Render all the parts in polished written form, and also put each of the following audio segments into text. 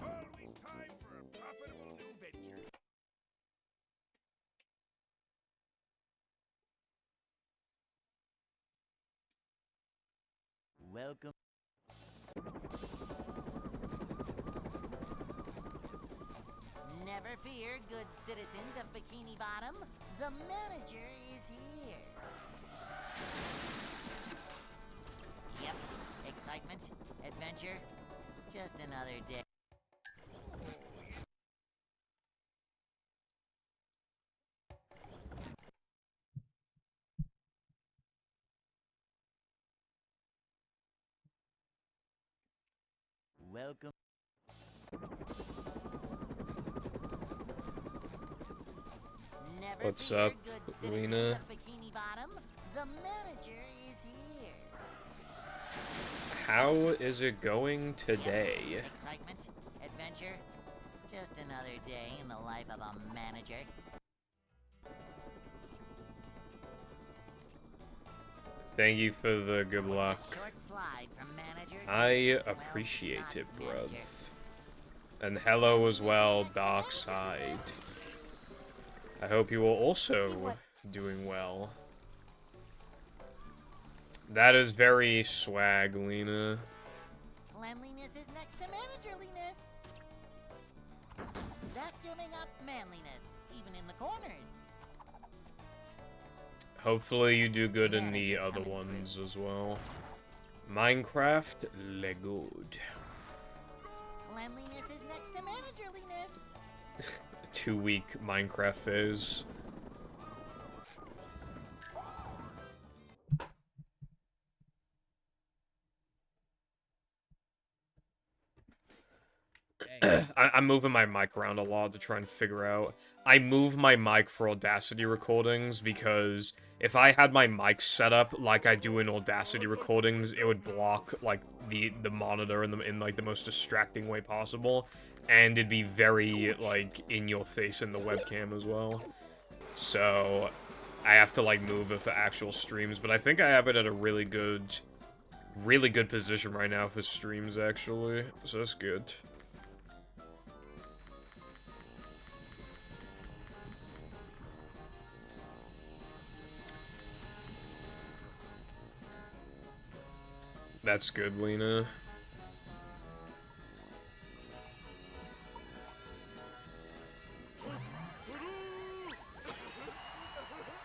Always time for a profitable new venture. Welcome. Never fear, good citizens of Bikini Bottom. The manager is here. Yep, excitement, adventure, just another day. Welcome. Never What's fear, up, good citizens Lena? of Bikini Bottom. The manager is here. How is it going today? Excitement, adventure, just another day in the life of a manager. Thank you for the good luck. Short slide from manager to, I well, appreciate not it, bruv. manager. And hello as well, Darkside. I hope you are also doing well. That is very swag, Lena. Cleanliness is next to managerliness. Vacuuming up manliness, even in the corners. Hopefully you do good in the other ones as well. Minecraft, Legod. Cleanliness is next to managerliness. 2-week Minecraft phase. I'm moving my mic around a lot to try and figure out. I move my mic for Audacity recordings because if I had my mic set up like I do in Audacity recordings, it would block like the monitor in like the most distracting way possible, and it'd be very like in your face in the webcam as well. So I have to like move it for actual streams, but I think I have it at a really good position right now for streams actually, so that's good. That's good, Lena.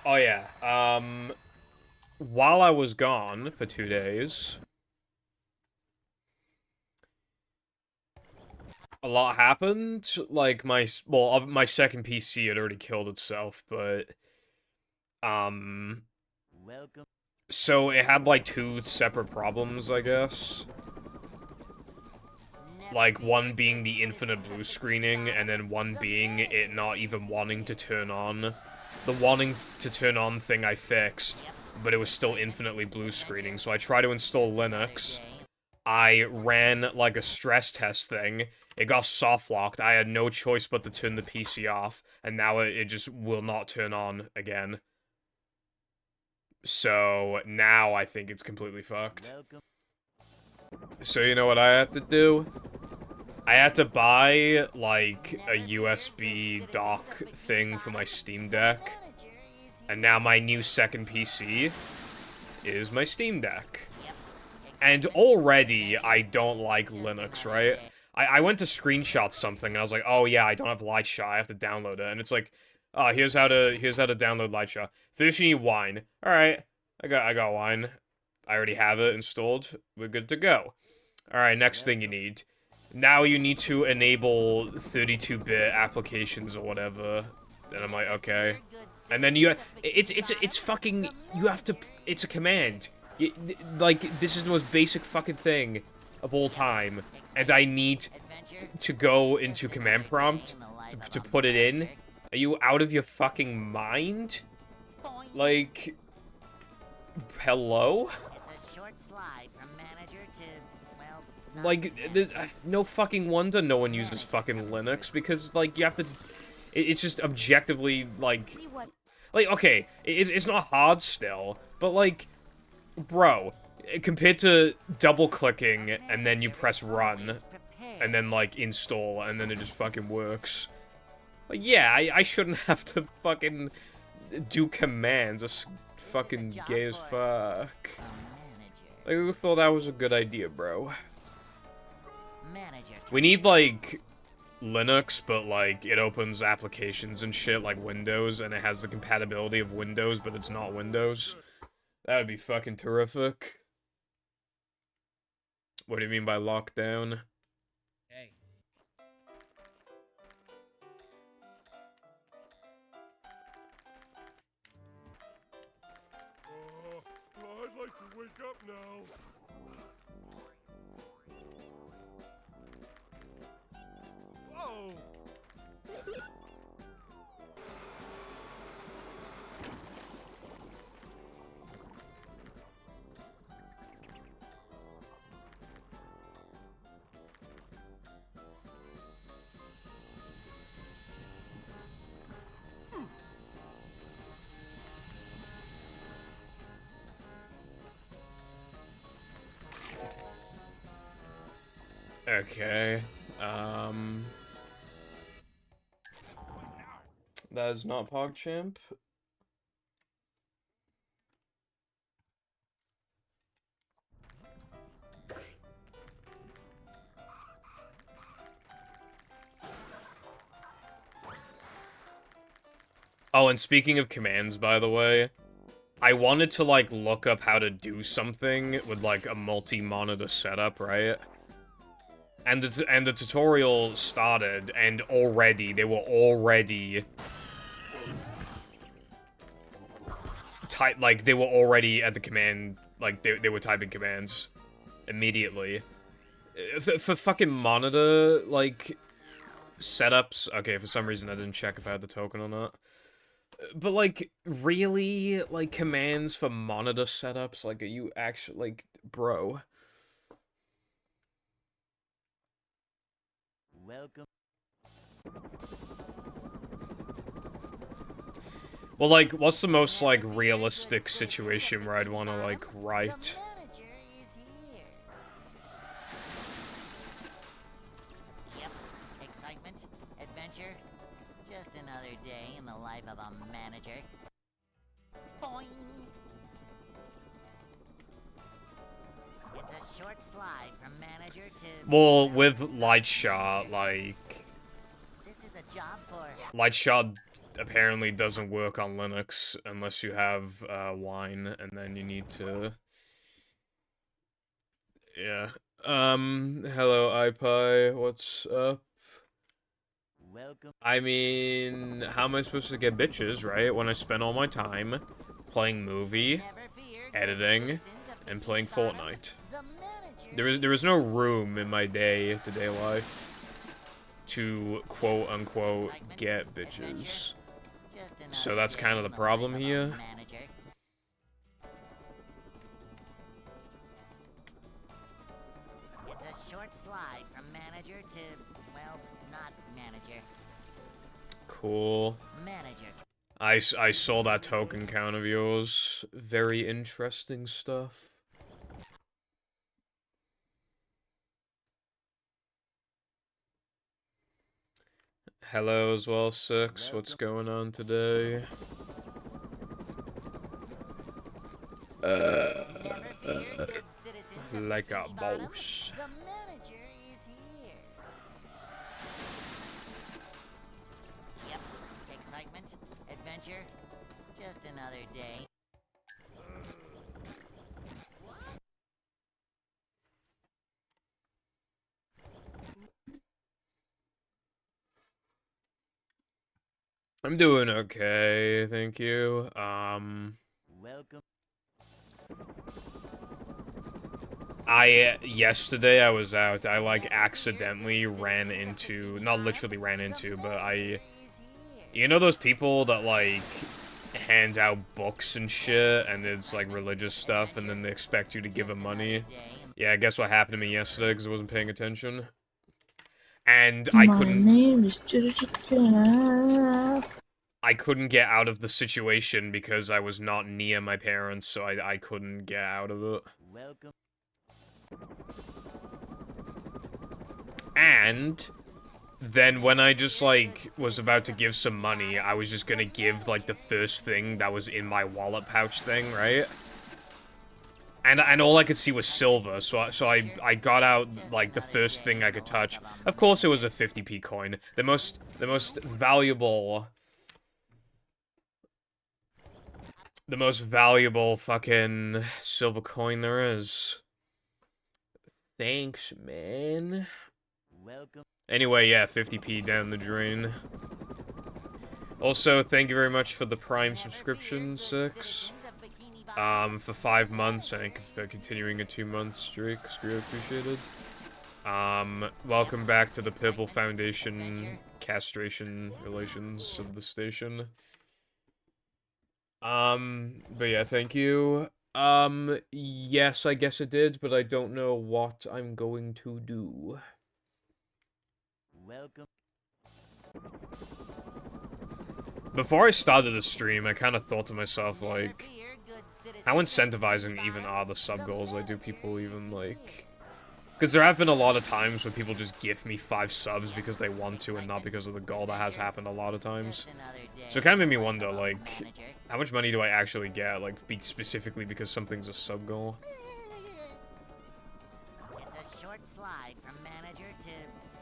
Oh yeah, while I was gone for 2 days, a lot happened. Like, my second PC had already killed itself, but, Welcome. so it had, like, 2 separate problems, I guess. Like, one being the infinite blue screening, and then one being it not even wanting to turn on. The wanting to turn on thing I fixed, but it was still infinitely blue screening, so I tried to install Linux. I ran, like, a stress test thing. It got soft locked. I had no choice but to turn the PC off, and now it just will not turn on again. So, now I think it's completely fucked. So, you know what I had to do? I had to buy, like, a USB dock thing for my Steam Deck. And now my new second PC is my Steam Deck. And already, I don't like Linux, right? I went to screenshot something, and I was like, oh yeah, I don't have Lightshot, I have to download it. And it's like, oh, here's how to download Lightshot. First you need wine. Alright, I got wine. I already have it installed. We're good to go. Alright, next thing you need. Now you need to enable 32-bit applications or whatever. And I'm like, okay. And then it's fucking, you have to, it's a command. Like, this is the most basic fucking thing of all time. And I need to go into command prompt to put it in. Are you out of your fucking mind? Like, hello? Like, there's no fucking wonder no one uses fucking Linux, because, like, you have to... It's just objectively, like... Like, okay, it's not hard still, but like, bro, compared to double-clicking, and then you press run, and then, like, install, and then it just fucking works. Like, yeah, I shouldn't have to fucking do commands. It's fucking gay as fuck. Like, who thought that was a good idea, bro? We need, like, Linux, but, like, it opens applications and shit like Windows, and it has the compatibility of Windows, but it's not Windows. That would be fucking terrific. What do you mean by lockdown? Hey. I'd like to wake up now. Oh! Okay, that is not PogChamp. Oh, and speaking of commands, by the way, I wanted to, like, look up how to do something with, like, a multi-monitor setup, right? And the tutorial started, and they were already at the command, like, they were typing commands immediately. For fucking monitor, like, setups, okay, for some reason I didn't check if I had the token or not. But, like, really, like, commands for monitor setups, like, are you actually, like, bro? Welcome. Well, like, what's the most, like, realistic situation where I'd want to, like, write? Yep, excitement, adventure, just another day in the life of a manager. Boing! It's a short slide from manager to... Well, with Lightshot, like... This is a job for... Lightshot apparently doesn't work on Linux unless you have, Wine, and then you need to... Yeah. Hello, iPie, what's up? Welcome. I mean, how am I supposed to get bitches, right? When I spend all my time playing movie, editing, and playing Fortnite. There is no room in my day-to-day life to quote-unquote get bitches. So that's kind of the problem here. It's a short slide from manager to, well, not manager. Cool. Manager. I saw that token count of yours. Very interesting stuff. Hello as well, Six. What's going on today? Like a boss. The manager is here. Yep, excitement, adventure, just another day. I'm doing okay, thank you. Welcome. Yesterday I was out, I, like, accidentally ran into, not literally ran into, but you know those people that, like, hand out books and shit, and it's, like, religious stuff, and then they expect you to give them money? Yeah, guess what happened to me yesterday, because I wasn't paying attention? And I couldn't... My name is Chicken. I couldn't get out of the situation because I was not near my parents, so I couldn't get out of it. Welcome. And then when I just, like, was about to give some money, I was just gonna give, like, the first thing that was in my wallet pouch thing, right? And all I could see was silver, so I got out, like, the first thing I could touch. Of course it was a 50p coin. The most valuable... The most valuable fucking silver coin there is. Thanks, man. Welcome. Anyway, yeah, 50p down the drain. Also, thank you very much for the Prime subscription, 6. For 5 months, and for continuing a 2-month streak. It's greatly appreciated. Welcome back to the Purple Foundation castration relations of the station. But yeah, thank you. Yes, I guess it did, but I don't know what I'm going to do. Welcome. Before I started the stream, I kind of thought to myself, like, how incentivizing even are the sub-goals? Like, do people even, like... Because there have been a lot of times where people just gift me 5 subs because they want to and not because of the goal. That has happened a lot of times. So it kind of made me wonder, like, how much money do I actually get? Like, specifically because something's a sub-goal? It's a short slide from manager to,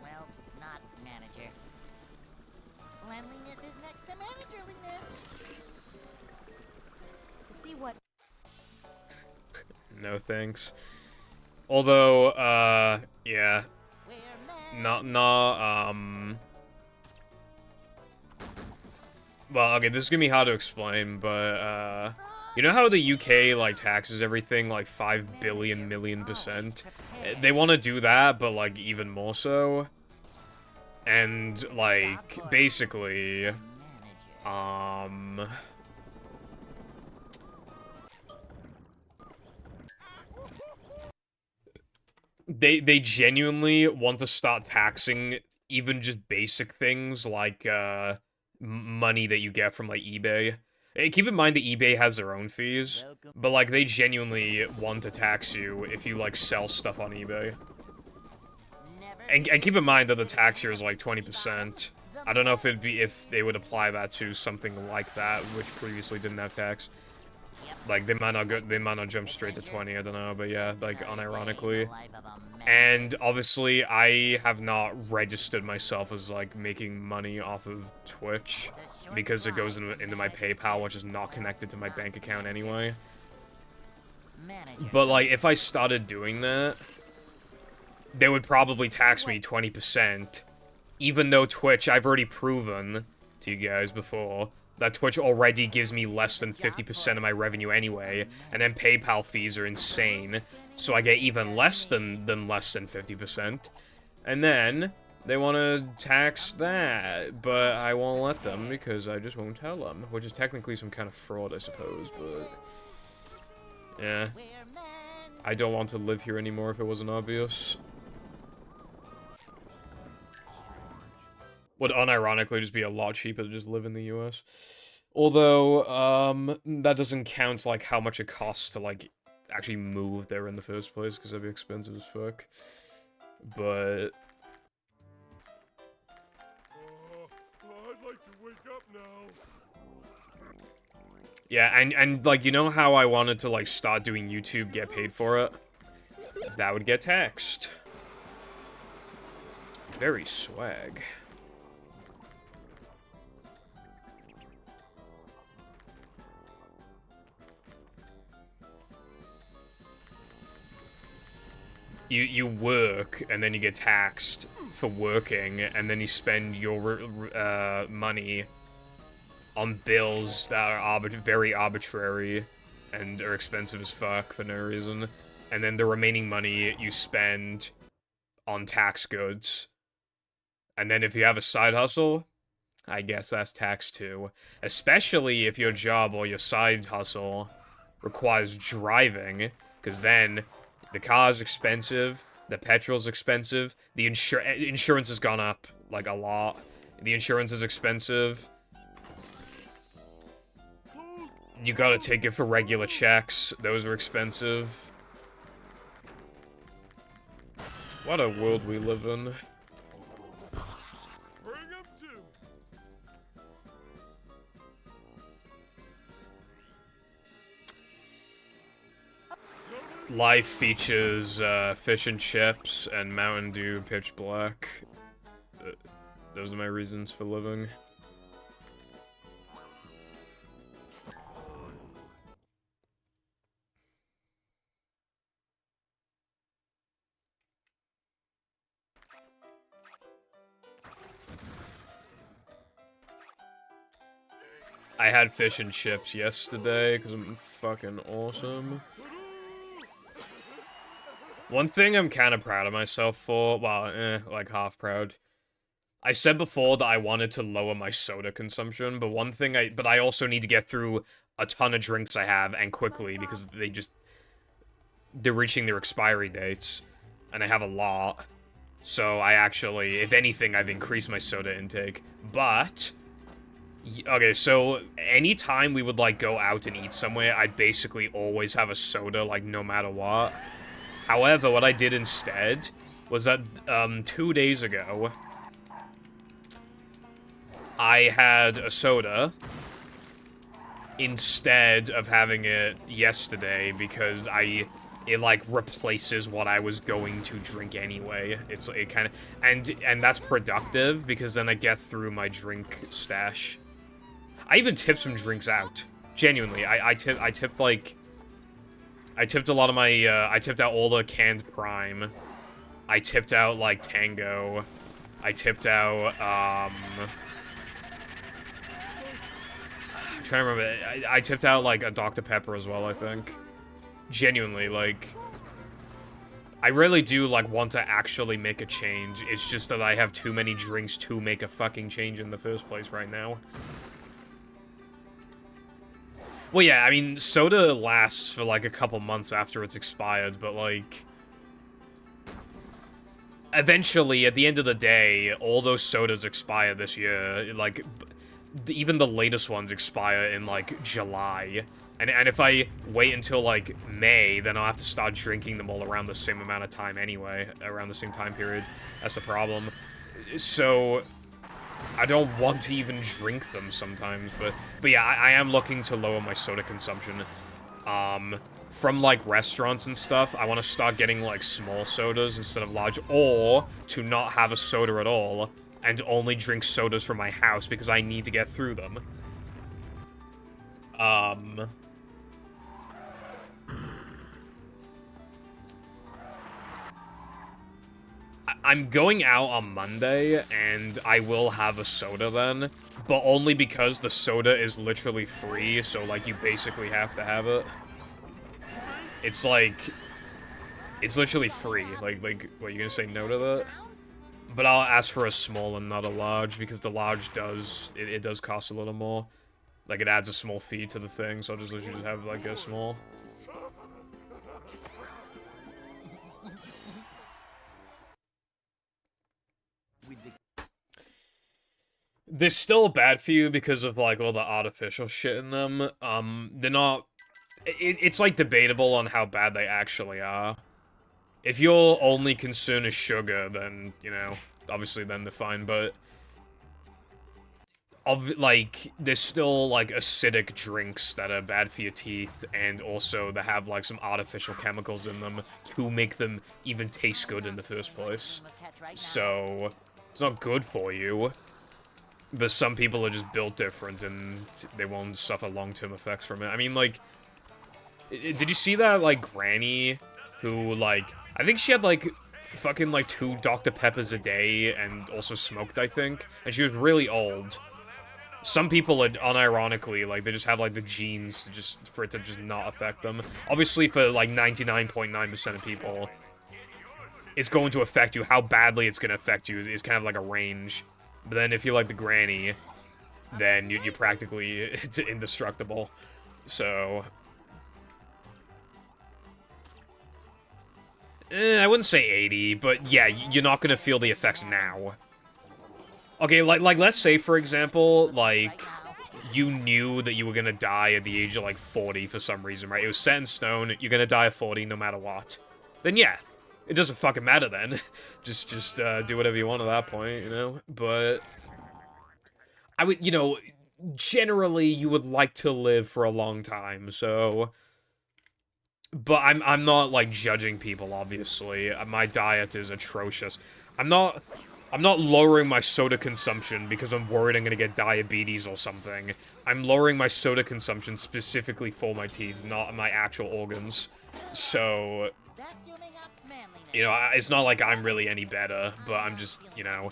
well, not manager. Cleanliness is next to managerliness. To see what No thanks. Although, yeah. Well, okay, this is gonna be hard to explain, but, you know how the UK, like, taxes everything, like, 5 billion million %? They want to do that, but, like, even more so. And, like, basically, They genuinely want to start taxing even just basic things like, money that you get from, like, eBay. Keep in mind that eBay has their own fees, but, like, they genuinely want to tax you if you, like, sell stuff on eBay. And keep in mind that the tax here is, like, 20%. I don't know if if they would apply that to something like that, which previously didn't have tax. Like, they might not jump straight to 20, I don't know, but yeah, like, unironically. And, obviously, I have not registered myself as, like, making money off of Twitch, because it goes into my PayPal, which is not connected to my bank account anyway. But, like, if I started doing that, they would probably tax me 20%, even though Twitch, I've already proven to you guys before, that Twitch already gives me less than 50% of my revenue anyway, and then PayPal fees are insane, so I get even less than less than 50%. And then, they want to tax that, but I won't let them because I just won't tell them, which is technically some kind of fraud, I suppose, but... yeah. I don't want to live here anymore if it wasn't obvious. Would unironically just be a lot cheaper to just live in the US. Although, that doesn't count, like, how much it costs to, like, actually move there in the first place, because that'd be expensive as fuck. But... I'd like to wake up now. yeah, and, like, you know how I wanted to, like, start doing YouTube, get paid for it? That would get taxed. Very swag. You work, and then you get taxed for working, and then you spend your money on bills that are very arbitrary and are expensive as fuck for no reason. And then the remaining money you spend on tax goods. And then if you have a side hustle, I guess that's taxed too. Especially if your job or your side hustle requires driving, because then... the car's expensive, the petrol's expensive, the insurance has gone up, like, a lot. The insurance is expensive. You gotta take it for regular checks. Those are expensive. What a world we live in. Bring 'em too. Life features fish and chips and Mountain Dew Pitch Black. Those are my reasons for living. I had fish and chips yesterday because I'm fucking awesome. One thing I'm kind of proud of myself for, well, like half proud. I said before that I wanted to lower my soda consumption, but but I also need to get through a ton of drinks I have, and quickly, because they're reaching their expiry dates, and I have a lot. So I actually, if anything, I've increased my soda intake, but... Okay, so anytime we would, like, go out and eat somewhere, I'd basically always have a soda, like, no matter what. However, what I did instead was that, 2 days ago, I had a soda instead of having it yesterday because it like replaces what I was going to drink anyway. It kind of, and that's productive because then I get through my drink stash. I even tipped some drinks out. Genuinely, I tipped a lot of my, I tipped out all the canned Prime. I tipped out, like, Tango. I tipped out, I'm trying to remember. I tipped out, like, a Dr. Pepper as well, I think. Genuinely, like... I really do, like, want to actually make a change. It's just that I have too many drinks to make a fucking change in the first place right now. Well, yeah, I mean, soda lasts for, like, a couple months after it's expired, but, like... Eventually, at the end of the day, all those sodas expire this year. Like, even the latest ones expire in, like, July. And if I wait until, like, May, then I'll have to start drinking them all around the same amount of time anyway. Around the same time period. That's the problem. So... I don't want to even drink them sometimes, but yeah, I am looking to lower my soda consumption. From, like, restaurants and stuff, I want to start getting, like, small sodas instead of large, or to not have a soda at all, and only drink sodas from my house, because I need to get through them. I'm going out on Monday, and I will have a soda then, but only because the soda is literally free, so, like, you basically have to have it. It's, like, it's literally free. Like, what, you gonna say no to that? But I'll ask for a small and not a large, because the large does, it does cost a little more. Like, it adds a small fee to the thing, so I'll just literally just have, like, a small. They're still bad for you because of, like, all the artificial shit in them. They're not... It's, like, debatable on how bad they actually are. If your only concern is sugar, then, you know, obviously then they're fine, but... Like, there's still, like, acidic drinks that are bad for your teeth, and also that have, like, some artificial chemicals in them to make them even taste good in the first place. So, it's not good for you. But some people are just built different, and they won't suffer long-term effects from it. I mean, like... Did you see that, like, granny who, like... I think she had, like, fucking, like, 2 Dr. Peppers a day, and also smoked, I think? And she was really old. Some people, are, unironically, like, they just have, like, the genes just for it to just not affect them. Obviously, for, like, 99.9% of people, it's going to affect you. How badly it's going to affect you is kind of like a range. But then if you're like the granny, then you're practically it's indestructible. So... I wouldn't say 80, but yeah, you're not gonna feel the effects now. Okay, like let's say, for example, like... you knew that you were gonna die at the age of, like, 40 for some reason, right? It was set in stone, you're gonna die at 40 no matter what. Then yeah, it doesn't fucking matter then. just do whatever you want at that point, you know? But I would, you know, generally you would like to live for a long time, so... But I'm not, like, judging people, obviously. My diet is atrocious. I'm not lowering my soda consumption because I'm worried I'm gonna get diabetes or something. I'm lowering my soda consumption specifically for my teeth, not my actual organs. So, you know, it's not like I'm really any better, but I'm just, you know...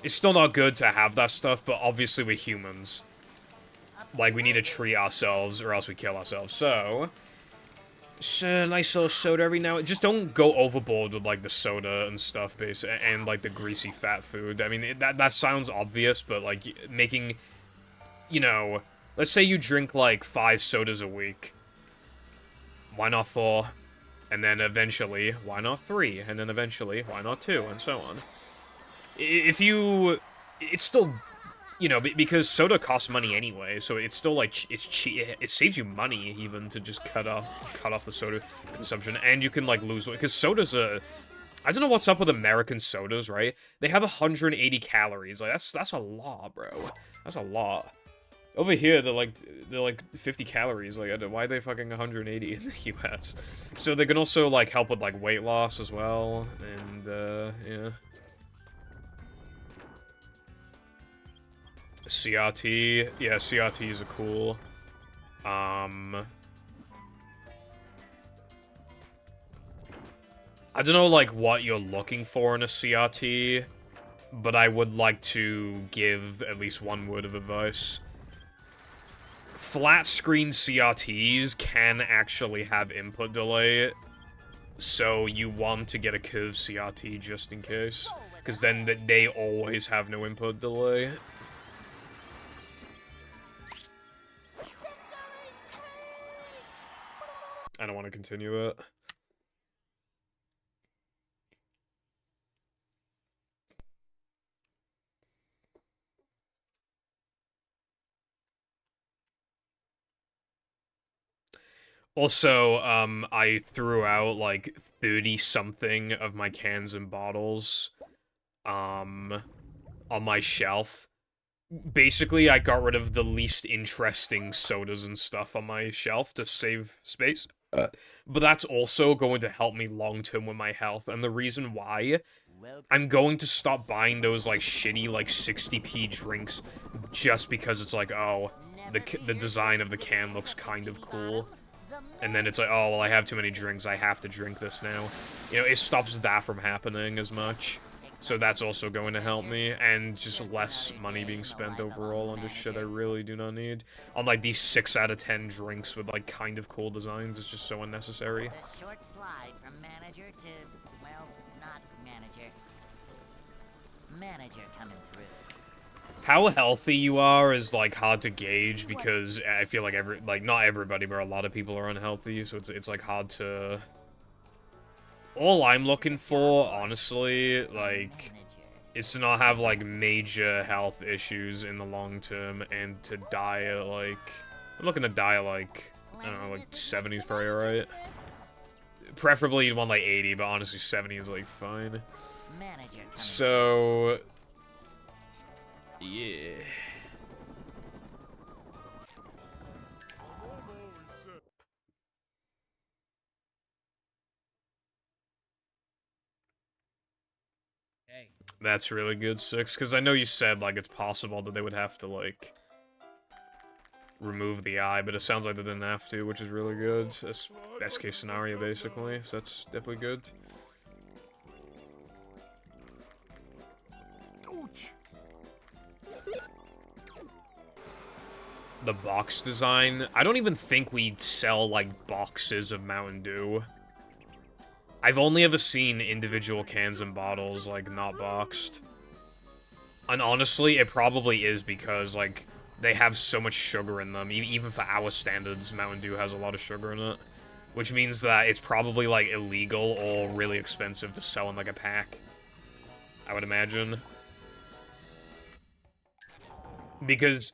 It's still not good to have that stuff, but obviously we're humans. Like, we need to treat ourselves or else we kill ourselves, so... nice little soda every now and... Just don't go overboard with, like, the soda and stuff, and, like, the greasy fat food. I mean, that sounds obvious, but, like, making... You know, let's say you drink, like, 5 sodas a week. Why not 4? And then eventually, why not 3? And then eventually, why not 2? And so on. If you... It's still... You know, because soda costs money anyway, so it's still, like, it's cheap. It saves you money, even, to just cut off the soda consumption, and you can, like, lose weight, because sodas are... I don't know what's up with American sodas, right? They have 180 calories. Like, that's a lot, bro. That's a lot. Over here, they're like 50 calories. Like, why are they fucking 180 in the US? So they can also, like, help with, like, weight loss as well, and, yeah. CRT. Yeah, CRTs are cool. I don't know, like, what you're looking for in a CRT, but I would like to give at least one word of advice. Flat screen CRTs can actually have input delay, so you want to get a curved CRT just in case, because then they always have no input delay. I don't want to continue it. Also, I threw out, like, 30-something of my cans and bottles, on my shelf. Basically, I got rid of the least interesting sodas and stuff on my shelf to save space. But that's also going to help me long-term with my health, and the reason why, I'm going to stop buying those, like, shitty, like, 60p drinks just because it's like, oh, the design of the can looks kind of cool. And then it's like, oh, well, I have too many drinks, I have to drink this now. You know, it stops that from happening as much. So that's also going to help me, and just less money being spent overall on just shit I really do not need. On, like, these 6 out of 10 drinks with, like, kind of cool designs, it's just so unnecessary. A short slide from manager to, well, not manager. Manager coming through. How healthy you are is, like, hard to gauge, because I feel like not everybody, but a lot of people are unhealthy, so it's like, hard to... All I'm looking for, honestly, like, is to not have, like, major health issues in the long term, and to die at, like... I'm looking to die at, like, I don't know, like, 70's probably alright. Preferably you'd want, like, 80, but honestly 70 is, like, fine. So... yeah... That's really good, 6, because I know you said, like, it's possible that they would have to, like, remove the eye, but it sounds like they didn't have to, which is really good. That's best case scenario, basically, so that's definitely good. The box design, I don't even think we'd sell, like, boxes of Mountain Dew. I've only ever seen individual cans and bottles, like, not boxed. And honestly, it probably is because, like, they have so much sugar in them. Even for our standards, Mountain Dew has a lot of sugar in it. Which means that it's probably, like, illegal or really expensive to sell in, like, a pack. I would imagine. Because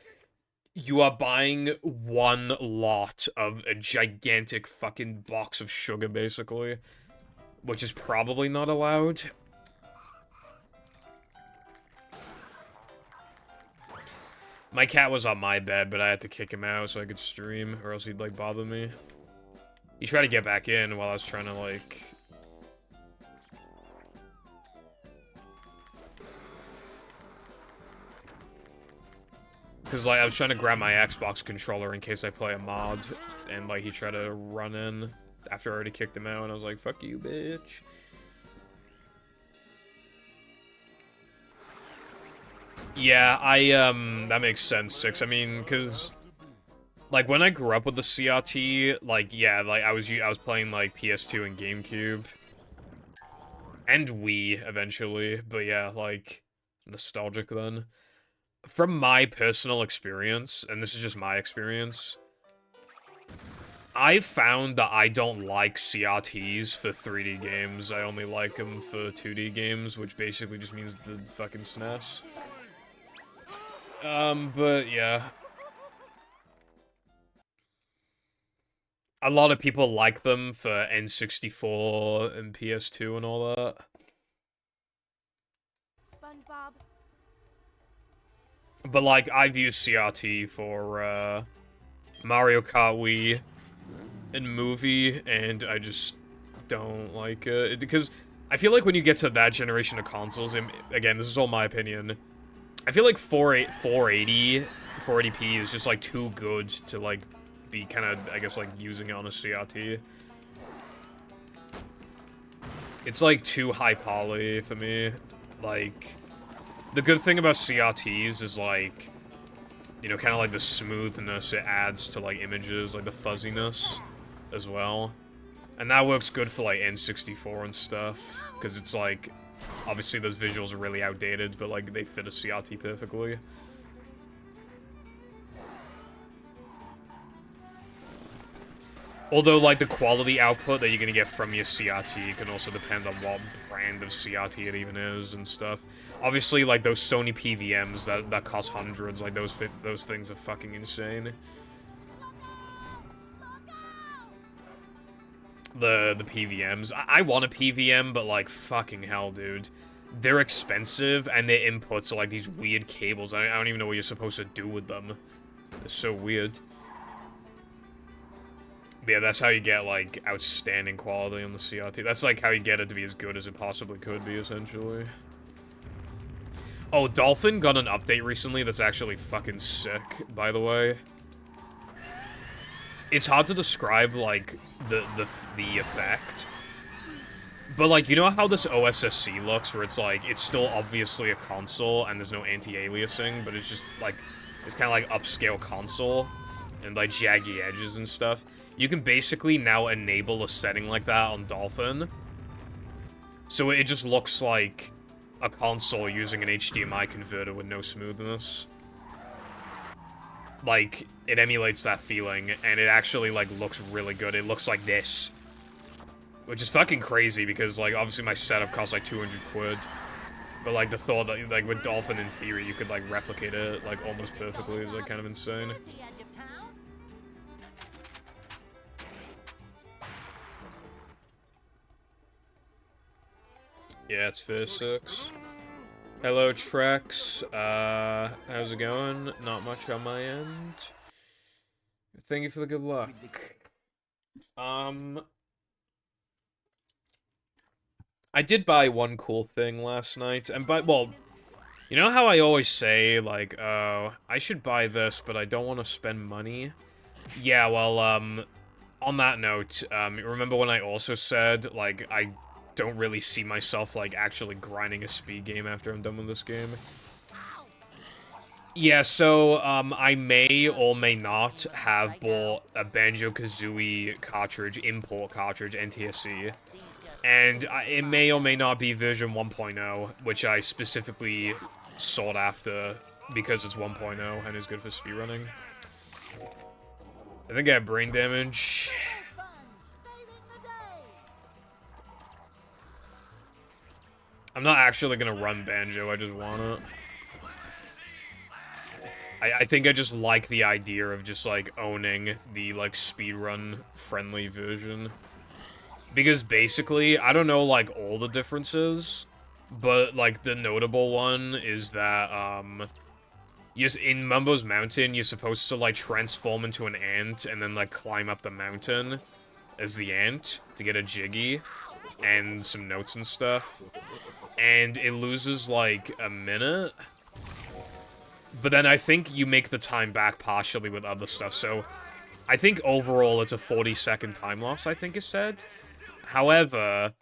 you are buying one lot of a gigantic fucking box of sugar, basically. Which is probably not allowed. My cat was on my bed, but I had to kick him out so I could stream, or else he'd, like, bother me. He tried to get back in while I was trying to, like... Because, like, I was trying to grab my Xbox controller in case I play a mod, and, like, he tried to run in after I already kicked him out, and I was like, fuck you, bitch. Yeah, that makes sense, Six. I mean, because, like, when I grew up with the CRT, like, yeah, like, I was playing, like, PS2 and GameCube. And Wii, eventually, but yeah, like, nostalgic then. From my personal experience, and this is just my experience, I've found that I don't like CRTs for 3D games. I only like them for 2D games, which basically just means the fucking SNES. But yeah. A lot of people like them for N64 and PS2 and all that. SpongeBob. But, like, I've used CRT for, Mario Kart Wii and Movie, and I just don't like it. Because I feel like when you get to that generation of consoles, and again, this is all my opinion, I feel like 480p is just, like, too good to, like, be kind of, I guess, like, using it on a CRT. It's, like, too high poly for me. Like, the good thing about CRTs is, like, you know, kind of like the smoothness it adds to, like, images, like the fuzziness as well. And that works good for, like, N64 and stuff, because it's, like, obviously those visuals are really outdated, but, like, they fit a CRT perfectly. Although, like, the quality output that you're gonna get from your CRT can also depend on what brand of CRT it even is and stuff. Obviously, like, those Sony PVMs that cost hundreds, like, those things are fucking insane. The PVMs. I want a PVM, but, like, fucking hell, dude. They're expensive, and their inputs are, like, these weird cables. I don't even know what you're supposed to do with them. It's so weird. But yeah, that's how you get, like, outstanding quality on the CRT. That's, like, how you get it to be as good as it possibly could be, essentially. Oh, Dolphin got an update recently that's actually fucking sick, by the way. It's hard to describe, like, the effect. But, like, you know how this OSSC looks, where it's, like, it's still obviously a console, and there's no anti-aliasing, but it's just, like, it's kind of like upscale console, and, like, jaggy edges and stuff. You can basically now enable a setting like that on Dolphin. So it just looks like a console using an HDMI converter with no smoothness. Like, it emulates that feeling, and it actually, like, looks really good. It looks like this. Which is fucking crazy, because, like, obviously my setup costs, like, 200 quid. But, like, the thought that, like, with Dolphin, in theory, you could, like, replicate it, like, almost perfectly is, like, kind of insane. Yeah, it's Physics. Hello, Trex. How's it going? Not much on my end. Thank you for the good luck. I did buy one cool thing last night, and well, you know how I always say, like, oh, I should buy this, but I don't want to spend money? Yeah, well, on that note, remember when I also said, like, I don't really see myself, like, actually grinding a speed game after I'm done with this game? Yeah, so, I may or may not have bought a Banjo-Kazooie cartridge, import cartridge, NTSC. And it may or may not be version 1.0, which I specifically sought after because it's 1.0 and is good for speedrunning. I think I have brain damage. I'm not actually gonna run Banjo, I just want it. I think I just like the idea of just, like, owning the, like, speedrun-friendly version. Because basically, I don't know, like, all the differences, but, like, the notable one is that, in Mumbo's Mountain, you're supposed to, like, transform into an ant and then, like, climb up the mountain as the ant to get a Jiggy and some notes and stuff. And it loses, like, a minute. But then I think you make the time back partially with other stuff, so I think overall it's a 40-second time loss, I think is said. However,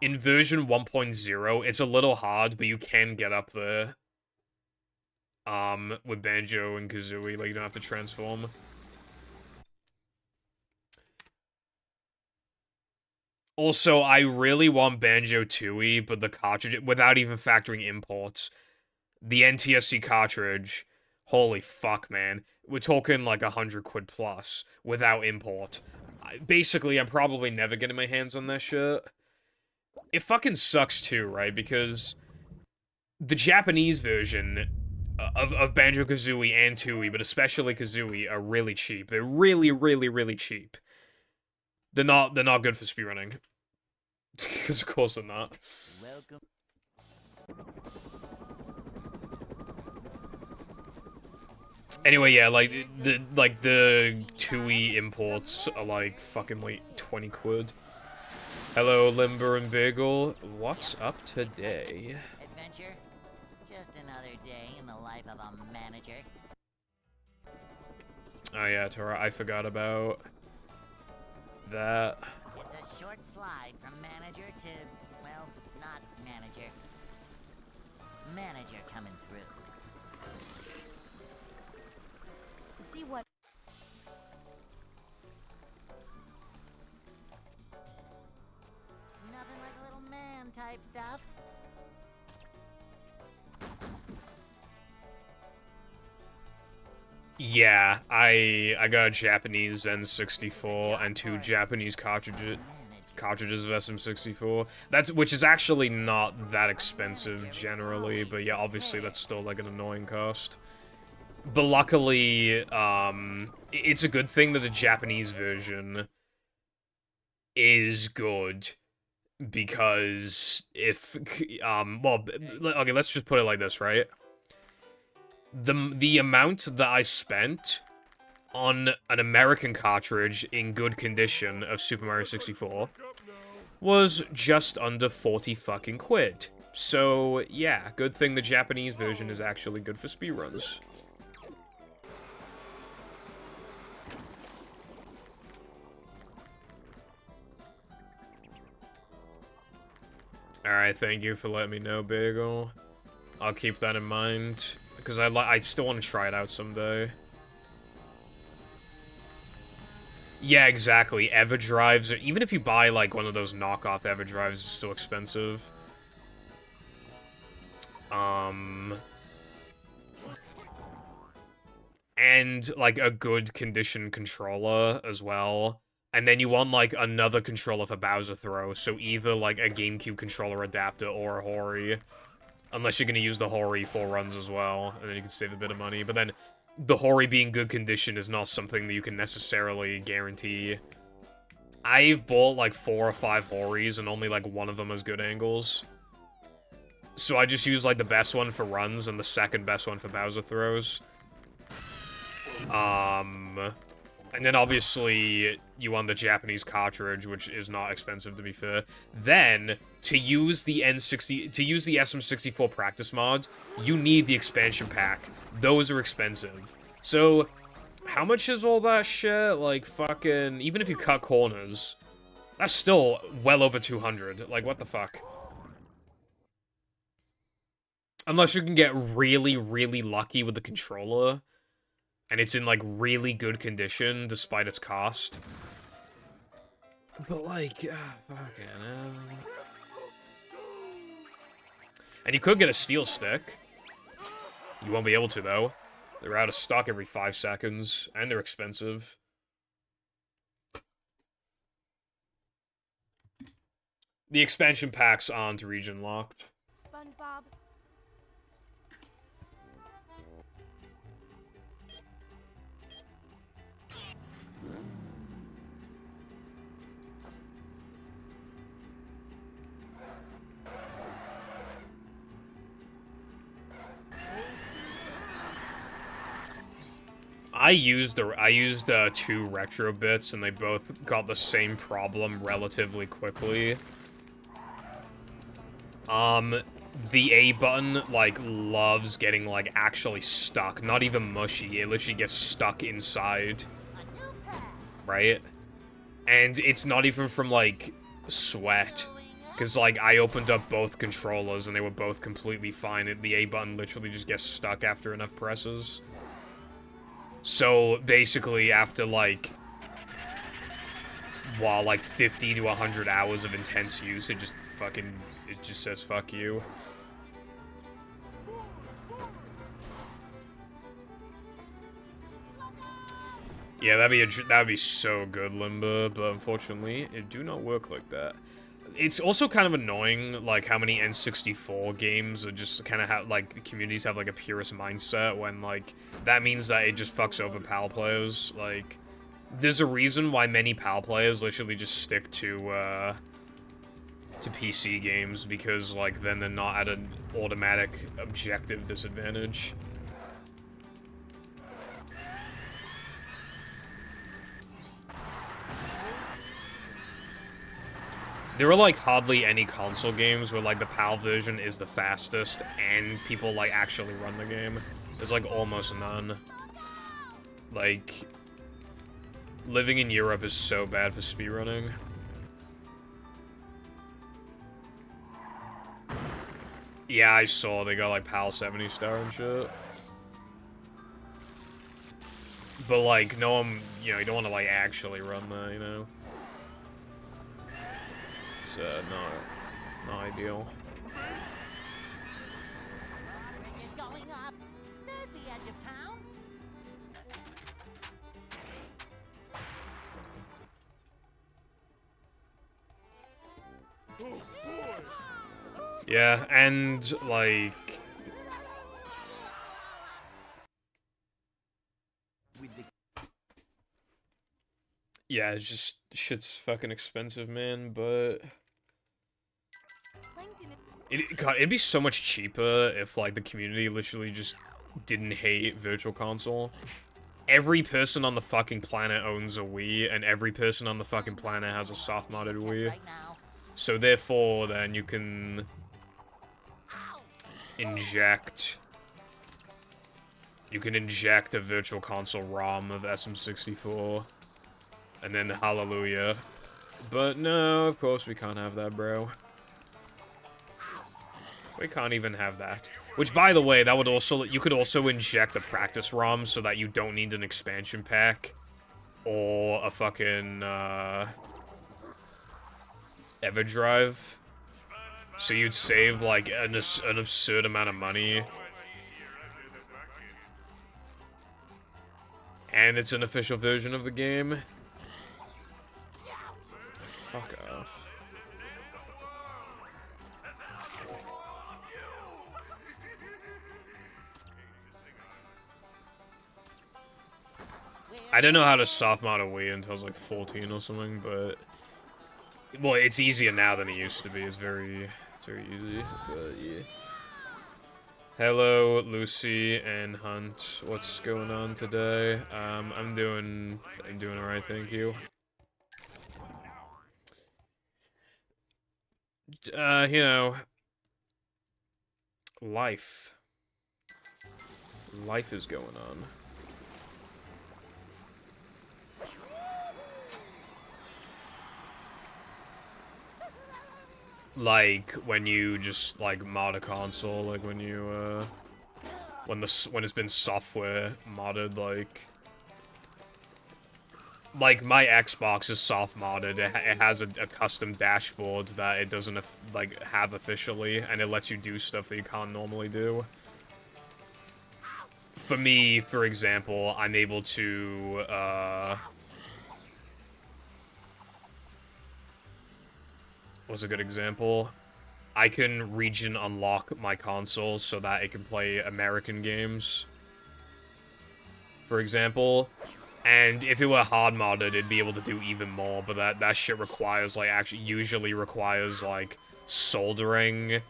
in version 1.0, it's a little hard, but you can get up there. With Banjo and Kazooie, like, you don't have to transform. Also, I really want Banjo-Tooie, but the cartridge, without even factoring imports, the NTSC cartridge, holy fuck, man. We're talking like 100 quid plus, without import. Basically, I'm probably never getting my hands on that shit. It fucking sucks too, right? Because the Japanese version of Banjo-Kazooie and Tooie, but especially Kazooie, are really cheap. They're really, really, really cheap. They're not good for speedrunning. Because of course they're not. Welcome. Anyway, yeah, like the Tooie imports are like fucking like 20 quid. Hello, Limber and Bagel. What's up today? Adventure? Just another day in the life of a manager. Oh yeah, Tora, I forgot about that. It's a short slide from manager to, well, not manager. Manager coming through. See what? Nothing like a little man type stuff. Yeah, I got a Japanese N64 and 2 Japanese cartridges of SM64. Which is actually not that expensive generally, but yeah, obviously that's still like an annoying cost. But luckily, it's a good thing that the Japanese version is good, because if, well, okay, let's just put it like this, right? The amount that I spent on an American cartridge in good condition of Super Mario 64 was just under 40 fucking quid. So, yeah, good thing the Japanese version is actually good for speedruns. Alright, thank you for letting me know, Bagel. I'll keep that in mind, because I still want to try it out someday. Yeah, exactly. EverDrives, even if you buy, like, one of those knockoff EverDrives, it's still expensive. And, like, a good condition controller as well. And then you want, like, another controller for Bowser Throw, so either, like, a GameCube controller adapter or a Hori. Unless you're gonna use the Hori for runs as well, and then you can save a bit of money. But then, the Hori being good condition is not something that you can necessarily guarantee. I've bought, like, 4 or 5 Horis, and only, like, one of them has good angles. So I just use, like, the best one for runs, and the second best one for Bowser Throws. And then obviously you want the Japanese cartridge, which is not expensive to be fair. Then to use the SM64 practice mod, you need the expansion pack. Those are expensive. So how much is all that shit? Like fucking, even if you cut corners, that's still well over 200. Like what the fuck? Unless you can get really, really lucky with the controller. And it's in, like, really good condition, despite its cost. But, like, fucking hell. And you could get a steel stick. You won't be able to, though. They're out of stock every 5 seconds, and they're expensive. The expansion packs aren't region locked. SpongeBob. I used two retro bits, and they both got the same problem relatively quickly. The A button, like, loves getting, like, actually stuck. Not even mushy, it literally gets stuck inside. Right? And it's not even from, like, sweat. Because, like, I opened up both controllers, and they were both completely fine. The A button literally just gets stuck after enough presses. So, basically, after, like, like 50 to 100 hours of intense use, it just says, fuck you. Yeah, that'd be so good, Limber, but unfortunately, it do not work like that. It's also kind of annoying, like, how many N64 games are just kind of have, like, the communities have, like, a purist mindset when, like, that means that it just fucks over PAL players. Like, there's a reason why many PAL players literally just stick to PC games, because, like, then they're not at an automatic objective disadvantage. There are, like, hardly any console games where, like, the PAL version is the fastest and people, like, actually run the game. There's, like, almost none. Like, living in Europe is so bad for speedrunning. Yeah, I saw they got, like, PAL 70 star and shit. But, like, no one, you know, you don't want to, like, actually run that, you know? It's, not ideal. Bridge is going up. There's the edge of town. Yeah, and, like... Yeah, it's just, shit's fucking expensive, man, but... God, it'd be so much cheaper if, like, the community literally just didn't hate Virtual Console. Every person on the fucking planet owns a Wii, and every person on the fucking planet has a soft-modded Wii. So therefore, then, you can... inject... You can inject a Virtual Console ROM of SM64. And then hallelujah. But no, of course we can't have that, bro. We can't even have that. Which, by the way, that would also... You could also inject a practice ROM so that you don't need an expansion pack. Or a fucking, EverDrive. So you'd save, like, an absurd amount of money. And it's an official version of the game. Fuck off. I didn't know how to soft mod a Wii until I was like 14 or something, but... Well, it's easier now than it used to be. It's very easy, but yeah. Hello, Lucy and Hunt. What's going on today? I'm doing alright, thank you. You know, life is going on. Like, when you just, like, mod a console, like, when you, when it's been software modded, like, my Xbox is soft modded. It has a custom dashboard that it doesn't, like, have officially, and it lets you do stuff that you can't normally do. For me, for example, I'm able to, what's a good example? I can region unlock my console so that it can play American games, for example. And if it were hard modded, it'd be able to do even more, but that shit requires, like, usually requires, like, soldering,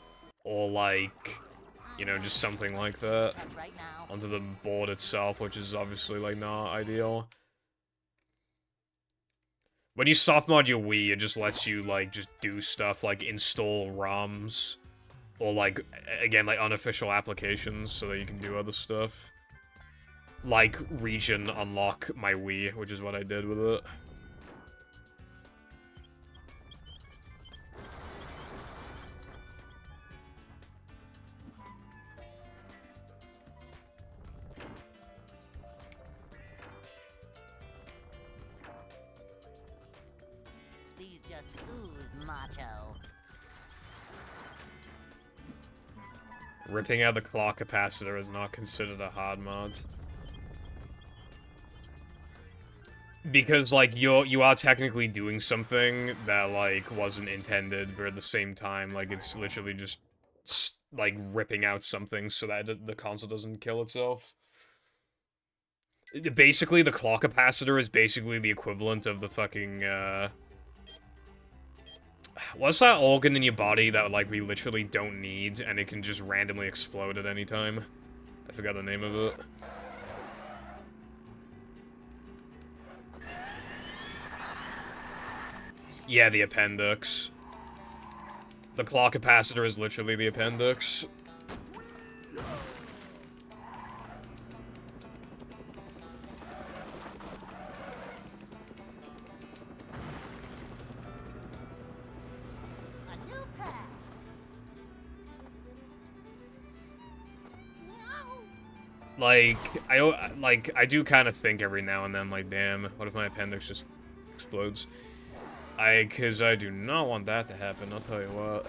or, like, You know, just something like that. Right now. Onto the board itself, which is obviously, like, not ideal. When you soft mod your Wii, it just lets you, like, just do stuff like install ROMs. Or, like, again, like, unofficial applications so that you can do other stuff. Like, region unlock my Wii, which is what I did with it. These just ooze macho. Ripping out the clock capacitor is not considered a hard mod. Because, like, you are technically doing something that, like, wasn't intended, but at the same time, like, it's literally just, like, ripping out something so that the console doesn't kill itself. Basically, the clock capacitor is basically the equivalent of the fucking, what's that organ in your body that, like, we literally don't need, and it can just randomly explode at any time? I forgot the name of it. Yeah, the appendix. The clock capacitor is literally the appendix. A new path. I do kind of think every now and then, like, damn, what if my appendix just explodes? Cause I do not want that to happen, I'll tell you what.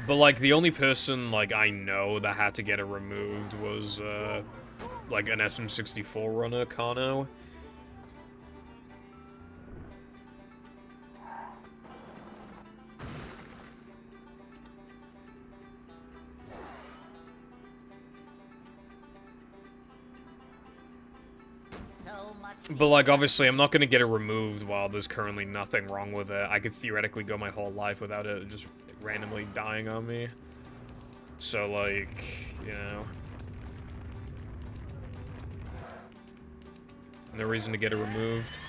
But, like, the only person, like, I know that had to get it removed was, like, an SM64 runner, Kano. But, like, obviously, I'm not gonna get it removed while there's currently nothing wrong with it. I could theoretically go my whole life without it just randomly dying on me. So, like, you know. No reason to get it removed.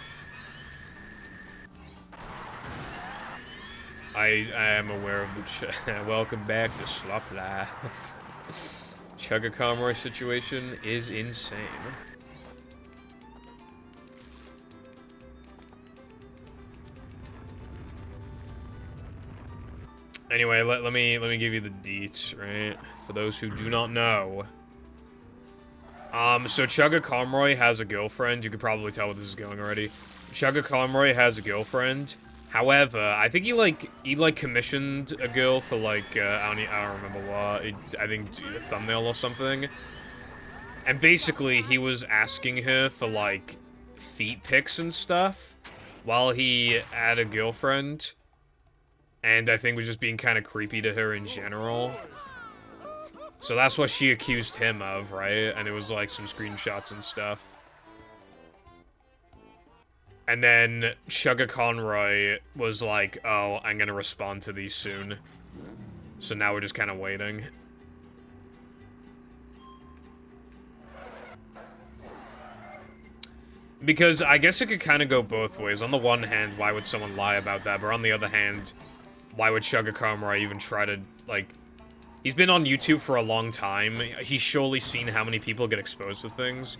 I am aware of the welcome back to Slop Life. Chugga situation is insane. Anyway, let me give you the deets, right? For those who do not know. So Chugga Conroy has a girlfriend. You could probably tell what this is going already. Chugga Conroy has a girlfriend. However, I think he commissioned a girl for, like, I don't remember what. I think a thumbnail or something. And basically, he was asking her for, like, feet pics and stuff while he had a girlfriend. And I think was just being kind of creepy to her in general. So that's what she accused him of, right? And it was, like, some screenshots and stuff. And then Chugga Conroy was like, oh, I'm gonna respond to these soon. So now we're just kind of waiting. Because I guess it could kind of go both ways. On the one hand, why would someone lie about that? But on the other hand, why would Chugga Conroy even try to, like... He's been on YouTube for a long time. He's surely seen how many people get exposed to things.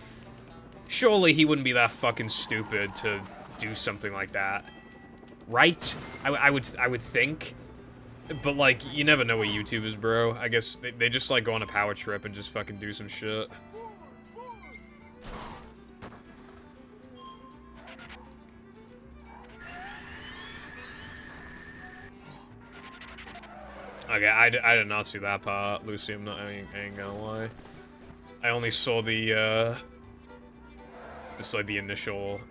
Surely he wouldn't be that fucking stupid to do something like that. Right? I would think. But, like, you never know with YouTubers, bro. I guess they just, like, go on a power trip and just fucking do some shit. Okay, I did not see that part, Lucy. I ain't gonna lie. I only saw the, just, like, the initial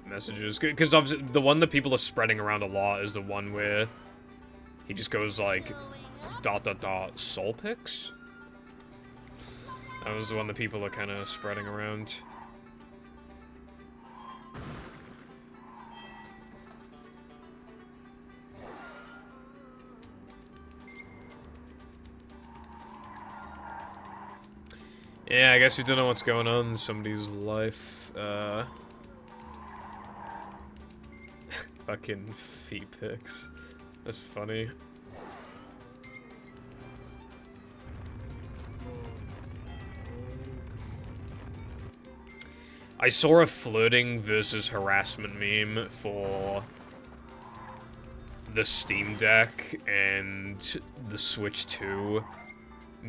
messages. Because obviously, the one that people are spreading around a lot is the one where he just goes, like, ... soul pics? That was the one that people are kind of spreading around. Yeah, I guess you don't know what's going on in somebody's life. Fucking feet pics. That's funny. I saw a flirting versus harassment meme for the Steam Deck and the Switch 2.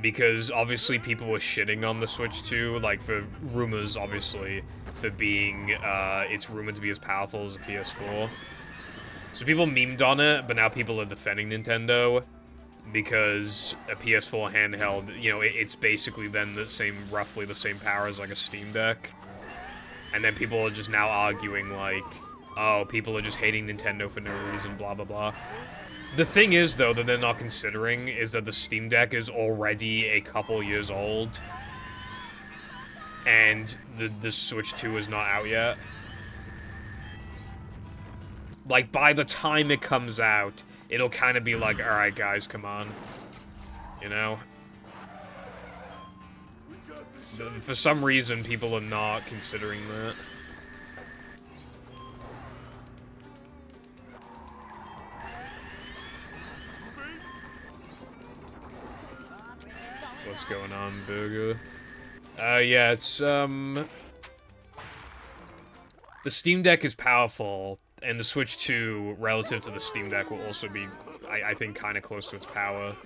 Because obviously people were shitting on the Switch 2, like for rumors, obviously, for being, it's rumored to be as powerful as a PS4. So people memed on it, but now people are defending Nintendo because a PS4 handheld, you know, it's basically then the same, roughly the same power as like a Steam Deck. And then people are just now arguing like, oh, people are just hating Nintendo for no reason, blah, blah, blah. The thing is, though, that they're not considering is that the Steam Deck is already a couple years old. And the Switch 2 is not out yet. Like, by the time it comes out, it'll kind of be like, alright, guys, come on. You know? For some reason, people are not considering that. What's going on, Burger? Yeah, it's, the Steam Deck is powerful, and the Switch 2, relative to the Steam Deck, will also be, I think, kind of close to its power.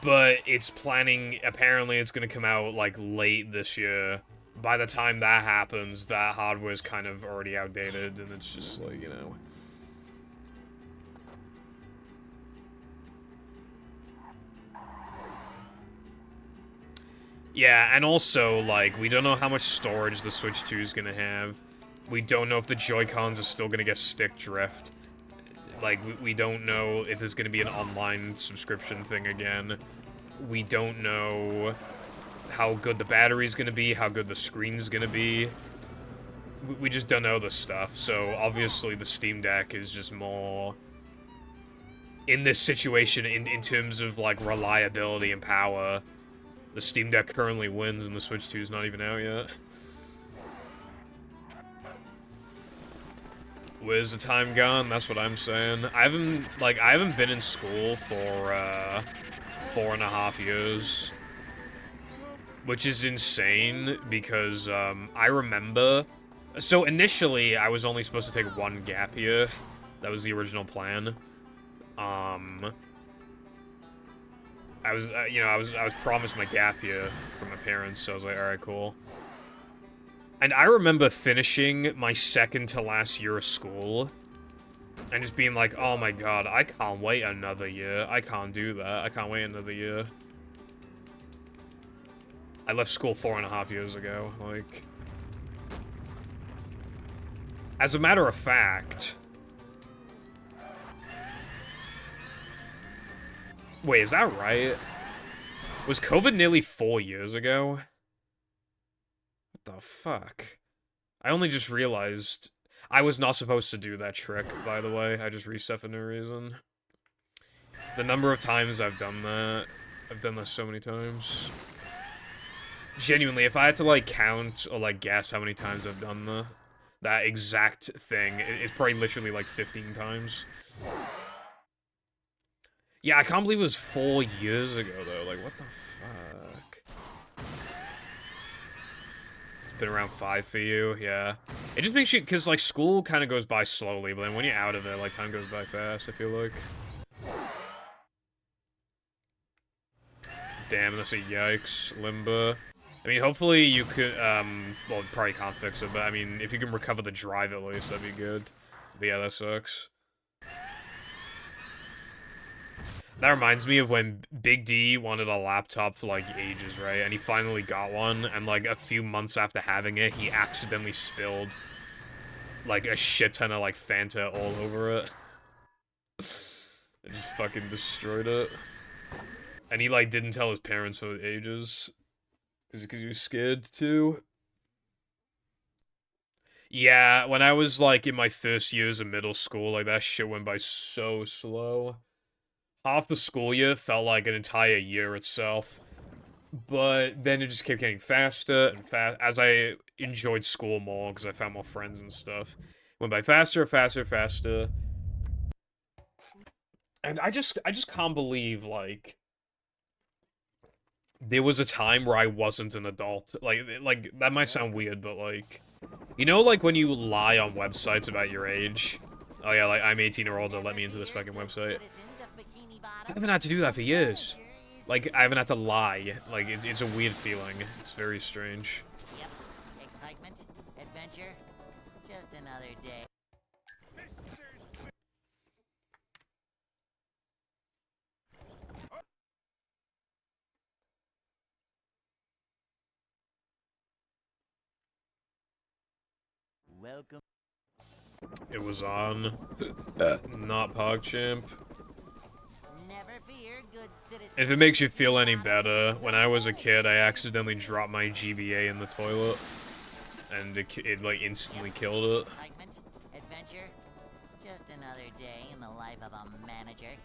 But it's planning, apparently it's going to come out, like, late this year. By the time that happens, that hardware is kind of already outdated, and it's just, like, you know... Yeah, and also, like, we don't know how much storage the Switch 2 is gonna have. We don't know if the Joy-Cons are still gonna get stick drift. Like, we don't know if there's gonna be an online subscription thing again. We don't know how good the battery's gonna be, how good the screen's gonna be. We just don't know this stuff, so obviously the Steam Deck is just more... in this situation, in terms of, like, reliability and power... The Steam Deck currently wins, and the Switch 2 is not even out yet. Where's the time gone? That's what I'm saying. I haven't been in school for, 4.5 years. Which is insane, because, I remember... So, initially, I was only supposed to take one gap year. That was the original plan. I was, you know, I was promised my gap year from my parents, so I was like, alright, cool. And I remember finishing my second to last year of school, and just being like, oh my god, I can't wait another year. I can't do that. I can't wait another year. I left school 4.5 years ago, like... As a matter of fact... Wait, is that right? Was COVID nearly 4 years ago? What the fuck? I only just realized I was not supposed to do that trick, by the way. I just reset for no reason. The number of times I've done that so many times. Genuinely, if I had to, like, count or, like, guess how many times I've done that exact thing, it's probably literally, like, 15 times. Yeah, I can't believe it was 4 years ago, though. Like, what the fuck? It's been around 5 for you, yeah. It just makes you... Because, like, school kind of goes by slowly, but then when you're out of it, like, time goes by fast, I feel like. Damn, that's a yikes. Limbo. I mean, hopefully you could, well, probably can't fix it, but, I mean, if you can recover the drive at least, that'd be good. But yeah, that sucks. That reminds me of when Big D wanted a laptop for, like, ages, right? And he finally got one, and, like, a few months after having it, he accidentally spilled, like, a shit ton of, like, Fanta all over it. It just fucking destroyed it. And he, like, didn't tell his parents for ages. Because he was scared, too. Yeah, when I was, like, in my first years of middle school, like, that shit went by so slow. Half the school year felt like an entire year itself. But then it just kept getting faster and as I enjoyed school more because I found more friends and stuff. Went by faster, faster, faster. And I just can't believe, like, there was a time where I wasn't an adult. Like that might sound weird, but like, you know, like when you lie on websites about your age. Oh yeah, like I'm 18 or older. Let me into this fucking website. I haven't had to do that for years. Like I haven't had to lie. Like it's a weird feeling. It's very strange. Yep. Excitement, adventure, just another day. Welcome. It was on. Not PogChamp. Never fear, good citizen. If it makes you feel any better, when I was a kid, I accidentally dropped my GBA in the toilet. And it like, instantly killed it. Excitement, adventure, just another day in the life of a manager.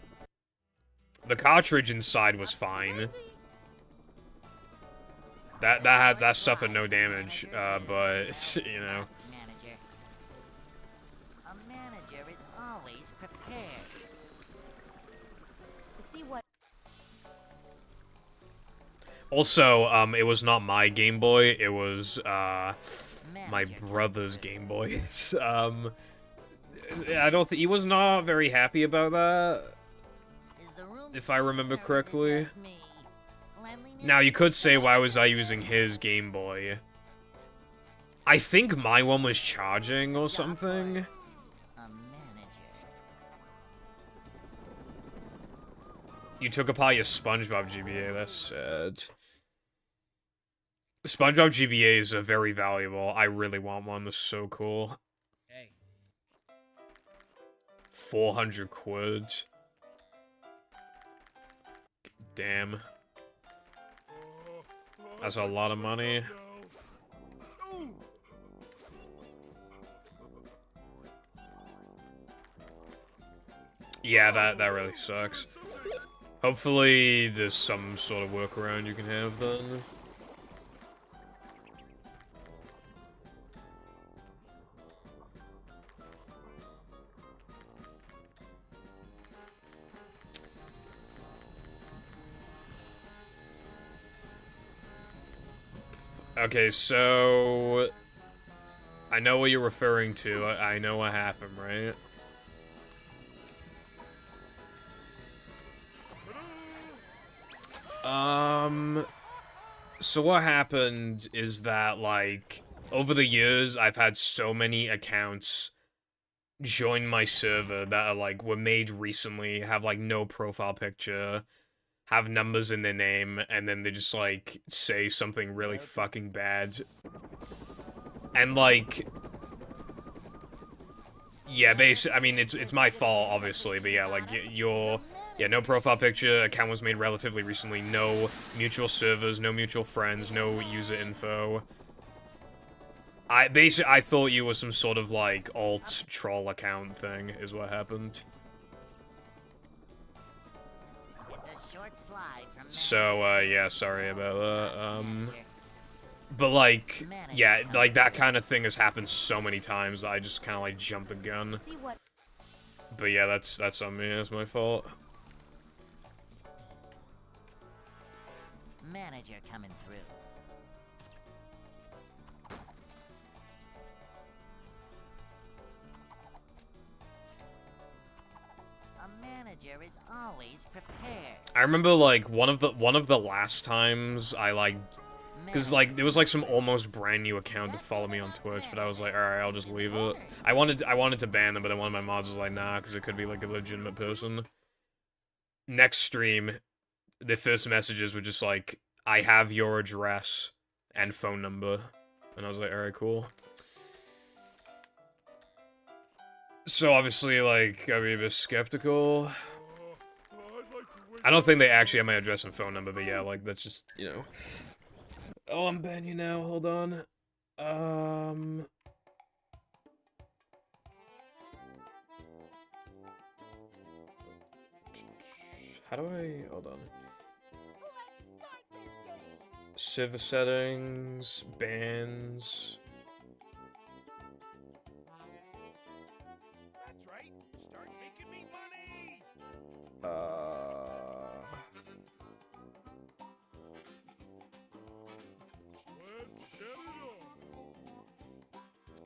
The cartridge inside was fine. That suffered no damage, but, you know. Manager. A manager is always prepared. See what? Also, it was not my Game Boy, it was, my brother's Game Boy. I don't think, he was not very happy about that, if I remember correctly. Now, you could say, why was I using his Game Boy? I think my one was charging or something. A manager. You took apart your SpongeBob GBA, that's sad. SpongeBob GBAs are very valuable. I really want one, that's so cool. Hey. 400 quid. Damn. That's a lot of money. Yeah, that really sucks. Hopefully there's some sort of workaround you can have then. Okay, so I know what you're referring to. I know what happened, right? So what happened is that, like, over the years, I've had so many accounts join my server that are, like, were made recently, have, like, no profile picture, have numbers in their name, and then they just, like, say something really fucking bad. And, like, yeah, basically, I mean, it's my fault, obviously, but yeah, like, yeah, no profile picture, account was made relatively recently, no mutual servers, no mutual friends, no user info. I thought you were some sort of, like, alt troll account thing, is what happened. So, yeah, sorry about that, but, like, yeah, like, that kind of thing has happened so many times that I just kind of, like, jump the gun. But yeah, that's on me, that's my fault. Manager coming through. A manager is always prepared. I remember, like, one of the last times I, like, because, like, there was, like, some almost brand new account to follow me on Twitch, but I was like, alright, I'll just leave it. I wanted to ban them, but then one of my mods was like, nah, because it could be, like, a legitimate person. Next stream, the first messages were just like, I have your address and phone number. And I was like, alright, cool. So obviously, like, I'd be a bit skeptical. I don't think they actually have my address and phone number, but yeah, like, that's just, you know. Oh, I'm banning you now, hold on. How do I, hold on. Server settings, bans. That's right. Start making me money. Let's get it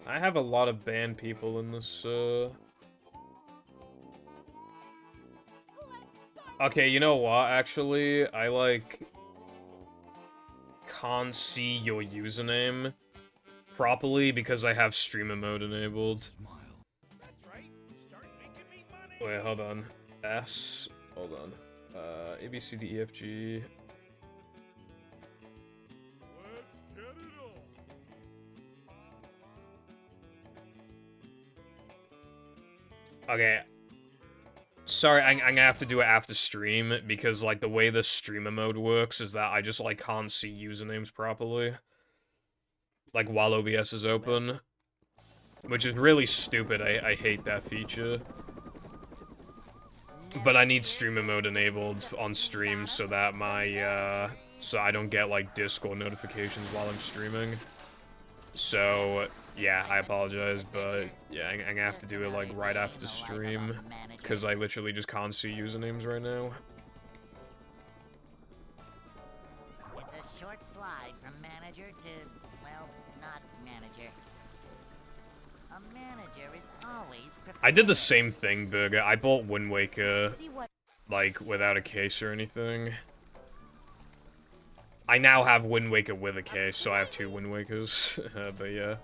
on. I have a lot of banned people in this, Okay, you know what, actually? I, like, can't see your username properly because I have streamer mode enabled. That's right. Start making me money. Wait, hold on. S. Hold on. A, B, C, D, E, F, G. Let's get it on. Okay. Sorry, I'm gonna have to do it after stream, because, like, the way the streamer mode works is that I just, like, can't see usernames properly. Like, while OBS is open. Which is really stupid, I hate that feature. But I need streamer mode enabled on stream so that my, so I don't get, like, Discord notifications while I'm streaming. So, yeah, I apologize, but, yeah, I'm gonna have to do it, like, right after stream. Because I literally just can't see usernames right now. It's a short slide from manager to, well, not manager. A manager is always prepared. I did the same thing, Burger. I bought Wind Waker, like, without a case or anything. I now have Wind Waker with a case, so I have 2 Wind Wakers. But yeah.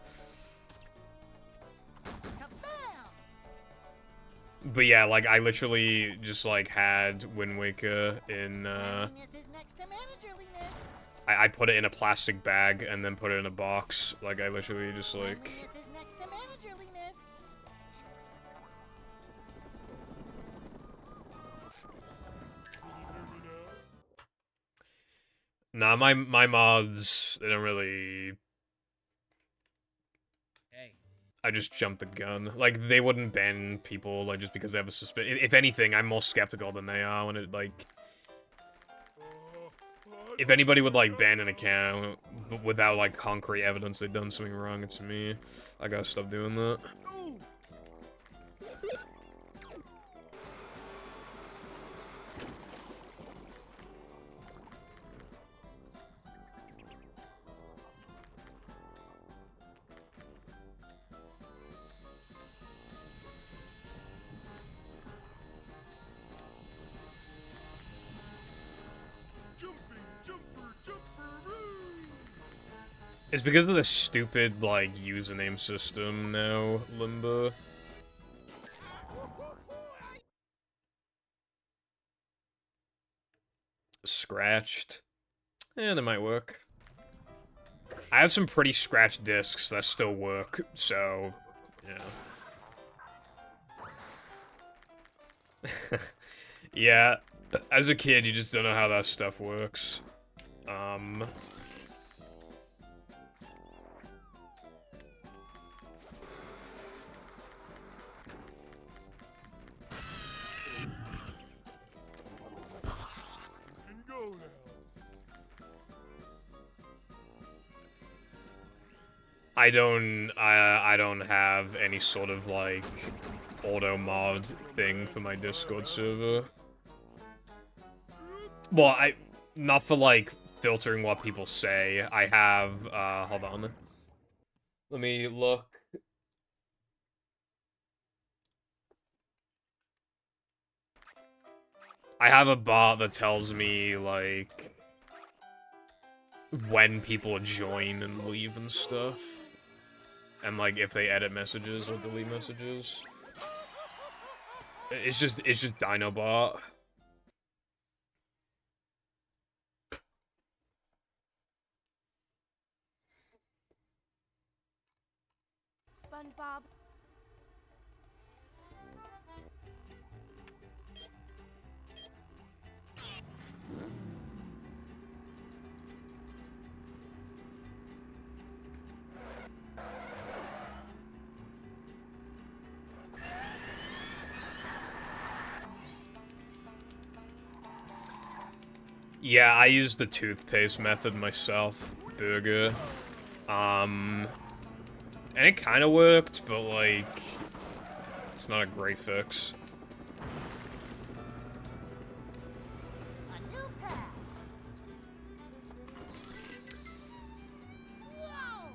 But yeah, like, I literally just, like, had Wind Waker in, I put it in a plastic bag and then put it in a box. Like, I literally just, like... Nah, my mods, they don't really... I just jumped the gun. Like, they wouldn't ban people, like, just because they have a suspicion. If anything, I'm more skeptical than they are when it, like... If anybody would, like, ban an account without, like, concrete evidence they've done something wrong, it's me. I gotta stop doing that. It's because of the stupid, like, username system now, Limbo. Scratched. Yeah, that might work. I have some pretty scratched discs that still work, so, yeah. Yeah, as a kid, you just don't know how that stuff works. I don't have any sort of, like, auto mod thing for my Discord server. Well, not for, like, filtering what people say. I have, hold on. Let me look. I have a bot that tells me, like, when people join and leave and stuff. And, like, if they edit messages or delete messages. It's just Dinobot. SpongeBob. Yeah, I use the toothpaste method myself, burger. And it kind of worked, but, like, it's not a great fix. A new path. Whoa!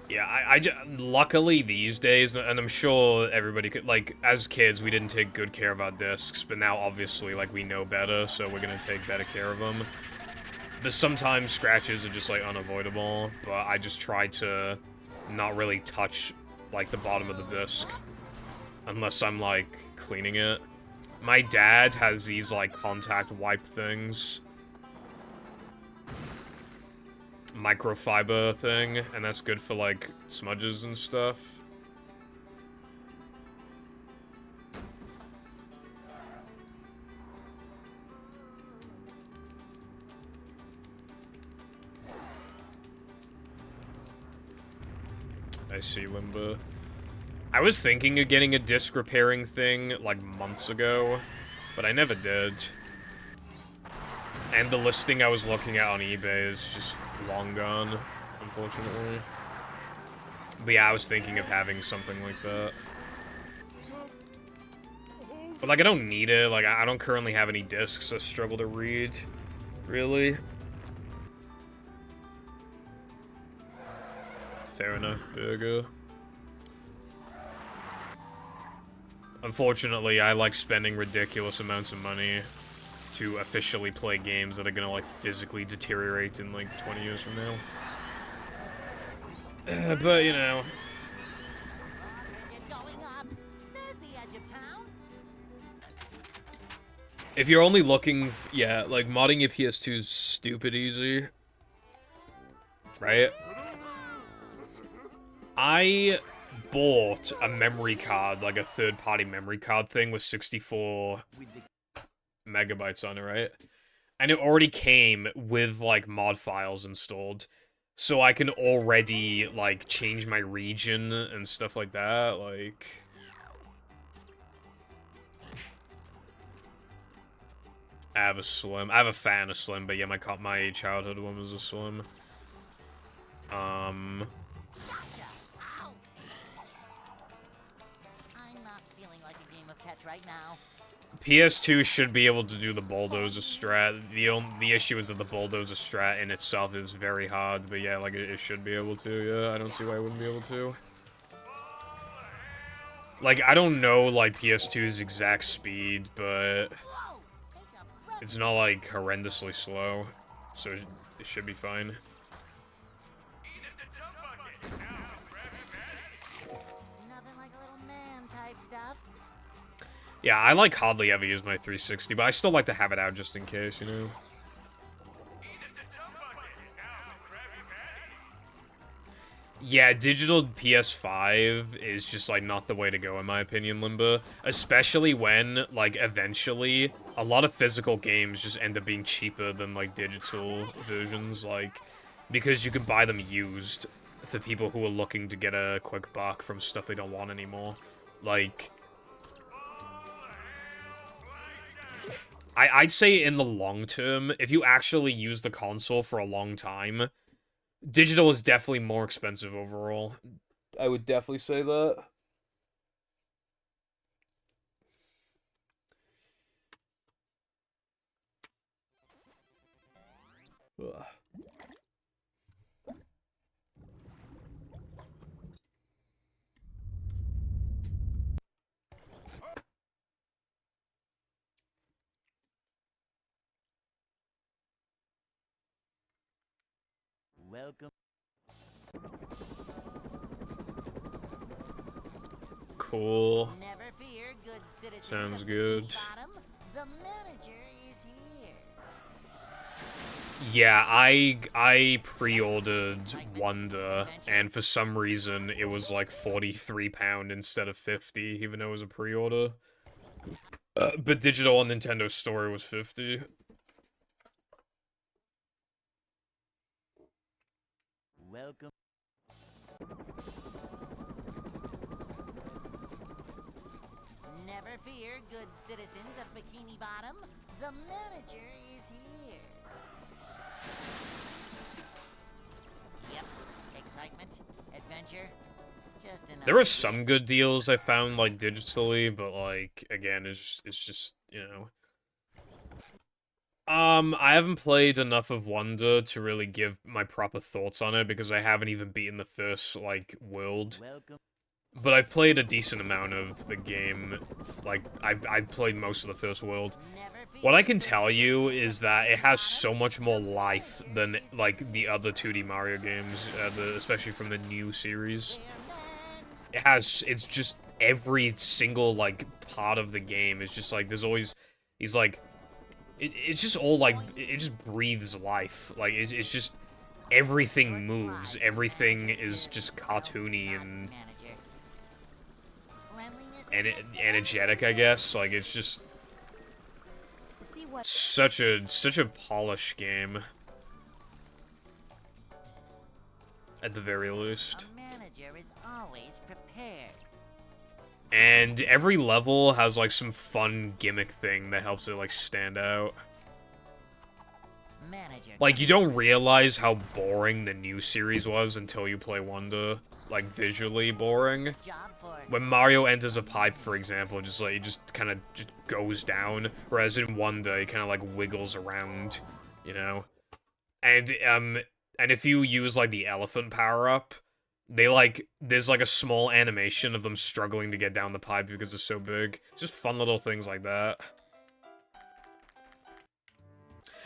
Yeah, luckily these days, and I'm sure everybody could, like, as kids, we didn't take good care of our discs, but now, obviously, like, we know better, so we're gonna take better care of them. But sometimes scratches are just, like, unavoidable, but I just try to not really touch, like, the bottom of the disc. Unless I'm, like, cleaning it. My dad has these, like, contact wipe things. Microfiber thing, and that's good for, like, smudges and stuff. I see, Limba. I was thinking of getting a disc repairing thing, like, months ago, but I never did. And the listing I was looking at on eBay is just long gone, unfortunately. But yeah, I was thinking of having something like that. But, like, I don't need it. Like, I don't currently have any discs I struggle to read, really. Fair enough, burger. Unfortunately, I like spending ridiculous amounts of money to officially play games that are gonna, like, physically deteriorate in, like, 20 years from now. But, you know. It's going up. There's the edge of town. If you're only looking, yeah, like, modding your PS2 is stupid easy. Right? I bought a memory card, like a third-party memory card thing with 64 megabytes on it, right? And it already came with, like, mod files installed. So I can already, like, change my region and stuff like that, like... I have a Slim. I have a fan of Slim, but yeah, my childhood one was a Slim. Gotcha. Ow. I'm not feeling like a game of catch right now. PS2 should be able to do the bulldozer strat. The issue is that the bulldozer strat in itself is very hard, but yeah, like, it should be able to, yeah. I don't see why it wouldn't be able to. Like, I don't know, like, PS2's exact speed, but it's not, like, horrendously slow, so it should be fine. Nothing like a little man type stuff. Yeah, I, like, hardly ever use my 360, but I still like to have it out just in case, you know? Yeah, digital PS5 is just, like, not the way to go, in my opinion, Limba. Especially when, like, eventually, a lot of physical games just end up being cheaper than, like, digital versions, like, because you can buy them used for people who are looking to get a quick buck from stuff they don't want anymore. Like... I'd say in the long term, if you actually use the console for a long time, digital is definitely more expensive overall. I would definitely say that. Ugh. Welcome. Cool. Never fear, good citizens. Sounds of the good. Bottom. The manager is here. Yeah, I pre-ordered Wonder, and for some reason it was like £43 instead of 50, even though it was a pre-order. But digital on Nintendo Store was 50. Welcome. Never fear, good citizens of Bikini Bottom. The manager is here. Yep. Excitement, adventure. Just enough. There are some good deals I found, like, digitally, but, like, again, it's just, you know. I haven't played enough of Wonder to really give my proper thoughts on it, because I haven't even beaten the first, like, world. Welcome. But I've played a decent amount of the game. Like, I've played most of the first world. What I can tell you is that it has so much more life than, like, the other 2D Mario games, especially from the new series. It's just every single, like, part of the game is just, like, there's always, he's, like, it's just all, like, it just breathes life. Like, it's just, everything moves, everything is just cartoony and energetic, I guess. Like, it's just such a polished game, at the very least. A manager is always prepared. And every level has, like, some fun gimmick thing that helps it, like, stand out. Manager. Like, you don't realize how boring the new series was until you play Wonder. Like, visually boring. Job for When Mario enters a pipe, for example, just, like, it just kind of just goes down. Whereas in Wonder, it kind of, like, wiggles around, you know? And if you use, like, the elephant power-up, they, like, there's, like, a small animation of them struggling to get down the pipe because it's so big. Just fun little things like that.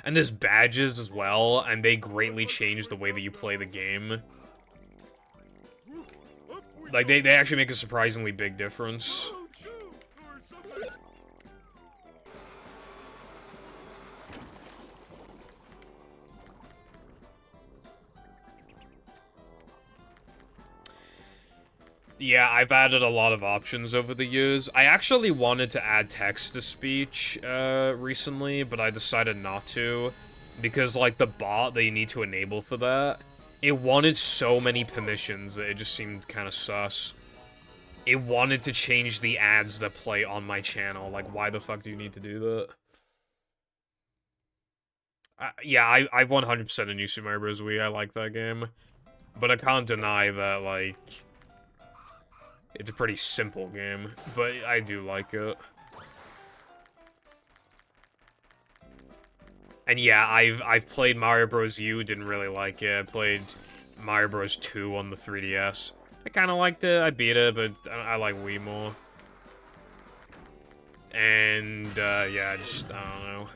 And there's badges as well, and they greatly change the way that you play the game. Like, they actually make a surprisingly big difference. Yeah, I've added a lot of options over the years. I actually wanted to add text-to-speech recently, but I decided not to. Because, like, the bot that you need to enable for that, it wanted so many permissions that it just seemed kind of sus. It wanted to change the ads that play on my channel. Like, why the fuck do you need to do that? Yeah, I've 100% a New Super Mario Bros. Wii. I like that game. But I can't deny that, like, it's a pretty simple game, but I do like it. And yeah, I've played Mario Bros. U, didn't really like it. I played Mario Bros. 2 on the 3DS. I kind of liked it, I beat it, but I like Wii more. And, yeah, I don't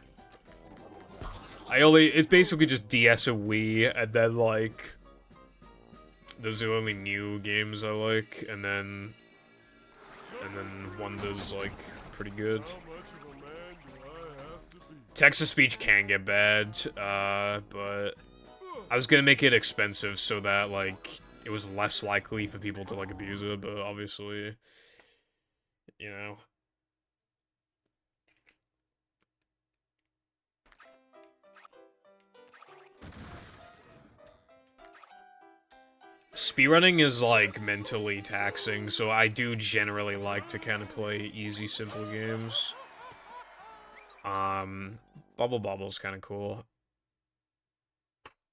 know. It's basically just DS and Wii, and then, like, those are the only new games I like, and then Wonder's, like, pretty good. Text-to-speech can get bad, but I was gonna make it expensive so that, like, it was less likely for people to, like, abuse it, but obviously, you know. Speedrunning is, like, mentally taxing, so I do generally like to kind of play easy, simple games. Bubble Bobble's kind of cool.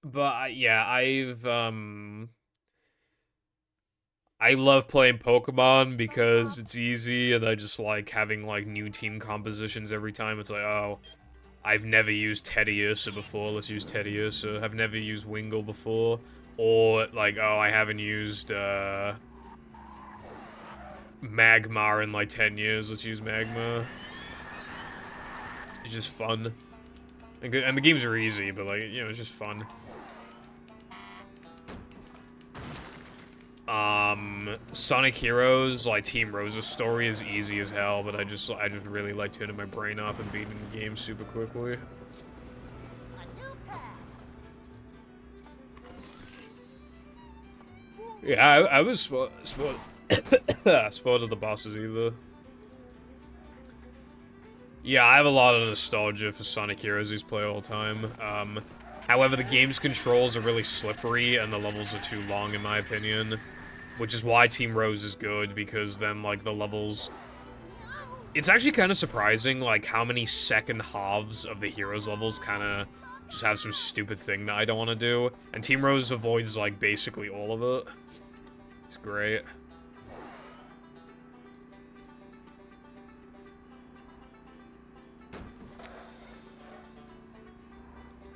But, yeah, I love playing Pokemon because it's easy, and I just like having, like, new team compositions every time. It's like, oh, I've never used Teddiursa before, let's use Teddiursa. I've never used Wingull before. Or, like, oh, I haven't used, Magmar in, like, 10 years. Let's use Magmar. It's just fun. And the games are easy, but, like, you know, it's just fun. Sonic Heroes, like, Team Rosa's story is easy as hell, but I just really like turning my brain off and beating the game super quickly. Yeah, I was spoiled of the bosses either. Yeah, I have a lot of nostalgia for Sonic Heroes. I used to play all the time. However, the game's controls are really slippery, and the levels are too long, in my opinion. Which is why Team Rose is good, because then, like, the levels... It's actually kind of surprising, like, how many second halves of the Heroes levels kind of just have some stupid thing that I don't want to do. And Team Rose avoids, like, basically all of it. It's great.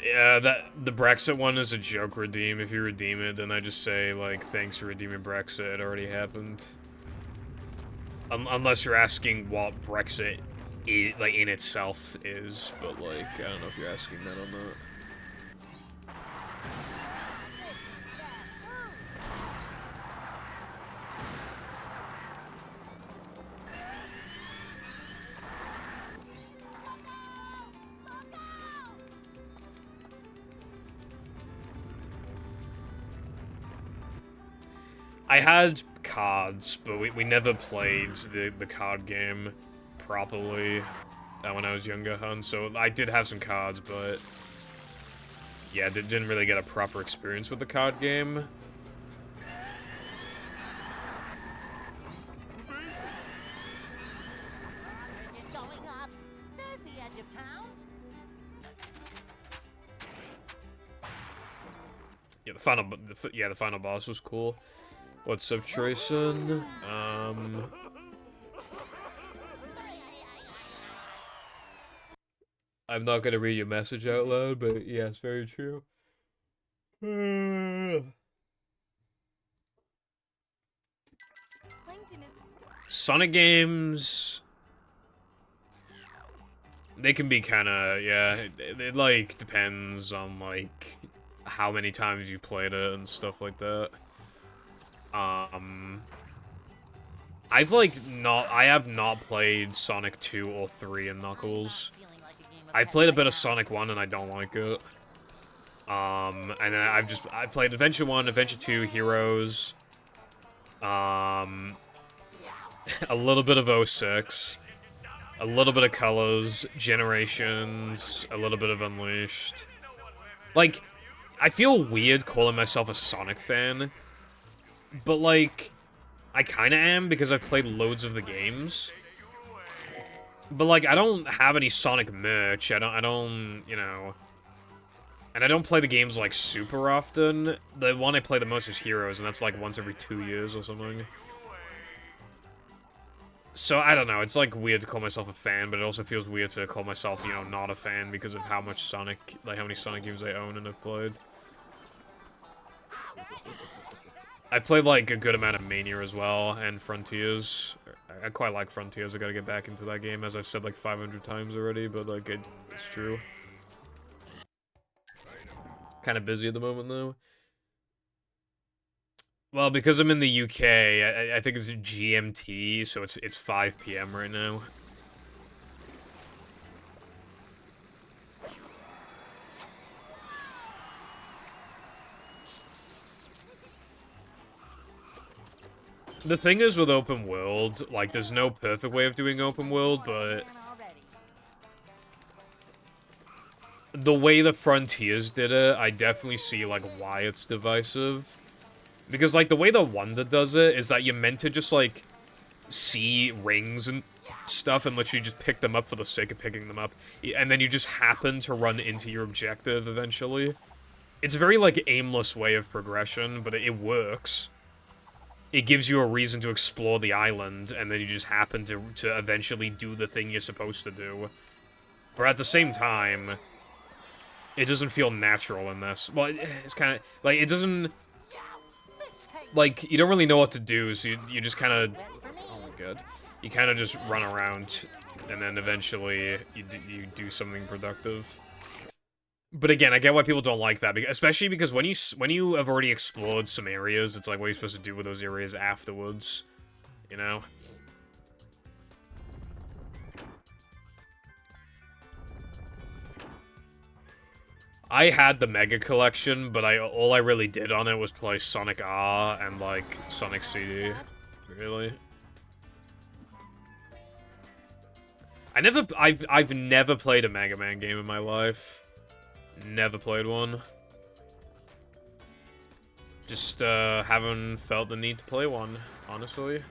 Yeah, the Brexit one is a joke redeem. If you redeem it, then I just say, like, thanks for redeeming Brexit. It already happened. Unless you're asking what Brexit, like, in itself is. But, like, I don't know if you're asking that or not. I had cards, but we never played the card game properly when I was younger, hun. So I did have some cards, but yeah, didn't really get a proper experience with the card game. It's going up. There's the edge of town. Yeah, the final boss was cool. What's up, Trayson? I'm not gonna read your message out loud, but yeah, it's very true. Sonic games, they can be kind of, yeah, it like depends on like how many times you played it and stuff like that. I have not played Sonic 2 or 3 in Knuckles. I've played a bit of Sonic 1 and I don't like it. And then I've played Adventure 1, Adventure 2, Heroes. A little bit of 06. A little bit of Colors, Generations, a little bit of Unleashed. Like, I feel weird calling myself a Sonic fan. But, like, I kinda am, because I've played loads of the games. But, like, I don't have any Sonic merch, I don't, you know... And I don't play the games, like, super often. The one I play the most is Heroes, and that's, like, once every 2 years or something. So, I don't know, it's, like, weird to call myself a fan, but it also feels weird to call myself, you know, not a fan because of how much Sonic, like, how many Sonic games I own and have played. I played, like, a good amount of Mania as well, and Frontiers. I quite like Frontiers, I gotta get back into that game, as I've said, like, 500 times already, but, like, it's true. Kind of busy at the moment, though. Well, because I'm in the UK, I think it's GMT, so it's 5 PM right now. The thing is with open world, like, there's no perfect way of doing open world, but the way the Frontiers did it, I definitely see, like, why it's divisive. Because, like, the way the Wonder does it is that you're meant to just, like, see rings and stuff and literally just pick them up for the sake of picking them up. And then you just happen to run into your objective eventually. It's a very, like, aimless way of progression, but it works. It gives you a reason to explore the island, and then you just happen to eventually do the thing you're supposed to do. But at the same time, it doesn't feel natural in this. Well, it's kind of, like, it doesn't, like, you don't really know what to do, so you just kind of, oh my god, you kind of just run around, and then eventually you do something productive. But again, I get why people don't like that, especially because when you have already explored some areas, it's like, what are you supposed to do with those areas afterwards? You know? I had the Mega Collection, but all I really did on it was play Sonic R and, like, Sonic CD. Really? I've never played a Mega Man game in my life. Never played one. Just, haven't felt the need to play one, honestly.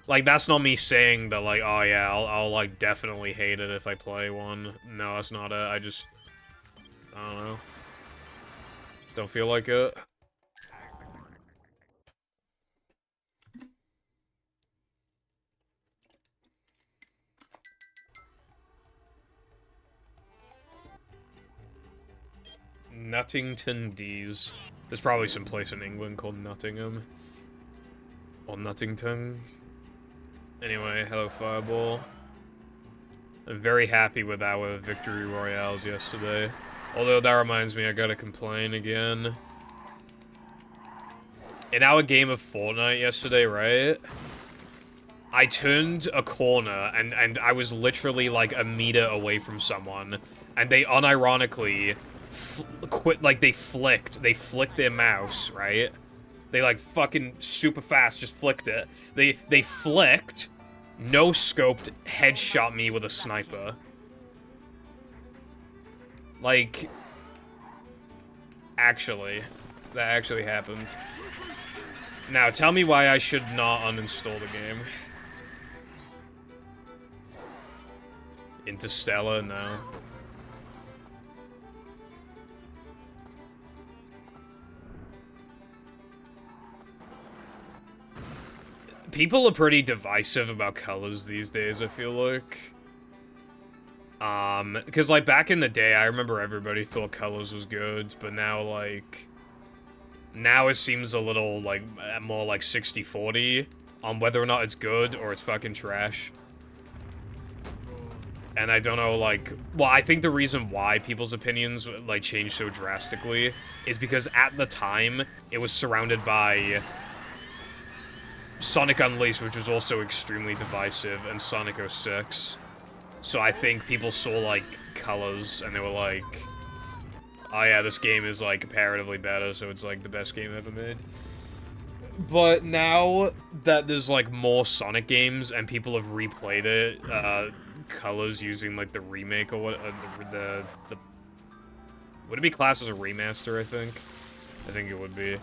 Like, that's not me saying that, like, oh yeah, I'll like, definitely hate it if I play one. No, that's not it. I don't know. Don't feel like it. Nuttington D's. There's probably some place in England called Nottingham. Or Nuttington. Anyway, hello Fireball. I'm very happy with our victory royales yesterday. Although that reminds me, I gotta complain again. In our game of Fortnite yesterday, right? I turned a corner and I was literally like a meter away from someone. And they unironically they flicked their mouse, right? They like fucking super fast just flicked it. They flicked, no scoped, headshot me with a sniper. Like, actually, that actually happened. Now tell me why I should not uninstall the game. Interstellar, no. People are pretty divisive about colors these days, I feel like. Because, like, back in the day, I remember everybody thought colors was good, but now, like... Now it seems a little, like, more like 60-40 on whether or not it's good or it's fucking trash. And I don't know, like... Well, I think the reason why people's opinions, like, changed so drastically is because at the time, it was surrounded by... Sonic Unleashed, which was also extremely divisive, and Sonic 06. So I think people saw, like, colors, and they were like, oh yeah, this game is, like, comparatively better, so it's, like, the best game ever made. But now that there's, like, more Sonic games, and people have replayed it, colors using, like, the remake, or what, would it be classed as a remaster, I think? I think it would be.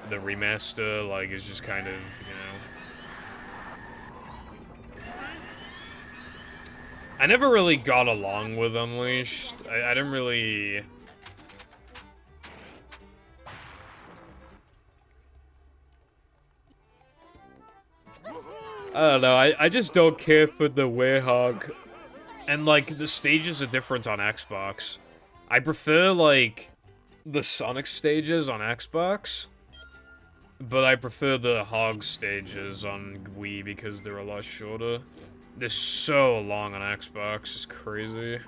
The remaster, like, is just kind of, you know... I never really got along with Unleashed. I didn't really... I don't know, I just don't care for the Werehog. And, like, the stages are different on Xbox. I prefer, like, the Sonic stages on Xbox. But I prefer the Hog stages on Wii because they're a lot shorter. They're so long on Xbox, it's crazy.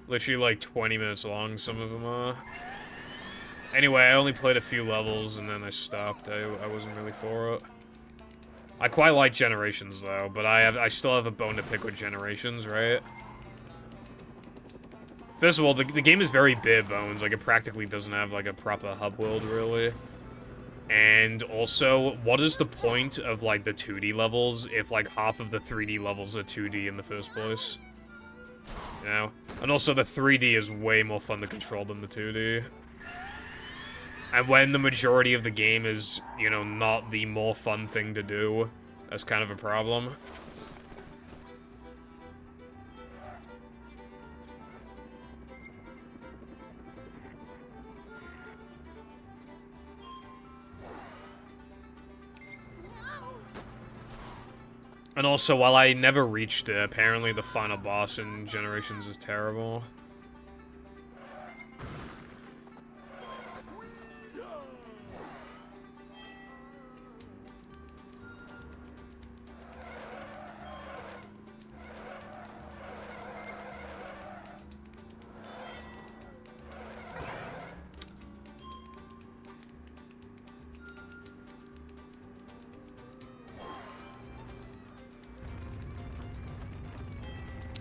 Literally like 20 minutes long, some of them are. Anyway, I only played a few levels and then I stopped. I wasn't really for it. I quite like Generations though, but I still have a bone to pick with Generations, right? First of all, the game is very bare bones, like it practically doesn't have like a proper hub world really. And also, what is the point of, like, the 2D levels if, like, half of the 3D levels are 2D in the first place? You know? And also, the 3D is way more fun to control than the 2D. And when the majority of the game is, you know, not the more fun thing to do, that's kind of a problem. And also, while I never reached it, apparently the final boss in Generations is terrible.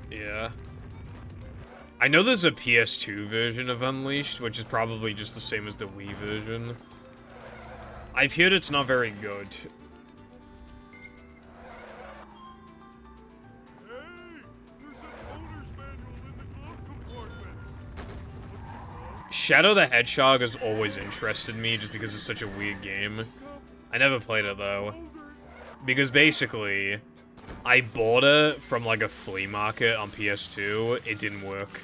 Yeah. I know there's a PS2 version of Unleashed, which is probably just the same as the Wii version. I've heard it's not very good. Shadow the Hedgehog has always interested me just because it's such a weird game. I never played it though. Because basically, I bought it from like a flea market on PS2. It didn't work.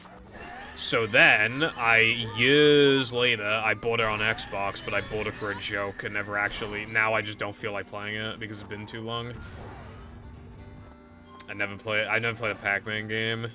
So then, years later, I bought it on Xbox, but I bought it for a joke and never actually... Now I just don't feel like playing it because it's been too long. I never played a Pac-Man game.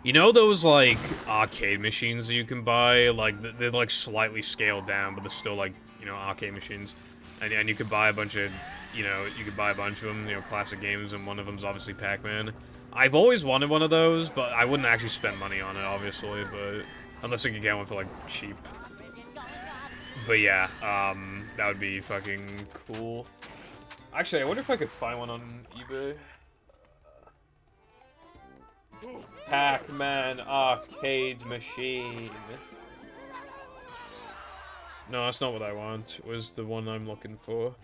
You know those, like, arcade machines that you can buy? Like, they're, like, slightly scaled down, but they're still, like, you know, arcade machines. And you could buy a bunch of, you know, of them, you know, classic games, and one of them's obviously Pac-Man. I've always wanted one of those, but I wouldn't actually spend money on it, obviously, but... Unless I could get one for, like, cheap. But yeah, that would be fucking cool. Actually, I wonder if I could find one on eBay. Pac-Man arcade machine. No, that's not what I want. It was the one I'm looking for.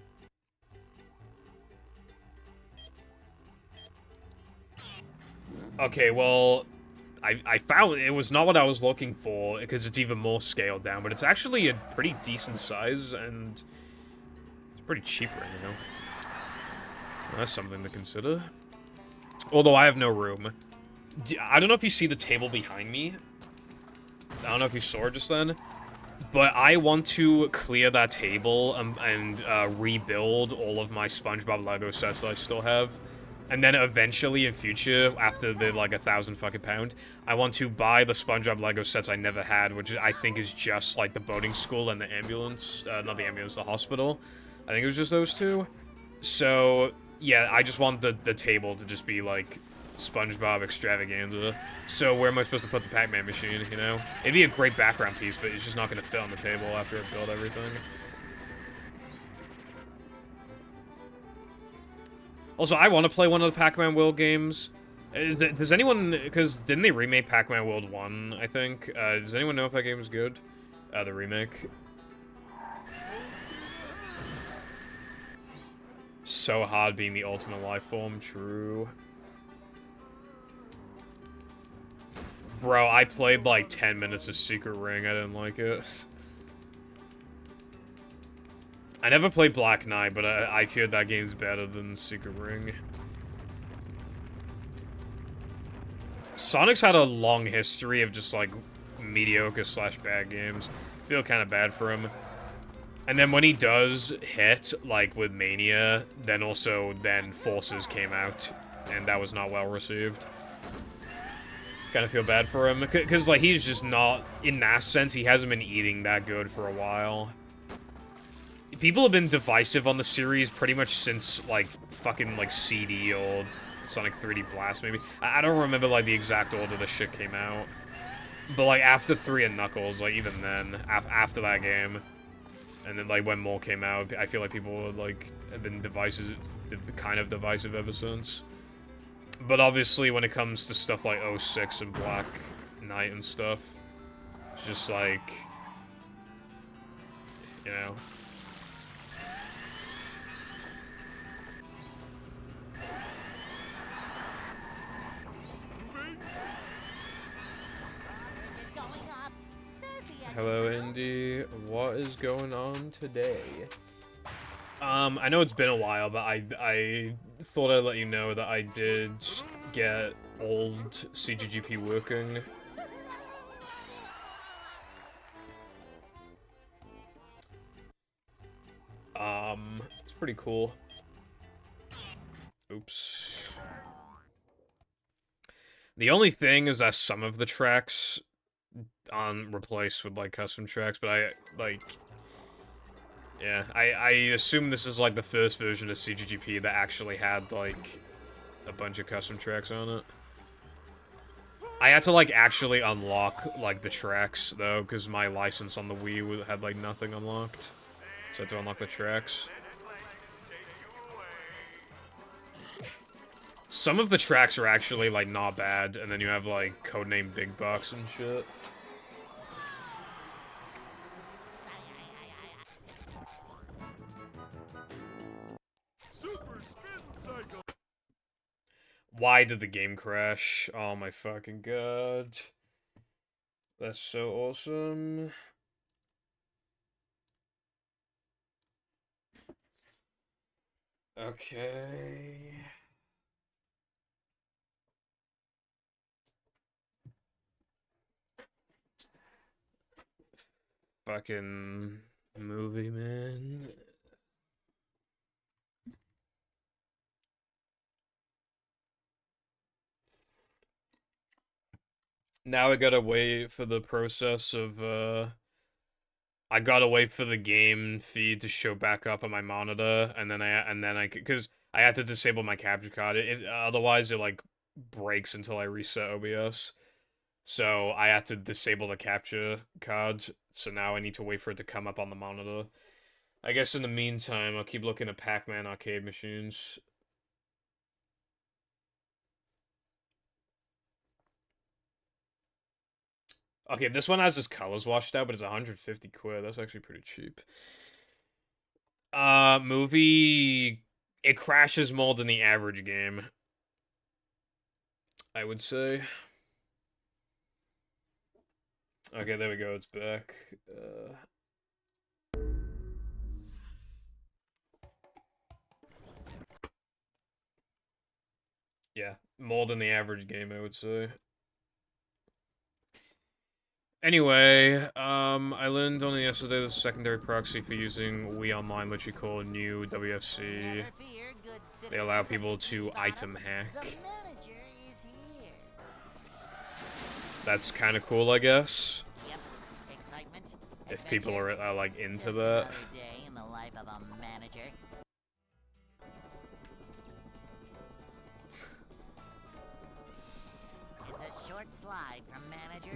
Okay, well, I found it was not what I was looking for because it's even more scaled down, but it's actually a pretty decent size and it's pretty cheap right now. That's something to consider. Although I have no room. I don't know if you see the table behind me. I don't know if you saw it just then. But I want to clear that table and rebuild all of my SpongeBob Lego sets that I still have. And then eventually in future, after the, like, 1,000 fucking pound, I want to buy the SpongeBob Lego sets I never had, which I think is just, like, the boating school and the ambulance. Not the ambulance, the hospital. I think it was just those two. So, yeah, I just want the table to just be, like... SpongeBob extravaganza. So where am I supposed to put the Pac-Man machine, you know? It'd be a great background piece, but it's just not going to fit on the table after I build everything. Also, I want to play one of the Pac-Man World games. Does anyone... Because didn't they remake Pac-Man World 1, I think? Does anyone know if that game is good? The remake. So hard being the ultimate life form, true. Bro, I played like 10 minutes of Secret Ring, I didn't like it. I never played Black Knight, but I hear that game's better than Secret Ring. Sonic's had a long history of just like mediocre / bad games. I feel kind of bad for him. And then when he does hit, like with Mania, then Forces came out, and that was not well received. Kind of feel bad for him, because, like, he's just not, in that sense, he hasn't been eating that good for a while. People have been divisive on the series pretty much since, like, fucking, like, CD or Sonic 3D Blast, maybe. I don't remember, like, the exact order the shit came out. But, like, after 3 and Knuckles, like, even then, after that game, and then, like, when more came out, I feel like people, like, have been kind of divisive ever since. But obviously, when it comes to stuff like 06 and Black Knight and stuff, it's just like, you know. Hello, Indy. What is going on today? I know it's been a while, but I thought I'd let you know that I did get old CGGP working. It's pretty cool. Oops. The only thing is that some of the tracks replaced with, like, custom tracks, but yeah, I assume this is, like, the first version of CGGP that actually had, like, a bunch of custom tracks on it. I had to, like, actually unlock, like, the tracks, though, because my license on the Wii had, like, nothing unlocked. So I had to unlock the tracks. Some of the tracks are actually, like, not bad, and then you have, like, Codename Big Bucks and shit. Why did the game crash? Oh my fucking god. That's so awesome. Okay. Fucking movie, man. Now I gotta wait for the process of, I gotta wait for the game feed to show back up on my monitor, and then because I have to disable my capture card. Otherwise it like breaks until I reset OBS. So I had to disable the capture card. So now I need to wait for it to come up on the monitor. I guess in the meantime, I'll keep looking at Pac-Man arcade machines. Okay, this one has his colors washed out, but it's 150 quid. That's actually pretty cheap. Movie, it crashes more than the average game, I would say. Okay, there we go, it's back. Yeah, more than the average game, I would say. Anyway, I learned only yesterday the secondary proxy for using Wii Online, which you call a new WFC. They allow people to item hack. That's kind of cool, I guess. If people are like into that.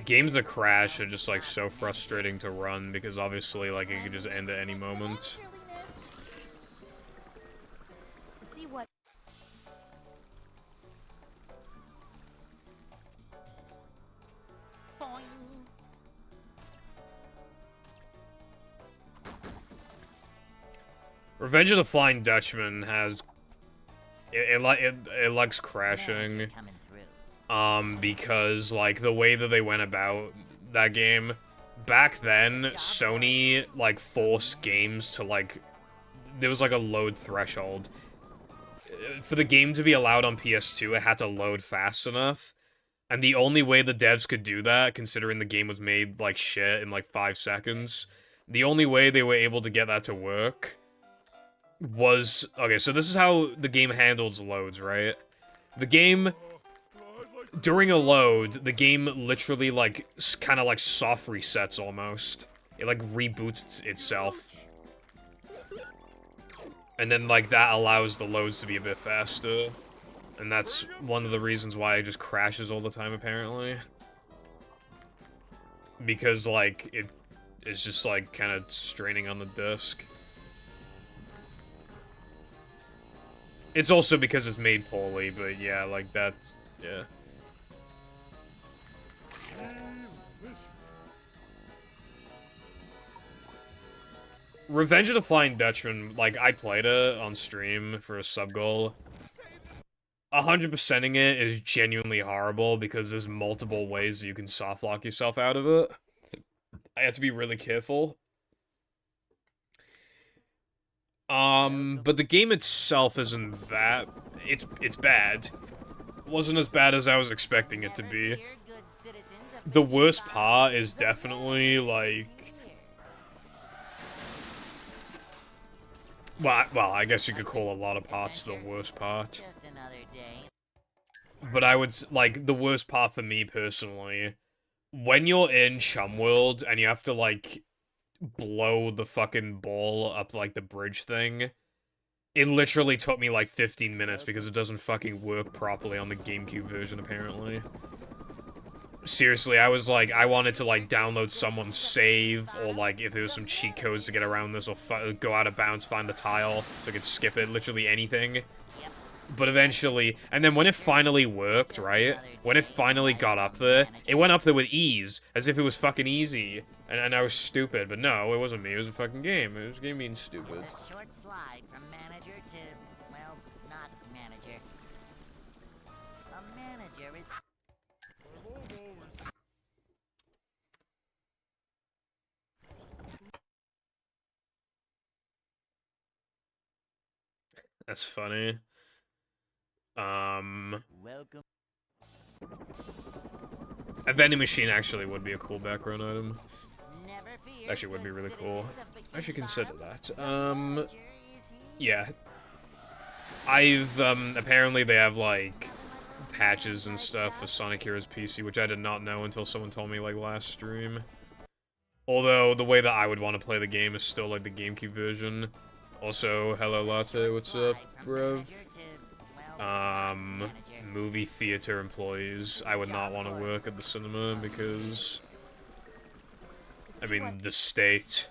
Games that crash are just like so frustrating to run because obviously like it could just end at any moment. Revenge of the Flying Dutchman has it likes crashing. Because like the way that they went about that game back then, Sony like forced games to like there was like a load threshold for the game to be allowed on PS2. It had to load fast enough, and the only way the devs could do that, considering the game was made like shit in like 5 seconds, the only way they were able to get that to work was okay. So this is how the game handles loads, right? The game, during a load, the game literally, like, kind of, like, soft resets, almost. It, like, reboots itself. And then, like, that allows the loads to be a bit faster. And that's one of the reasons why it just crashes all the time, apparently. Because, like, it's just, like, kind of straining on the disc. It's also because it's made poorly, but yeah, like, that's, yeah. Revenge of the Flying Dutchman, like, I played it on stream for a sub goal. 100%ing it is genuinely horrible because there's multiple ways that you can soft lock yourself out of it. I have to be really careful. But the game itself isn't that. It's bad. It wasn't as bad as I was expecting it to be. The worst part is definitely, like... Well, I guess you could call a lot of parts the worst part. But I would, like, the worst part for me, personally, when you're in Chum World and you have to, like, blow the fucking ball up, like, the bridge thing, it literally took me, like, 15 minutes because it doesn't fucking work properly on the GameCube version, apparently. Seriously, I was like, I wanted to, like, download someone's save, or, like, if there was some cheat codes to get around this, or go out of bounds, find the tile, so I could skip it, literally anything. But eventually, and then when it finally worked, right? When it finally got up there, it went up there with ease, as if it was fucking easy. And I was stupid, but no, it wasn't me, it was a fucking game. It was a game being stupid. A short slide from manager to, well, not manager. A manager is... That's funny. Welcome. A vending machine actually would be a cool background item. Never fear, Actually would be good really cool. citizens of I should Bikini consider Bottom. that. The manager is here. Yeah. I've, apparently they have, like, patches and stuff for Sonic Heroes PC, which I did not know until someone told me, like, last stream. Although, the way that I would want to play the game is still, like, the GameCube version. Also, hello Latte, what's up, bruv? Movie theater employees. I would not want to work at the cinema because, I mean, the state,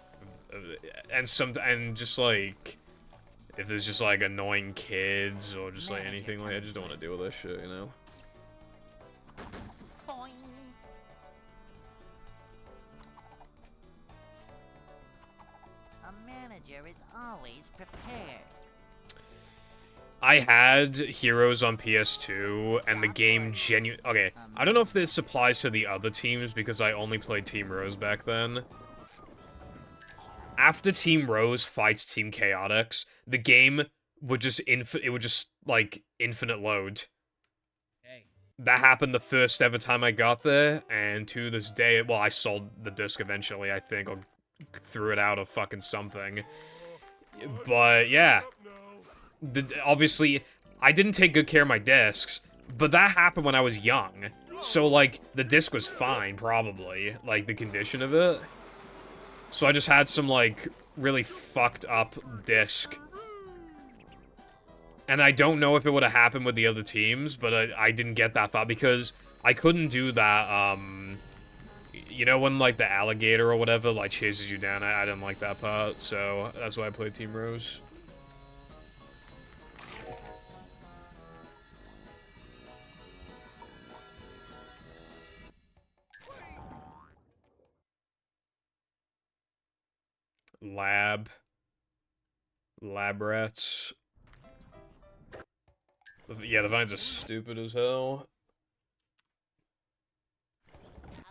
and just like, if there's just like annoying kids or just like anything like, I just don't want to deal with that shit, you know? Boing. A manager is always prepared. I had Heroes on PS2, and the game okay, I don't know if this applies to the other teams, because I only played Team Rose back then. After Team Rose fights Team Chaotix, the game would just like, infinite load. Hey. That happened the first ever time I got there, and to this day, well, I sold the disc eventually, I think, or threw it out or fucking something. But, yeah. Obviously, I didn't take good care of my discs, but that happened when I was young. So, like, the disc was fine, probably. Like, the condition of it. So I just had some, like, really fucked up disc. And I don't know if it would have happened with the other teams, but I didn't get that far because I couldn't do that, you know when, like, the alligator or whatever, like, chases you down? I didn't like that part, so that's why I played Team Rose. Lab rats. Yeah, the vines are stupid as hell.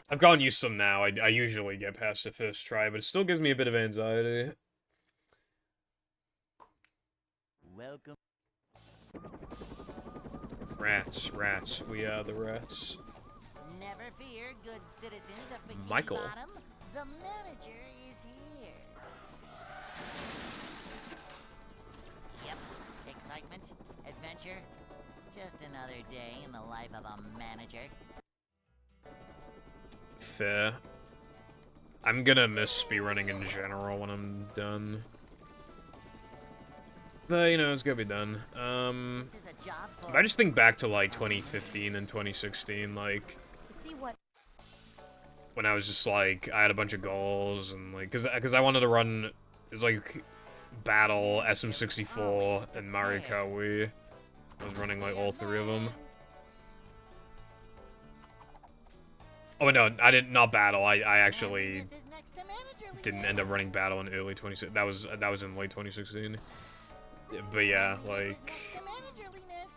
I've gotten used to them now. I usually get past the first try, but it still gives me a bit of anxiety. Welcome. Rats. We are the rats. Never fear, good citizens of Bikini Michael. Bottom. The manager is here. Yep. Excitement, adventure. Just another day in the life of a manager. Fair. I'm gonna miss speedrunning in general when I'm done. But, you know, it's gonna be done. This is a job If for I just think back to, like, 2015 and 2016, like, see what when I was just, like, I had a bunch of goals, and, like, cause I wanted to run, it was, like, Battle, SM64, and Mario Kart Wii. I was running, like, all three of them. Oh, no, I didn't, not Battle, I actually this is next to manager didn't end up running Battle in early 2016, that was in late 2016. But yeah, like, managerliness.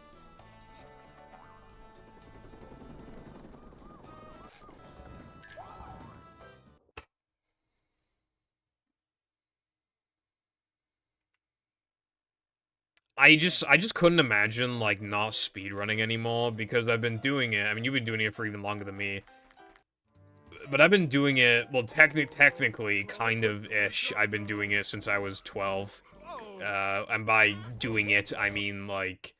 I just couldn't imagine, like, not speedrunning anymore, because I've been doing it. I mean, you've been doing it for even longer than me. But I've been doing it, well, technically, kind of-ish, I've been doing it since I was 12. And by doing it, I mean, like,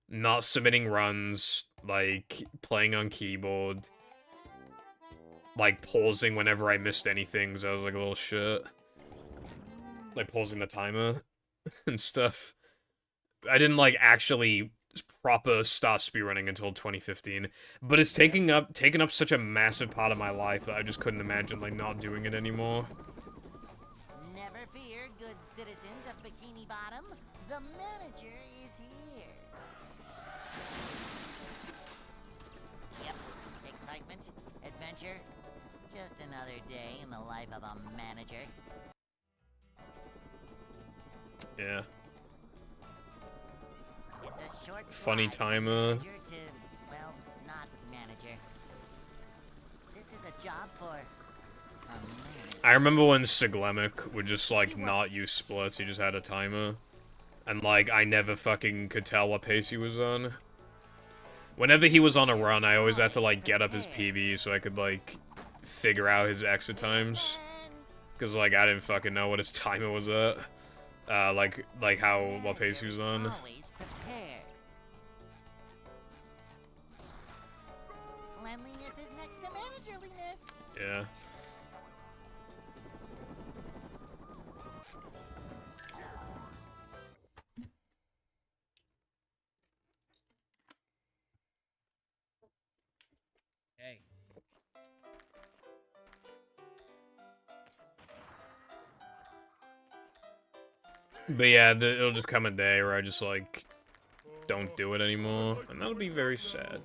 not submitting runs, like, playing on keyboard, like, pausing whenever I missed anything, so I was like a little shit. Like, pausing the timer and stuff. I didn't, like, actually proper start speedrunning until 2015, but it's taken up such a massive part of my life that I just couldn't imagine, like, not doing it anymore. Never fear, good citizens of Bikini Bottom. The manager is here. Yep. Excitement, adventure. Just another day in the life of a manager. Yeah. It's a short Funny slide from timer. manager to, well, not manager. This is a job for a manager. I remember when Siglemic would just, like, not use splits, he just had a timer. And, like, I never fucking could tell what pace he was on. Whenever he was on a run, I always had to, like, get up his PB so I could, like, figure out his exit times. Because, like, I didn't fucking know what his timer was at. Like what pace he was on. Always prepared. Cleanliness is next to managerliness. Yeah. Hey. But yeah, it'll just come a day where I just, like, don't do it anymore. And that'll be very sad.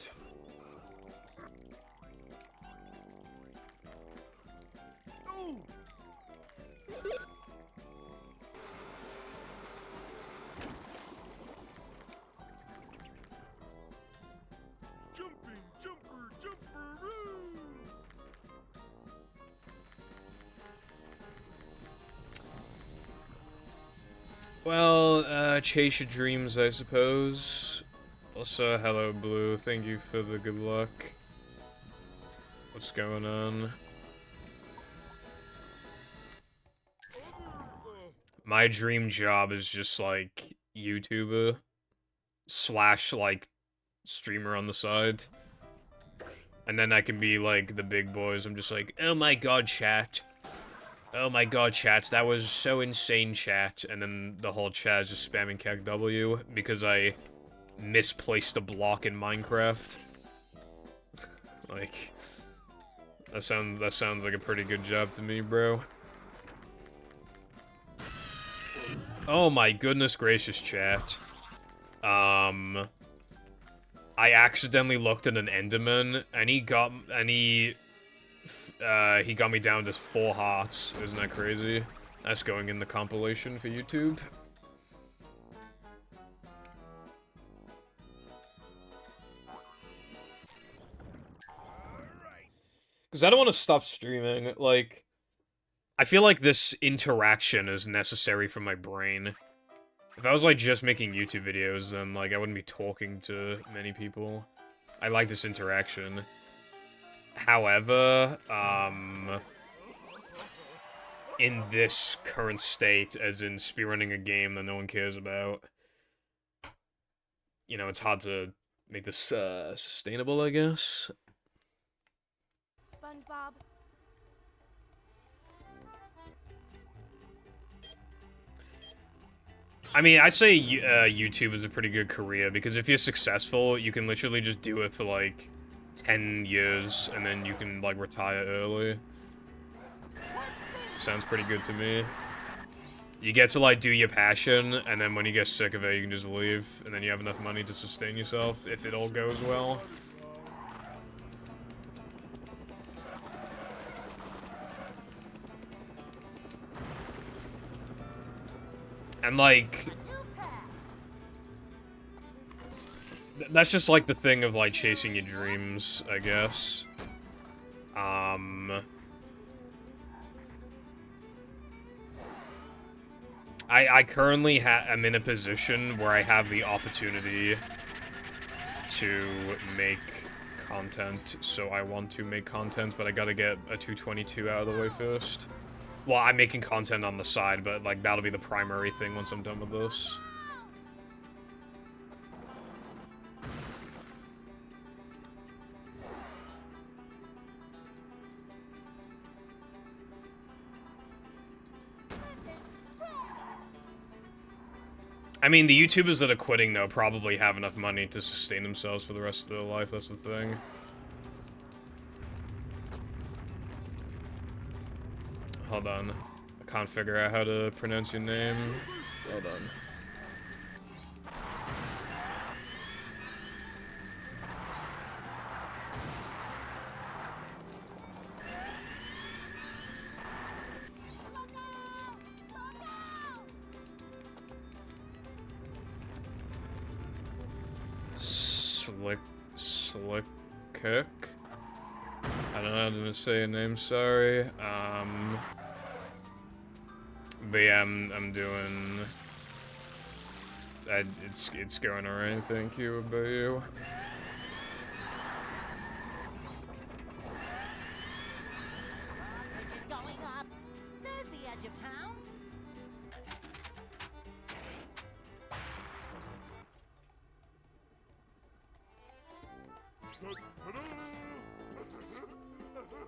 Jumping, jumper, jumperoo! Well, chase your dreams, I suppose. Also, hello, Blue. Thank you for the good luck. What's going on? My dream job is just, like, YouTuber / like, streamer on the side. And then I can be, like, the big boys. I'm just like, oh my god, chat. Oh my god, chat, that was so insane, chat. And then the whole chat is just spamming CAC-W because I misplaced a block in Minecraft. Like, that sounds like a pretty good job to me, bro. Oh my goodness gracious, chat. I accidentally looked at an Enderman, and he got me down to 4 hearts. Isn't that crazy? That's going in the compilation for YouTube. Because I don't want to stop streaming. Like, I feel like this interaction is necessary for my brain. If I was, like, just making YouTube videos, then, like, I wouldn't be talking to many people. I like this interaction. However, in this current state, as in speedrunning a game that no one cares about, you know, it's hard to make this, sustainable, I guess. SpongeBob. I mean, I say YouTube is a pretty good career, because if you're successful, you can literally just do it for, like, 10 years, and then you can, like, retire early. Sounds pretty good to me. You get to, like, do your passion, and then when you get sick of it, you can just leave, and then you have enough money to sustain yourself, if it all goes well. And, like, that's just, like, the thing of, like, chasing your dreams, I guess. I currently am in a position where I have the opportunity to make content, so I want to make content, but I gotta get a 222 out of the way first. Well, I'm making content on the side, but, like, that'll be the primary thing once I'm done with this. I mean, the YouTubers that are quitting, though, probably have enough money to sustain themselves for the rest of their life, that's the thing. Hold on. I can't figure out how to pronounce your name. Hold on. Slick. I don't know how to say your name, sorry. But yeah, I'm doing it's going alright. Thank you. What about you? It's going up. There's the edge of town.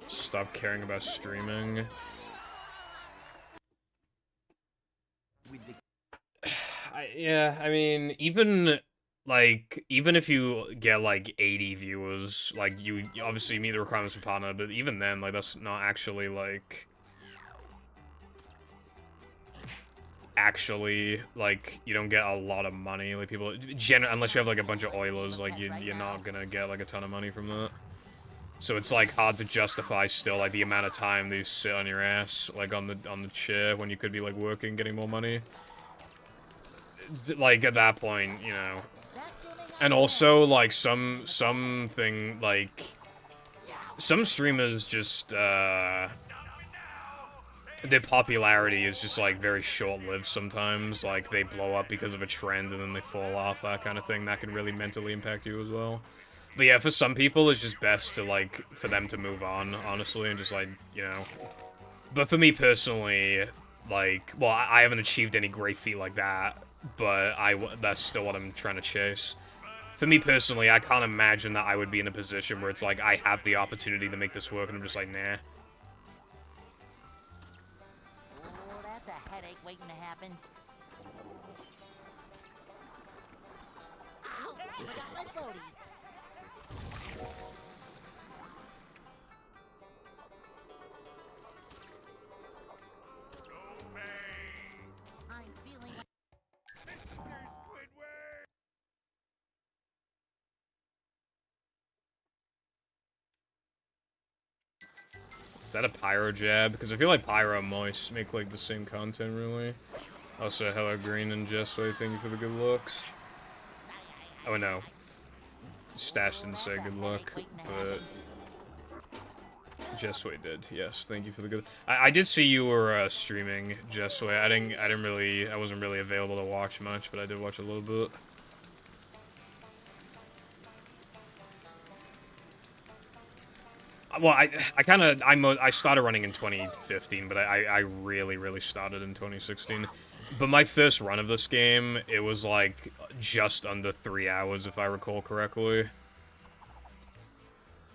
Stop caring about streaming. Yeah, I mean, even if you get like 80 viewers, like you obviously meet the requirements for partner, but even then, like that's not actually like you don't get a lot of money. Like people, unless you have like a bunch of Oilers, like you're not gonna get like a ton of money from that. So it's like hard to justify still like the amount of time that you sit on your ass like on the chair when you could be like working, getting more money. It's, like at that point, you know. And also like some streamers just their popularity is just like very short-lived sometimes. Like they blow up because of a trend and then they fall off, that kind of thing. That can really mentally impact you as well. But yeah, for some people, it's just best to, like, for them to move on, honestly, and just, like, you know. But for me personally, like, well, I haven't achieved any great feat like that, but that's still what I'm trying to chase. For me personally, I can't imagine that I would be in a position where it's like, I have the opportunity to make this work, and I'm just like, nah. Oh, that's a headache waiting to happen. Ow! Forgot my floaties. I'm feeling like Mr. Squidward! Is that a Pyro jab? Because I feel like Pyro and Moist make, like, the same content, really. Also, hello, Green and Jessway, thank you for the good looks. Oh, no. Stash didn't say good luck, but Jessway did. Yes, thank you for the good. I did see you were streaming, Jessway. I wasn't really available to watch much, but I did watch a little bit. Well, I started running in 2015, but I really started in 2016. But my first run of this game, it was like just under 3 hours, if I recall correctly.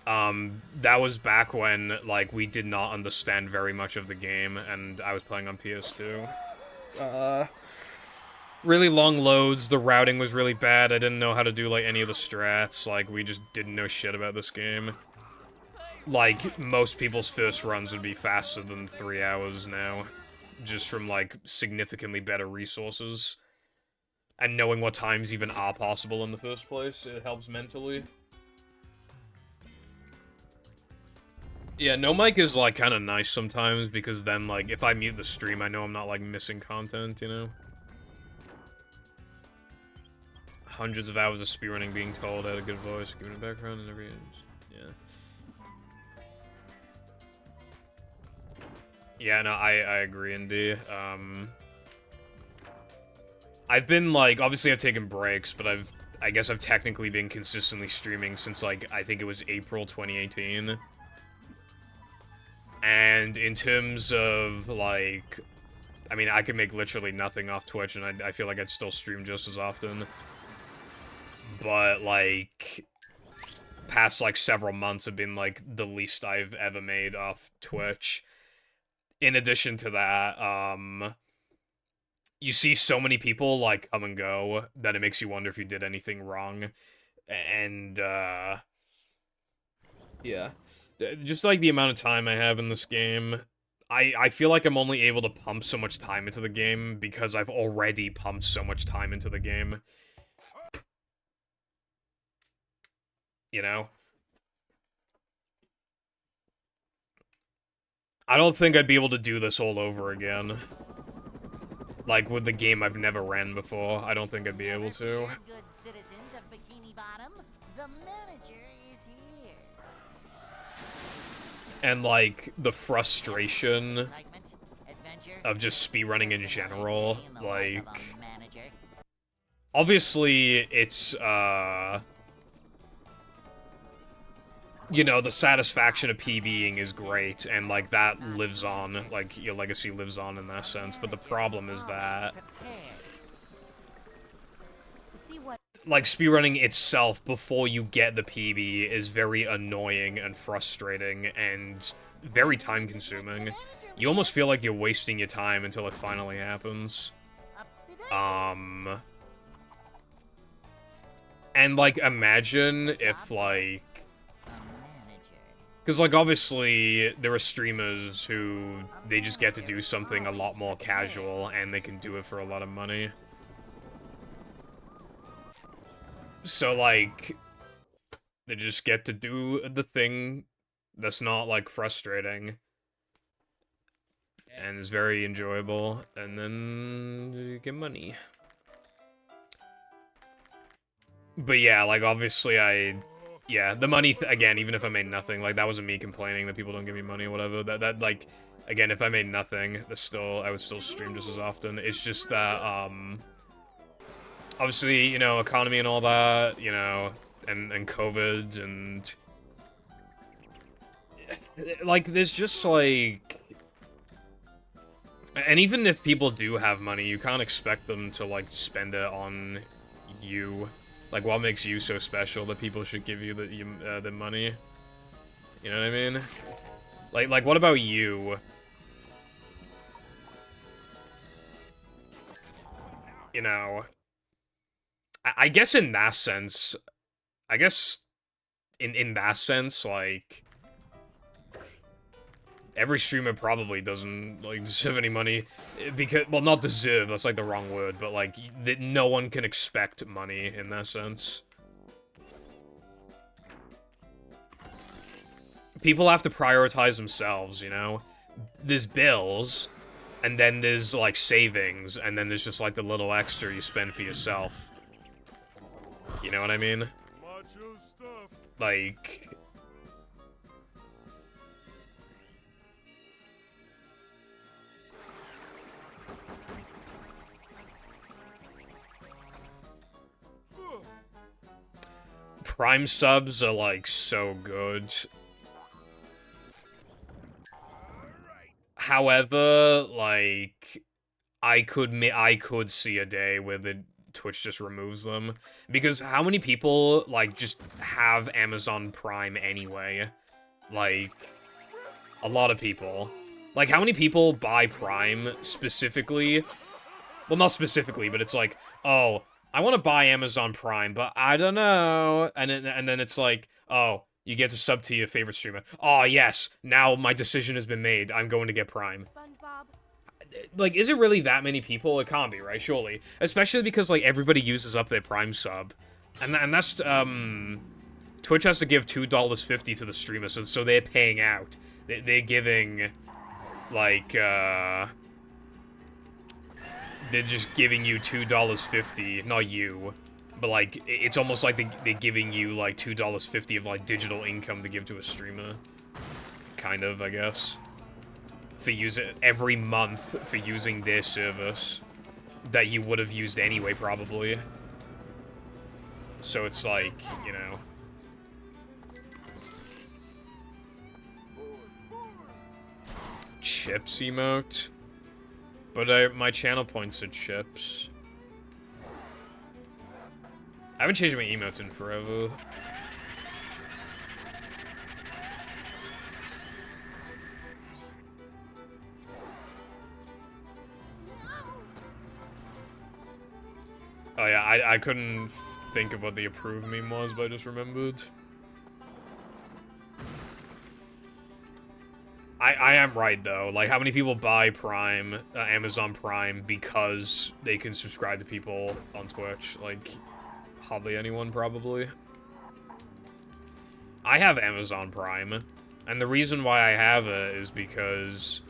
That was back when, like, we did not understand very much of the game, and I was playing on PS2. Really long loads, the routing was really bad, I didn't know how to do, like, any of the strats, like, we just didn't know shit about this game. Like, most people's first runs would be faster than 3 hours now, just from, like, significantly better resources. And knowing what times even are possible in the first place, it helps mentally. Yeah, no mic is, like, kind of nice sometimes, because then, like, if I mute the stream, I know I'm not, like, missing content, you know? Hundreds of hours of speedrunning being told I had a good voice, given a background and every... yeah. Yeah, no, I agree, Indy. I've been, like, obviously I've taken breaks, but I guess I've technically been consistently streaming since, like, I think it was April 2018. And in terms of, like, I mean, I could make literally nothing off Twitch, and I feel like I'd still stream just as often. But, like, past, like, several months have been, like, the least I've ever made off Twitch. In addition to that, you see so many people, like, come and go, that it makes you wonder if you did anything wrong. And, yeah. Just, like, the amount of time I have in this game, I feel like I'm only able to pump so much time into the game because I've already pumped so much time into the game. You know? I don't think I'd be able to do this all over again. Like, with the game I've never ran before, I don't think I'd be able to. good citizens of Bikini Bottom. The manager is here. And, like, the frustration Excitement, adventure, of just speedrunning in general, like... obviously, it's, you know, the satisfaction of PBing is great, and, like, that lives on, like, your legacy lives on in that sense, but the problem is that, like, speedrunning itself before you get the PB is very annoying and frustrating and very time-consuming. You almost feel like you're wasting your time until it finally happens. And, like, imagine if, like... Because, like, obviously, there are streamers who, they just get to do something a lot more casual, and they can do it for a lot of money. So, like, they just get to do the thing that's not, like, frustrating. And it's very enjoyable, and then you get money. But yeah, like, obviously yeah, the money, again, even if I made nothing, like, that wasn't me complaining that people don't give me money or whatever, that, like, again, if I made nothing, I would still stream just as often. It's just that, obviously, you know, economy and all that, you know, and COVID, and... Like, there's just, like... And even if people do have money, you can't expect them to, like, spend it on you. Like, what makes you so special that people should give you the money? You know what I mean? Like, what about you? You know... I guess in that sense, like, every streamer probably doesn't, like, deserve any money, because, well, not deserve, that's, like, the wrong word, but, like, no one can expect money in that sense. People have to prioritize themselves, you know? There's bills, and then there's, like, savings, and then there's just, like, the little extra you spend for yourself. You know what I mean? Macho stuff. Like... Prime subs are, like, so good. However, like, I could see a day where the Twitch just removes them. Because how many people, like, just have Amazon Prime anyway? Like, a lot of people. Like, how many people buy Prime specifically? Well, not specifically, but it's like, oh, I want to buy Amazon Prime, but I don't know. And then it's like, oh, you get to sub to your favorite streamer. Oh, yes, now my decision has been made. I'm going to get Prime. Like, is it really that many people? It can't be, right? Surely. Especially because, like, everybody uses up their Prime sub. And that's, Twitch has to give $2.50 to the streamer, so they're paying out. They're giving, like, they're just giving you $2.50, not you, but, like, it's almost like they're giving you, like, $2.50 of, like, digital income to give to a streamer. Kind of, I guess. For every month for using their service that you would have used anyway, probably. So it's like, you know. Chips emote? But my channel points at chips. I haven't changed my emotes in forever. Oh yeah, I couldn't think of what the approved meme was, but I just remembered. I am right, though. Like, how many people buy Prime, Amazon Prime, because they can subscribe to people on Twitch? Like, hardly anyone, probably. I have Amazon Prime, and the reason why I have it is because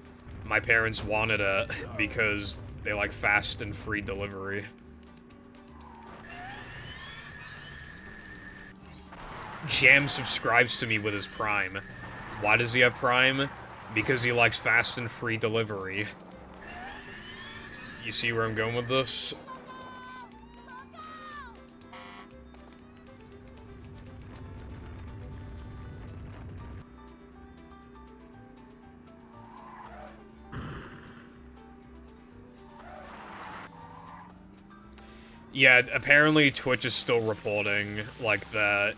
my parents wanted it because they like fast and free delivery. Jam subscribes to me with his Prime. Why does he have Prime? Because he likes fast and free delivery. You see where I'm going with this? Yeah, apparently Twitch is still reporting, like, that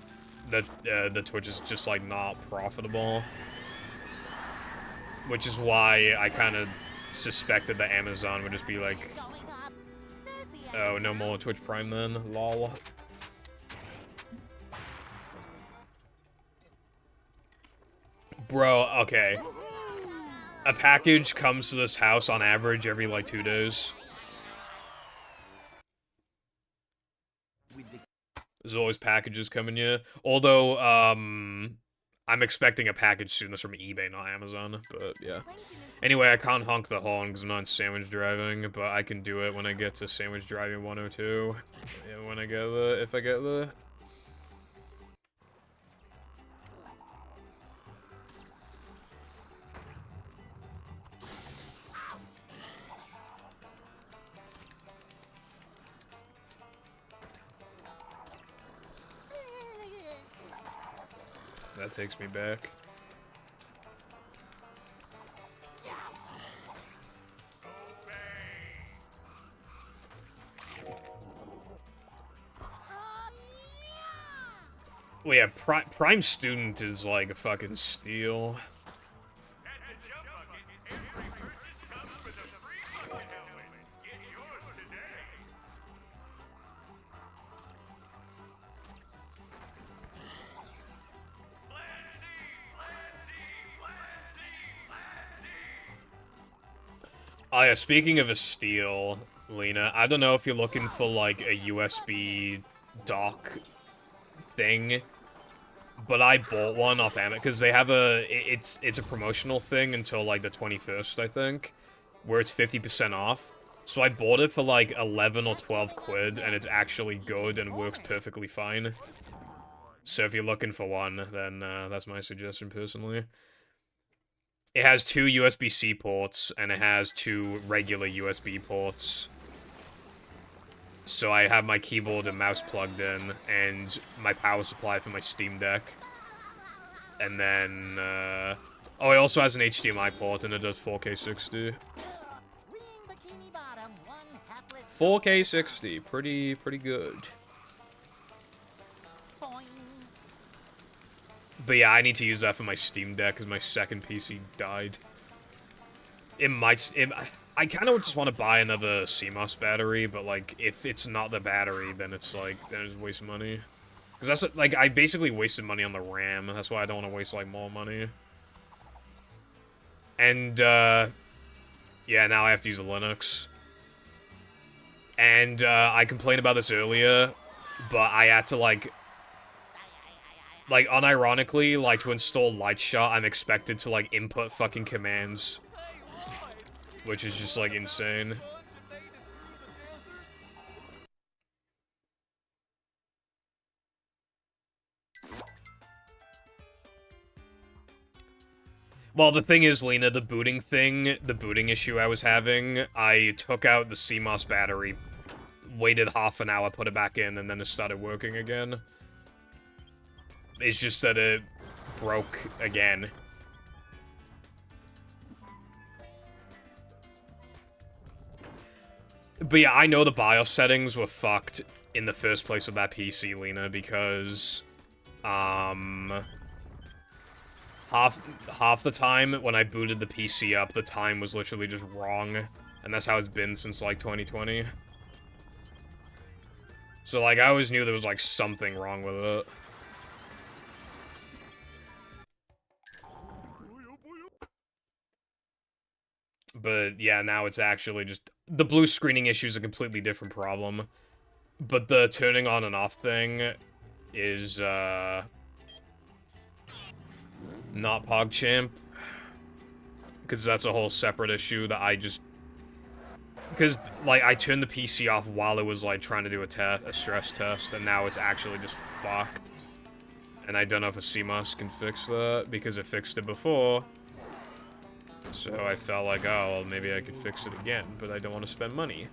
the Twitch is just, like, not profitable. Which is why I kind of suspected that Amazon would just be like, oh, no more Twitch Prime then, lol. Bro, okay. A package comes to this house on average every, like, 2 days. There's always packages coming here. Although, I'm expecting a package soon. That's from eBay, not Amazon. But, yeah. Anyway, I can't honk the horn because I'm not in sandwich driving. But I can do it when I get to sandwich driving 102. Yeah, when I get the... if I get the... That takes me back. Well, yeah, Prime Student is like a fucking steal. Oh yeah, speaking of a steal, Lena, I don't know if you're looking for like a USB dock thing, but I bought one off Amazon because they have it's a promotional thing until like the 21st, I think, where it's 50% off. So I bought it for like 11 or 12 quid, and it's actually good and works perfectly fine. So if you're looking for one, then that's my suggestion personally. It has 2 USB-C ports, and it has 2 regular USB ports. So I have my keyboard and mouse plugged in, and my power supply for my Steam Deck. And then, oh, it also has an HDMI port, and it does 4K 60. 4K 60, pretty good. But yeah, I need to use that for my Steam Deck, because my second PC died. I kind of just want to buy another CMOS battery, but, like, if it's not the battery, then it's, like, then it's waste money. Because that's, like, I basically wasted money on the RAM. That's why I don't want to waste, like, more money. And, yeah, now I have to use a Linux. And, I complained about this earlier, but I had to, like, unironically, like, to install Lightshot, I'm expected to, like, input fucking commands. Which is just, like, insane. Well, the thing is, Lena, the booting issue I was having, I took out the CMOS battery, waited half an hour, put it back in, and then it started working again. It's just that it broke again. But yeah, I know the BIOS settings were fucked in the first place with that PC, Lena, because, half the time when I booted the PC up, the time was literally just wrong, and that's how it's been since, like, 2020. So, like, I always knew there was, like, something wrong with it. But, yeah, now it's actually just... The blue screening issue is a completely different problem. But the turning on and off thing is, not PogChamp. Because that's a whole separate issue that I just... Because, like, I turned the PC off while it was, like, trying to do a stress test, and now it's actually just fucked. And I don't know if a CMOS can fix that, because it fixed it before. So I felt like, oh, well, maybe I could fix it again, but I don't want to spend money.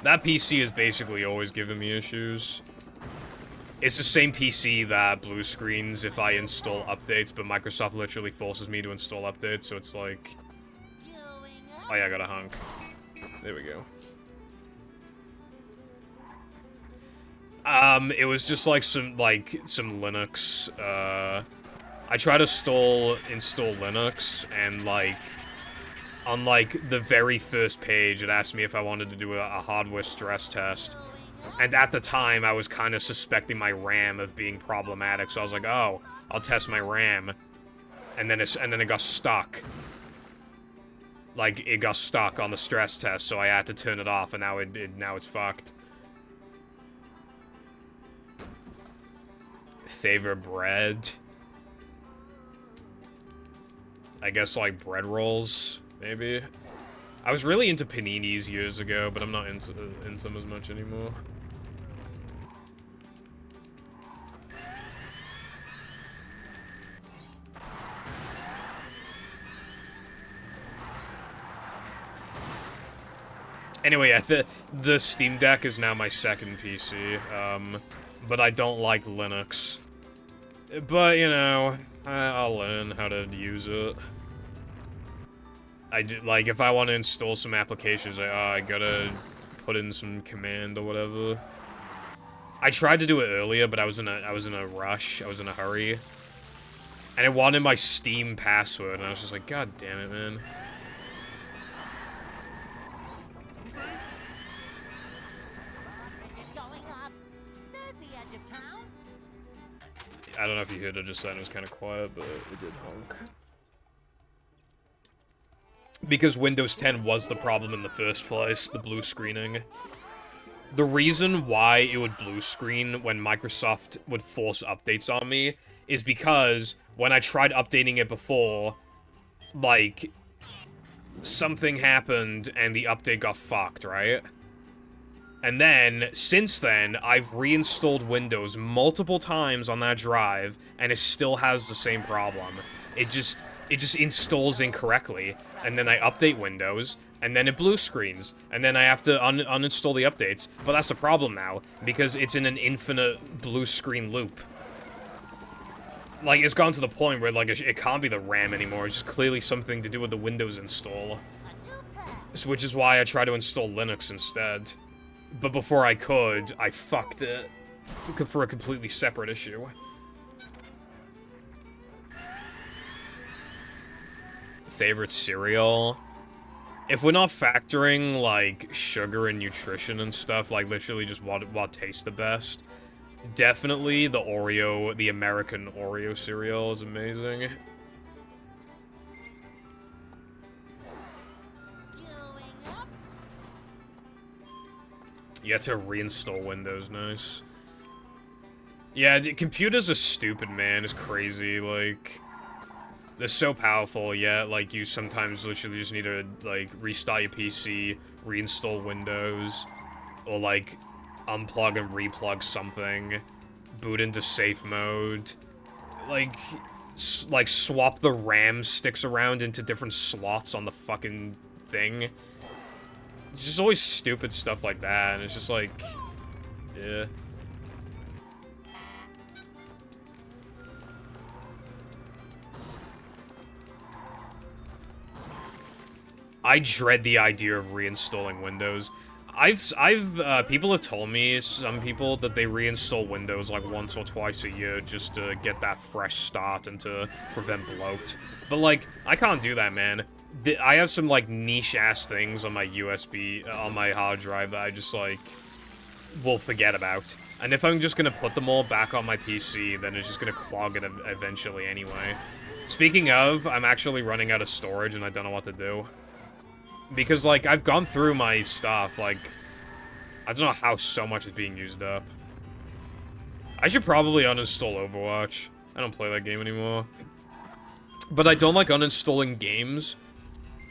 That PC is basically always giving me issues. It's the same PC that blue screens if I install updates, but Microsoft literally forces me to install updates, so it's like... Oh yeah, I got a hunk. There we go. It was just like some Linux. I tried to install Linux, and like on like the very first page, it asked me if I wanted to do a hardware stress test. And at the time, I was kind of suspecting my RAM of being problematic, so I was like, "Oh, I'll test my RAM," and then it got stuck. Like it got stuck on the stress test, so I had to turn it off, and now it's fucked. Favorite bread? I guess like bread rolls, maybe. I was really into paninis years ago, but I'm not into them as much anymore. Anyway, yeah, the Steam Deck is now my second PC, but I don't like Linux. But, you know, I'll learn how to use it. Like, if I want to install some applications, I gotta put in some command or whatever. I tried to do it earlier, but I was in a rush. I was in a hurry. And it wanted my Steam password, and I was just like, God damn it, man. I don't know if you heard it just then, it was kind of quiet, but it did honk. Because Windows 10 was the problem in the first place, the blue screening. The reason why it would blue screen when Microsoft would force updates on me is because when I tried updating it before, like, something happened and the update got fucked, right? And then, since then, I've reinstalled Windows multiple times on that drive, and it still has the same problem. It just installs incorrectly, and then I update Windows, and then it blue screens, and then I have to uninstall the updates. But that's the problem now, because it's in an infinite blue screen loop. Like, it's gone to the point where, like, it can't be the RAM anymore, it's just clearly something to do with the Windows install. So, which is why I try to install Linux instead. But before I could, I fucked it for a completely separate issue. Favorite cereal? If we're not factoring, like, sugar and nutrition and stuff, like, literally just what tastes the best, definitely the American Oreo cereal is amazing. You have to reinstall Windows, nice. Yeah, the computers are stupid, man. It's crazy, like... They're so powerful, yet, like, you sometimes literally just need to, like, restart your PC, reinstall Windows, or, like, unplug and replug something, boot into safe mode, like, swap the RAM sticks around into different slots on the fucking thing. Just always stupid stuff like that, and it's just like, yeah. I dread the idea of reinstalling Windows. People have told me, some people, that they reinstall Windows like once or twice a year just to get that fresh start and to prevent bloat. But like, I can't do that, man. I have some, like, niche-ass things on my USB, on my hard drive that I just, like, will forget about. And if I'm just gonna put them all back on my PC, then it's just gonna clog it eventually anyway. Speaking of, I'm actually running out of storage and I don't know what to do. Because, like, I've gone through my stuff, like, I don't know how so much is being used up. I should probably uninstall Overwatch. I don't play that game anymore. But I don't like uninstalling games,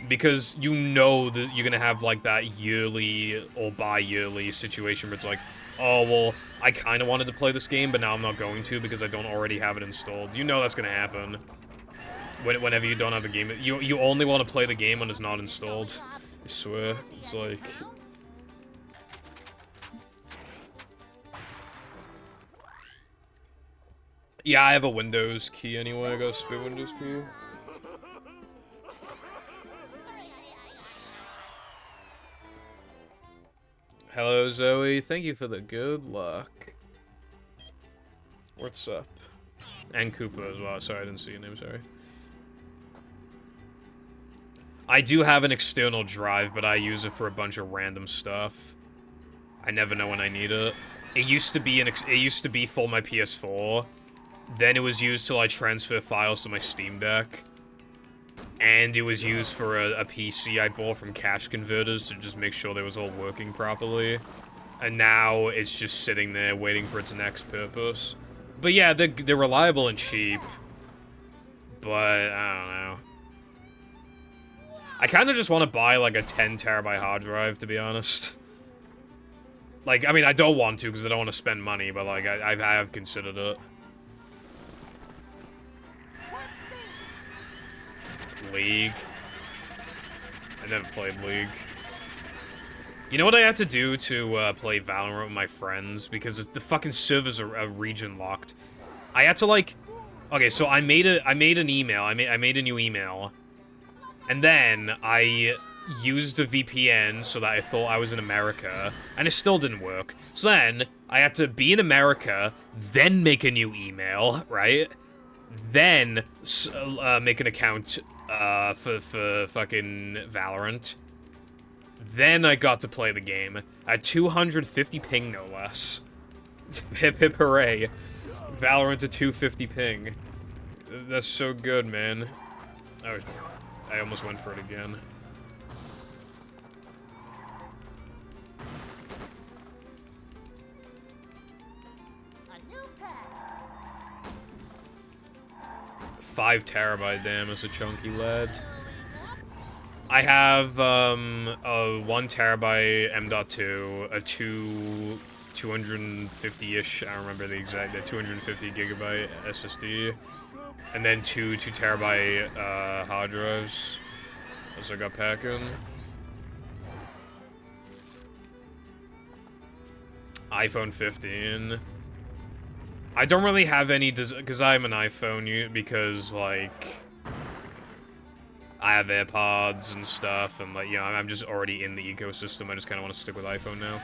because you know that you're gonna have, like, that yearly or bi-yearly situation where it's like, oh, well, I kinda wanted to play this game, but now I'm not going to because I don't already have it installed. You know that's gonna happen. Whenever you don't have a game, you only want to play the game when it's not installed. I swear, it's like... Yeah, I have a Windows key anyway, I got a spare Windows key. Hello, Zoe. Thank you for the good luck. What's up? And Koopa as well. Sorry, I didn't see your name, sorry. I do have an external drive, but I use it for a bunch of random stuff. I never know when I need it. It used to be for my PS4. Then it was used to like transfer files to my Steam Deck. And it was used for a PC I bought from Cash Converters to just make sure it was all working properly. And now it's just sitting there waiting for its next purpose. But yeah, they're reliable and cheap. But, I don't know. I kind of just want to buy, like, a 10 terabyte hard drive, to be honest. Like, I mean, I don't want to, because I don't want to spend money, but, like, I have considered it. League. I never played League. You know what I had to do to play Valorant with my friends? Because the fucking servers are region locked. I had to like, okay, so I made an email. I made a new email, and then I used a VPN so that I thought I was in America, and it still didn't work. So then I had to be in America, then make a new email, right? Then make an account for fucking Valorant. Then I got to play the game at 250 ping, no less. Hip hip hooray. Valorant at 250 ping. That's so good, man. I almost went for it again. A new pet. 5 terabyte, damn, it's a chunky lad. I have, a 1 terabyte M.2, a 250-ish, I don't remember the exact, 250 gigabyte SSD, and then two terabyte, hard drives. Those I got packing. iPhone 15. I don't really have any, because I'm an iPhone, because, like, I have AirPods and stuff, and, like, you know, I'm just already in the ecosystem. I just kind of want to stick with iPhone now.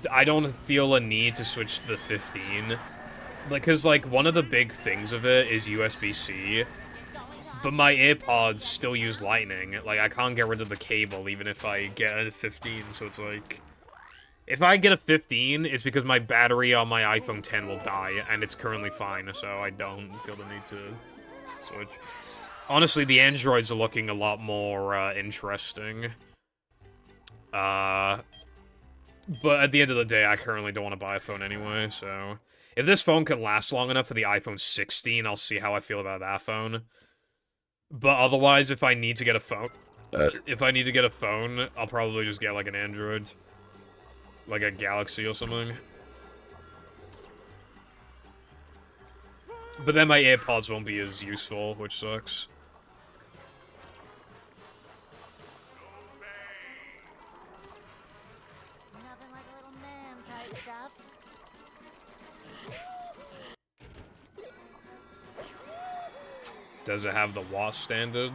I don't feel a need to switch to the 15. Like, because, like, one of the big things of it is USB-C, but my AirPods still use Lightning. Like, I can't get rid of the cable even if I get a 15, so it's like, if I get a 15, it's because my battery on my iPhone 10 will die, and it's currently fine, so I don't feel the need to switch. Honestly, the Androids are looking a lot more, interesting. But at the end of the day, I currently don't want to buy a phone anyway, so if this phone can last long enough for the iPhone 16, I'll see how I feel about that phone. But otherwise, if I need to get a phone, I'll probably just get, like, an Android. Like a Galaxy or something. But then my AirPods won't be as useful, which sucks. Nothing like a little man type stuff. Does it have the WAS standard?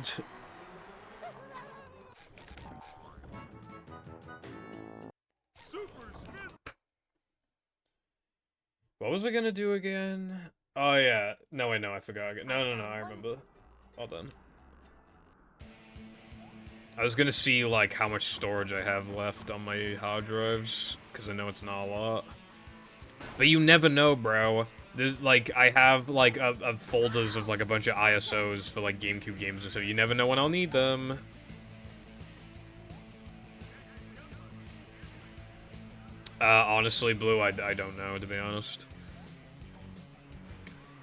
What was I gonna do again? Oh, yeah. No, wait, no, I forgot. No, I remember. Hold on. I was gonna see, like, how much storage I have left on my hard drives, because I know it's not a lot. But you never know, bro. There's, like, I have, like, a folders of, like, a bunch of ISOs for, like, GameCube games and so you never know when I'll need them. Honestly, Blue, I don't know, to be honest.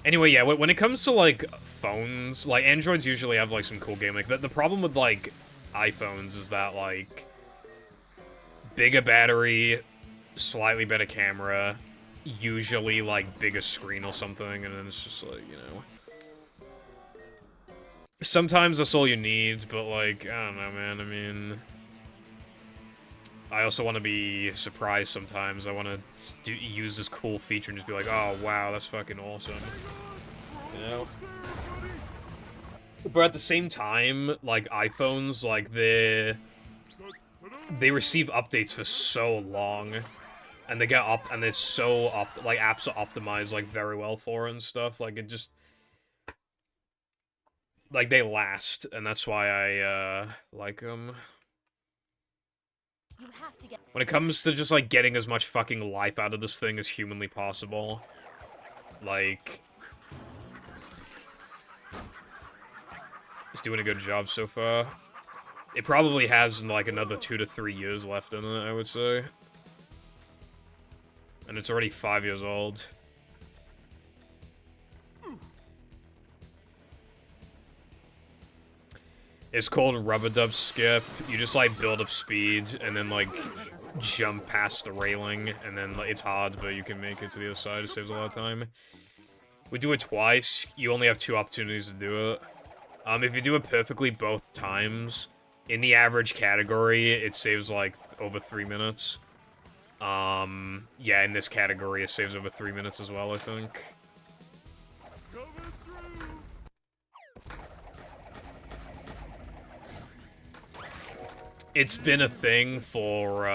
Anyway, yeah, when it comes to, like, phones, like, Androids usually have, like, some cool game. Like, the problem with, like, iPhones is that, like, bigger battery, slightly better camera, usually, like, bigger screen or something, and then it's just, like, you know. Sometimes that's all you need, but, like, I don't know, man, I mean, I also want to be surprised sometimes. I want to use this cool feature and just be like, oh, wow, that's fucking awesome. You know? But at the same time, like, iPhones, like, they receive updates for so long. And they get up, and it's so like apps are optimized like very well for it and stuff. Like it just like they last, and that's why I like them. You have to get. When it comes to just like getting as much fucking life out of this thing as humanly possible, like it's doing a good job so far. It probably has like another 2 to 3 years left in it, I would say. And it's already 5 years old. It's called Rubber Dub Skip. You just like build up speed and then like jump past the railing, and then like, it's hard, but you can make it to the other side. It saves a lot of time. We do it twice. You only have 2 opportunities to do it. If you do it perfectly both times, in the average category, it saves like over 3 minutes. Yeah, in this category, it saves over 3 minutes as well, I think. It's been a thing for,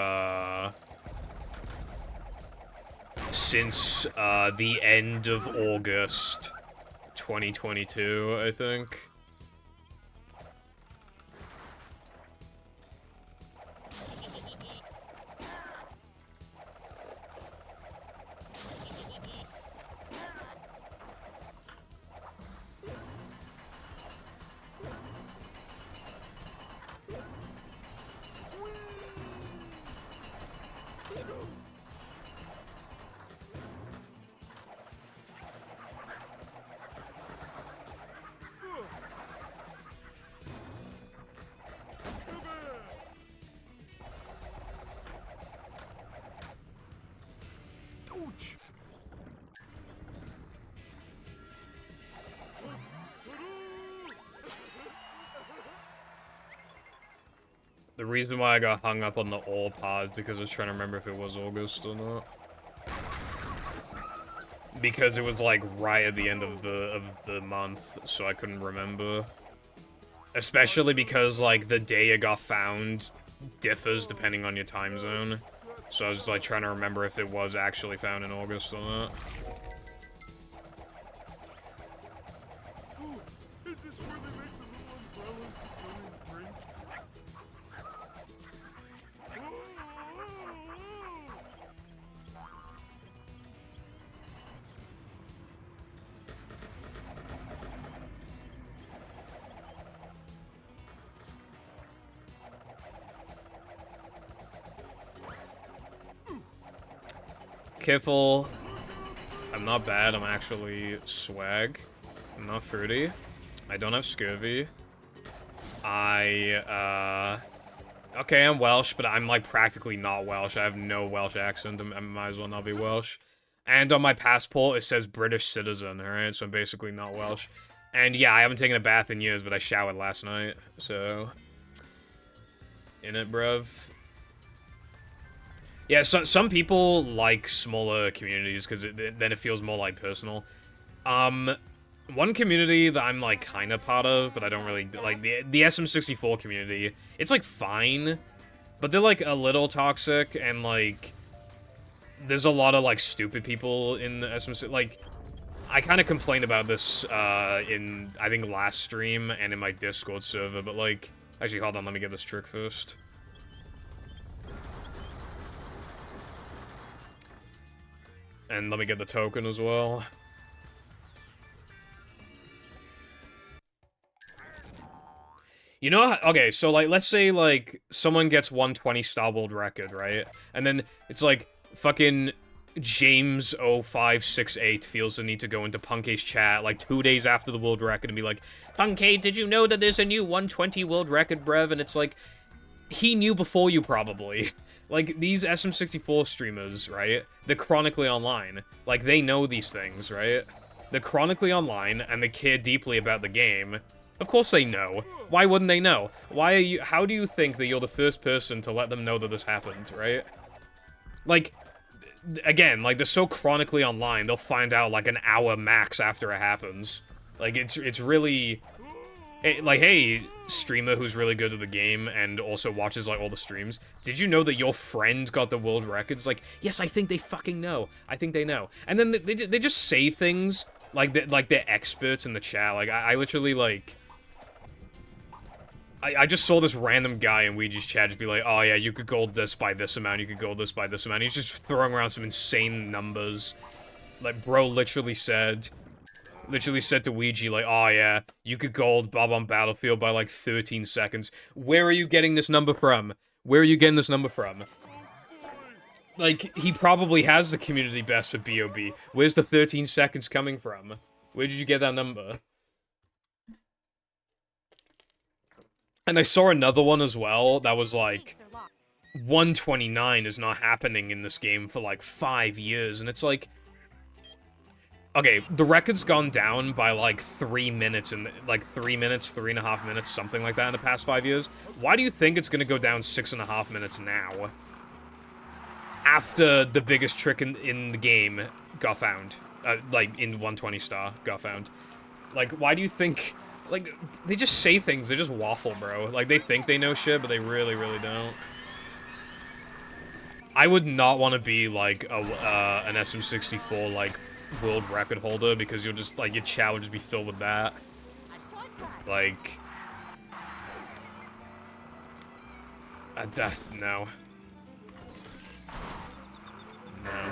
since, the end of August 2022, I think. The reason why I got hung up on the all pod is because I was trying to remember if it was August or not. Because it was like right at the end of the month, so I couldn't remember. Especially because like the day it got found differs depending on your time zone. So I was like trying to remember if it was actually found in August or not. Is this where they make the little umbrellas to throw in drinks? Kipple. I'm not bad, I'm actually swag. I'm not fruity. I don't have scurvy. Okay, I'm Welsh, but I'm like practically not Welsh. I have no Welsh accent. I might as well not be Welsh. And on my passport, it says British citizen, alright? So I'm basically not Welsh. And yeah, I haven't taken a bath in years, but I showered last night, so... In it, bruv. Yeah, so, some people like smaller communities, because then it feels more, like, personal. One community that I'm, like, kind of part of, but I don't really... Like, the SM64 community, it's, like, fine, but they're, like, a little toxic, and, like... There's a lot of, like, stupid people in the SM64... Like, I kind of complained about this, in, I think, last stream, and in my Discord server, but, like... Actually, hold on, let me get this trick first. And let me get the token as well. You know, okay, so, like, let's say, like, someone gets 120 Star World record, right? And then it's, like, fucking James0568 feels the need to go into Punk's chat, like, 2 days after the world record and be like, Punkade, did you know that there's a new 120 world record, brev? And it's like, he knew before you, probably. Like, these SM64 streamers, right? They're chronically online. Like, they know these things, right? They're chronically online, and they care deeply about the game. Of course they know. Why wouldn't they know? Why are you- how do you think that you're the first person to let them know that this happened, right? Like, again, like, they're so chronically online, they'll find out, like, an hour max after it happens. Like, it's really... Like, hey, streamer who's really good at the game and also watches, like, all the streams, did you know that your friend got the world records? Like, yes, I think they fucking know. I think they know. And then they just say things like they're experts in the chat. Like, I literally, like... I just saw this random guy in Ouija's chat just be like, oh yeah, you could gold this by this amount, you could gold this by this amount. He's just throwing around some insane numbers. Like, bro literally said to Ouija, like, oh yeah, you could gold Bob on Battlefield by like 13 seconds. Where are you getting this number from? Where are you getting this number from? Like, he probably has the community best for BOB. Where's the 13 seconds coming from? Where did you get that number? And I saw another one as well that was like, 129 is not happening in this game for like 5 years, and it's like, okay, the record's gone down by like 3 minutes, and like 3 minutes, 3.5 minutes, something like that in the past 5 years. Why do you think it's gonna go down 6.5 minutes now? After the biggest trick in the game got found. Like, in 120 star got found. Like, why do you think... Like, they just say things, they just waffle, bro. Like, they think they know shit, but they really, really don't. I would not want to be, like, an SM64, like, world record holder, because you'll just, like, your chat would just be filled with that. Like... no. No.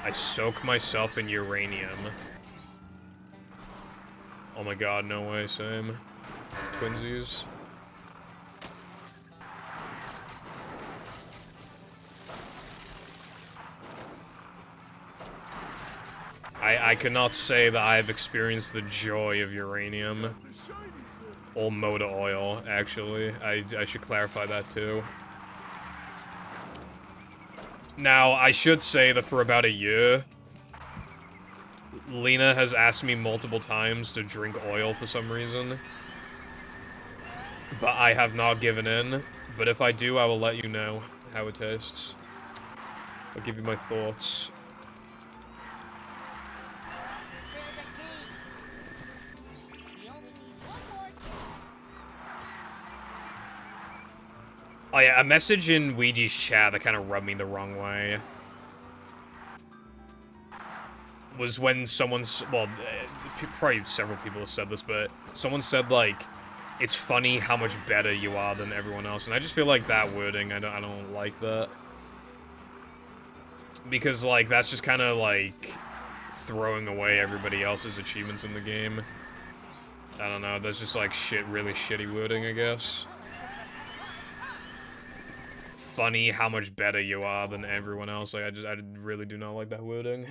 I soak myself in uranium. Oh my god, no way, same. Twinsies. I cannot say that I have experienced the joy of uranium. Or motor oil, actually. I should clarify that too. Now, I should say that for about a year, Lena has asked me multiple times to drink oil for some reason. But I have not given in. But if I do, I will let you know how it tastes. I'll give you my thoughts. Oh yeah, a message in Ouija's chat that kind of rubbed me the wrong way was when someone's, well, probably several people have said this, but someone said, like, it's funny how much better you are than everyone else, and I just feel like that wording, I don't like that. Because, like, that's just kind of, like, throwing away everybody else's achievements in the game. I don't know, that's just, like, really shitty wording, I guess. Funny how much better you are than everyone else. Like, I really do not like that wording.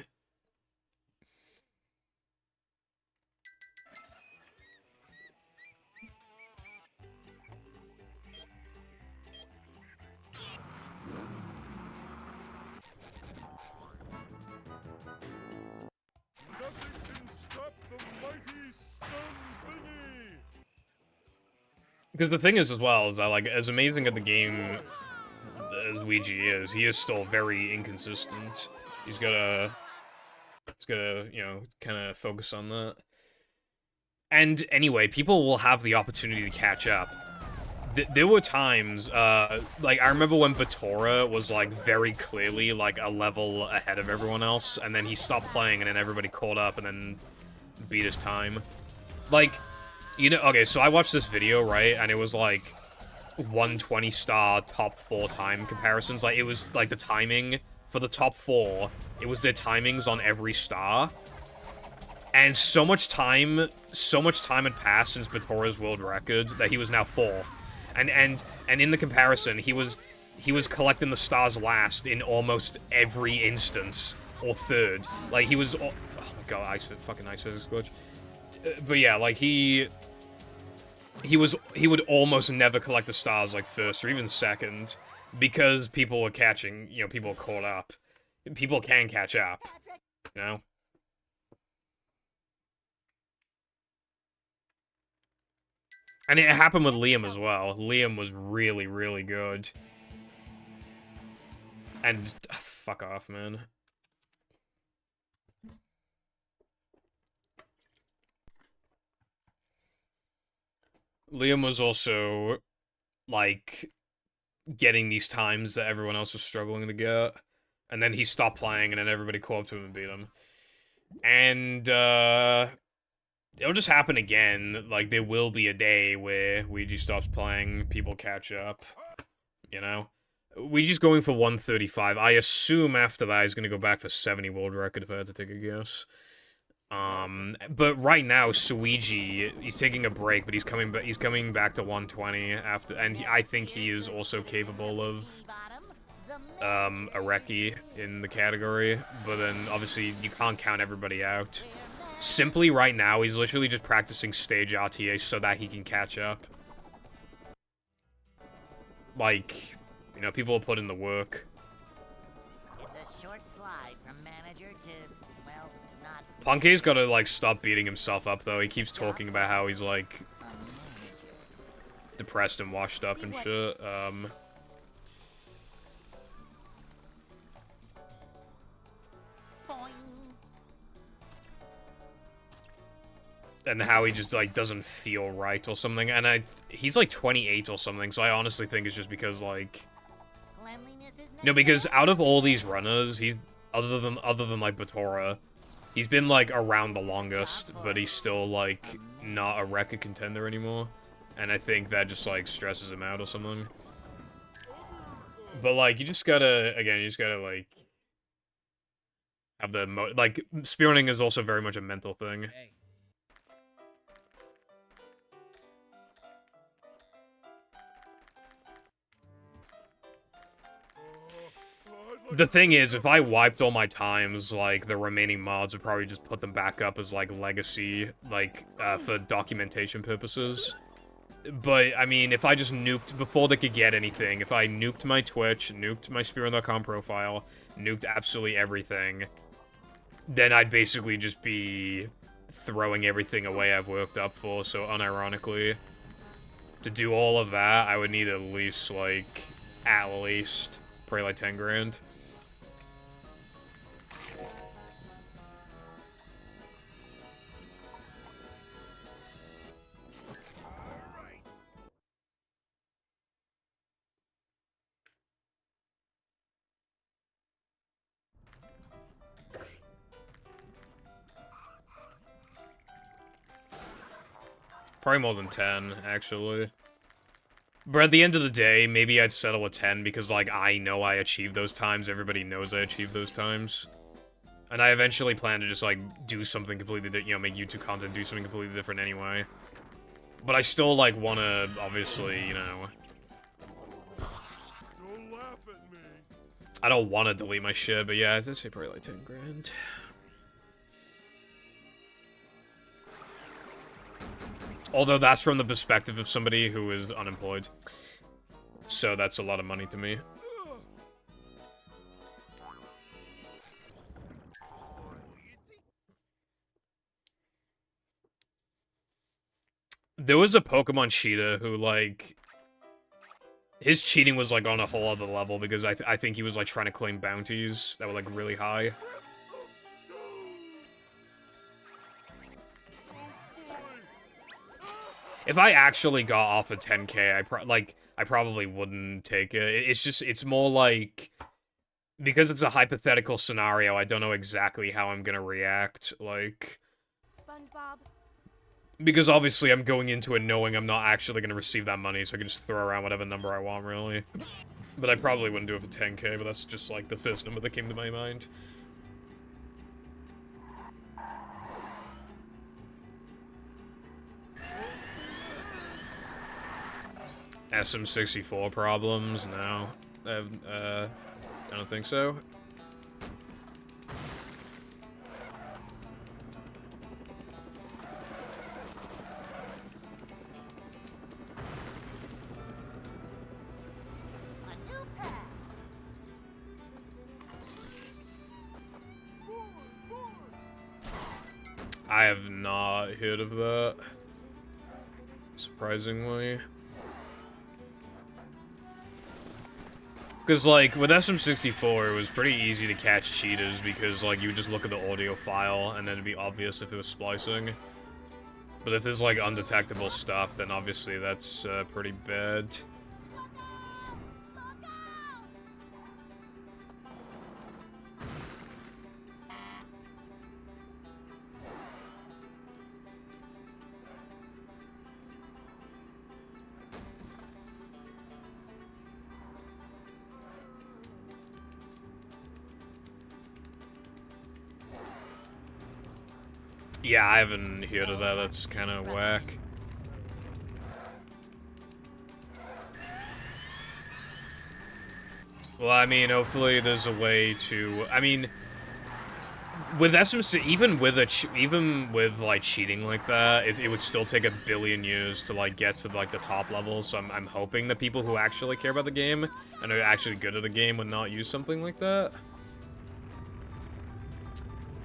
Nothing can stop the mighty stone thingy. Because the thing is, as well, is that, like, as amazing at the game as Ouija is, he is still very inconsistent. He's gotta, you know, kind of focus on that. And anyway, people will have the opportunity to catch up. There were times, like, I remember when Batora was, like, very clearly, like, a level ahead of everyone else, and then he stopped playing, and then everybody caught up, and then beat his time. Like, you know, okay, so I watched this video, right, and it was, like, 120 star top 4 time comparisons. Like, it was, like, the timing for the top 4, it was their timings on every star. And so much time had passed since Batora's world record that he was now 4th. And in the comparison, he was collecting the stars last in almost every instance, or 3rd. Like, he was, oh my god, fucking ice physics glitch. But yeah, like, he would almost never collect the stars, like, 1st or even 2nd, because people were catching, you know, people were caught up. People can catch up, you know? And it happened with Liam as well. Liam was really, really good. And fuck off, man. Liam was also, like, getting these times that everyone else was struggling to get. And then he stopped playing, and then everybody caught up to him and beat him. And, it'll just happen again. Like, there will be a day where Ouija stops playing, people catch up, you know? Ouija's going for 135. I assume after that he's gonna go back for 70 world record if I had to take a guess. But right now, Suigi, he's taking a break, but he's coming back to 120 after, and I think he is also capable of, a recce in the category, but then, obviously, you can't count everybody out. Simply, right now, he's literally just practicing stage RTA so that he can catch up. Like, you know, people will put in the work. It's a short slide from manager to, well, not... Punkey's gotta, like, stop beating himself up, though. He keeps talking about how he's, like, depressed and washed up and shit. And how he just, like, doesn't feel right or something. And he's, like, 28 or something, so I honestly think it's just because, like... No, because out of all these runners, he's... Other than like, Batora, he's been, like, around the longest, but he's still, like, not a record contender anymore. And I think that just, like, stresses him out or something. But, like, you just gotta... Again, you just gotta, like... Have the... Like, spearrunning is also very much a mental thing. The thing is, if I wiped all my times, like, the remaining mods would probably just put them back up as, like, legacy, like, for documentation purposes. But, I mean, if I just nuked, before they could get anything, if I nuked my Twitch, nuked my spearrun.com profile, nuked absolutely everything, then I'd basically just be throwing everything away I've worked up for, so unironically, to do all of that, I would need at least, probably like 10 grand. Probably more than 10, actually. But at the end of the day, maybe I'd settle with 10 because, like, I know I achieved those times. Everybody knows I achieved those times. And I eventually plan to just, like, do something completely different, you know, make YouTube content, do something completely different anyway. But I still, like, want to, obviously, you know... Don't laugh at me. I don't want to delete my shit, but yeah, I'd say probably like 10 grand. Although that's from the perspective of somebody who is unemployed. So that's a lot of money to me. There was a Pokemon cheater who, like... His cheating was, like, on a whole other level, because I think he was, like, trying to claim bounties that were, like, really high. If I actually got off a 10k, I probably wouldn't take it. It's just, it's more like... Because it's a hypothetical scenario, I don't know exactly how I'm gonna react, like... SpongeBob. Because obviously I'm going into it knowing I'm not actually gonna receive that money, so I can just throw around whatever number I want, really. But I probably wouldn't do it for 10k, but that's just, like, the first number that came to my mind. SM64 problems? No. I don't think so. I have not heard of that. surprisingly. Because, like, with SM64, it was pretty easy to catch cheaters because, like, you would just look at the audio file and then it'd be obvious if it was splicing. But if there's, like, undetectable stuff, then obviously that's pretty bad. Yeah, I haven't heard of that. That's kind of whack. Well, I mean, hopefully there's a way to... I mean, with SMC, even with like cheating like that, it would still take a billion years to like get to like the top level. So I'm hoping that people who actually care about the game and are actually good at the game would not use something like that.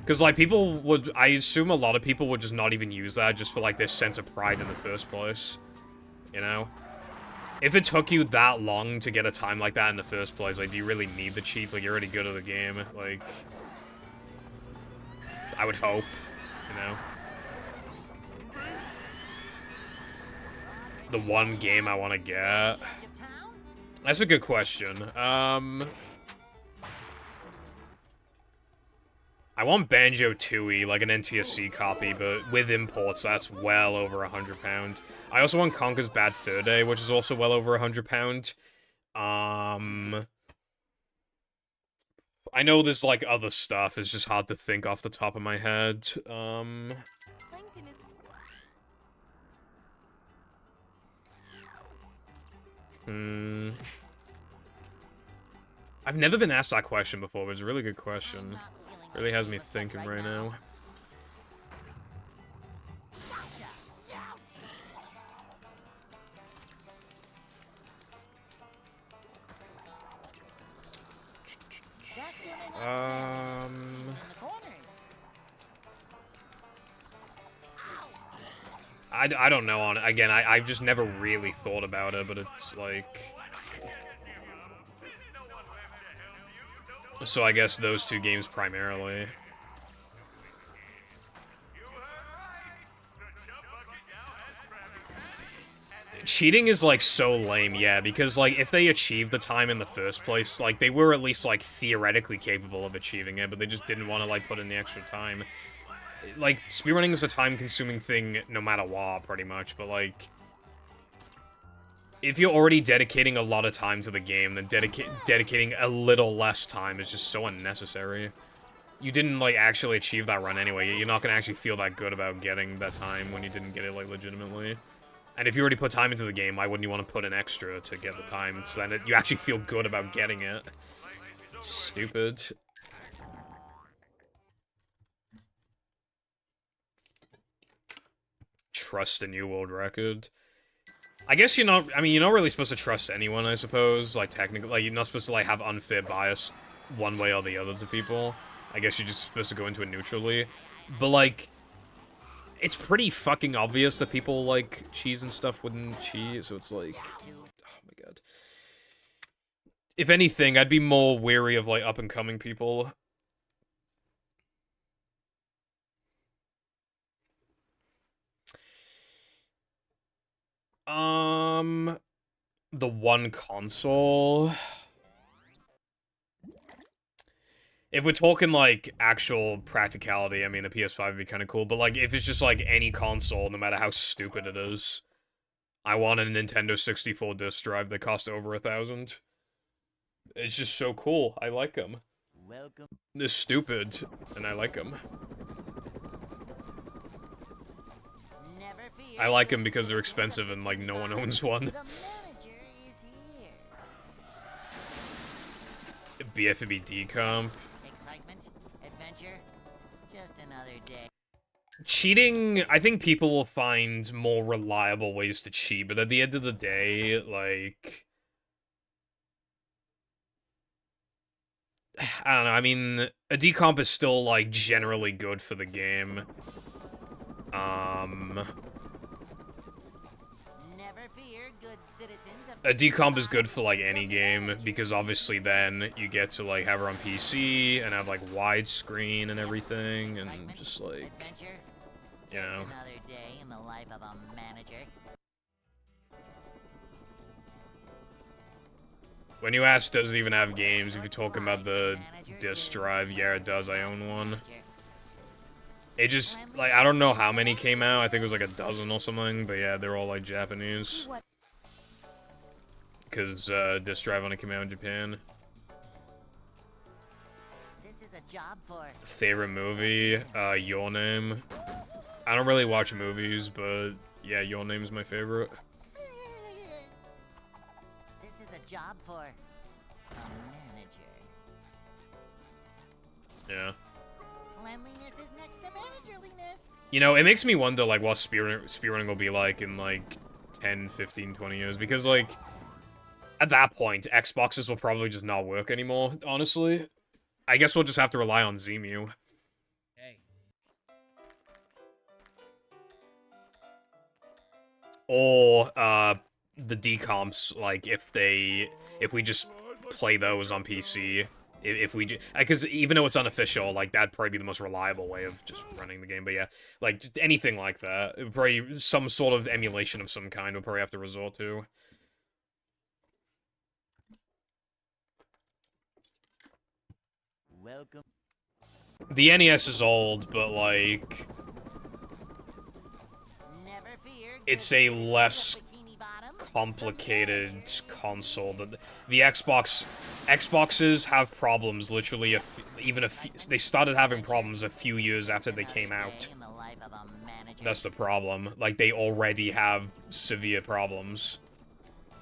Because, like, people would... I assume a lot of people would just not even use that just for, like, this sense of pride in the first place. You know? If it took you that long to get a time like that in the first place, like, do you really need the cheats? Like, you're already good at the game. Like... I would hope. You know? The one game I want to get... That's a good question. I want Banjo-Tooie, like an NTSC copy, but with imports, that's well over £100. I also want Conker's Bad Fur Day, which is also well over £100. I know there's, like, other stuff. It's just hard to think off the top of my head. I've never been asked that question before, but it's a really good question. Really has me thinking right now. I don't know on it. Again, I've just never really thought about it, but it's like... So I guess those two games primarily. Cheating is, like, so lame, yeah, because, like, if they achieved the time in the first place, like, they were at least, like, theoretically capable of achieving it, but they just didn't want to, like, put in the extra time. Like, speedrunning is a time-consuming thing no matter what, pretty much, but, like... If you're already dedicating a lot of time to the game, then dedicating a little less time is just so unnecessary. You didn't, like, actually achieve that run anyway. You're not gonna actually feel that good about getting that time when you didn't get it, like, legitimately. And if you already put time into the game, why wouldn't you want to put an extra to get the time? So then you actually feel good about getting it. Stupid. Trust a new world record. I guess you're not... I mean, you're not really supposed to trust anyone, I suppose. Like, technically, like, you're not supposed to, like, have unfair bias one way or the other to people. I guess you're just supposed to go into it neutrally. But, like... It's pretty fucking obvious that people, like, cheese and stuff wouldn't cheat, so it's like... Oh my god. If anything, I'd be more wary of, like, up-and-coming people. The one console... If we're talking, like, actual practicality, I mean, the PS5 would be kind of cool, but, like, if it's just, like, any console, no matter how stupid it is, I want a Nintendo 64 disc drive that costs over $1,000. It's just so cool. I like them. Welcome. They're stupid, and I like them. I like them because they're expensive and, like, no one owns one. BFB decomp. Cheating, I think people will find more reliable ways to cheat, but at the end of the day, like... I don't know, I mean, a decomp is still, like, generally good for the game. good citizens of A decomp is good for, like, any game, because obviously then you get to, like, have her on PC, and have, like, widescreen and everything, and just, like, adventure. you know. Another day in the life of a manager. When you ask, does it even have games, if you're talking about the disk drive, yeah, it does, I own one. It just, like, I don't know how many came out, I think it was, like, a dozen or something, but yeah, they're all, like, Japanese. Because, disk drive only came out in Japan. This is a job for Favorite movie? Your Name. I don't really watch movies, but yeah, Your Name's my favorite. This is a job for a manager. Yeah. Cleanliness is next to managerliness. You know, it makes me wonder, like, what speedrunning will be like in, like, 10, 15, 20 years, because, like, at that point, Xboxes will probably just not work anymore, honestly. I guess we'll just have to rely on Zemu. Hey. Or, the decomps, like, if we just play those on PC, if we because even though it's unofficial, like, that'd probably be the most reliable way of just running the game, but yeah, like, just anything like that, it would probably, some sort of emulation of some kind we'll probably have to resort to. Welcome. The NES is old, but, like, Never fear. it's a less complicated console. The Xboxes have problems literally they started having problems a few years after they came out. That's the problem. Like, they already have severe problems,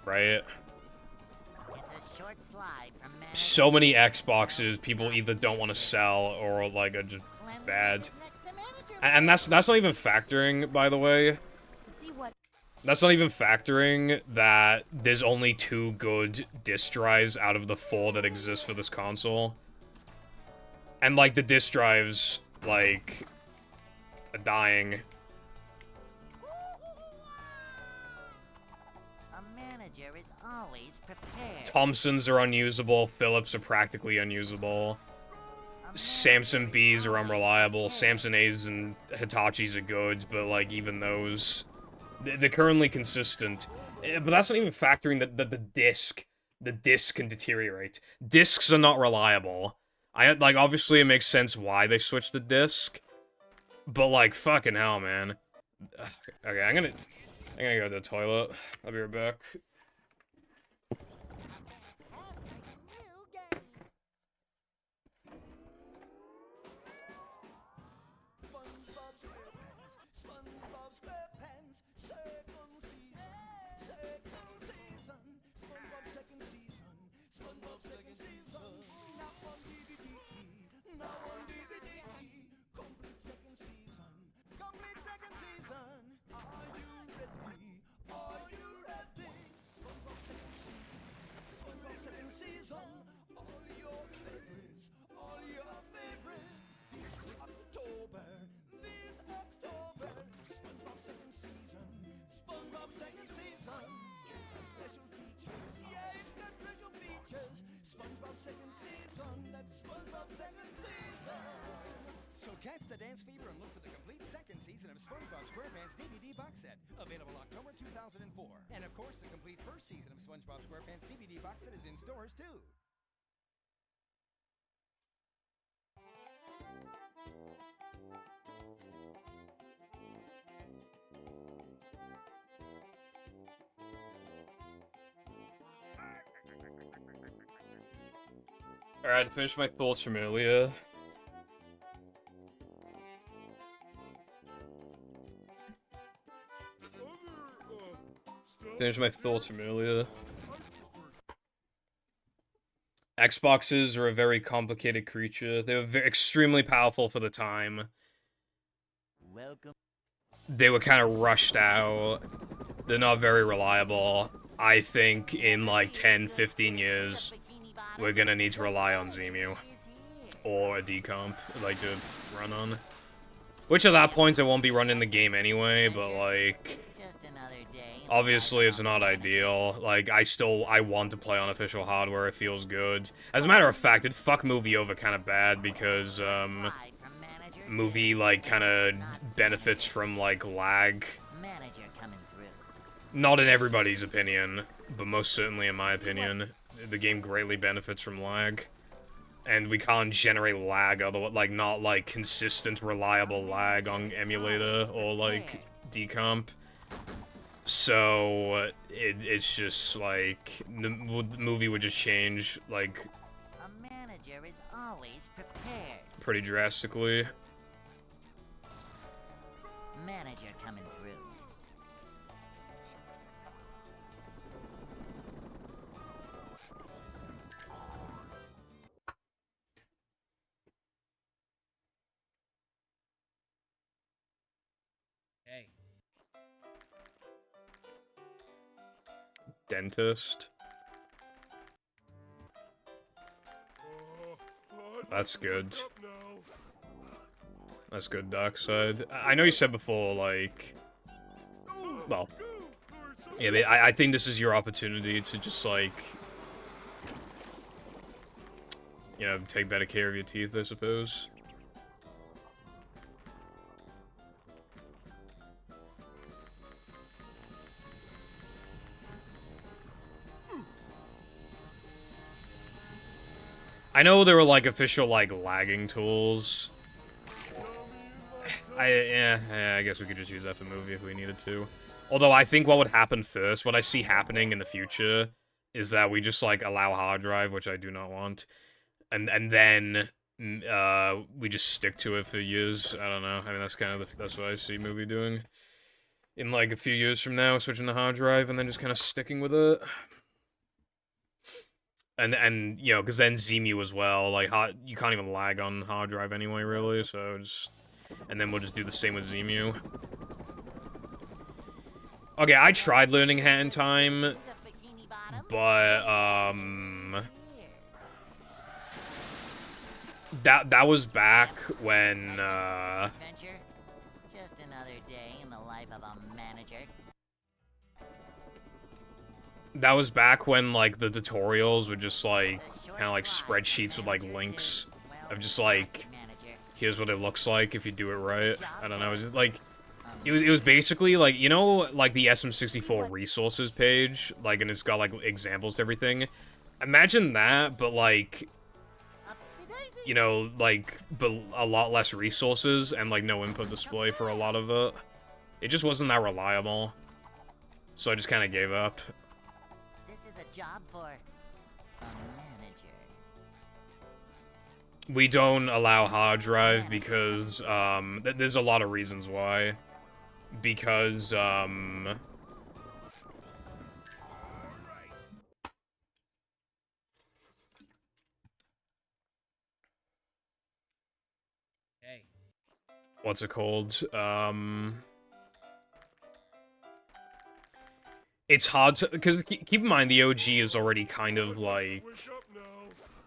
right? So many Xboxes people either don't want to sell or, like, are just bad. And that's not even factoring, by the way. That's not even factoring that there's only 2 good disk drives out of the 4 that exist for this console. And, like, the disk drives, like, are dying. A manager is always prepared. Thompsons are unusable, Philips are practically unusable. Samson Bs are unreliable, Samson As and Hitachis are good, but, like, even those... They're currently consistent, but that's not even factoring that the disc can deteriorate. Discs are not reliable. Like, obviously it makes sense why they switched to disc, but, like, fucking hell, man. Okay, I'm gonna go to the toilet. I'll be right back. So catch the dance fever and look for the complete second season of SpongeBob SquarePants DVD box set, available October 2004. And of course, the complete first season of SpongeBob SquarePants DVD box set is in stores too. Alright, to finish my thoughts from earlier. Xboxes are a very complicated creature. They were extremely powerful for the time. Welcome. They were kind of rushed out. They're not very reliable. I think in like 10, 15 years, we're gonna need to rely on Zemu. Or a decomp, like, to run on. Which at that point, I won't be running the game anyway, but like... Obviously, it's not ideal. Like, I want to play on official hardware. It feels good. As a matter of fact, it fucked Movie over kind of bad because, Movie, like, kind of benefits from, like, lag. Manager coming through. Not in everybody's opinion, but most certainly in my opinion. The game greatly benefits from lag. And we can't generate lag, otherwise, like, not, like, consistent, reliable lag on emulator or, like, decomp. So, it's just, like, the movie would just change, like, A manager is always prepared. pretty drastically. Manager coming through. Hey. Dentist. That's good. Up now. That's good, Darkside. I know you said before, like... Well... Yeah, I think this is your opportunity to just, like... You know, take better care of your teeth, I suppose. I know there were, like, official, like, lagging tools. I guess we could just use that for movie if we needed to. Although I think what would happen first, what I see happening in the future, is that we just, like, allow hard drive, which I do not want. And then, we just stick to it for years. I don't know. I mean, that's kind of that's what I see movie doing. In, like, a few years from now, switching to hard drive, and then just kind of sticking with it. And you know, because then ZEMU as well, like, you can't even lag on hard drive anyway, really, so just... And then we'll just do the same with ZEMU. Okay, I tried learning Hand Time, but, that was back when, Adventure? Just another day in the life of a manager. that was back when, like, the tutorials were just, like, kind of like spreadsheets with, like, links of just, like, here's what it looks like if you do it right. I don't know, it was just, like, it was basically, like, you know, like, the SM64 resources page, like, and it's got, like, examples to everything. Imagine that, but, like, you know, like, but a lot less resources and, like, no input display for a lot of it. It just wasn't that reliable. So I just kind of gave up. This is a job for a manager. We don't allow hard drive because, there's a lot of reasons why. Because, Hey. what's it called? It's hard to, because keep in mind the OG is already kind of, like, Wake up now.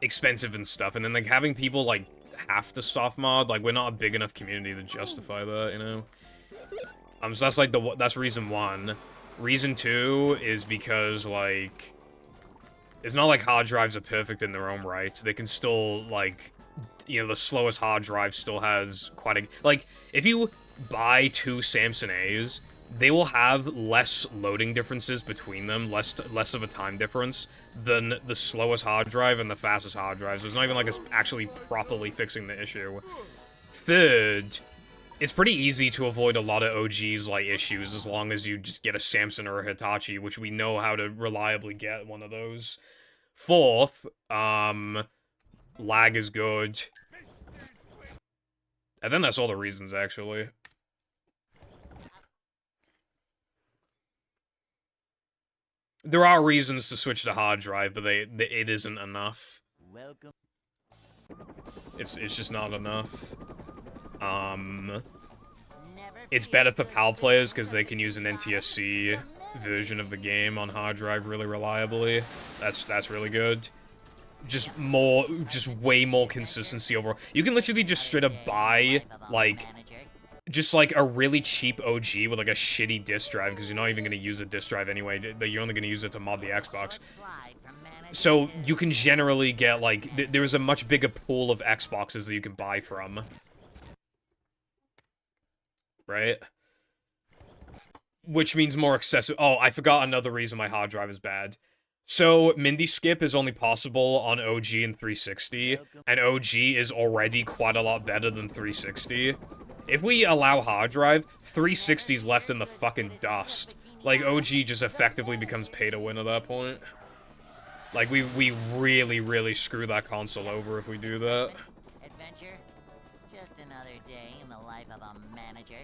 expensive and stuff, and then, like, having people, like, have to soft mod, like, we're not a big enough community to justify that, you know? So that's, like, that's reason one. Reason two is because, like, it's not like hard drives are perfect in their own right. They can still, like, you know, the slowest hard drive still has quite a, like, if you buy two Samson A's, they will have less loading differences between them, less of a time difference, than the slowest hard drive and the fastest hard drive. So it's not even like it's actually properly fixing the issue. Third, it's pretty easy to avoid a lot of OG's, like, issues as long as you just get a Samson or a Hitachi, which we know how to reliably get one of those. Fourth, lag is good. And then that's all the reasons, actually. There are reasons to switch to hard drive, but it isn't enough. Welcome. It's just not enough. It's better for PAL players because they can use an NTSC version of the game on hard drive really reliably. That's really good. Just way more consistency overall. You can literally just straight up buy, like, just like a really cheap OG with like a shitty disk drive, because you're not even going to use a disk drive anyway. You're only going to use it to mod the Xbox. So you can generally get like there's a much bigger pool of Xboxes that you can buy from, right? Which means more accessible. Oh, I forgot another reason my hard drive is bad. So Mindy Skip is only possible on OG and 360, and OG is already quite a lot better than 360. If we allow hard drive, 360's left in the fucking dust. Like, OG just effectively becomes pay to win at that point. Like, we really, really screw that console over if we do that. Adventure? Just another day in the life of a manager.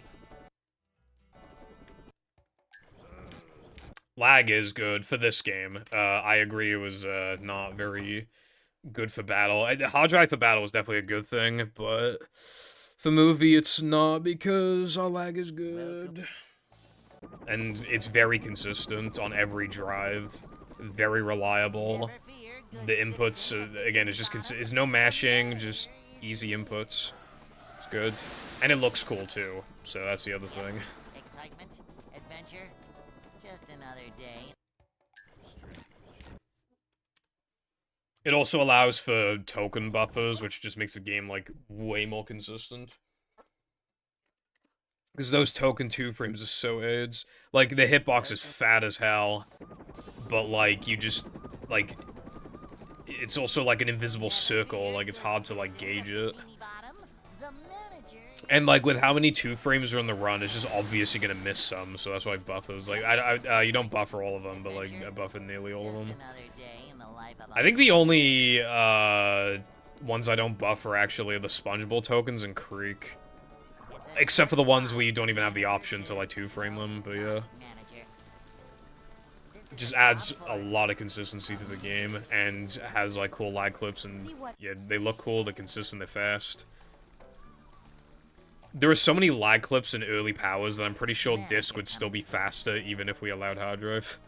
Lag is good for this game. I agree it was not very good for battle. Hard drive for battle was definitely a good thing, but for movie it's not, because our lag is good. And it's very consistent on every drive. Very reliable. The inputs, again, it's just it's no mashing, just easy inputs. It's good. And it looks cool too, so that's the other thing. Excitement? Adventure? Just another day. It also allows for token buffers, which just makes the game, like, way more consistent. Because those token 2 frames are so aids. Like, the hitbox is fat as hell, but, like, you just, like, it's also, like, an invisible circle, like, it's hard to, like, gauge it. And, like, with how many 2 frames are on the run, it's just obvious you're gonna miss some, so that's why buffers. Like, you don't buffer all of them, but, like, I buffer nearly all of them. I think the only, ones I don't buffer, actually, are the Spongeable tokens and Creek. Except for the ones where you don't even have the option to, like, 2 frame them, but yeah. It just adds a lot of consistency to the game, and has, like, cool lag clips, and, yeah, they look cool, they're consistent, they're fast. There are so many lag clips in early powers that I'm pretty sure disc would still be faster, even if we allowed hard drive.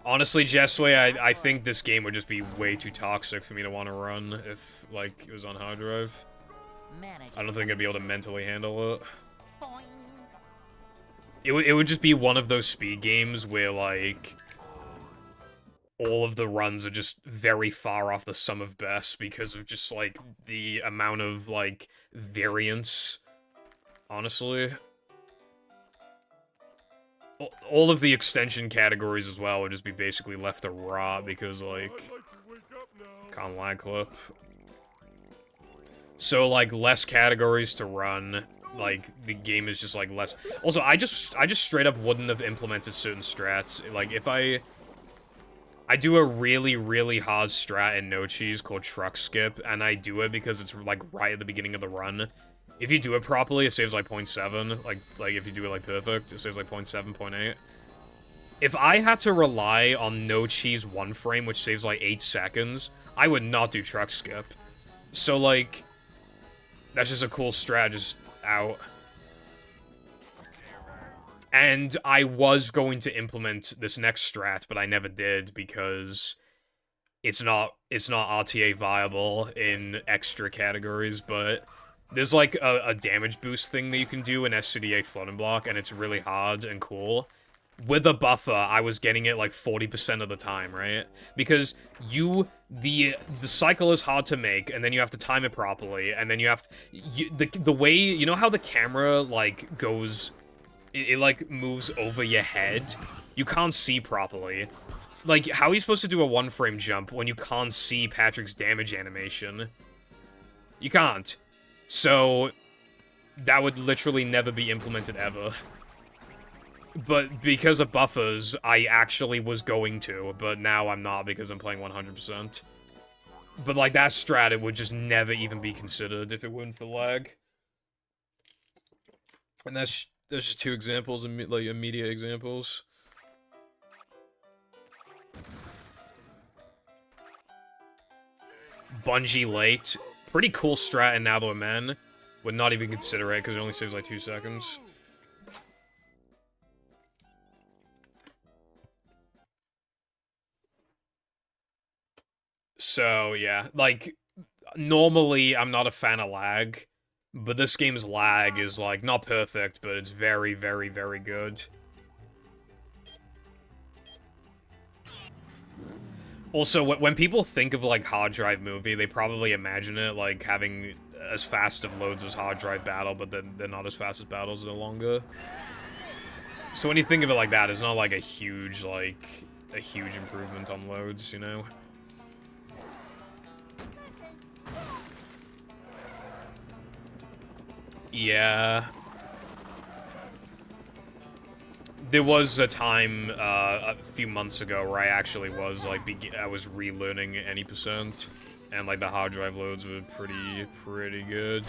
Honestly, Jessway, I think this game would just be way too toxic for me to want to run if, like, it was on hard drive. I don't think I'd be able to mentally handle it. It would just be one of those speed games where, like, all of the runs are just very far off the sum of best because of just, like, the amount of, like, variance, honestly. All of the extension categories as well would just be basically left to rot because, like, can't lag clip. So, like, less categories to run, like, the game is just, like, less. Also, I just straight up wouldn't have implemented certain strats. Like, if I do a really, really hard strat in No Cheese called Truck Skip, and I do it because it's, like, right at the beginning of the run. If you do it properly, it saves, like, 0.7. Like, if you do it, like, perfect, it saves, like, 0.7, 0.8. If I had to rely on No Cheese 1 frame, which saves, like, 8 seconds, I would not do Truck Skip. So, like, that's just a cool strat, just out. And I was going to implement this next strat, but I never did because it's not RTA viable in extra categories, but there's, like, a damage boost thing that you can do in SCDA Floating Block, and it's really hard and cool. With a buffer, I was getting it, like, 40% of the time, right? Because the cycle is hard to make, and then you have to time it properly, and then you have to, the way, you know how the camera, like, goes, it, like, moves over your head? You can't see properly. Like, how are you supposed to do a 1-frame jump when you can't see Patrick's damage animation? You can't. So, that would literally never be implemented ever. But because of buffers, I actually was going to, but now I'm not because I'm playing 100%. But, like, that strat, it would just never even be considered if it weren't for lag. And that's just 2 examples, like, immediate examples. Bungie late. Pretty cool strat in Now That We're Men. Would not even consider it because it only saves, like, 2 seconds. So, yeah, like, normally I'm not a fan of lag, but this game's lag is, like, not perfect, but it's very, very, very good. Also, when people think of, like, hard drive movie, they probably imagine it, like, having as fast of loads as hard drive battle, but then they're not as fast as battles, they're longer. So when you think of it like that, it's not, like, a huge improvement on loads, you know? Yeah. There was a time, a few months ago where I actually was, like, I was relearning any percent, and, like, the hard drive loads were pretty good.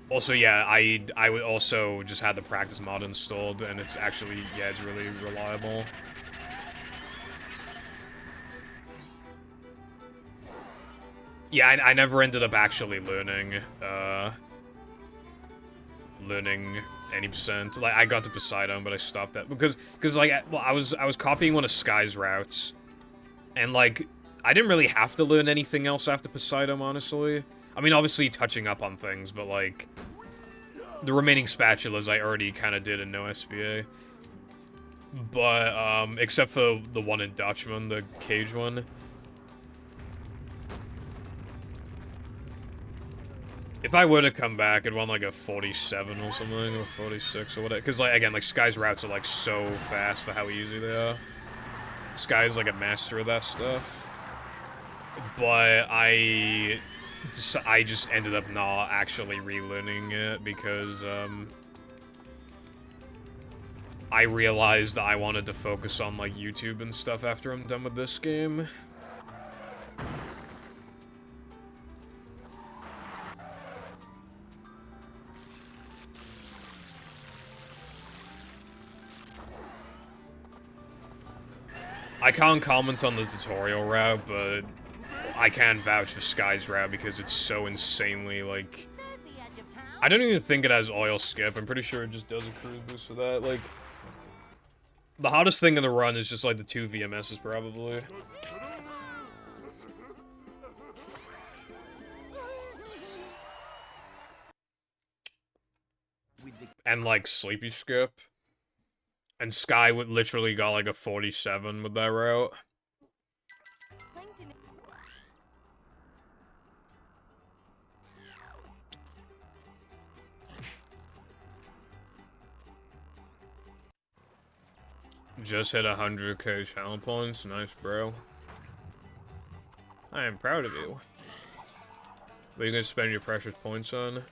Also, yeah, I would also just had the practice mod installed, and it's actually, yeah, it's really reliable. Yeah, I never ended up actually learning any percent. Like, I got to Poseidon, but I stopped that because like, well, I was copying one of Sky's routes, and like, I didn't really have to learn anything else after Poseidon, honestly. I mean, obviously touching up on things, but like, the remaining spatulas I already kind of did in no SBA. But except for the one in Dutchman, the cage one. If I were to come back, I'd want like a 47 or something, or 46 or whatever. Because, like, again, like, Sky's routes are, like, so fast for how easy they are. Sky's, like, a master of that stuff. But I just ended up not actually relearning it because, I realized that I wanted to focus on, like, YouTube and stuff after I'm done with this game. I can't comment on the tutorial route, but I can vouch for Sky's route because it's so insanely, like... I don't even think it has oil skip. I'm pretty sure it just does a cruise boost for that. Like, the hottest thing in the run is just, like, the 2 VMSs, probably. And, like, Sleepy Skip. And Sky would literally got, like, a 47 with that route. Just hit 100k channel points. Nice, bro. I am proud of you. What are you gonna spend your precious points on?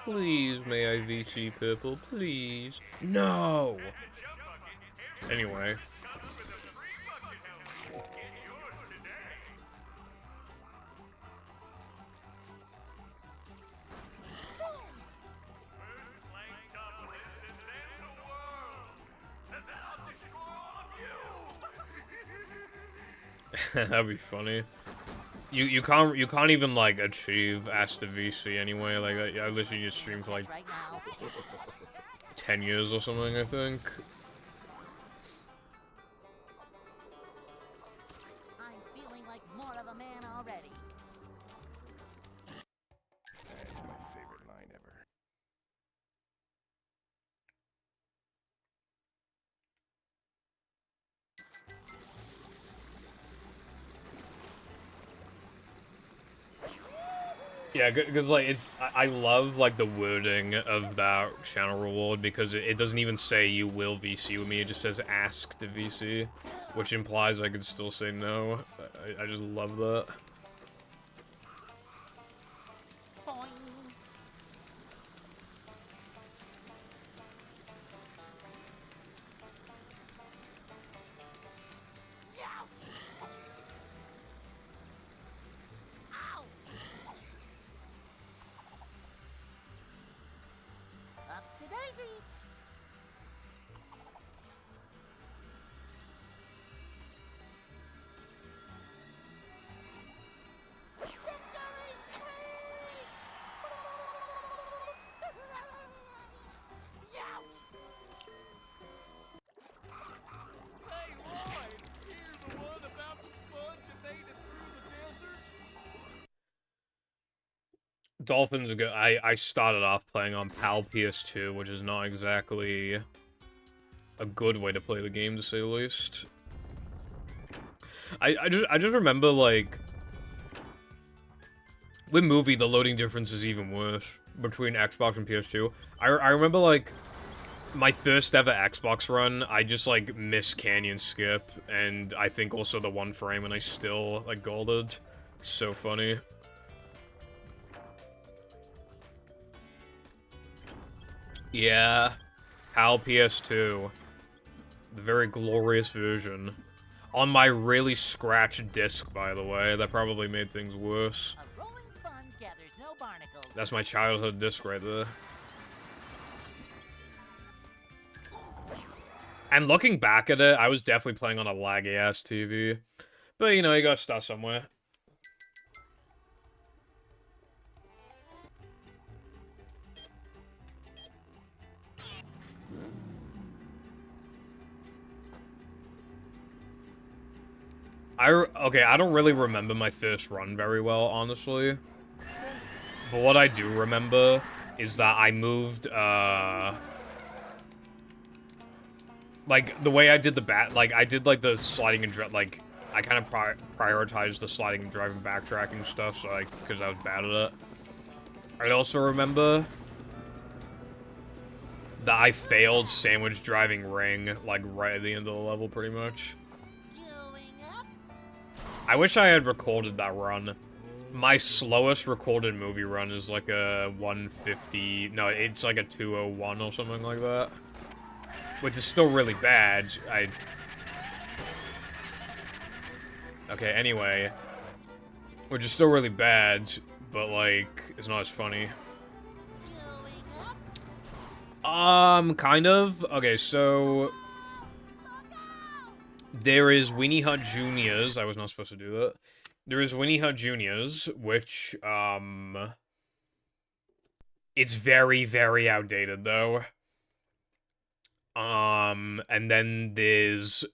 Please, may I VC purple, please? No! Anyway. That'd be funny. You can't even like achieve Asta VC anyway. Like I literally just streamed for like 10 years or something, I think. I'm feeling like more of a man already. That's my favorite line ever. Yeah, because like I love like the wording of that channel reward because it doesn't even say you will VC with me. It just says ask to VC, which implies I could still say no. I just love that. Dolphins are good. I started off playing on PAL PS2, which is not exactly a good way to play the game, to say the least. I just remember, like, with movie, the loading difference is even worse between Xbox and PS2. I remember, like, my first ever Xbox run, I just, like, missed Canyon Skip, and I think also the one frame, and I still, like, golded. So funny. Yeah. HAL PS2. The very glorious version. On my really scratched disc, by the way. That probably made things worse. A rolling sponge gathers no barnacles. That's my childhood disc right there. And looking back at it, I was definitely playing on a laggy-ass TV. But, you know, you gotta start somewhere. Okay, I don't really remember my first run very well, honestly. But what I do remember is that I moved, like, the way I did I did, like, the sliding and like, I kind of prioritized the sliding and driving backtracking stuff, so, like, because I was bad at it. I also remember that I failed sandwich driving ring, like, right at the end of the level, pretty much. I wish I had recorded that run. My slowest recorded movie run is like a 150... No, it's like a 201 or something like that. Which is still really bad. Okay, anyway. Which is still really bad, but like, it's not as funny. Kind of. Okay, so... There is Winnie Hut Juniors. I was not supposed to do that. There is Winnie Hut Juniors, which, it's very, very outdated, though. And then there's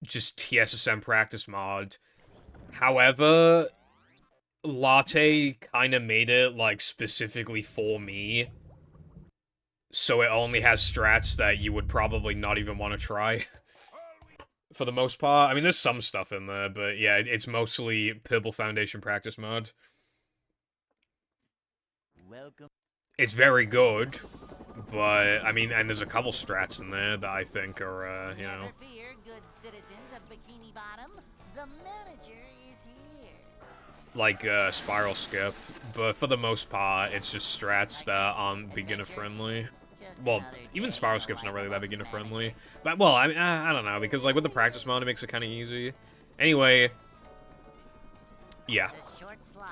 just TSSM practice mod. However, Latte kind of made it, like, specifically for me. So it only has strats that you would probably not even want to try. For the most part. I mean, there's some stuff in there, but yeah, it's mostly Purple Foundation practice mode. Welcome. It's very good, but, I mean, and there's a couple strats in there that I think are, you know... Never fear, good citizens of Bikini Bottom. The manager is here. Like, Spiral Skip, but for the most part, it's just strats that aren't beginner-friendly. Well, even Spiral Skip's not really that beginner-friendly. But, well, I mean, I don't know, because, like, with the practice mode, it makes it kind of easy. Anyway, yeah.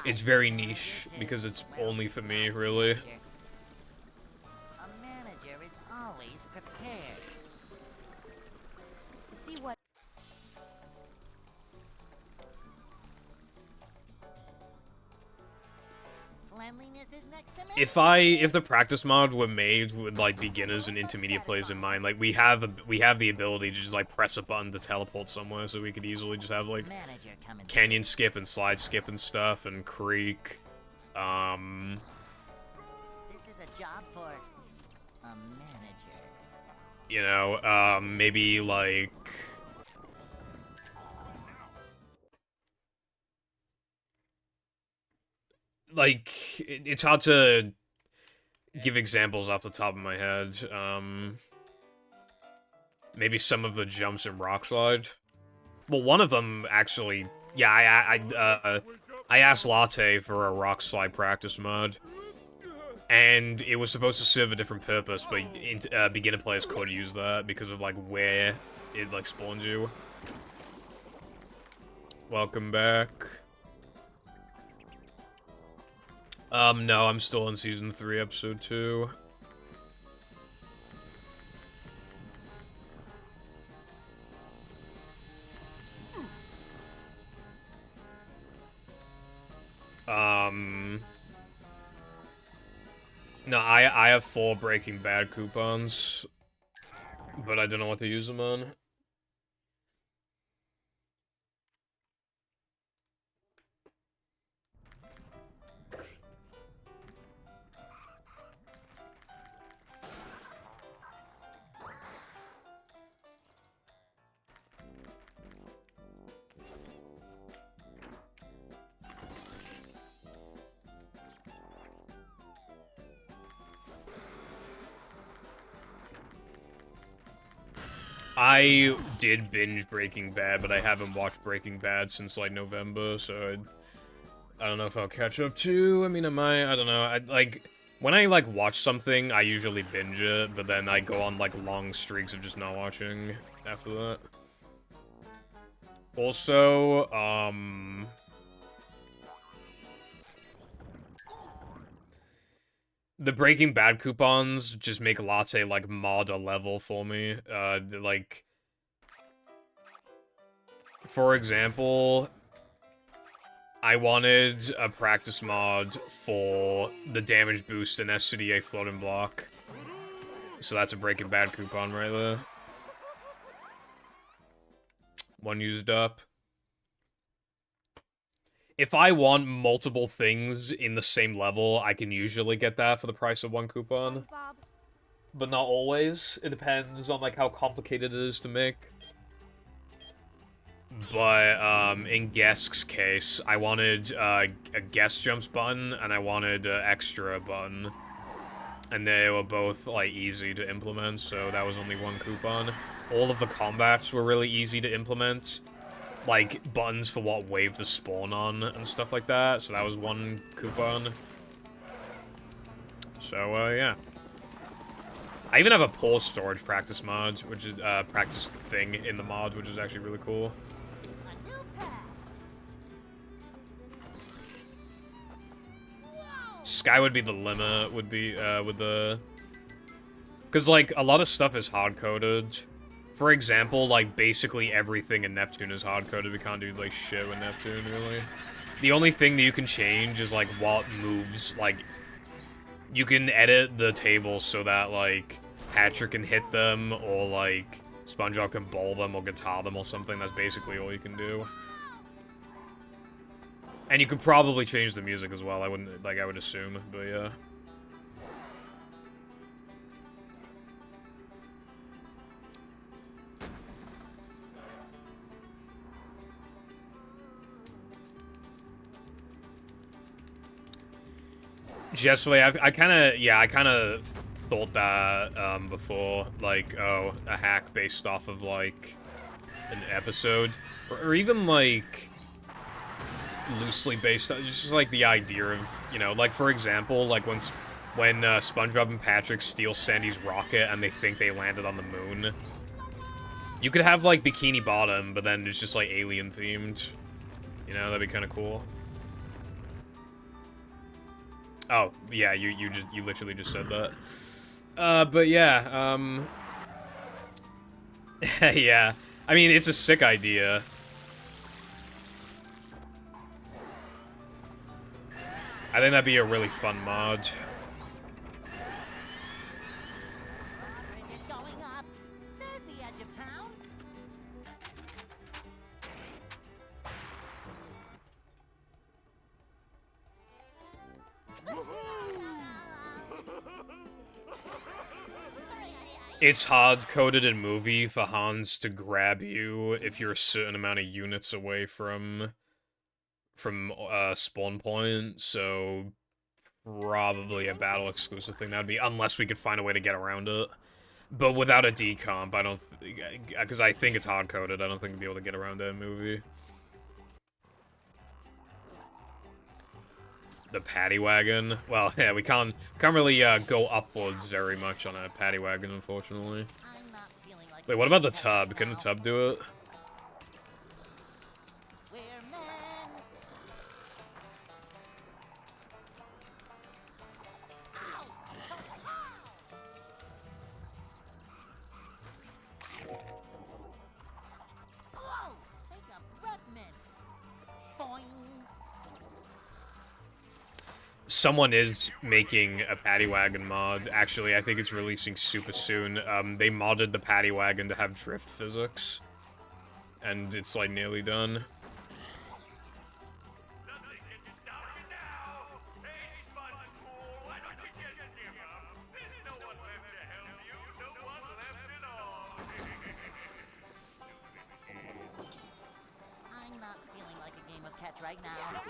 It's very niche, because it's only for me, really. A manager is always prepared. See what... Cleanliness is next to If the practice mod were made with, like, beginners and intermediate players in mind, like, we have the ability to just, like, press a button to teleport somewhere, so we could easily just have, like, canyon skip and slide skip and stuff, and creek, This is a job for a manager. you know, maybe, like... Like, it's hard to give examples off the top of my head. Maybe some of the jumps in Rock Slide. Well, one of them, actually... Yeah, I asked Latte for a Rock Slide practice mod. And it was supposed to serve a different purpose, but beginner players could use that because of, like, where it, like, spawned you. Welcome back. No, I'm still in Season 3, Episode 2. No, I have 4 Breaking Bad coupons, but I don't know what to use them on. I did binge Breaking Bad, but I haven't watched Breaking Bad since, like, November, so I don't know if I'll catch up to. I mean, I might. I don't know. When I, like, watch something, I usually binge it, but then I go on, like, long streaks of just not watching after that. Also, the Breaking Bad coupons just make Latte, like, mod a level for me. Like, for example, I wanted a practice mod for the damage boost in SCDA floating block. So that's a Breaking Bad coupon right there. One used up. If I want multiple things in the same level, I can usually get that for the price of one coupon. But not always. It depends on, like, how complicated it is to make. But, in Gesk's case, I wanted, a guest jumps button, and I wanted an extra button. And they were both, like, easy to implement, so that was only one coupon. All of the combats were really easy to implement. Like, buttons for what wave to spawn on and stuff like that, so that was one coupon. So, yeah. I even have a pause storage practice mod, which is, practice thing in the mod, which is actually really cool. Sky would be the limit, would be, with the... Because, like, a lot of stuff is hard-coded. For example, like, basically everything in Neptune is hard-coded. We can't do, like, shit with Neptune, really. The only thing that you can change is, like, what moves, like... You can edit the tables so that, like, Patrick can hit them, or, like, SpongeBob can bowl them or guitar them or something. That's basically all you can do. And you could probably change the music as well, I wouldn't, like, I would assume, but yeah. Jessway, I kind of thought that, before, like, oh, a hack based off of, like, an episode, or even, like, loosely based on, just, like, the idea of, you know, like, for example, like, when SpongeBob and Patrick steal Sandy's rocket and they think they landed on the moon, you could have, like, Bikini Bottom, but then it's just, like, alien-themed, you know, that'd be kind of cool. Oh, yeah, you literally just said that. But yeah, yeah. I mean, it's a sick idea. I think that'd be a really fun mod. It's going up. There's the edge of town. It's hard-coded in movie for Hans to grab you if you're a certain amount of units away from spawn point, so probably a battle exclusive thing that'd be, unless we could find a way to get around it. But without a decomp, I don't, because I think it's hard-coded, I don't think we'd be able to get around that in movie. The paddy wagon. Well, yeah, we can't really go upwards very much on a paddy wagon, unfortunately. I'm not feeling like Wait, what about the tub? Can the tub do it? we're men. Whoa! Take a breath, mint. Boing. Someone is making a paddy wagon mod. Actually, I think it's releasing super soon. They modded the paddy wagon to have drift physics. And it's, like, nearly done. I'm not feeling like a game of catch right now.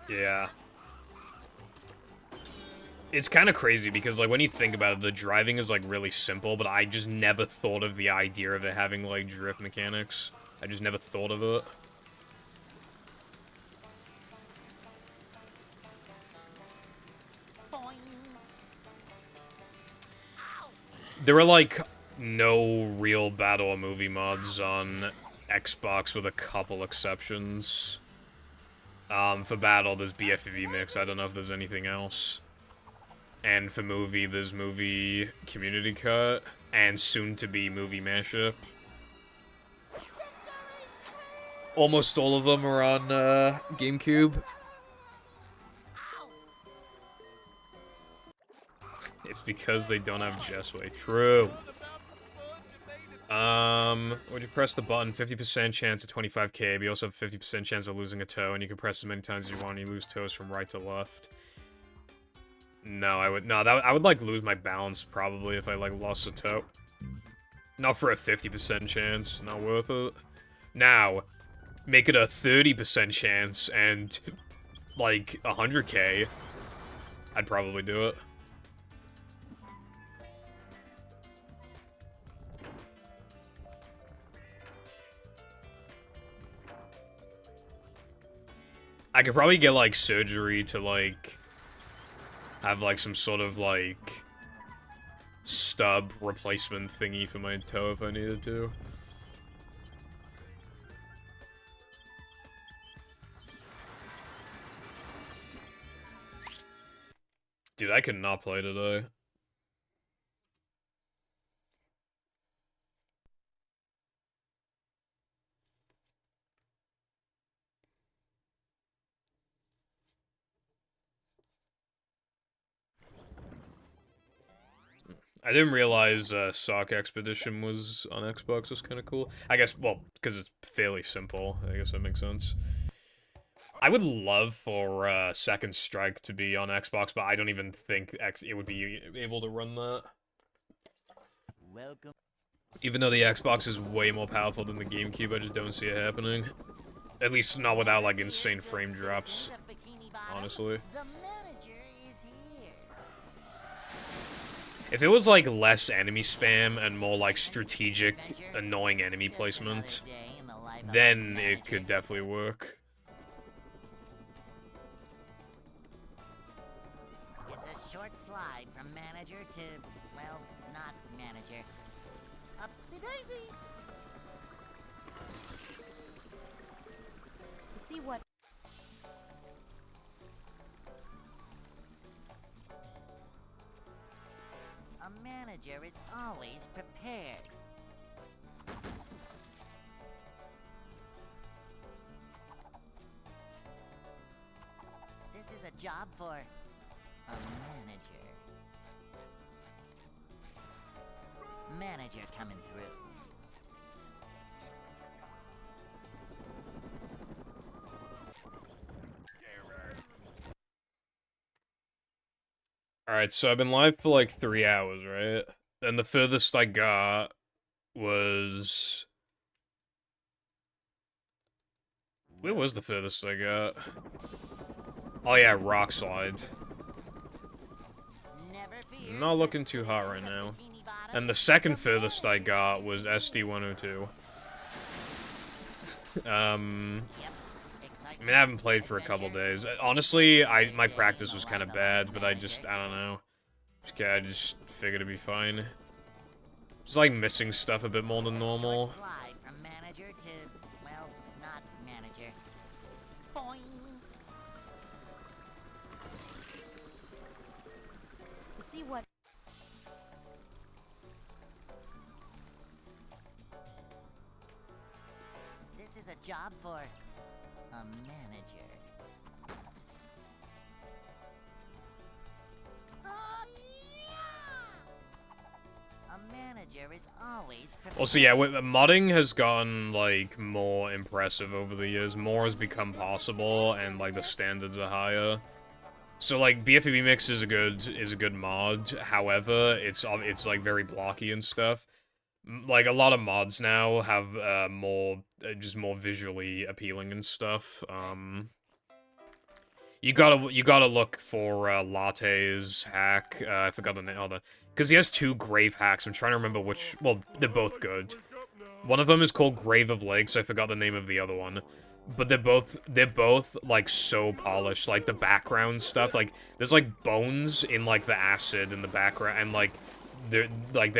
Yeah. It's kind of crazy because, like, when you think about it, the driving is, like, really simple, but I just never thought of the idea of it having, like, drift mechanics. I just never thought of it. There are, like, no real battle or movie mods on Xbox with a couple exceptions. For battle, there's BFV Mix. I don't know if there's anything else. And for movie, there's movie community cut, and soon-to-be movie mashup. Almost all of them are on GameCube. It's because they don't have Jessway. True. When you press the button, 50% chance of 25k, but you also have 50% chance of losing a toe, and you can press as many times as you want, and you lose toes from right to left. No, I would, like, lose my balance, probably, if I, like, lost a toe. Not for a 50% chance, not worth it. Now, make it a 30% chance, and, like, 100k, I'd probably do it. I could probably get, like, surgery to, like, have, like, some sort of, like, stub replacement thingy for my toe if I needed to. Dude, I could not play today. I didn't realize Sock Expedition was on Xbox. That's kind of cool. I guess, well, because it's fairly simple. I guess that makes sense. I would love for Second Strike to be on Xbox, but I don't even think it would be able to run that. Welcome. Even though the Xbox is way more powerful than the GameCube, I just don't see it happening. At least not without, like, insane frame drops, honestly. If it was, like, less enemy spam and more, like, strategic, annoying enemy placement, then it could definitely work. It's a short slide from manager to, well, not manager. Up the daisy! See what... A manager is always prepared. This is a job for a manager. Manager coming through. Alright, so I've been live for like 3 hours, right? And the furthest I got was... Where was the furthest I got? Oh yeah, Rock Slide. Not looking too hot right now. And the second furthest I got was SD-102. I mean, I haven't played for a couple days. Honestly, my practice was kind of bad, but I don't know. I just figured it'd be fine. Just like missing stuff a bit more than normal. What? This is a job for a manager. A manager is always prepared. Well, so yeah, modding has gotten, like, more impressive over the years. More has become possible, and, like, the standards are higher. So, like, BFB Mix is a good mod. However, it's like very blocky and stuff. Like, a lot of mods now have just more visually appealing and stuff. You gotta look for Latte's hack. I forgot the name. Hold on. Because he has 2 grave hacks. I'm trying to remember which. Well, they're both good. One of them is called Grave of Lakes. I forgot the name of the other one. But they're both like so polished. Like the background stuff. Like there's like bones in like the acid in the background, and like they're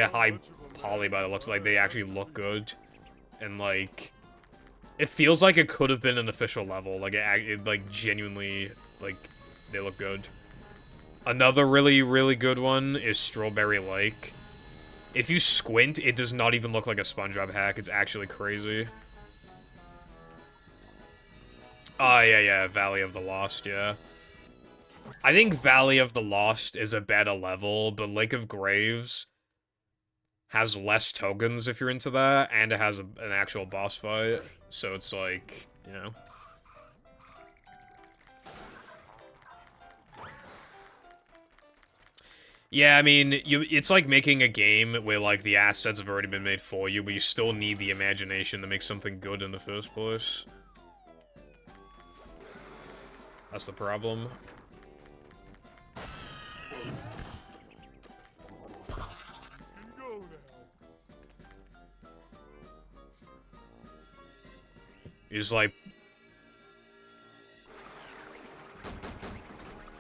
high poly by the looks. Like they actually look good, and like it feels like it could have been an official level. Like it like genuinely like they look good. Another really good one is Strawberry Lake. If you squint, it does not even look like a SpongeBob hack. It's actually crazy. Oh, yeah, Valley of the Lost, yeah. I think Valley of the Lost is a better level, but Lake of Graves has less tokens if you're into that, and it has an actual boss fight. So it's like, you know. Yeah, I mean, it's like making a game where, like, the assets have already been made for you, but you still need the imagination to make something good in the first place. That's the problem. You just, like...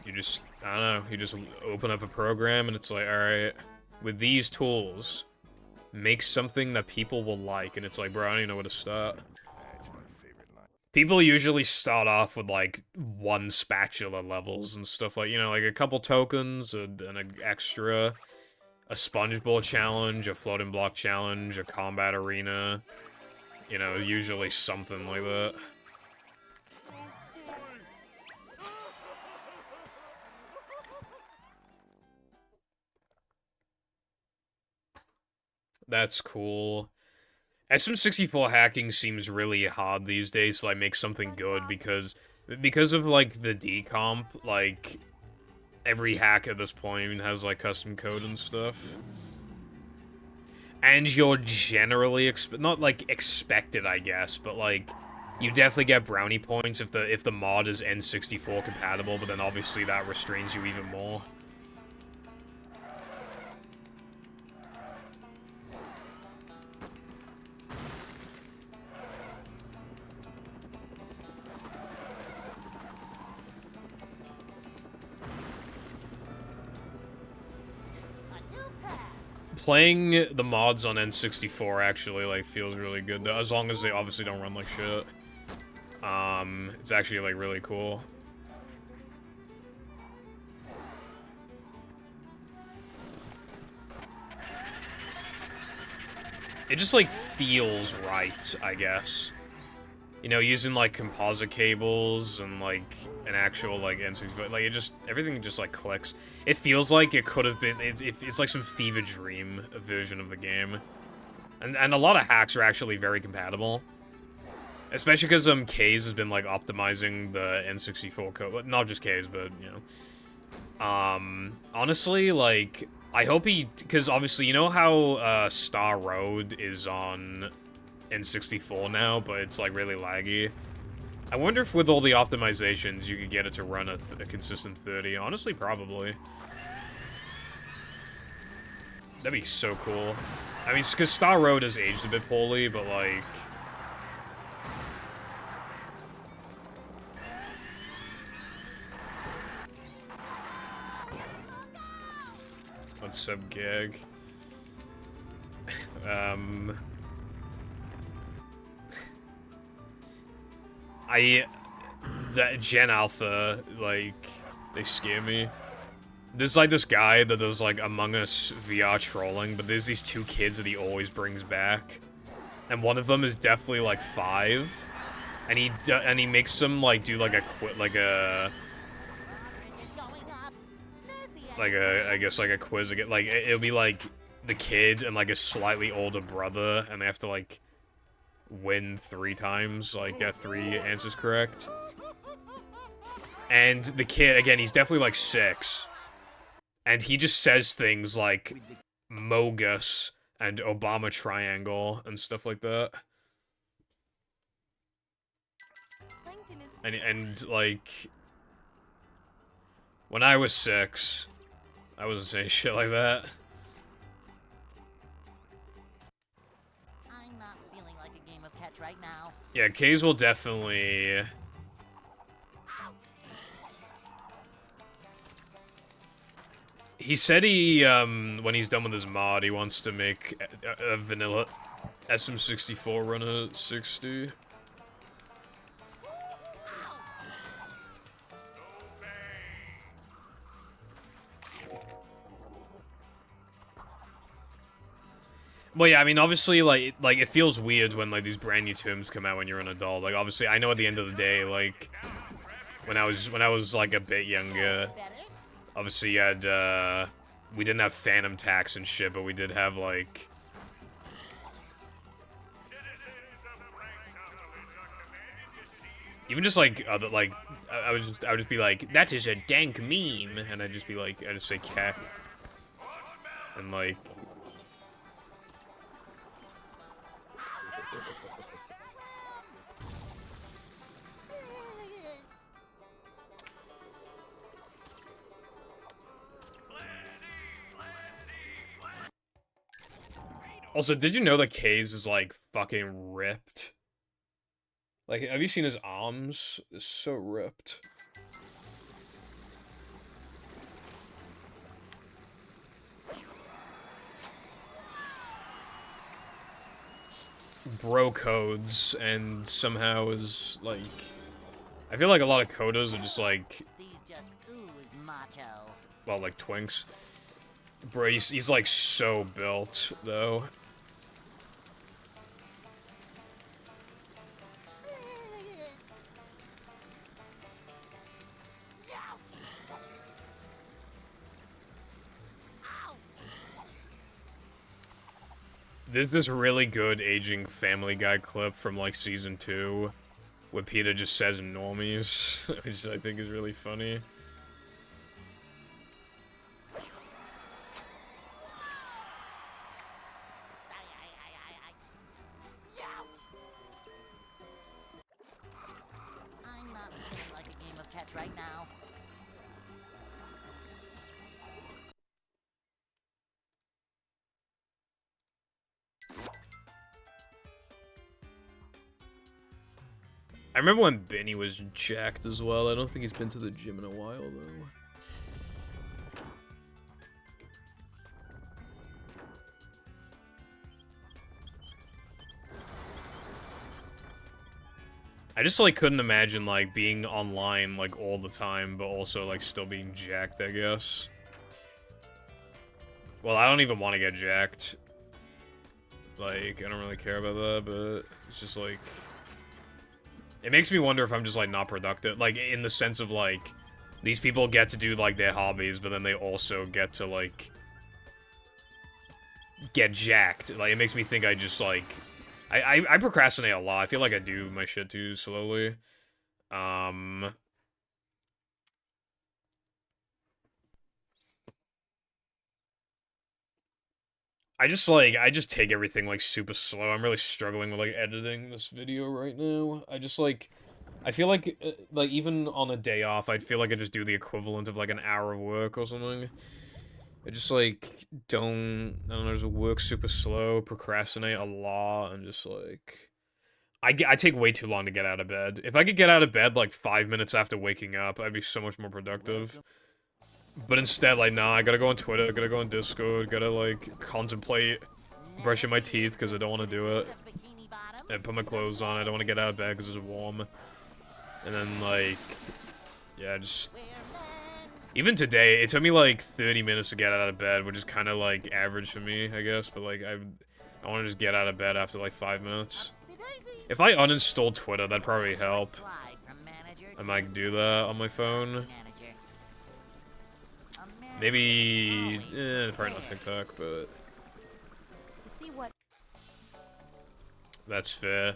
You just... I don't know, you just open up a program and it's like, alright, with these tools, make something that people will like, and it's like, bro, I don't even know where to start. People usually start off with, like, 1 spatula levels and stuff like, you know, like a couple tokens, and an extra, a sponge ball challenge, a floating block challenge, a combat arena, you know, usually something like that. That's cool. SM64 hacking seems really hard these days to, like, make something good, because of, like, the decomp, like, every hack at this point has, like, custom code and stuff. And you're generally, not, like, expected, I guess, but, like, you definitely get brownie points if the mod is N64 compatible, but then obviously that restrains you even more. Playing the mods on N64 actually, like, feels really good, though, as long as they obviously don't run like shit. It's actually, like, really cool. It just, like, feels right, I guess. You know, using, like, composite cables and, like, an actual, like, N64, like, it just, everything just, like, clicks. It feels like it could have been, it's like some fever dream version of the game. And a lot of hacks are actually very compatible. Especially because, Kaze has been, like, optimizing the N64 code. Not just Kaze, but, you know. Honestly, like, I hope he, because obviously, you know how, Star Road is on N64 now, but it's, like, really laggy. I wonder if with all the optimizations you could get it to run a consistent 30. Honestly, probably. That'd be so cool. I mean, because Star Road has aged a bit poorly, but, like... What's up, Gag? That Gen Alpha, like, they scare me. There's, like, this guy that does, like, Among Us VR trolling, but there's these 2 kids that he always brings back. And one of them is definitely, like, 5. And he makes them, like, do, like, I guess, like, a quiz again. Like, it'll be, like, the kid and, like, a slightly older brother, and they have to, like, win 3 times, like, get 3 answers correct. And the kid, again, he's definitely, like, 6. And he just says things like Mogus and Obama Triangle and stuff like that. And like... When I was 6, I wasn't saying shit like that. I'm not feeling like a game of catch right now. Yeah, Kays will definitely... He said he, when he's done with his mod, he wants to make a vanilla SM64 run at 60. Well, yeah, I mean, obviously, like it feels weird when, like, these brand new terms come out when you're an adult. Like, obviously, I know at the end of the day, like, when I was, like, a bit younger, obviously, you had, we didn't have phantom tax and shit, but we did have, like... Even just, like, other, like, I would just be like, that is a dank meme, and I'd just be like, I'd just say cack. And, like... Also, did you know that Kays is, like, fucking ripped? Like, have you seen his arms? They're so ripped. Bro codes, and somehow is, like... I feel like a lot of codas are just, like... These just ooze macho. Well, like, twinks. Bro, he's like, so built, though. There's this really good aging Family Guy clip from, like, Season 2, where Peter just says normies, which I think is really funny. I'm not feeling like a game of catch right now. I remember when Benny was jacked as well. I don't think he's been to the gym in a while, though. I just, like, couldn't imagine, like, being online, like, all the time, but also, like, still being jacked, I guess. Well, I don't even want to get jacked. Like, I don't really care about that, but it's just, like... It makes me wonder if I'm just, like, not productive. Like, in the sense of, like, these people get to do, like, their hobbies, but then they also get to, like... get jacked. Like, it makes me think I just, like... I procrastinate a lot. I feel like I do my shit too slowly. I just take everything, like, super slow. I'm really struggling with, like, editing this video right now. I feel like, even on a day off, I'd feel like I just do the equivalent of, like, an hour of work or something. I just, like, I don't know, just work super slow, procrastinate a lot, and just, like... I take way too long to get out of bed. If I could get out of bed, like, 5 minutes after waking up, I'd be so much more productive. But instead, like, nah, I gotta go on Twitter, gotta go on Discord, gotta, like, contemplate brushing my teeth because I don't want to do it. And put my clothes on, I don't want to get out of bed because it's warm. And then, like, yeah, just... Even today, it took me, like, 30 minutes to get out of bed, which is kind of, like, average for me, I guess. But, like, I want to just get out of bed after, like, 5 minutes. If I uninstalled Twitter, that'd probably help. I might do that on my phone. Maybe... probably not TikTok, but... That's fair.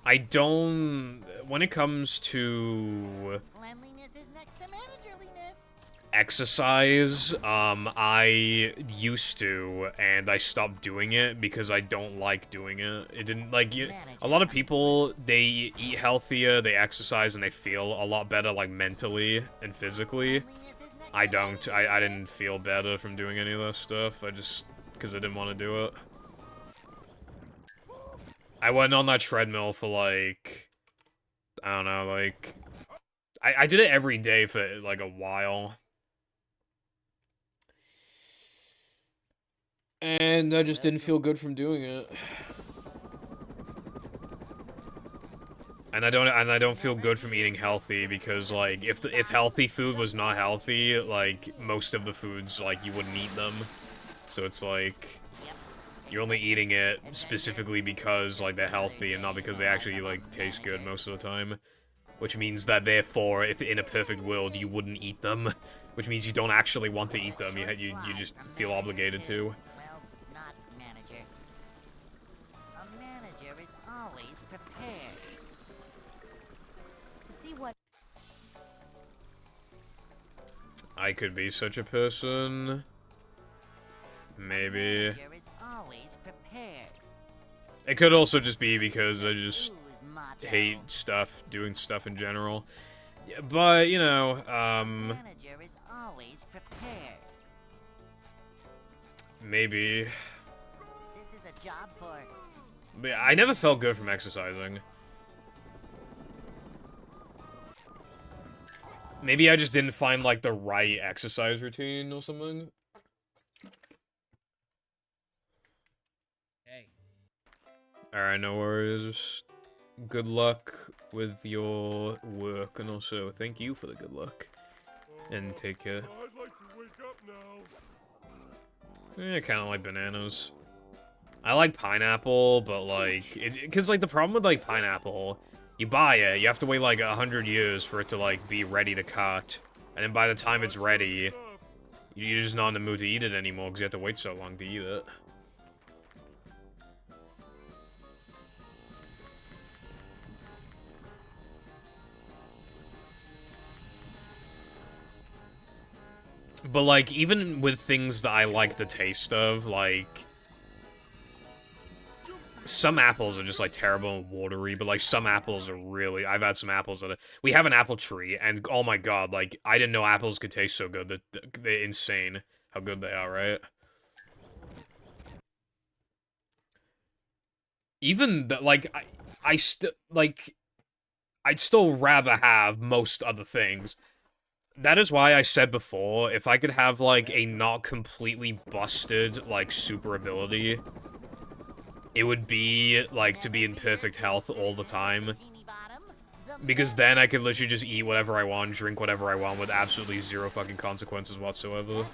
I don't... When it comes to... exercise, I used to, and I stopped doing it because I don't like doing it. It didn't, like, a lot of people, they eat healthier, they exercise, and they feel a lot better, like, mentally and physically. I don't. I didn't feel better from doing any of that stuff. I just... because I didn't want to do it. I went on that treadmill for, like... I don't know, like... I did it every day for, like, a while. And I just didn't feel good from doing it. And I don't feel good from eating healthy because, like, if healthy food was not healthy, like, most of the foods, like, you wouldn't eat them. So it's like, you're only eating it specifically because, like, they're healthy and not because they actually, like, taste good most of the time. Which means that, therefore, if in a perfect world, you wouldn't eat them. Which means you don't actually want to eat them, you just feel obligated to. Well, not manager. A manager is always prepared. To see what... I could be such a person. Maybe. Manager is always prepared. It could also just be because I just... Who's macho? hate stuff, doing stuff in general. Yeah, but, you know, Manager is always prepared. maybe. This is a job for... But I never felt good from exercising. Maybe I just didn't find, like, the right exercise routine or something. Hey. Alright, no worries. Good luck with your work, and also thank you for the good luck. And take care. I'd like to wake up now. I kind of like bananas. I like pineapple, but like, because like the problem with like pineapple, you buy it, you have to wait like 100 years for it to like be ready to cut, and then by the time it's ready, you're just not in the mood to eat it anymore because you have to wait so long to eat it. But, like, even with things that I like the taste of, like... Some apples are just, like, terrible and watery, but, like, some apples are really... I've had some apples that are... We have an apple tree, and, oh my god, like, I didn't know apples could taste so good. They're insane how good they are, right? Even, like, I'd still rather have most other things. That is why I said before, if I could have, like, a not completely busted, like, super ability, it would be, like, to be in perfect health all the time. Because then I could literally just eat whatever I want, drink whatever I want, with absolutely zero fucking consequences whatsoever.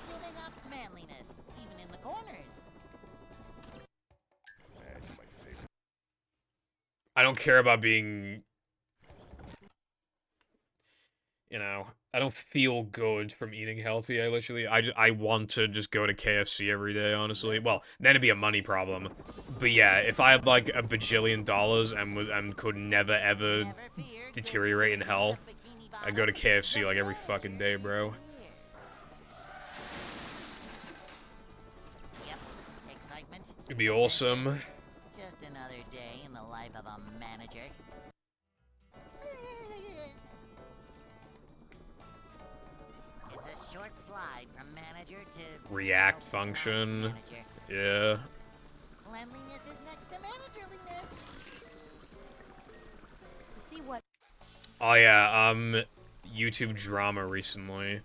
I don't care about being... You know, I don't feel good from eating healthy. I want to just go to KFC every day, honestly. Well, then it'd be a money problem. But yeah, if I had like a bajillion dollars and could never ever deteriorate in health, I'd go to KFC like every fucking day, bro. It'd be awesome. Just another day in the life of a manager. It's a short slide from manager to React function. manager. Yeah. Cleanliness is next to managerliness. To see what Oh yeah, YouTube drama recently.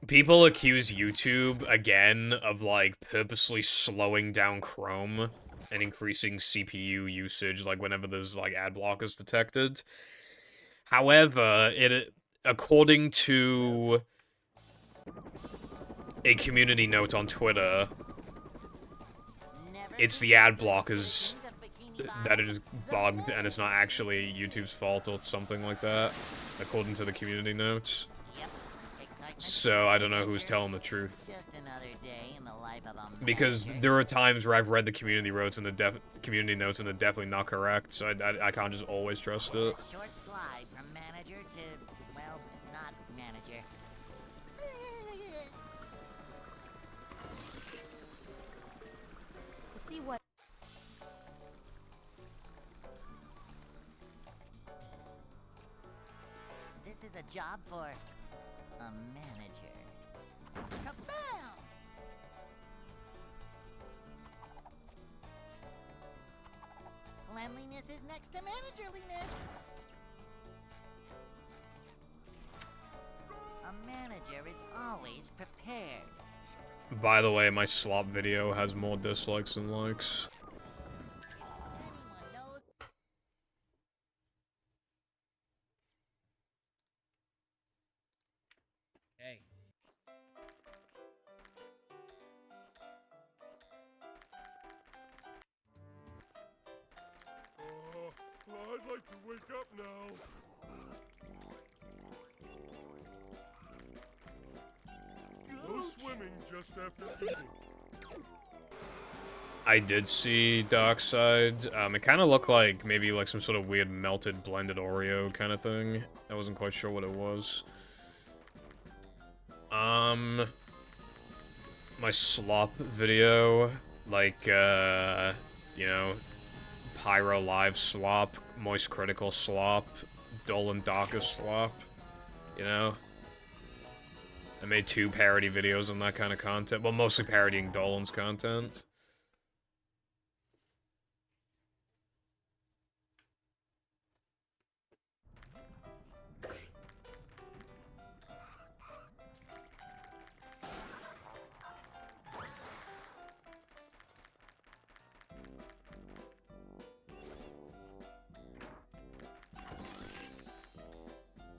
People accuse YouTube, again, of, like, purposely slowing down Chrome and increasing CPU usage, like, whenever there's, like, ad blockers detected. However, according to a community note on Twitter, it's the ad blockers that are just bugged, and it's not actually YouTube's fault or something like that, according to the community notes. So, I don't know who's telling the truth. Because there are times where I've read the community notes and community notes and they're definitely not correct, so I can't just always trust it. short slide from manager to, well, not manager. To see what this is a job for. is next to managerliness. A manager is always prepared. By the way, my slop video has more dislikes than likes. Anyone knows? Hey. I'd like to wake up now. No swimming just after eating. I did see Darkside. It kind of looked like maybe like some sort of weird melted blended Oreo kind of thing. I wasn't quite sure what it was. My slop video, like, you know, Pyro Live slop, Moist Critical slop, Dolan Darker slop, you know? I made 2 parody videos on that kind of content, well, mostly parodying Dolan's content.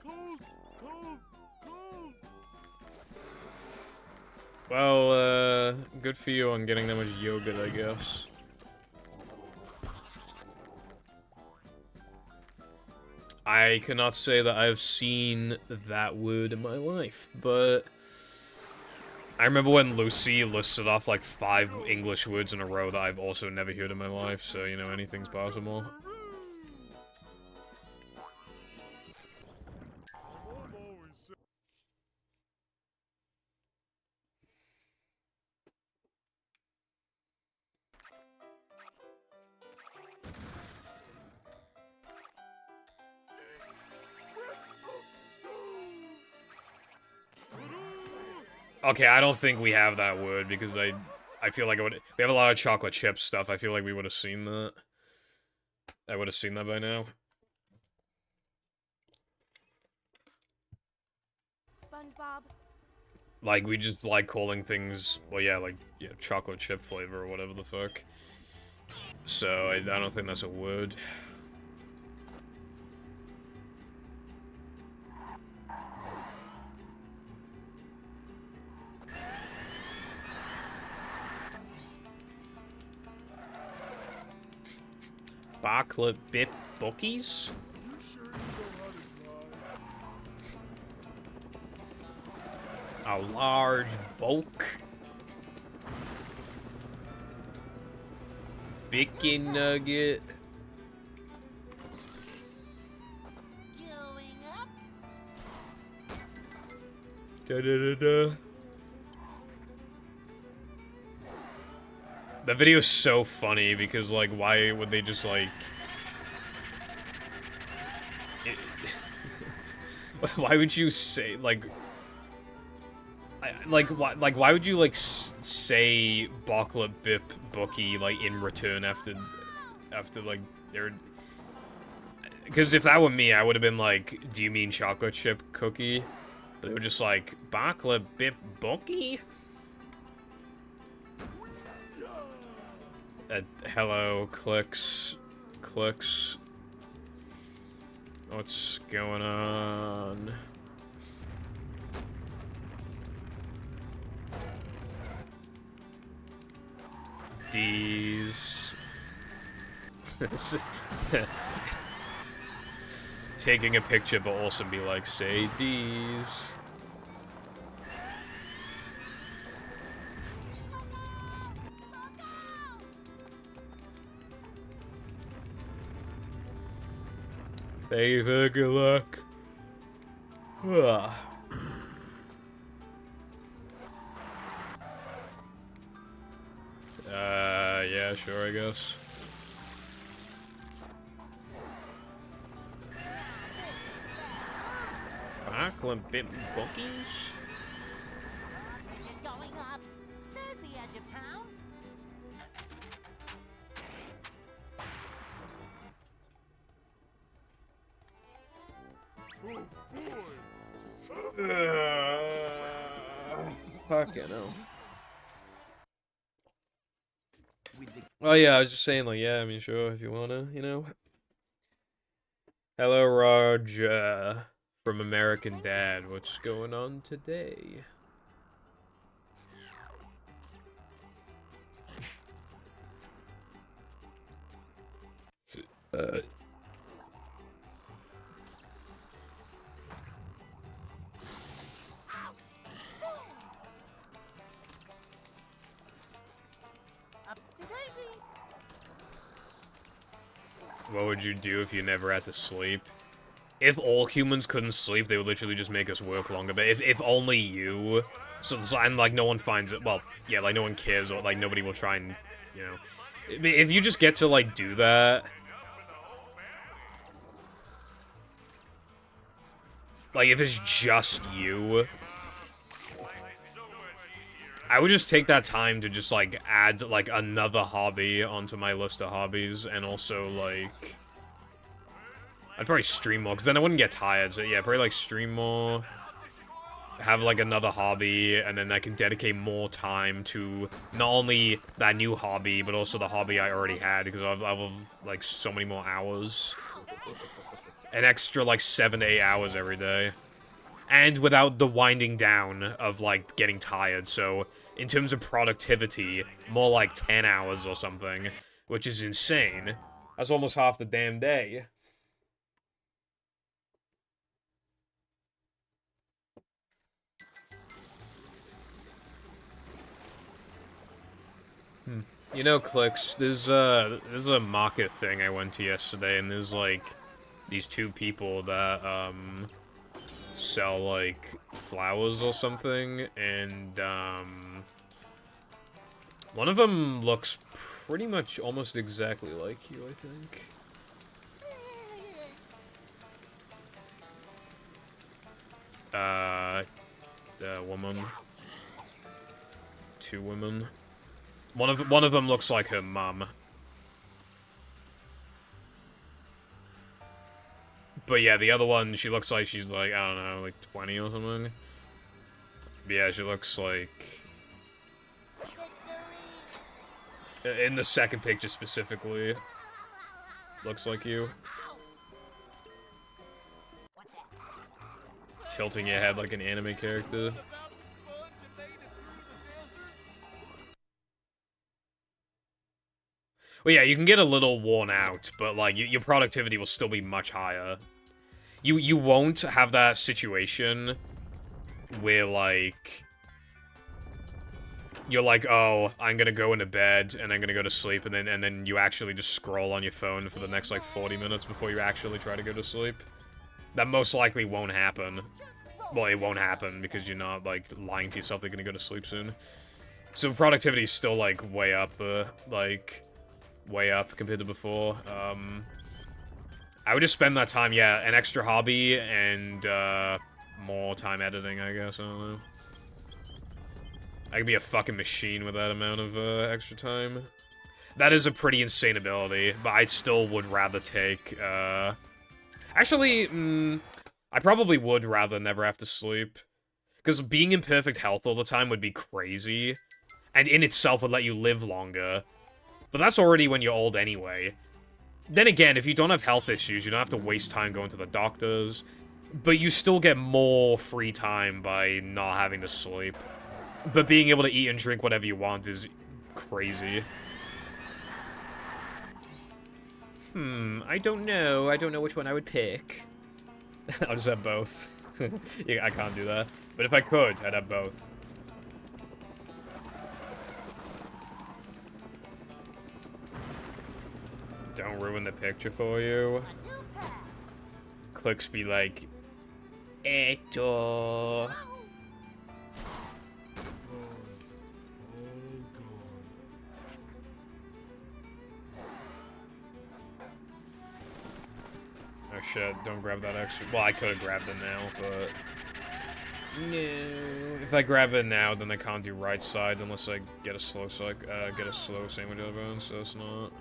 Cold, cold, cold. Well, good for you on getting that much yogurt, I guess. I cannot say that I've seen that word in my life, but I remember when Lucy listed off like 5 English words in a row that I've also never heard in my life, so, you know, anything's possible. Mom always said. Okay, I don't think we have that word, because I feel like we have a lot of chocolate chip stuff. I feel like we would have seen that. I would have seen that by now. SpongeBob. Like, we just like calling things, well, yeah, like, yeah, chocolate chip flavor or whatever the fuck. So, I don't think that's a word. Barclay Bip Bookies? You sure you know how to drive? A large bulk. Bacon nugget. Going up. Da-da-da-da. The video is so funny because, like, why would they just, like... why would you say, like... why would you, like, say Bakla Bip Bookie, like, in return after, like, they're... Because if that were me, I would have been like, do you mean chocolate chip cookie? But they were just like, Bakla Bip Bookie? Hello, clicks. What's going on? D's. Taking a picture, but also be like, say D's. Thank you for the good luck. Yeah, sure, I guess. Backlund Bit Bookies? It's going up. There's the edge of town. park, you know. Oh yeah, I was just saying, like, yeah, I mean, sure, if you wanna, you know. Hello, Raj, from American Dad. What's going on today? What would you do if you never had to sleep? If all humans couldn't sleep, they would literally just make us work longer. But if only you, and like no one finds it, well, yeah, like no one cares, or like nobody will try and, you know, if you just get to like do that, like if it's just you, I would just take that time to just like add like another hobby onto my list of hobbies, and also like I'd probably stream more, because then I wouldn't get tired, so yeah, probably, like, stream more, have, like, another hobby, and then I can dedicate more time to not only that new hobby, but also the hobby I already had, because I'll have, like, so many more hours. An extra, like, 7 to 8 hours every day. And without the winding down of, like, getting tired, so in terms of productivity, more like 10 hours or something, which is insane. That's almost half the damn day. You know, Clicks, there's a market thing I went to yesterday, and there's, like, these two people that, sell, like, flowers or something, and, one of them looks pretty much almost exactly like you, I think. The woman. Two women. One of them looks like her mum. But yeah, the other one, she looks like she's like, I don't know, like 20 or something. But yeah, she looks like... In the second picture specifically, looks like you. Tilting your head like an anime character. Well, yeah, you can get a little worn out, but, like, your productivity will still be much higher. You won't have that situation where, like, you're like, oh, I'm gonna go into bed, and I'm gonna go to sleep, and then you actually just scroll on your phone for the next, like, 40 minutes before you actually try to go to sleep. That most likely won't happen. Well, it won't happen, because you're not, like, lying to yourself that you're gonna go to sleep soon. So productivity is still, like, way up the, like... way up compared to before. I would just spend that time, yeah, an extra hobby and more time editing, I guess. I don't know. I could be a fucking machine with that amount of extra time. That is a pretty insane ability, but I still would rather take, actually, I probably would rather never have to sleep. Because being in perfect health all the time would be crazy. And in itself would let you live longer. But that's already when you're old anyway. Then again, if you don't have health issues, you don't have to waste time going to the doctors. But you still get more free time by not having to sleep. But being able to eat and drink whatever you want is crazy. I don't know. I don't know which one I would pick. I'll just have both. Yeah, I can't do that. But if I could, I'd have both. Don't ruin the picture for you. Clicks be like, Eto. Oh shit, don't grab that extra. Well, I could have grabbed it now, but... No. If I grab it now, then I can't do right side unless I get a slow sandwich out of it, so it's not...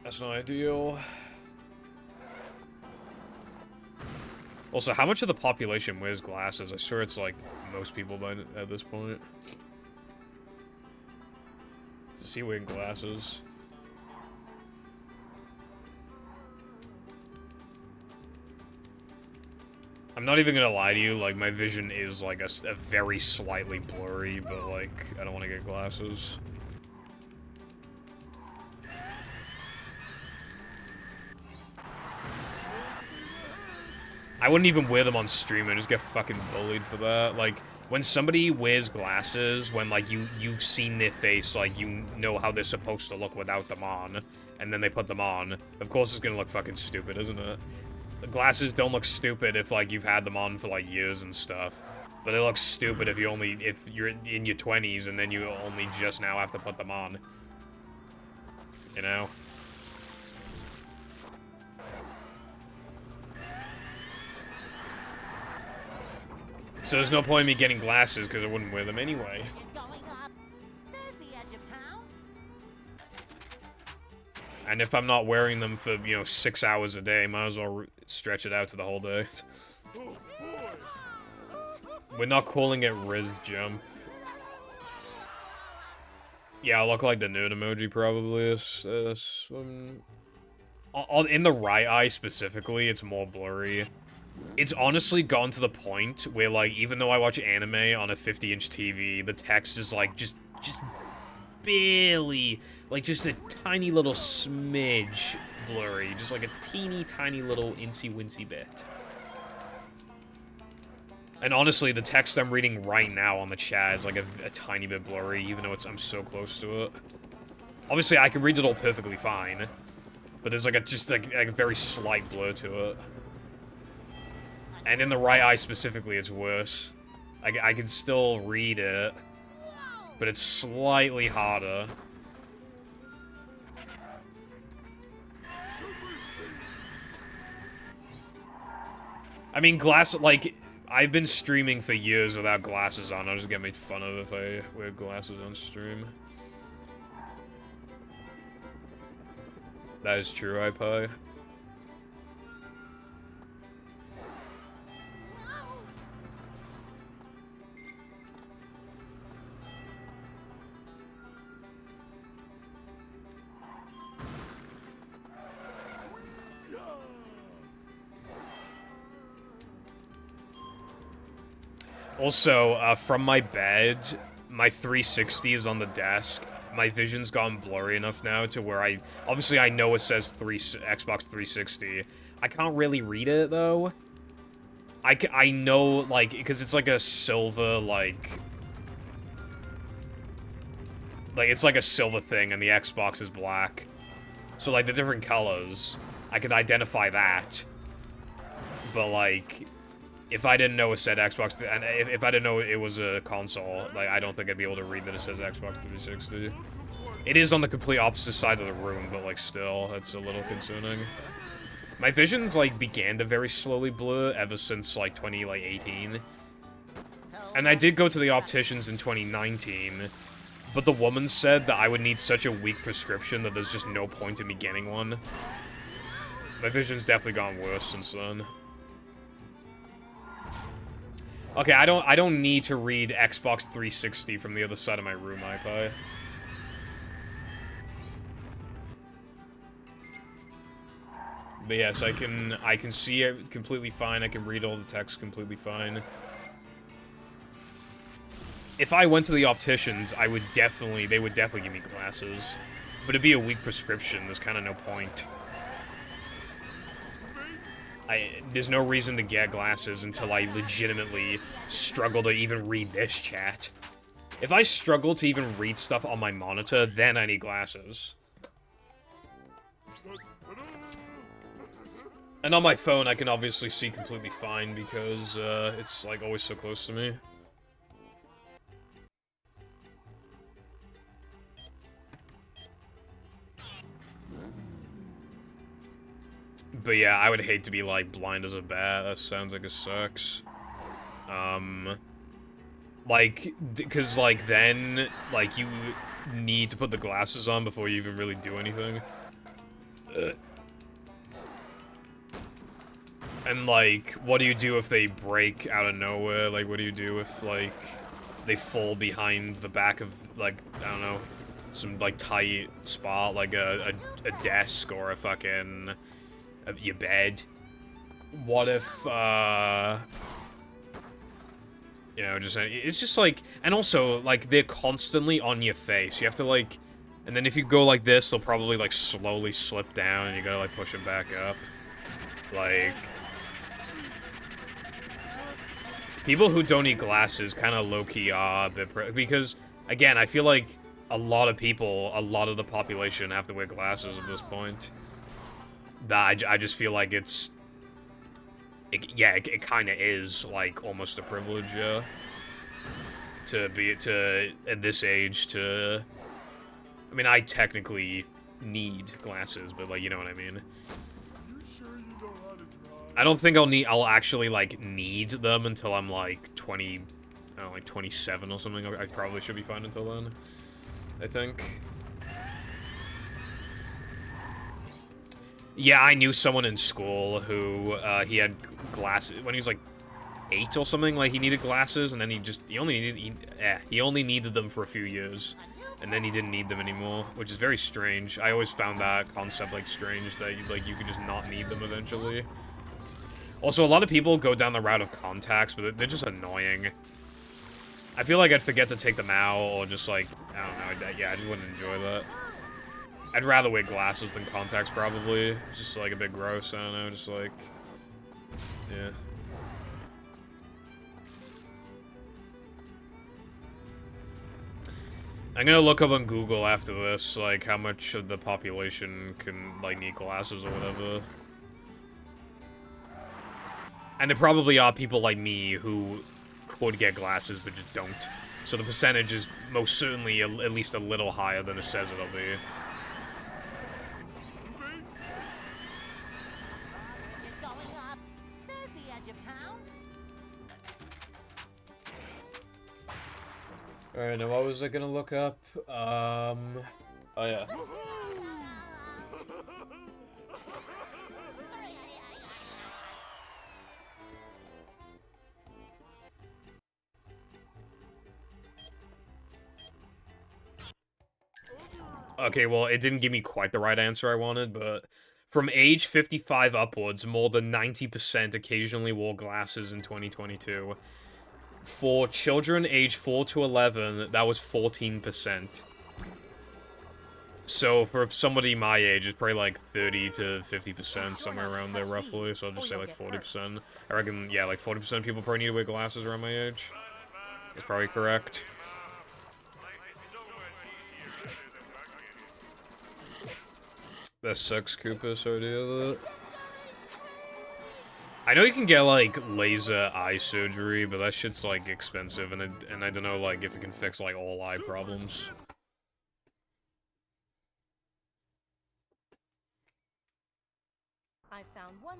That's not ideal. Also, how much of the population wears glasses? I swear it's like most people at this point. Is he wearing glasses? I'm not even gonna lie to you, like, my vision is, like, a very slightly blurry, but, like, I don't want to get glasses. I wouldn't even wear them on stream, I just get fucking bullied for that. Like, when somebody wears glasses, when, like, you've seen their face, like, you know how they're supposed to look without them on, and then they put them on, of course it's gonna look fucking stupid, isn't it? The glasses don't look stupid if, like, you've had them on for, like, years and stuff. But they look stupid if you're in your 20s and then you only just now have to put them on. You know? So there's no point in me getting glasses because I wouldn't wear them anyway. It's going up. There's the edge of town. And if I'm not wearing them for, you know, 6 hours a day, might as well stretch it out to the whole day. We're not calling it Riz Jump. Yeah, I look like the nude emoji probably. In the right eye specifically, it's more blurry. It's honestly gone to the point where, like, even though I watch anime on a 50-inch TV, the text is, like, just barely, like, just a tiny little smidge blurry. Just, like, a teeny tiny little incy-wincy bit. And honestly, the text I'm reading right now on the chat is, like, a tiny bit blurry, even though I'm so close to it. Obviously, I can read it all perfectly fine, but there's, like, just a very slight blur to it. And in the right eye specifically, it's worse. I can still read it, but it's slightly harder. I mean, I've been streaming for years without glasses on. I'll just get made fun of if I wear glasses on stream. That is true, iPie. Also, from my bed, my 360 is on the desk. My vision's gone blurry enough now to where obviously I know it says Xbox 360. I can't really read it, though. I know, like, because it's like a silver, like, it's like a silver thing, and the Xbox is black. So, like, the different colors, I could identify that. But, like, if I didn't know it said Xbox, and if I didn't know it was a console, like, I don't think I'd be able to read that it says Xbox 360. It is on the complete opposite side of the room, but, like, still, it's a little concerning. My vision's, like, began to very slowly blur ever since, like, 2018. And I did go to the opticians in 2019, but the woman said that I would need such a weak prescription that there's just no point in me getting one. My vision's definitely gotten worse since then. Okay, I don't need to read Xbox 360 from the other side of my room, iPie. But yes, I can see it completely fine. I can read all the text completely fine. If I went to the opticians, they would definitely give me glasses. But it'd be a weak prescription. There's kind of no point. There's no reason to get glasses until I legitimately struggle to even read this chat. If I struggle to even read stuff on my monitor, then I need glasses. And on my phone, I can obviously see completely fine because it's, like, always so close to me. But yeah, I would hate to be, like, blind as a bat. That sounds like it sucks. Like, because, like, then, like, you need to put the glasses on before you even really do anything. And, like, what do you do if they break out of nowhere? Like, what do you do if, like, they fall behind the back of, like, I don't know, some, like, tight spot, like a desk or a fucking, your bed? What if, you know, just, it's just, like, and also, like, they're constantly on your face. You have to, like, and then if you go like this, they'll probably, like, slowly slip down, and you gotta, like, push them back up. Like... People who don't need glasses kind of low-key are a bit... because, again, I feel like a lot of people, a lot of the population have to wear glasses at this point. That I just feel like it's... it kind of is, like, almost a privilege, yeah. At this age, to... I mean, I technically need glasses, but, like, you know what I mean. I don't think I'll actually, like, need them until I'm, like, 20, I don't know, like, 27 or something. I probably should be fine until then, I think. Yeah, I knew someone in school who, he had glasses, when he was, like, 8 or something, like, he needed glasses, and then he only needed them for a few years, and then he didn't need them anymore, which is very strange. I always found that concept, like, strange, that, you could just not need them eventually. Also, a lot of people go down the route of contacts, but they're just annoying. I feel like I'd forget to take them out, or just, like, I don't know, yeah, I just wouldn't enjoy that. I'd rather wear glasses than contacts, probably. It's just, like, a bit gross, I don't know, just, like, yeah. I'm gonna look up on Google after this, like, how much of the population can, like, need glasses or whatever. And there probably are people like me who could get glasses but just don't. So the percentage is most certainly at least a little higher than it says it'll be. It's going up. There's the edge of town. Alright, now what was I gonna look up? Oh yeah. Okay, well, it didn't give me quite the right answer I wanted, but from age 55 upwards, more than 90% occasionally wore glasses in 2022. For children aged 4 to 11, that was 14%. So for somebody my age, it's probably like 30 to 50%, somewhere around there, roughly. So I'll just say like 40%. I reckon, yeah, like 40% of people probably need to wear glasses around my age. That's probably correct. That sucks, Koopa. Sorry to hear that. I know you can get, like, laser eye surgery, but that shit's, like, expensive, and I don't know, like, if it can fix, like, all eye problems. I found one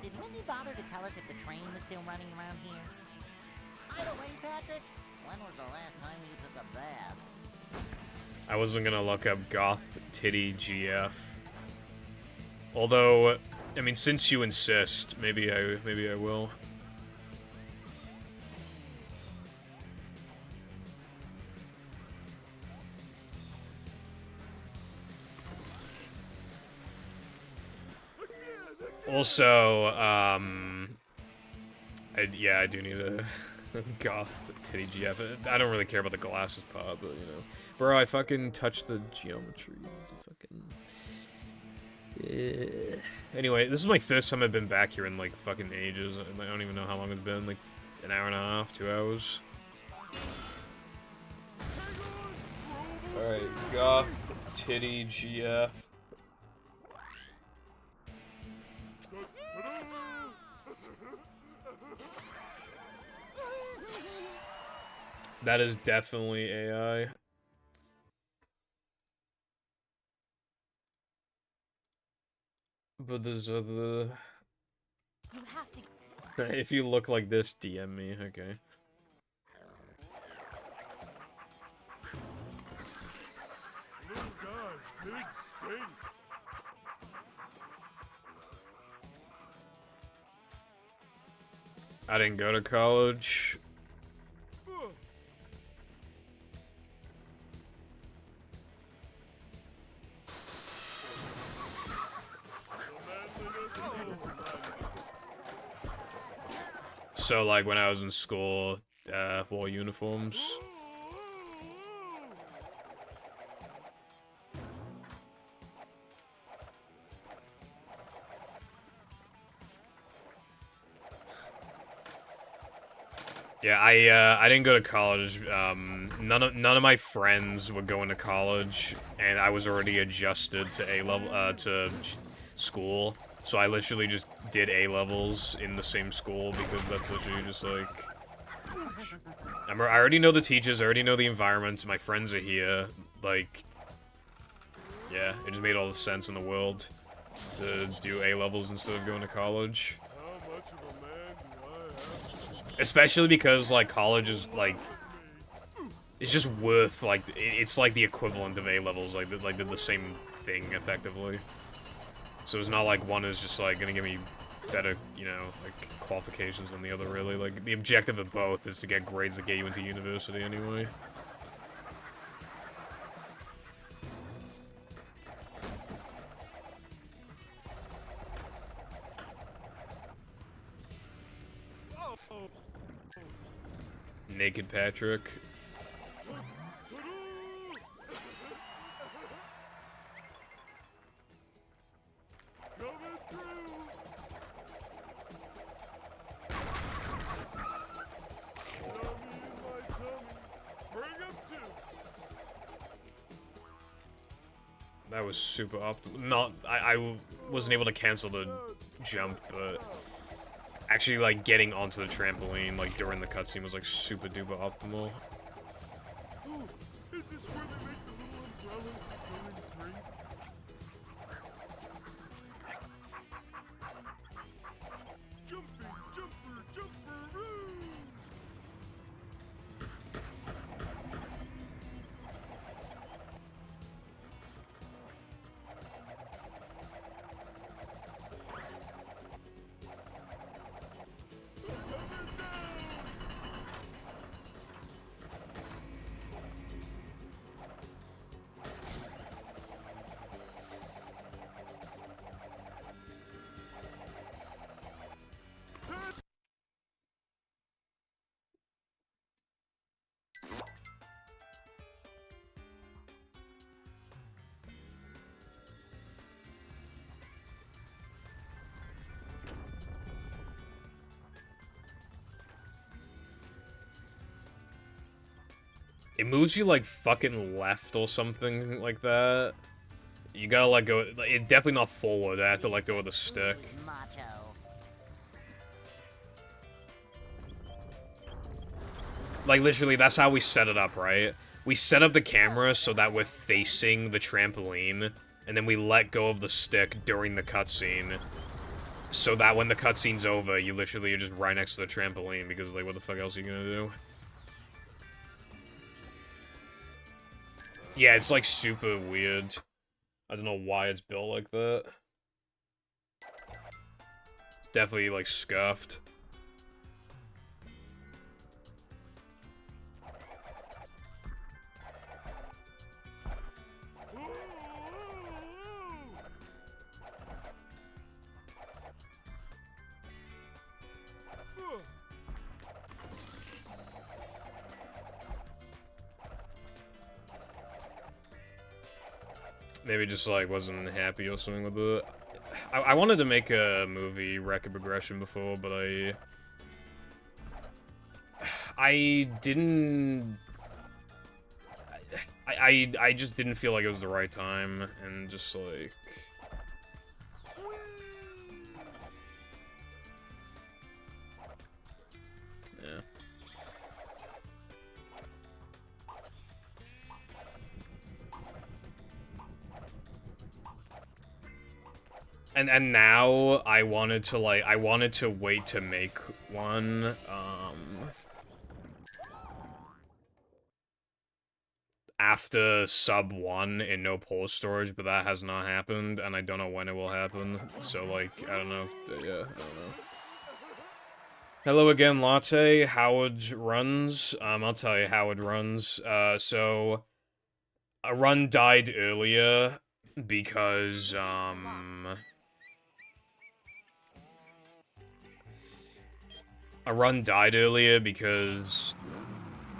Did Wendy bother to tell us if the train was still running around here? By the way, Patrick, when was the last time you took a bath? I wasn't gonna look up goth titty GF. Although, I mean, since you insist, maybe I will. Also, I do need a goth titty GF. I don't really care about the glasses part, but, you know. Bro, I fucking touched the geometry. Anyway, this is my first time I've been back here in, like, fucking ages. I don't even know how long it's been. Like, an hour and a half, 2 hours. Alright, goth titty GF. That is definitely AI. But there's other... You have to... If you look like this, DM me, okay. Little guy, big paint. I didn't go to college. So, like, when I was in school, wore uniforms. Yeah, I didn't go to college. None of my friends were going to college, and I was already adjusted to school. So I literally just did A-levels in the same school because that's literally just like... I already know the teachers, I already know the environment, my friends are here, like... Yeah, it just made all the sense in the world to do A-levels instead of going to college. How much of a man do I have? Especially because, like, college is, like... It's just worth, like, it's like the equivalent of A-levels, like, they're the same thing, effectively. So it's not like one is just, like, gonna give me better, you know, like, qualifications than the other, really. Like, the objective of both is to get grades that get you into university, anyway. Naked Patrick. That was super optimal. I wasn't able to cancel the jump, but actually, like, getting onto the trampoline, like, during the cutscene was, like, super duper optimal. Is this where they make the little umbrellas that go in crates? Jumping, jumper, jumperoo! It moves you, like, fucking left or something like that. You gotta let go. It definitely not forward. I have to let go of the stick. Macho. Like, literally, that's how we set it up, right? We set up the camera so that we're facing the trampoline, and then we let go of the stick during the cutscene, so that when the cutscene's over, you literally are just right next to the trampoline, because, like, what the fuck else are you gonna do? Yeah, it's, like, super weird. I don't know why it's built like that. It's definitely, like, scuffed. Maybe just, like, wasn't happy or something with it. I wanted to make a movie, Record Progression, before, but I didn't... I just didn't feel like it was the right time, and just, like... Yeah. And now I wanted to, like, I wanted to wait to make one, after sub 1 in no pause storage, but that has not happened, and I don't know when it will happen. So, like, I don't know if, yeah, I don't know. Hello again, Latte. Howard runs. I'll tell you, Howard runs. So, a run died earlier because,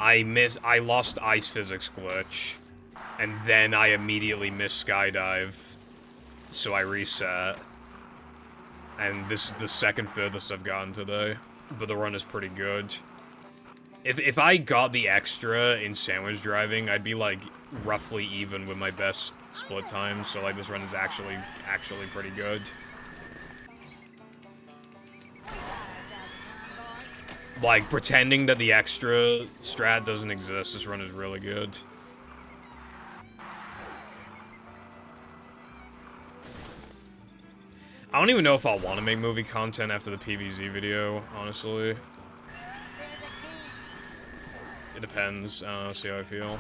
I lost ice physics glitch, and then I immediately missed skydive, so I reset. And this is the second furthest I've gotten today, but the run is pretty good. If I got the extra in sandwich driving, I'd be like roughly even with my best split time, so like this run is actually pretty good. Like, pretending that the extra strat doesn't exist, this run is really good. I don't even know if I'll want to make movie content after the PVZ video, honestly. It depends. I don't know, see how I feel.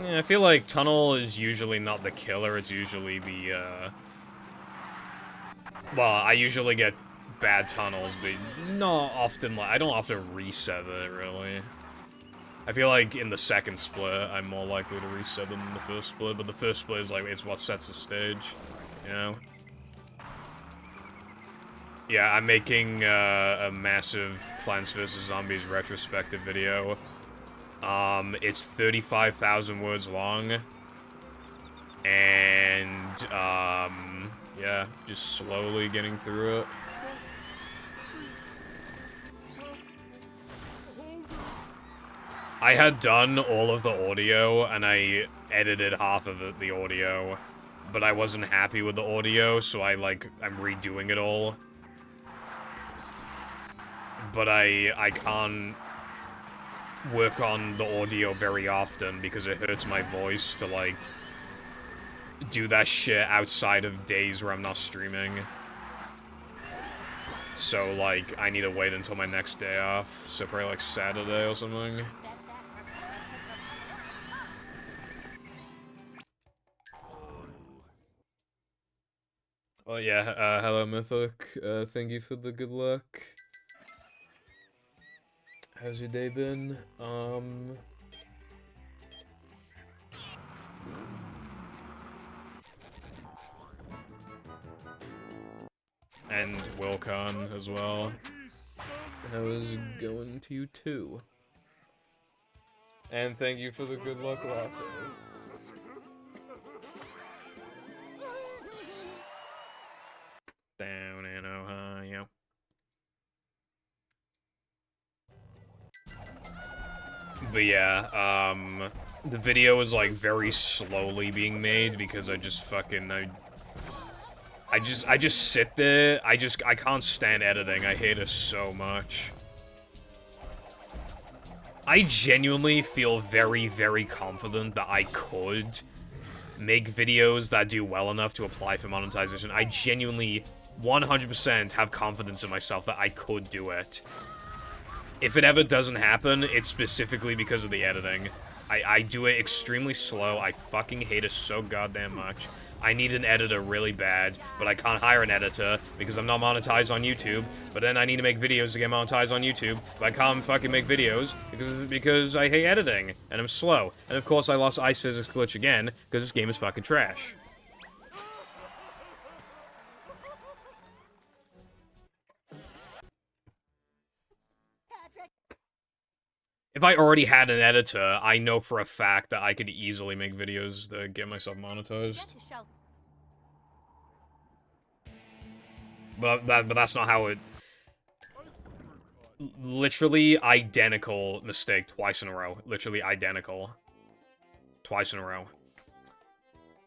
Yeah, I feel like tunnel is usually not the killer, it's usually the, well, I usually get bad tunnels, but not often, like, I don't often reset it, really. I feel like in the second split, I'm more likely to reset it than the first split, but the first split is, like, it's what sets the stage, you know? Yeah, I'm making, a massive Plants vs. Zombies retrospective video. It's 35,000 words long, and, yeah, just slowly getting through it. I had done all of the audio, and I edited half of the audio, but I wasn't happy with the audio, so I'm redoing it all. But I can't work on the audio very often because it hurts my voice to, like, do that shit outside of days where I'm not streaming. So, like, I need to wait until my next day off, so probably, like, Saturday or something. Oh, yeah, hello, Mythic. Thank you for the good luck. How's your day been? And Wilcon as well. How is it going to you too? And thank you for the good luck latte. Down in Ohio. But yeah, the video is like very slowly being made because I just fucking, I just sit there, I can't stand editing, I hate it so much. I genuinely feel very, very confident that I could make videos that do well enough to apply for monetization. I genuinely 100% have confidence in myself that I could do it. If it ever doesn't happen, it's specifically because of the editing. I do it extremely slow. I fucking hate it so goddamn much. I need an editor really bad, but I can't hire an editor because I'm not monetized on YouTube. But then I need to make videos to get monetized on YouTube, but I can't fucking make videos because I hate editing, and I'm slow. And of course I lost Ice Physics Glitch again, because this game is fucking trash. If I already had an editor, I know for a fact that I could easily make videos to get myself monetized. But that's not how it... Literally identical mistake twice in a row. Literally identical. Twice in a row.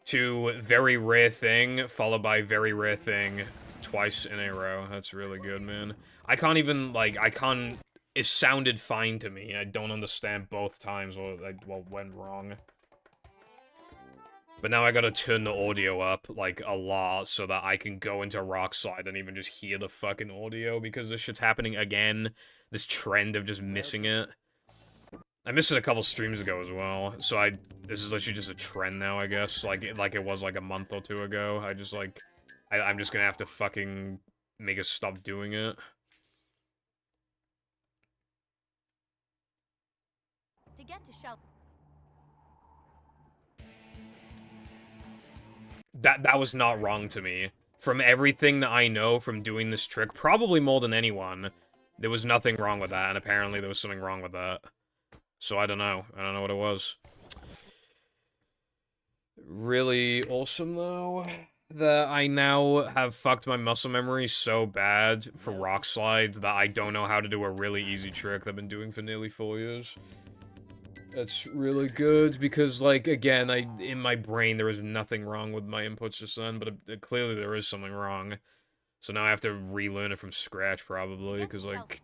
To very rare thing, followed by very rare thing, twice in a row. That's really good, man. I can't even, like, I can't it sounded fine to me. I don't understand both times what went wrong. But now I gotta turn the audio up, like, a lot, so that I can go into Rockslide and even just hear the fucking audio, because this shit's happening again. This trend of just missing it. I missed it a couple streams ago as well, so this is actually just a trend now, I guess, like it was, like, a month or two ago. I'm just gonna have to fucking make us stop doing it. To get to shelter. That was not wrong to me. From everything that I know from doing this trick, probably more than anyone, there was nothing wrong with that, and apparently there was something wrong with that. So I don't know. I don't know what it was. Really awesome, though, that I now have fucked my muscle memory so bad for rock slides that I don't know how to do a really easy trick that I've been doing for nearly 4 years. That's really good, because, like, again, in my brain, there was nothing wrong with my inputs just then, but clearly there is something wrong. So now I have to relearn it from scratch, probably, because, like...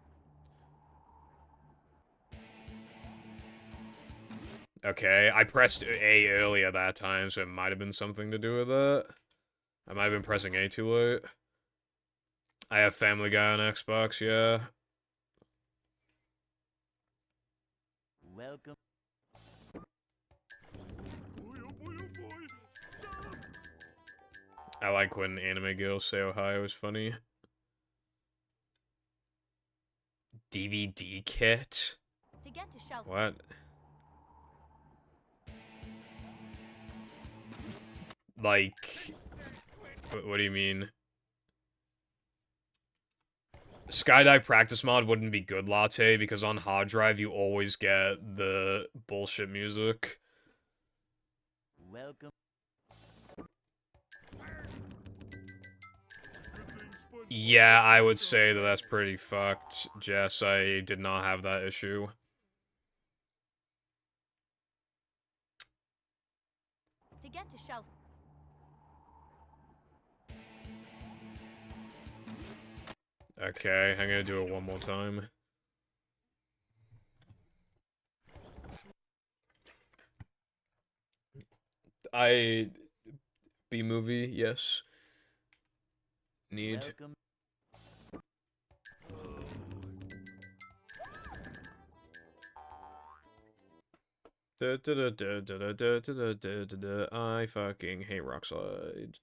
Okay, I pressed A earlier that time, so it might have been something to do with it. I might have been pressing A too late. I have Family Guy on Xbox, yeah. Welcome. I like when anime girls say Ohio is funny. DVD kit? To get to shelter. What? Like... What do you mean? Skydive practice mod wouldn't be good, Latte, because on hard drive you always get the bullshit music. Welcome. Yeah, I would say that that's pretty fucked, Jess. I did not have that issue. To get to shelter. Okay, I'm gonna do it one more time. B-movie, yes. Need. Welcome. I fucking hate rock slides.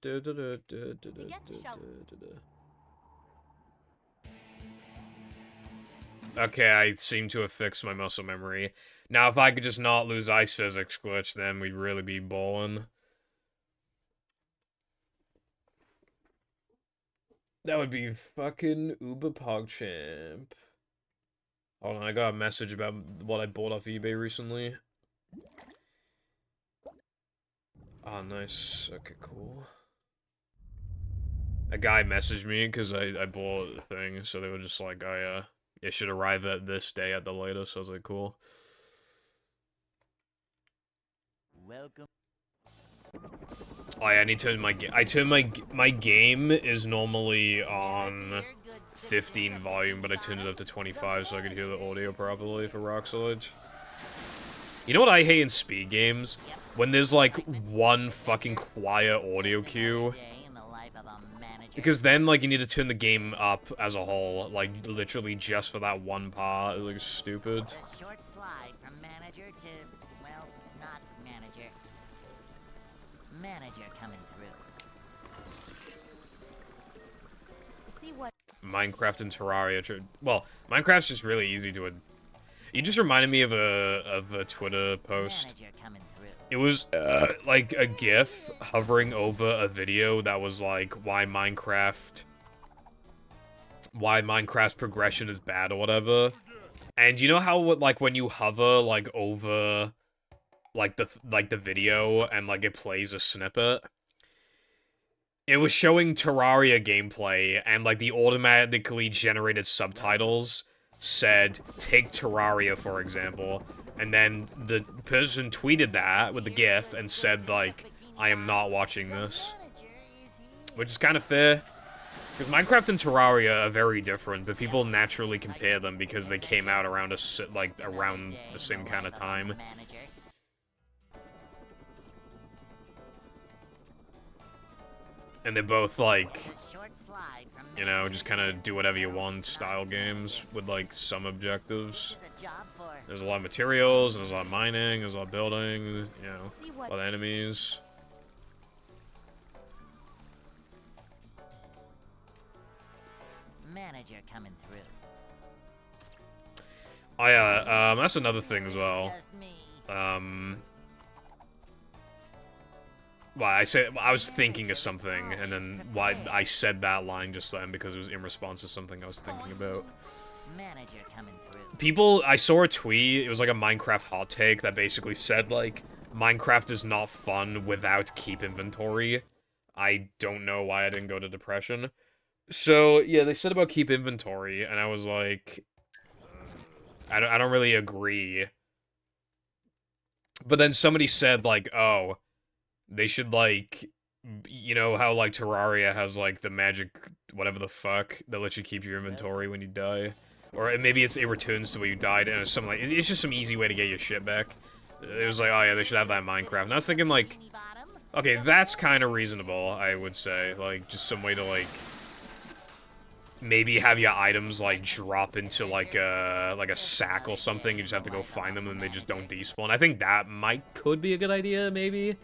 Okay, I seem to have fixed my muscle memory. Now, if I could just not lose ice physics glitch, then we'd really be ballin'. That would be fucking uber pogchamp. Hold on, I got a message about what I bought off eBay recently. Oh, nice. Okay, cool. A guy messaged me because I bought the thing, so they were just like, it should arrive at this day at the latest. So I was like, cool. Welcome. Oh yeah, I need to turn my game is normally on 15 volume, but I turned it up to 25 so I could hear the audio properly for Rock Solid. You know what I hate in speed games? When there's like one fucking quiet audio cue. Because then, like, you need to turn the game up as a whole, like, literally just for that one part. It's, like, stupid. A short slide from manager to, well, not manager. Manager coming through. See what? Minecraft and Terraria. Well, Minecraft's just really easy to... You just reminded me of a Twitter post. Manager coming through. It was, like, a GIF hovering over a video that was, like, why Minecraft's progression is bad or whatever. And you know how, like, when you hover, like, over, like, the video and, like, it plays a snippet? It was showing Terraria gameplay, and, like, the automatically generated subtitles said, take Terraria, for example. And then the person tweeted that with the GIF and said, like, I am not watching this. Which is kind of fair. Because Minecraft and Terraria are very different, but people naturally compare them because they came out around around the same kind of time. And they're both, like, you know, just kind of do whatever you want style games with, like, some objectives. There's a lot of materials, and there's a lot of mining, there's a lot of building, you know, a lot of enemies. Manager coming through. Oh yeah, that's another thing as well. Just me. Well, I was thinking of something, and then why I said that line just then because it was in response to something I was thinking about. Manager coming through. People, I saw a tweet, it was like a Minecraft hot take that basically said, like, Minecraft is not fun without keep inventory. I don't know why I didn't go to depression. So, yeah, they said about keep inventory, and I was like, I don't really agree. But then somebody said, like, oh, they should, like, you know how, like, Terraria has, like, the magic whatever the fuck that lets you keep your inventory when you die? Or maybe it returns to where you died, and it's something like, it's just some easy way to get your shit back. It was like, oh yeah, they should have that in Minecraft. And I was thinking, like, okay, that's kind of reasonable, I would say. Like, just some way to, like, maybe have your items, like, drop into, like a sack or something. You just have to go find them, and they just don't despawn. I think that could be a good idea, maybe.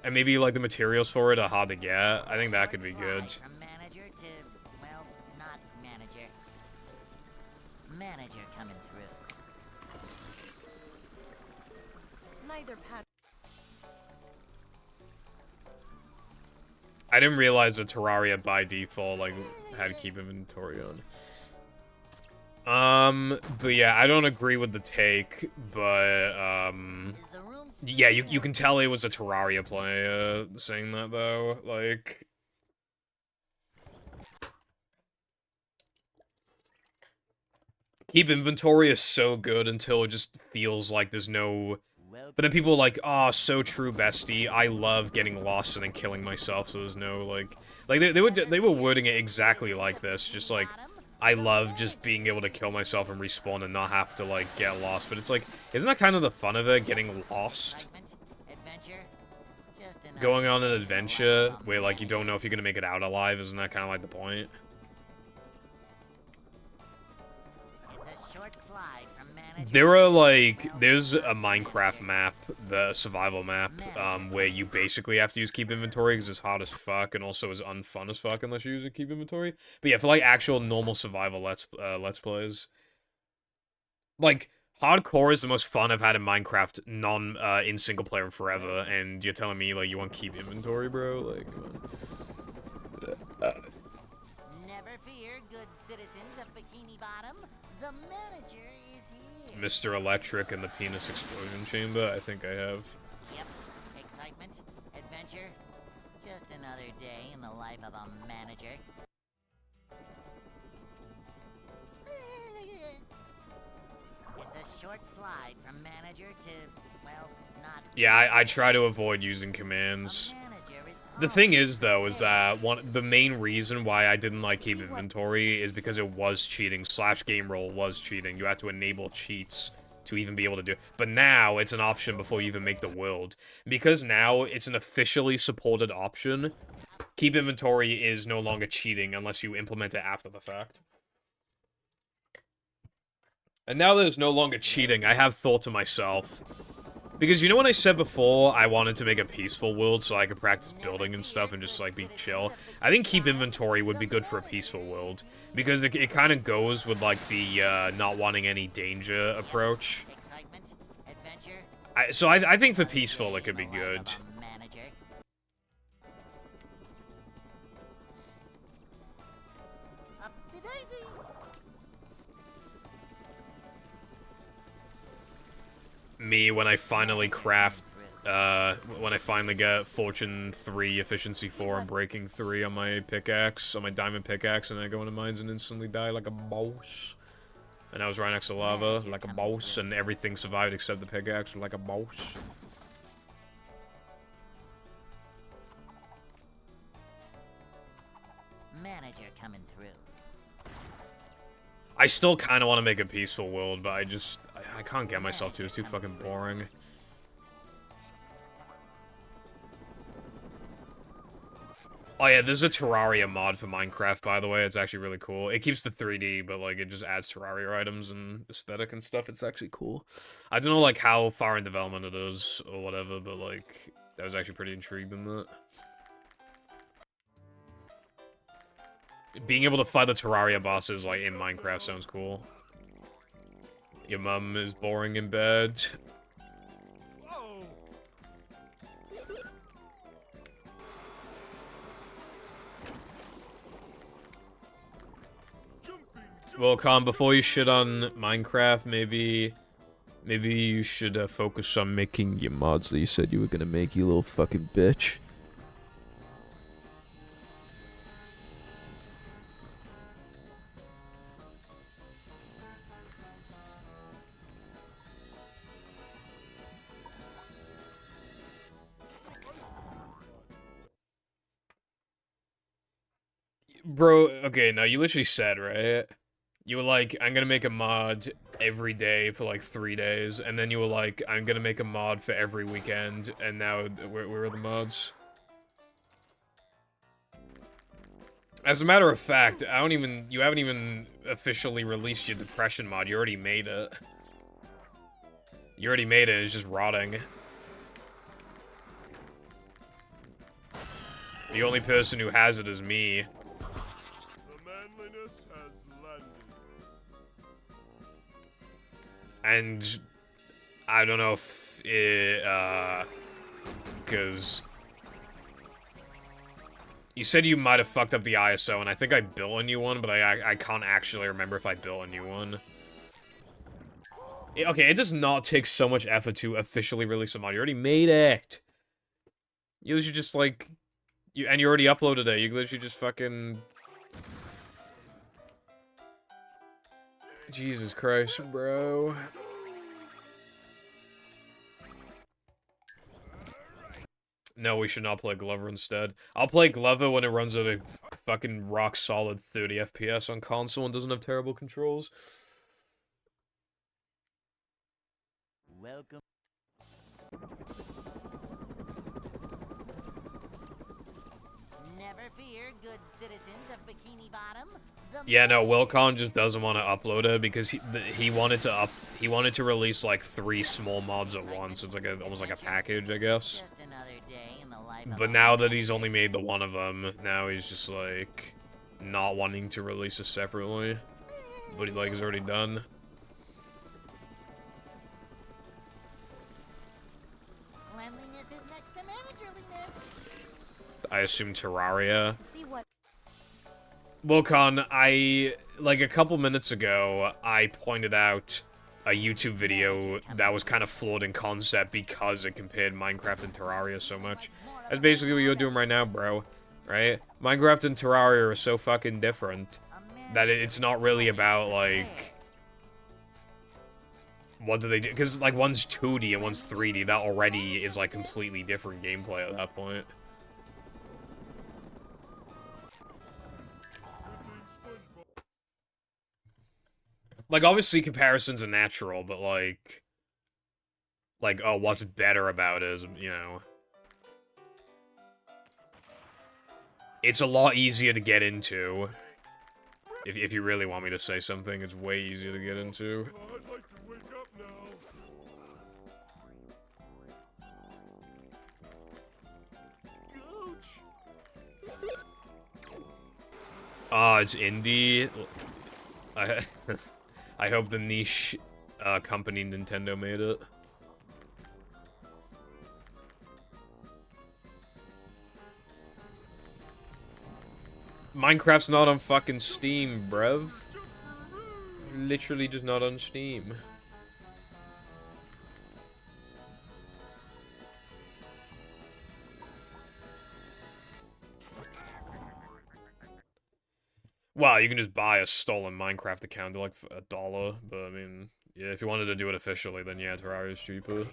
And maybe, like, the materials for it are hard to get. I think that could be good. From manager to, well, not manager. Manager coming through. Neither Pat. I didn't realize that Terraria by default, like, had to keep inventory on. But yeah, I don't agree with the take, but, yeah, you can tell it was a Terraria player saying that, though, like... Keep inventory is so good until it just feels like there's no... But then people are like, oh, so true, bestie. I love getting lost and then killing myself, so there's no, like... Like, they were wording it exactly like this, just like, I love just being able to kill myself and respawn and not have to, like, get lost. But it's like, isn't that kind of the fun of it, getting lost? Going on an adventure where, like, you don't know if you're gonna make it out alive, isn't that kind of like the point? There are, like, there's a Minecraft map, the survival map, where you basically have to use keep inventory because it's hard as fuck and also is unfun as fuck unless you use a keep inventory. But yeah, for, like, actual normal survival let's plays, like, hardcore is the most fun I've had in Minecraft in single player in forever, and you're telling me, like, you want keep inventory, bro? Like, Never fear, good citizens of Bikini Bottom. The manager is here. Mr. Electric and the penis explosion chamber, I think I have. Yep. Excitement, adventure, just another day in the life of a manager. It's a short slide from manager to, well, not... Yeah, I try to avoid using commands. The thing is, though, is that the main reason why I didn't like keep inventory is because it was cheating. /game roll was cheating. You had to enable cheats to even be able to do it. But now, it's an option before you even make the world. Because now, it's an officially supported option, keep inventory is no longer cheating unless you implement it after the fact. And now that it's no longer cheating, I have thought to myself... Because you know when I said before I wanted to make a peaceful world so I could practice building and stuff and just, like, be chill? I think keep inventory would be good for a peaceful world. Because it kind of goes with, like, the not wanting any danger approach. So I think for peaceful it could be good. Me, when I finally craft, when I finally get Fortune 3, Efficiency 4, and Breaking 3 on my pickaxe, on my diamond pickaxe, and I go into mines and instantly die like a boss. And I was right next to lava, like a boss, and everything survived except the pickaxe, like a boss. manager coming through. I still kind of want to make a peaceful world, but I can't get myself to. It's too fucking boring. Oh yeah, there's a Terraria mod for Minecraft, by the way. It's actually really cool. It keeps the 3D, but like it just adds Terraria items and aesthetic and stuff. It's actually cool. I don't know like how far in development it is or whatever, but like that was actually pretty intrigued in that. Being able to fight the Terraria bosses like in Minecraft sounds cool. Your mum is boring in bed. Whoa! Well, Khan, before you shit on Minecraft, maybe you should focus on making your mods that you said you were gonna make, you little fucking bitch. Bro, okay, no, you literally said, right? You were like, I'm gonna make a mod every day for like 3 days, and then you were like, I'm gonna make a mod for every weekend, and now, where are the mods? As a matter of fact, you haven't even officially released your depression mod, you already made it. You already made it, it's just rotting. The only person who has it is me. The manliness has landed. And I don't know if it, because you said you might have fucked up the ISO, and I think I built a new one, but I can't actually remember if I built a new one. Okay, it does not take so much effort to officially release a mod. You already made it. You literally just, like, you already uploaded it. You literally just fucking... Jesus Christ, bro. No, we should not play Glover instead. I'll play Glover when it runs at a fucking rock-solid 30 FPS on console and doesn't have terrible controls. Welcome. Never fear, good citizens of Bikini Bottom. Yeah, no, Wilcon just doesn't want to upload it because he wanted to release like 3 small mods at once. So it's like almost like a package, I guess. Just another day in the life of But a now that he's only made the one of them, now he's just like not wanting to release it separately. But he like is already done. Cleanliness is next to managerliness. I assume Terraria. See what Wilcon, like a couple minutes ago, I pointed out a YouTube video that was kind of flawed in concept because it compared Minecraft and Terraria so much. That's basically what you're doing right now, bro. Right? Minecraft and Terraria are so fucking different that it's not really about, like... What do they do? Because, like, one's 2D and one's 3D. That already is, like, completely different gameplay at that point. Like, obviously, comparisons are natural, but, like, oh, what's better about it is, you know... It's a lot easier to get into. If you really want me to say something, it's way easier to get into. Oh, I'd like to wake up now. It's indie. I hope the niche company Nintendo made it. Minecraft's not on fucking Steam, bruv. Literally just not on Steam. Well, you can just buy a stolen Minecraft account for like $1, but I mean, yeah, if you wanted to do it officially, then yeah, Terraria's cheaper.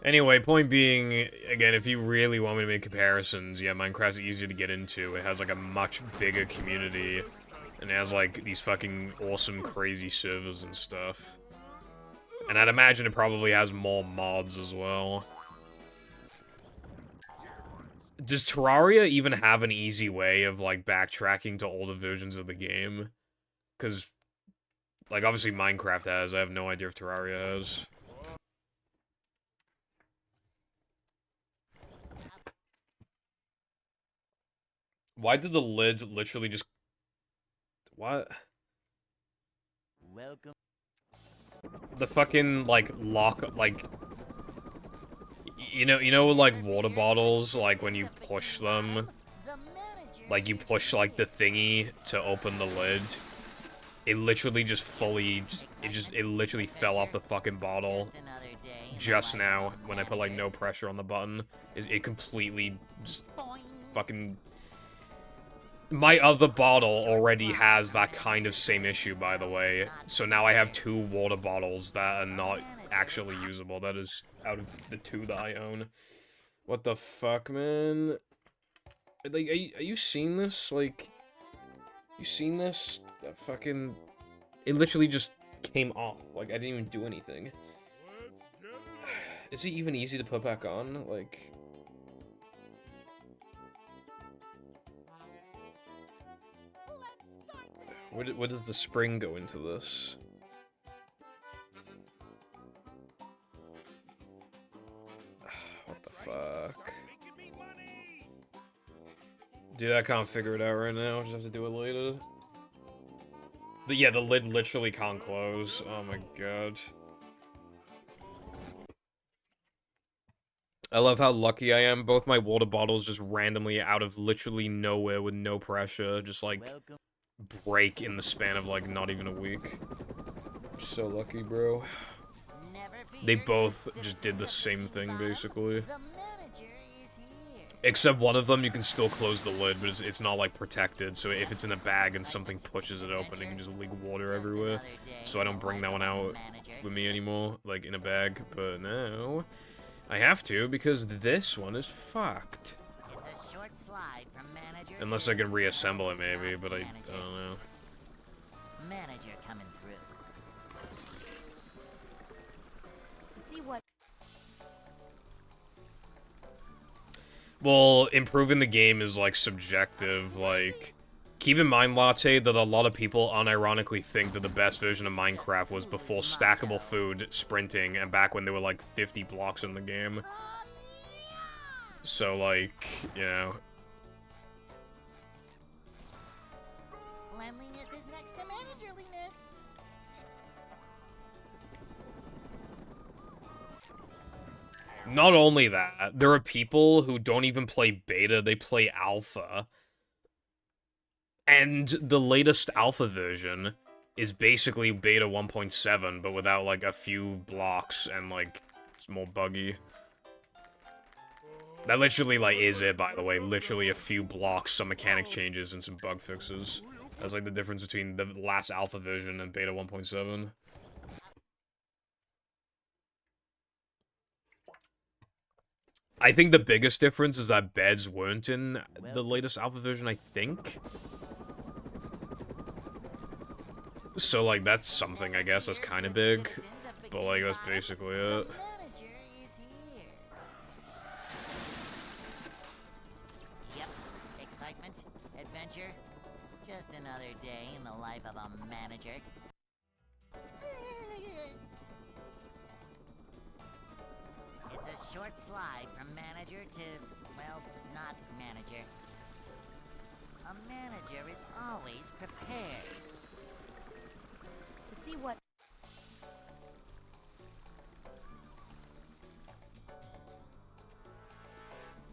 Anyway, point being, again, if you really want me to make comparisons, yeah, Minecraft's easier to get into. It has, like, a much bigger community, and it has, like, these fucking awesome, crazy servers and stuff. And I'd imagine it probably has more mods as well. Does Terraria even have an easy way of, like, backtracking to older versions of the game? Because, like, obviously Minecraft has. I have no idea if Terraria has. Why did the lid literally just... What? Welcome. The fucking, like, lock, like... You know, like, water bottles, like, when you push them? Like, you push, like, the thingy to open the lid. It literally just fully... It literally fell off the fucking bottle. Just now, when I put, like, no pressure on the button. It completely just fucking... My other bottle already has that kind of same issue, by the way. So now I have 2 water bottles that are not actually usable. That is out of the 2 that I own. What the fuck, man? Like, are you seeing this? Like, you seen this? That fucking... It literally just came off. Like, I didn't even do anything. Is it even easy to put back on? Like... Where does the spring go into this? What the fuck? Dude, I can't figure it out right now. Just have to do it later. Yeah, the lid literally can't close. Oh my god. I love how lucky I am. Both my water bottles just randomly out of literally nowhere with no pressure. Just like... Welcome. break in the span of, like, not even a week. I'm so lucky, bro. They both just did the same thing, basically. Except one of them, you can still close the lid, but it's not, like, protected, so if it's in a bag and something pushes it open, it can just leak water everywhere. So I don't bring that one out with me anymore, like, in a bag. But now, I have to, because this one is fucked. Unless I can reassemble it, maybe, but I don't know. Manager coming through. To see what Well, improving the game is, like, subjective, like... Keep in mind, Latte, that a lot of people unironically think that the best version of Minecraft was before stackable food, sprinting, and back when there were, like, 50 blocks in the game. So, like, you know... Cleanliness is next to managerliness. Not only that, there are people who don't even play beta, they play alpha. And the latest alpha version is basically beta 1.7, but without, like, a few blocks, and, like, it's more buggy. That literally, like, is it, by the way. Literally a few blocks, some mechanic changes, and some bug fixes. That's, like, the difference between the last alpha version and beta 1.7. I think the biggest difference is that beds weren't in the latest alpha version, I think. So, like, that's something, I guess, that's kind of big. But, like, that's basically it. Yep. Excitement, adventure, just another day in the life of a manager. It's a short slide from manager to, well, not manager. A manager is always prepared. to see what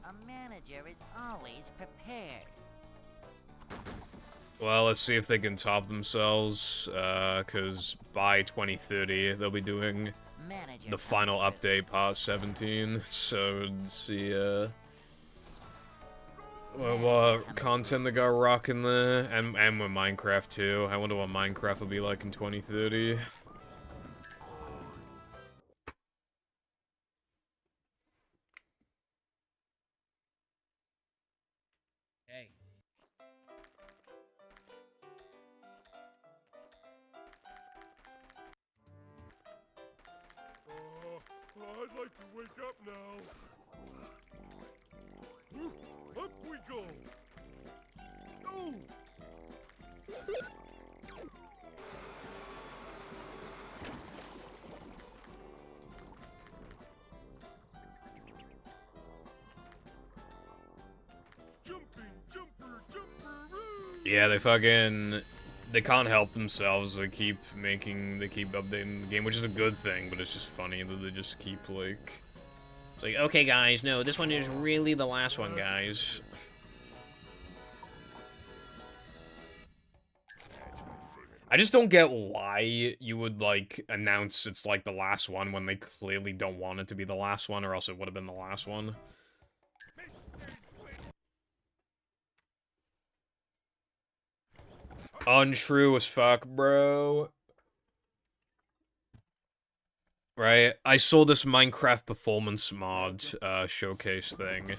A manager is always prepared. Well, let's see if they can top themselves, because by 2030, they'll be doing Manager the coming final through. update, part 17, so let's see, what content they got rocking there, and with Minecraft, too. I wonder what Minecraft will be like in 2030. I'd like to wake up now. Up we go. Oh! Jumping, jumper, Yeah, they can't help themselves. They keep updating the game, which is a good thing, but it's just funny that they just keep, like... It's like, okay, guys, no, this one is really the last one, guys. I just don't get why you would, like, announce it's, like, the last one when they clearly don't want it to be the last one, or else it would have been the last one. Untrue as fuck, bro. Right? I saw this Minecraft performance mod showcase thing.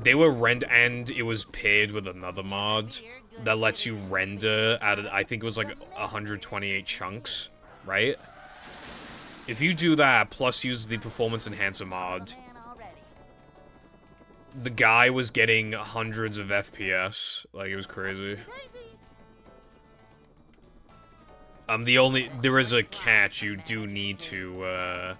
They were and it was paired with another mod that lets you render at, I think it was like 128 chunks, right? If you do that, plus use the performance enhancer mod, the guy was getting hundreds of FPS. Like, it was crazy. There is a catch. You do need to,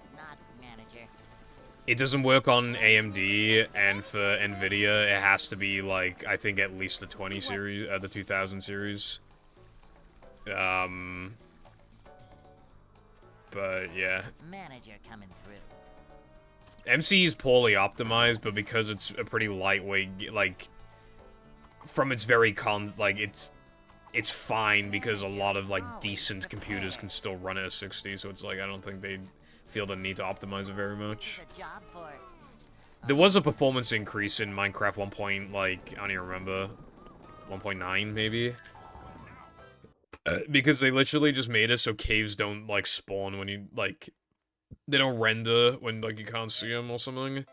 it doesn't work on AMD, and for NVIDIA, it has to be, like, I think at least the 20 series, the 2000 series. But, yeah. Manager coming through. MC is poorly optimized, but because it's a pretty lightweight, like, from its very it's fine because a lot of, like, decent computers can still run it at 60, so it's like, I don't think they feel the need to optimize it very much. There was a performance increase in Minecraft 1. Like, I don't even remember, 1.9 maybe? Because they literally just made it so caves don't, like, spawn when you, like, they don't render when, like, you can't see them or something.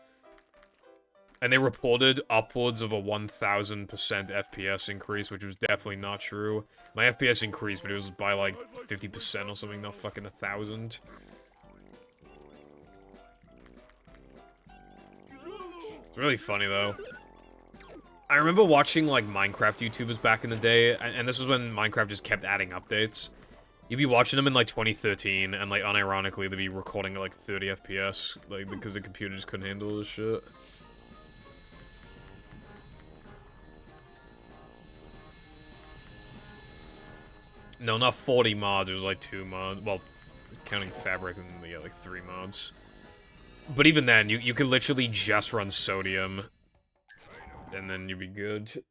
And they reported upwards of a 1000% FPS increase, which was definitely not true. My FPS increased, but it was by, like, 50% or something, not fucking 1000. It's really funny, though. I remember watching, like, Minecraft YouTubers back in the day, and this was when Minecraft just kept adding updates. You'd be watching them in, like, 2013, and, like, unironically, they'd be recording at, like, 30 FPS, like, because the computer just couldn't handle this shit. No, not 40 mods, it was, like, 2 mods. Well, counting Fabric, and, yeah, like, 3 mods. But even then, you could literally just run Sodium, and then you'd be good.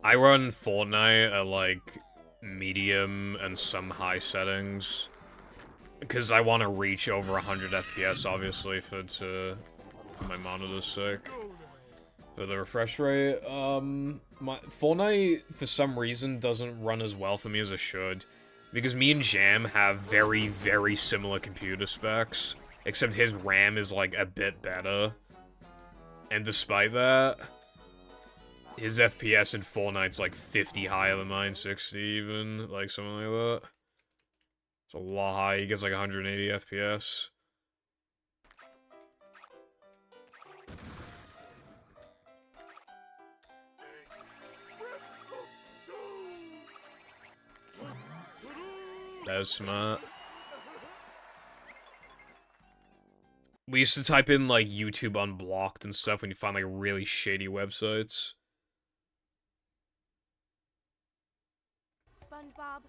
I run Fortnite at, like, medium and some high settings. Because I want to reach over 100 FPS, obviously, for my monitor's sake. For the refresh rate, my Fortnite, for some reason, doesn't run as well for me as it should. Because me and Jam have very, very similar computer specs. Except his RAM is, like, a bit better. And despite that, his FPS in Fortnite's, like, 50 higher than mine, 60 even, like, something like that. It's a lot high. He gets, like, 180 FPS. That was smart. We used to type in, like, YouTube unblocked and stuff when you find, like, really shady websites. SpongeBob.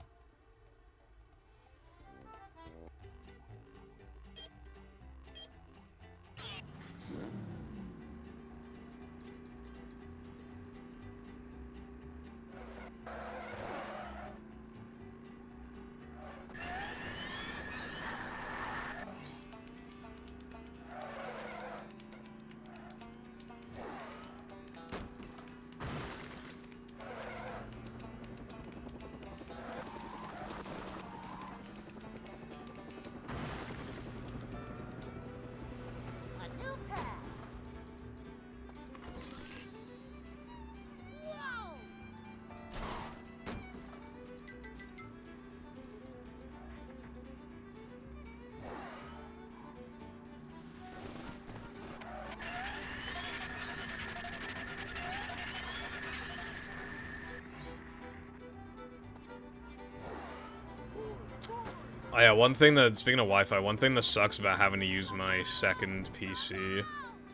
Oh yeah, one thing that, speaking of Wi-Fi, one thing that sucks about having to use my second PC,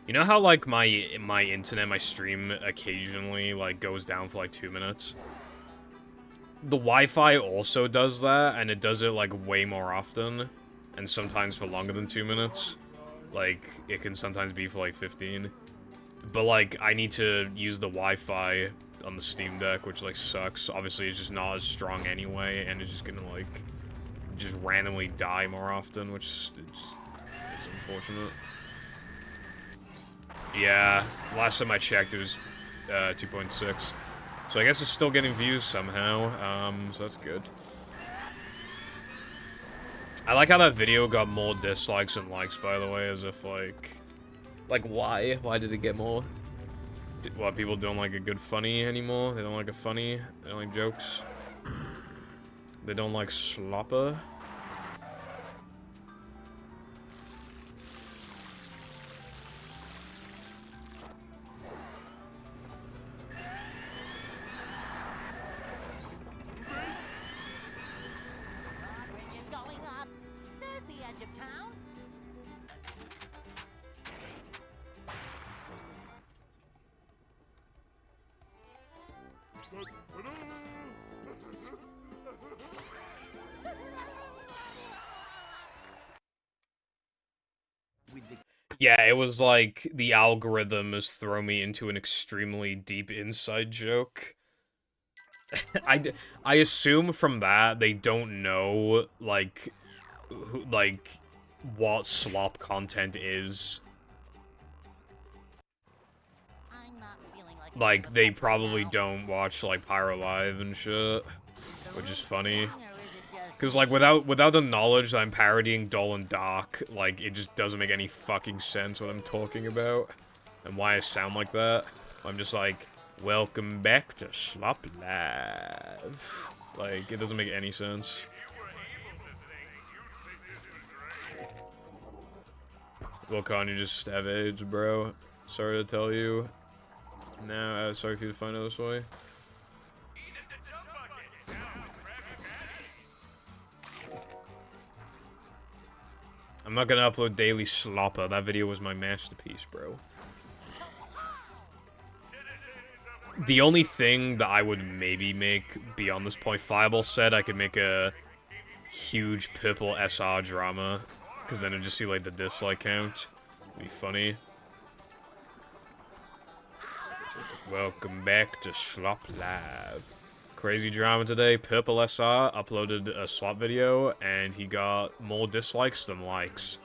you know how, like, my internet, my stream occasionally, like, goes down for, like, 2 minutes? The Wi-Fi also does that, and it does it, like, way more often, and sometimes for longer than 2 minutes. Like, it can sometimes be for, like, 15. But, like, I need to use the Wi-Fi on the Steam Deck, which, like, sucks. Obviously, it's just not as strong anyway, and it's just gonna, like, just randomly die more often, which is unfortunate. Yeah, last time I checked, it was 2.6. So I guess it's still getting views somehow, so that's good. I like how that video got more dislikes than likes, by the way, as if, like, why? Why did it get more? What, people don't like a good funny anymore? They don't like a funny? They don't like jokes? They don't like slopper? Drawbridge is going up. There's the edge of town. With the Yeah, it was like the algorithm has thrown me into an extremely deep inside joke. I assume from that they don't know, like, what slop content is. I'm not feeling like Like, they probably don't watch, like, Pyro Live and shit, the which is roof funny. thing, or is it just Because, like, without the knowledge that I'm parodying Dull and Dark, like, it just doesn't make any fucking sense what I'm talking about. And why I sound like that. I'm just like, welcome back to Slop Live. Like, it doesn't make any sense. Well, Con, you just have AIDS, bro. Sorry to tell you. Now, sorry for you to find out this way. I'm not gonna upload Daily Slopper. That video was my masterpiece, bro. The only thing that I would maybe make beyond this point, Fireball said I could make a huge purple SR drama, because then I'd just see, like, the dislike count. It'd be funny. Welcome back to Slop Live. Crazy drama today. Purple SR uploaded a slop video, and he got more dislikes than likes.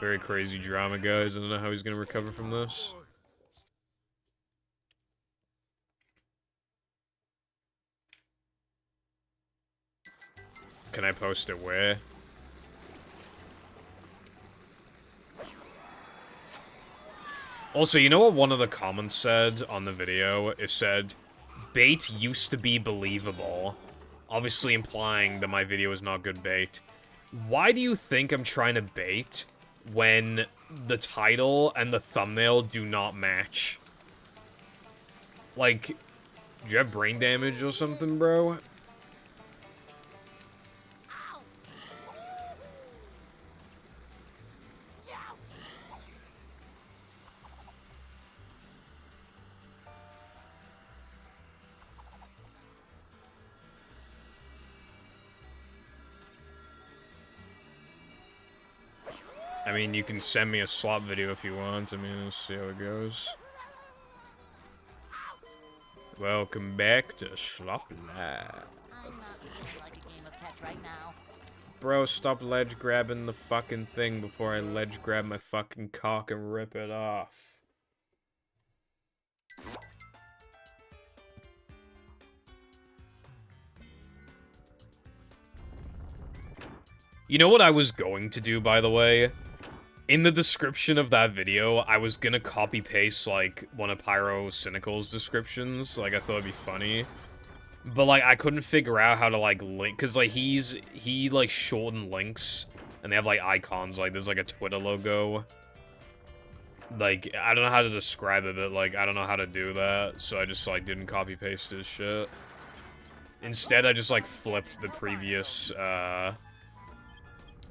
Very crazy drama, guys. I don't know how he's gonna recover from this. Can I post it where? Also, you know what one of the comments said on the video? It said, bait used to be believable. Obviously implying that my video is not good bait. Why do you think I'm trying to bait when the title and the thumbnail do not match? Like, do you have brain damage or something, bro? I mean, you can send me a slop video if you want. I mean, let's see how it goes. Welcome back to Slop Live. I'm not feeling like a game of catch right now. Bro, stop ledge grabbing the fucking thing before I ledge grab my fucking cock and rip it off. You know what I was going to do, by the way? In the description of that video, I was gonna copy-paste, like, one of Pyro Cynical's descriptions. Like, I thought it'd be funny. But, like, I couldn't figure out how to, like, link, because, like, he, like, shortened links, and they have, like, icons, like, there's, like, a Twitter logo. Like, I don't know how to describe it, but, like, I don't know how to do that, so I just, like, didn't copy-paste his shit. Instead, I just, like, flipped the previous,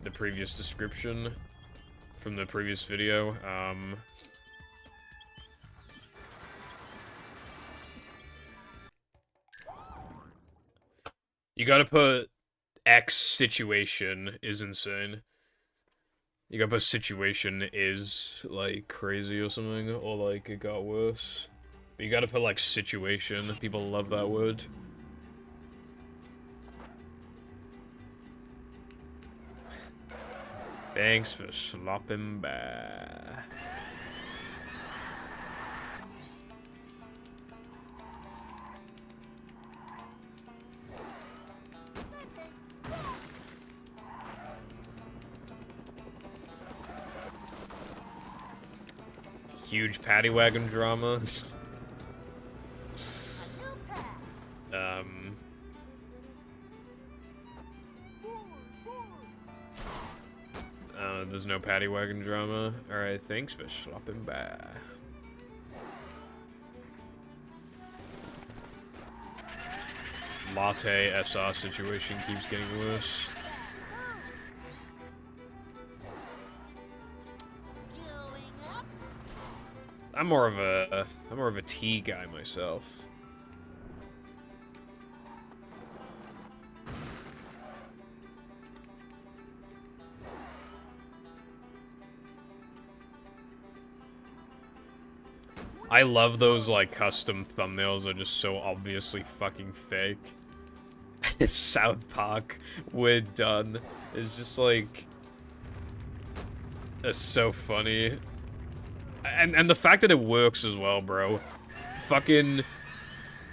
the previous description from the previous video. You gotta put X situation is insane. You gotta put situation is, like, crazy or something, or, like, it got worse. But you gotta put, like, situation. People love that word. Thanks for slopping by. Huge paddy wagon drama. There's no paddy wagon drama. Alright, thanks for slopping by. Latte SR situation keeps getting worse. I'm more of a tea guy myself. I love those, like, custom thumbnails that are just so obviously fucking fake. South Park, we're done. It's just, like... It's so funny. And the fact that it works as well, bro. Fucking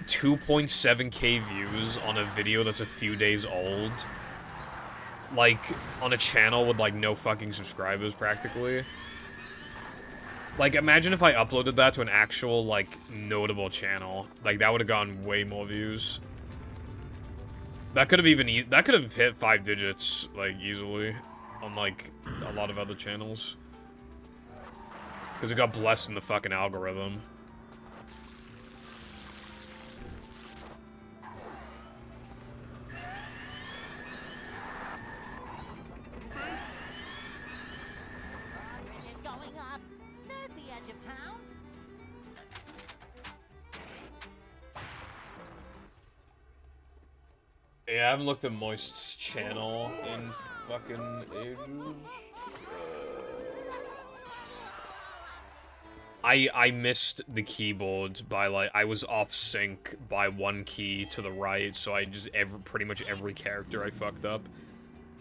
2.7k views on a video that's a few days old. Like, on a channel with, like, no fucking subscribers, practically. Like, imagine if I uploaded that to an actual, like, notable channel. Like, that would have gotten way more views. That could have even... that could have hit 5 digits, like, easily. On, like, a lot of other channels. Because it got blessed in the fucking algorithm. It's going up. There's the edge of town. Yeah, I haven't looked at Moist's channel in fucking ages. I missed the keyboard by, like, I was off sync by 1 key to the right, so I just, pretty much every character I fucked up. Do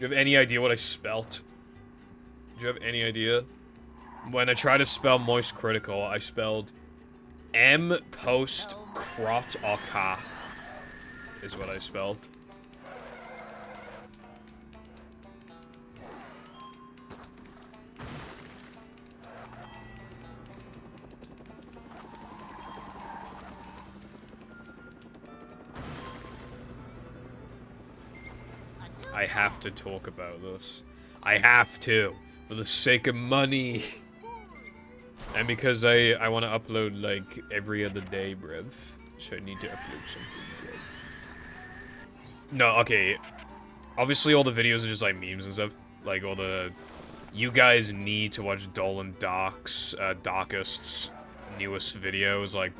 you have any idea what I spelt? Do you have any idea? When I tried to spell Moist Critical, I spelled M post crot OK is what I spelled. I have to talk about this. I have to, for the sake of money. And because I want to upload, like, every other day, bruv. So I need to upload something, bruv. No, okay. Obviously all the videos are just, like, memes and stuff. Like, all the... You guys need to watch Dolan Darkest's newest videos, like,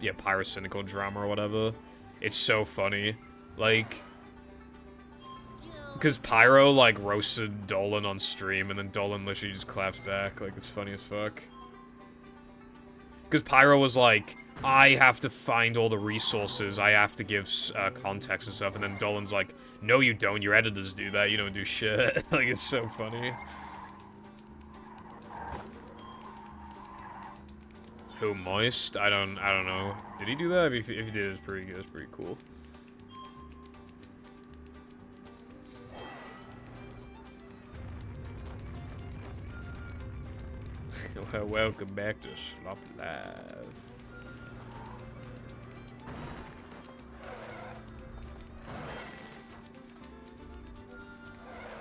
yeah, Pyrocynical Drama or whatever. It's so funny. Like... Because Pyro, like, roasted Dolan on stream, and then Dolan literally just claps back. Like, it's funny as fuck. Because Pyro was like, I have to find all the resources, I have to give context and stuff, and then Dolan's like, no you don't, your editors do that, you don't do shit. Like, it's so funny. Who, Moist? I don't know. Did he do that? If he did, it's pretty good, it's pretty cool. Well, welcome back to Slop Live.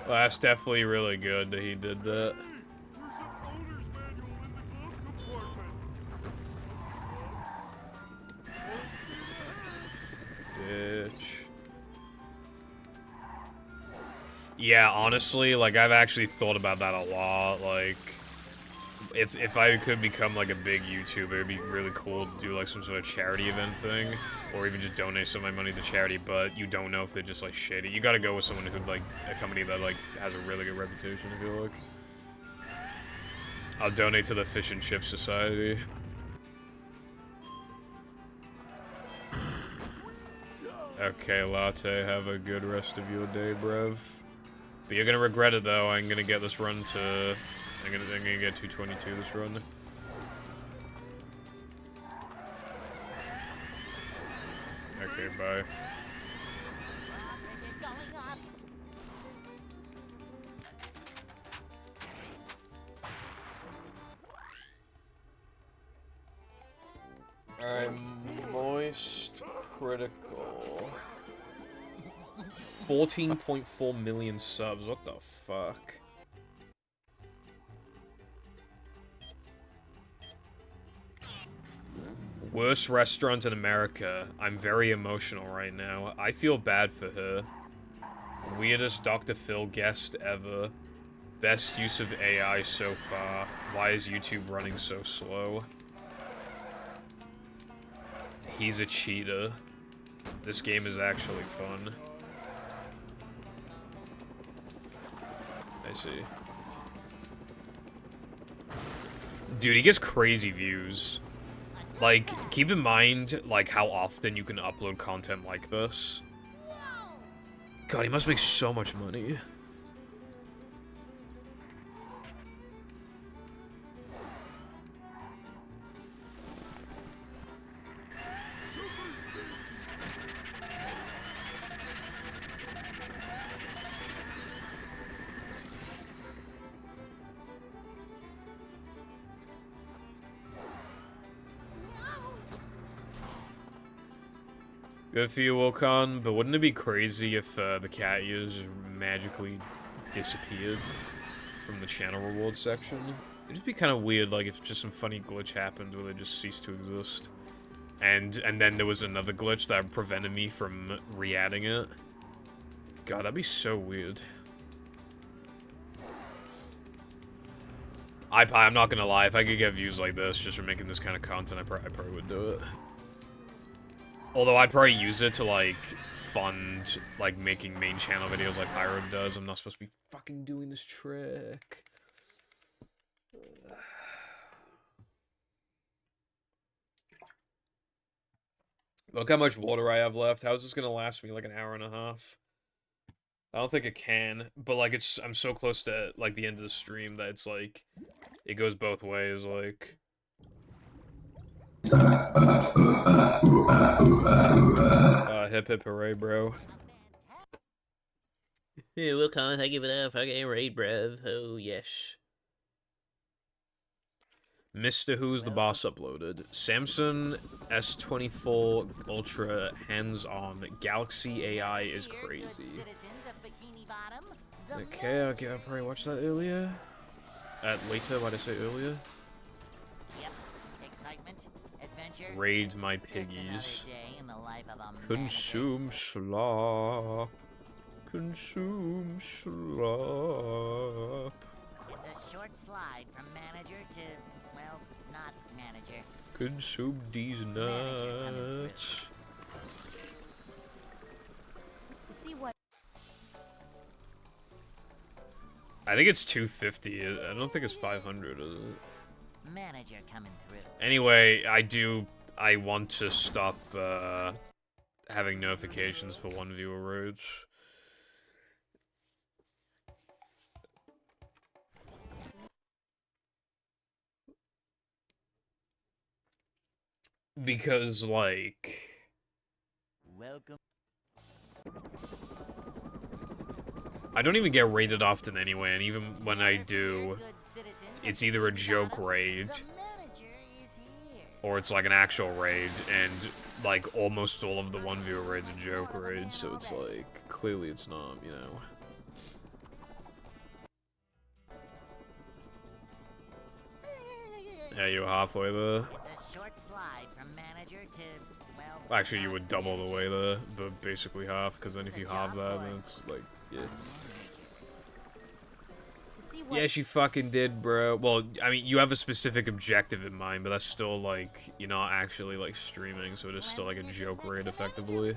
Well, that's definitely really good that he did that. There's an owner's manual in the glove compartment. Bitch. Yeah, honestly, like, I've actually thought about that a lot, like, if I could become, like, a big YouTuber, it'd be really cool to do, like, some sort of charity event thing, or even just donate some of my money to charity, but you don't know if they're just, like, shady. You gotta go with someone who, like, a company that, like, has a really good reputation, I feel like. I'll donate to the Fish and Chip Society. Okay, Latte, have a good rest of your day, bruv. But you're gonna regret it, though. I'm gonna get this run to... I'm gonna get 222 this run. Okay, bye. Alright, moist critical. 14.4 million subs, what the fuck? Worst restaurant in America. I'm very emotional right now. I feel bad for her. Weirdest Dr. Phil guest ever. Best use of AI so far. Why is YouTube running so slow? He's a cheater. This game is actually fun. I see. Dude, he gets crazy views. Like, keep in mind, like, how often you can upload content like this. God, he must make so much money. Good for you, Wilcon, but wouldn't it be crazy if the cat ears just magically disappeared from the channel rewards section? It'd just be kind of weird, like, if just some funny glitch happened where they just ceased to exist. And then there was another glitch that prevented me from re-adding it. God, that'd be so weird. I'm not gonna lie, if I could get views like this just for making this kind of content, I probably would do it. Although I'd probably use it to, like, fund, like, making main channel videos like Pyro does. I'm not supposed to be fucking doing this trick. Look how much water I have left. How is this gonna last me, like, an hour and a half? I don't think it can, but, like, I'm so close to, like, the end of the stream that it's, like, it goes both ways, like... Hip hip hooray, bro. Hey, welcome, I give it a fucking raid, bruv. Oh, yes. Mr. Who's the Boss uploaded. Samsung S24 Ultra hands-on. Galaxy AI is crazy. Okay, okay, I probably watched that earlier. Later, why'd I say earlier? Raid my piggies. Consume slop. Consume slop. It's a short slide from manager to, well, not manager. Consume these nuts. See what? I think it's 250. I don't think it's 500, is it? Manager coming through. Anyway, I want to stop having notifications for one viewer raids. Because, like... Welcome. I don't even get raided often anyway, and even when I do, it's either a joke raid, or it's like an actual raid, and like almost all of the one viewer raids are joke raids, so it's like, clearly it's not, you know. Yeah, you were halfway there. Actually, you would double the way there, but basically half, because then if you halve that, then it's like, yeah. what. Yeah, she fucking did, bro. Well, I mean, you have a specific objective in mind, but that's still, like, you're not actually, like, streaming, so it is still, like, a joke raid, effectively.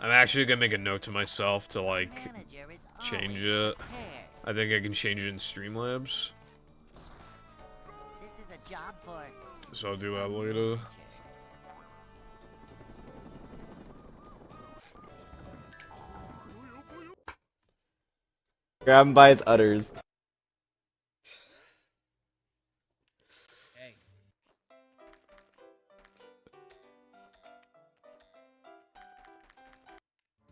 I'm actually gonna make a note to myself to, like, change it. I think I can change it in Streamlabs. This is a job for So I'll do that later. Grab him by his udders.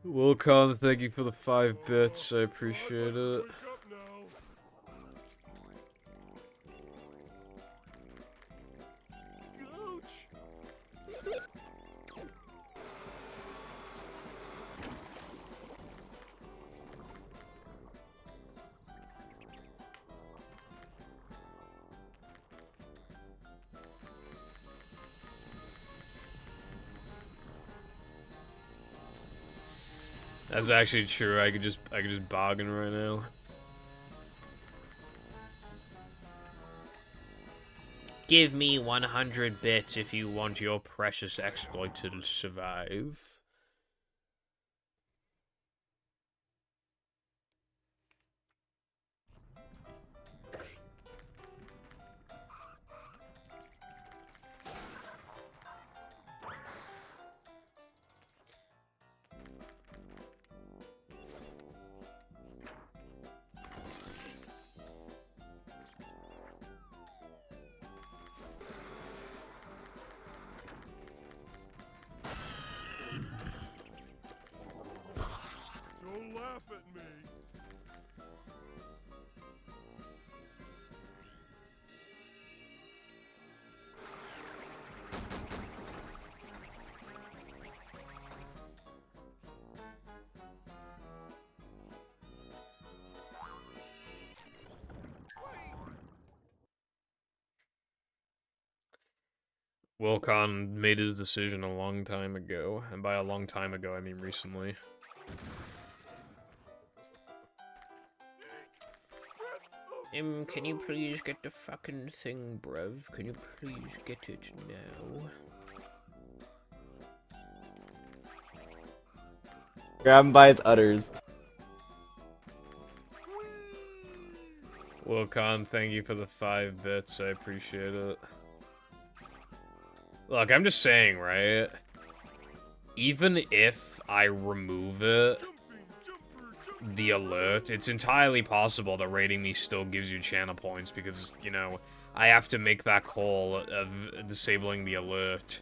Wilcon, thank you for the 5 bits. I appreciate it. Wake up now. Ouch! That's actually true. I could just bargain right now. Give me 100 bits if you want your precious exploit to survive. Don't laugh at me. Wilcon made his decision a long time ago, and by a long time ago, I mean recently. Can you please get the fucking thing, bruv? Can you please get it now? Grab him by his udders. Wilcon, thank you for the 5 bits. I appreciate it. Look, I'm just saying, right? Even if I remove it, the alert, it's entirely possible that raiding me still gives you channel points because, you know, I have to make that call of disabling the alert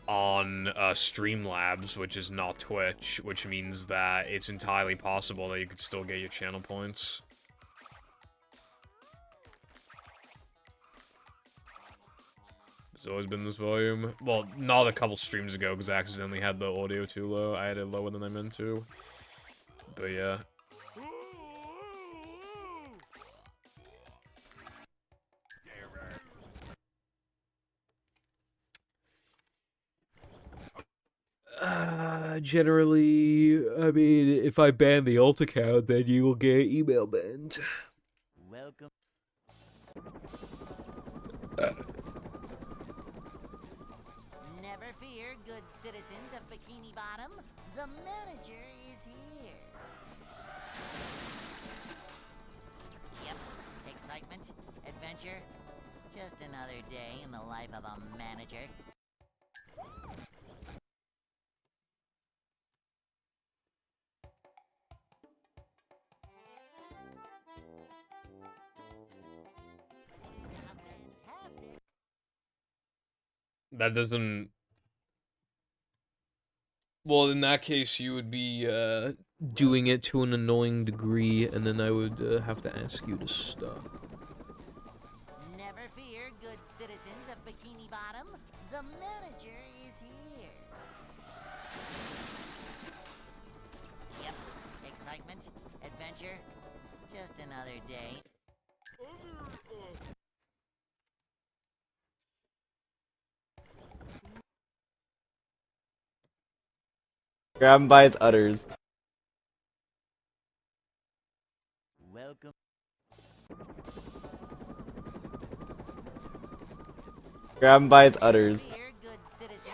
on Streamlabs, which is not Twitch, which means that it's entirely possible that you could still get your channel points. It's always been this volume. Well, not a couple streams ago, because I accidentally had the audio too low. I had it lower than I meant to. But yeah. Generally, I mean, if I ban the alt account, then you will get email banned. Welcome. Never fear, good citizens of Bikini Bottom. The manager is here. Yep, excitement, adventure. Just another day in the life of a manager. That doesn't... Well, in that case, you would be, doing it to an annoying degree, and then I would, have to ask you to stop. Never fear, good citizens of Bikini Bottom. The manager is here. Yep, excitement, adventure. Just another day. Grab him by his udders. Welcome. Grab him by his udders. Here, good citizen.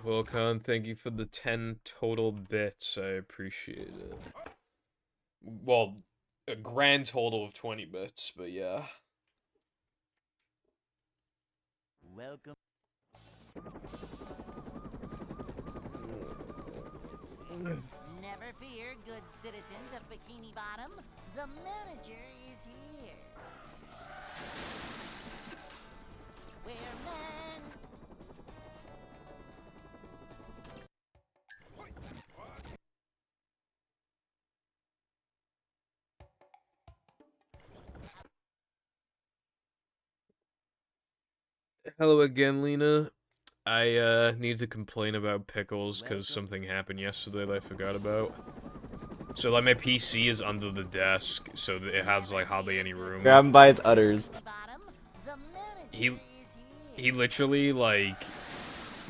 Wilcon, thank you for the 10 total bits. I appreciate it. Well, a grand total of 20 bits, but yeah. Welcome. Never fear, good citizens of Bikini Bottom. The manager is here. Wearman. Hello again, Lena. I need to complain about pickles because something happened yesterday that I forgot about. So like my PC is under the desk, so that it has like hardly any room. Grab him by his udders. Bottom. The manager He is he here. literally like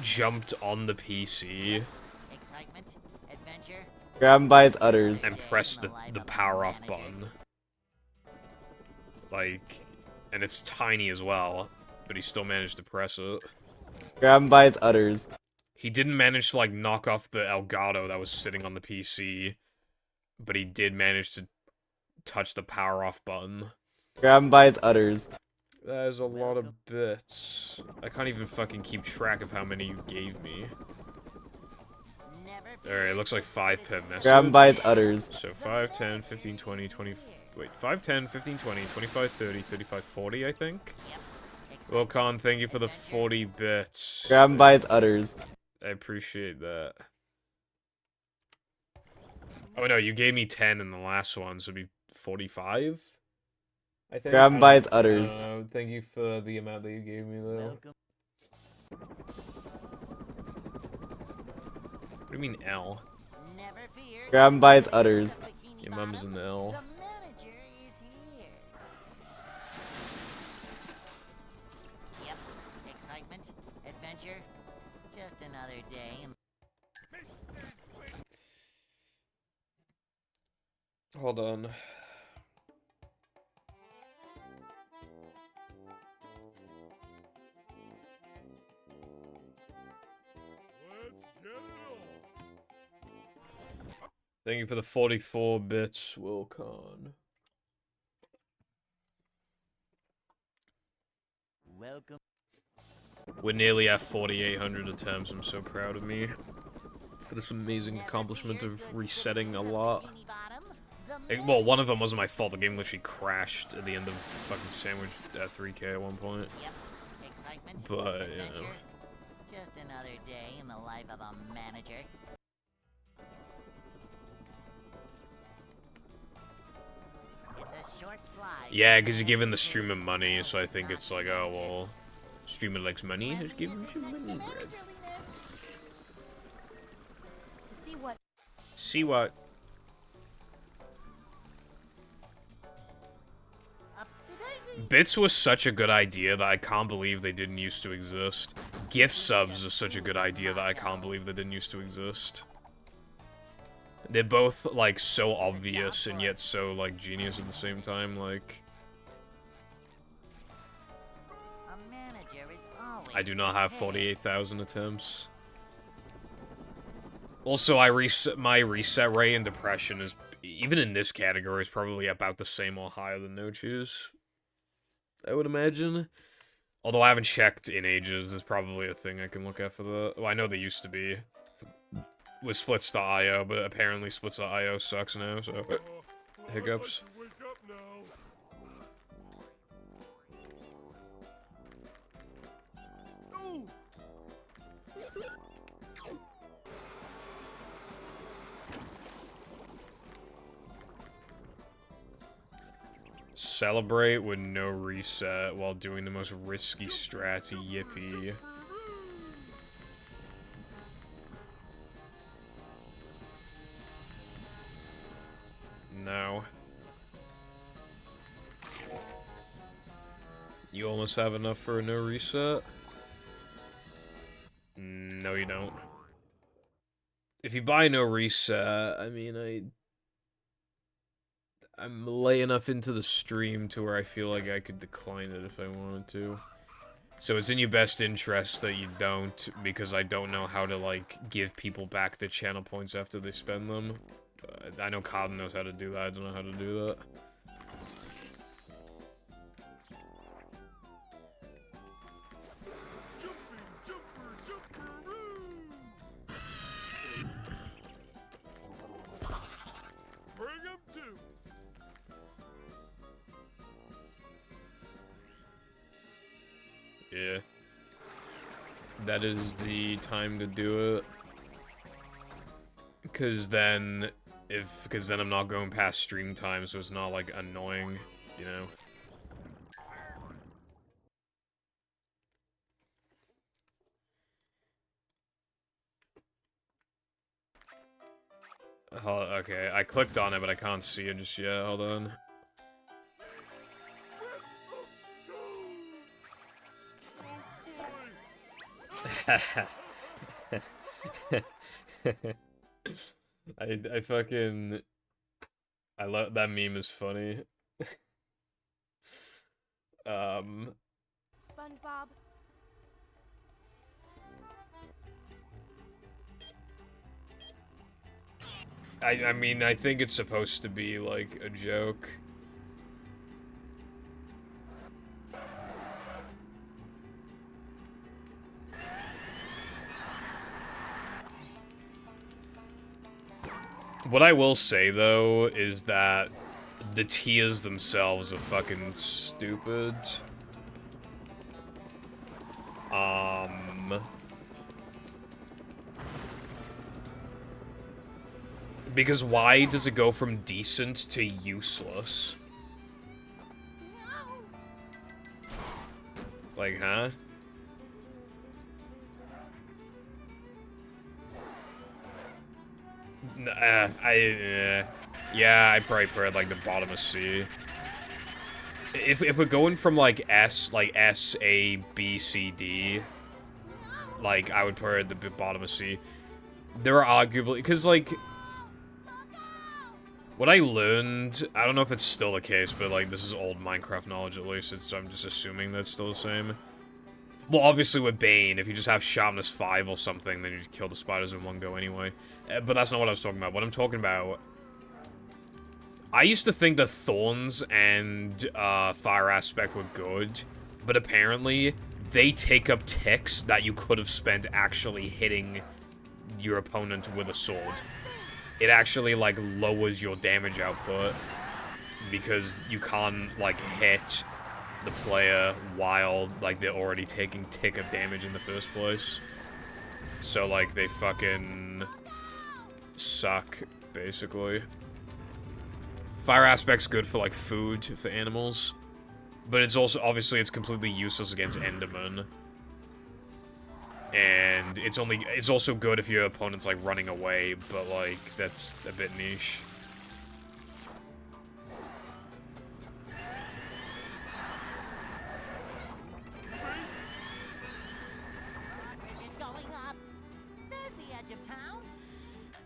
jumped on the PC Excitement, adventure. Grab him by his udders. and pressed the power off button. Like, and it's tiny as well, but he still managed to press it. Grab him by his udders. He didn't manage to like knock off the Elgato that was sitting on the PC, but he did manage to touch the power off button. Grab him by his udders. That is a lot of bits. I can't even fucking keep track of how many you gave me. Never Alright, it looks like 5 pip message. Grab him by his udders. So 5, 10, 15, 20, 20... Wait, 5, 10, 15, 20, 25, 30, 35, 40, I think? Wilcon, thank you for the 40 bits. Grab him by his udders. I appreciate that. Oh no, you gave me 10 in the last one, so it'd be 45? I think. Grab him by his udders. Thank you for the amount that you gave me, though. Welcome. What do you mean L? Never fear. Grab him by his udders. Bikini Your mum's Bottom. an L. The manager is here. Yep. Excitement, adventure. Just another day in Hold on. Let's get it on. Thank you for the 44 bits, Wilcon. welcome. We're nearly at 4,800 attempts. I'm so proud of me for this amazing accomplishment of resetting a lot. Bikini Bottom. The Well, one of them wasn't my fault. The game literally crashed at the end of fucking Sandwich at 3K at one point. Yep. Excitement. But, you know. adventure. Just another day in the life of a manager. It's a short slide. Yeah, because you're giving the streamer money, so I think it's like, oh, well, streamer likes money, just give him some money, bruv. To see what See what? Up to daisy. Bits was such a good idea that I can't believe they didn't used to exist. Gift subs is such a good idea that I can't believe they didn't used to exist. They're both, like, so obvious and yet so, like, genius at the same time, like... A manager is always I do not have prepared. 48,000 attempts. Also, my reset rate in depression is, even in this category, is probably about the same or higher than no choose. I would imagine. Although I haven't checked in ages, there's probably a thing I can look at for the... Well, I know there used to be. With splits.io, but apparently splits.io sucks now, so... Hiccups. Wake up now. Oh! Celebrate with no reset while doing the most risky strats, yippee. No. You almost have enough for a no reset? No, you don't. If you buy no reset, I mean, I'm late enough into the stream to where I feel like I could decline it if I wanted to. So it's in your best interest that you don't, because I don't know how to, like, give people back the channel points after they spend them. I know Cod knows how to do that, I don't know how to do that. Bring 'em to. Yeah. That is the time to do it. Because then I'm not going past stream time, so it's not, like, annoying, you know? Okay, I clicked on it, but I can't see it just yet. Hold on. I fucking... I love that meme is funny. SpongeBob. I mean, I think it's supposed to be, like, a joke. What I will say, though, is that the tiers themselves are fucking stupid. Because why does it go from decent to useless? Like, huh? Yeah, I probably put it like the bottom of C. If we're going from like S, A, B, C, D, like I would put it at the bottom of C. There are arguably, because like, what I learned, I don't know if it's still the case, but like this is old Minecraft knowledge at least, so I'm just assuming that's still the same. Well, obviously with Bane, if you just have sharpness 5 or something, then you just kill the spiders in one go anyway. But that's not what I was talking about. What I'm talking about... I used to think that Thorns and Fire Aspect were good, but apparently they take up ticks that you could have spent actually hitting your opponent with a sword. It actually, like, lowers your damage output, because you can't, like, hit the player while, like, they're already taking tick of damage in the first place. So, like, they fucking suck, basically. Fire Aspect's good for, like, food for animals, but it's also, obviously, it's completely useless against Enderman. And it's also good if your opponent's, like, running away, but, like, that's a bit niche.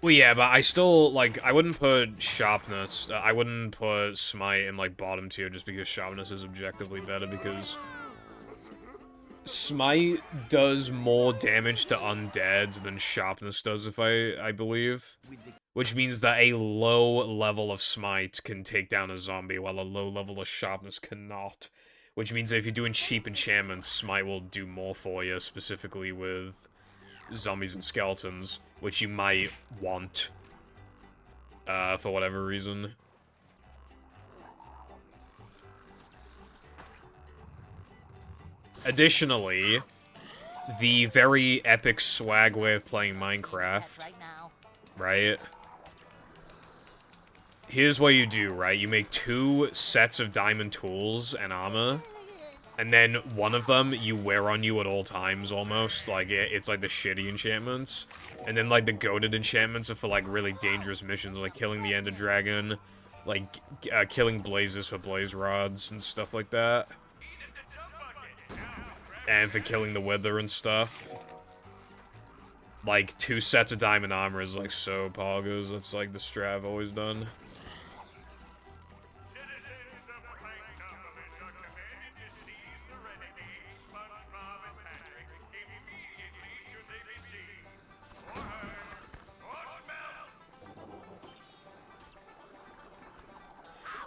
Well, yeah, but I still, like, I wouldn't put Sharpness, I wouldn't put Smite in, like, bottom tier just because Sharpness is objectively better, because Smite does more damage to undead than Sharpness does, I believe. Which means that a low level of Smite can take down a zombie, while a low level of Sharpness cannot. Which means that if you're doing cheap enchantments, Smite will do more for you, specifically with zombies and skeletons, which you might want, for whatever reason. Additionally, the very epic swag way of playing Minecraft, right? Here's what you do, right? You make 2 sets of diamond tools and armor, and then one of them you wear on you at all times, almost. Like, it's like the shitty enchantments. And then, like, the goated enchantments are for, like, really dangerous missions, like killing the Ender Dragon, like, killing blazes for blaze rods and stuff like that. And for killing the Wither and stuff. like 2 sets of diamond armor is like so poggers. That's like the strat I've always done.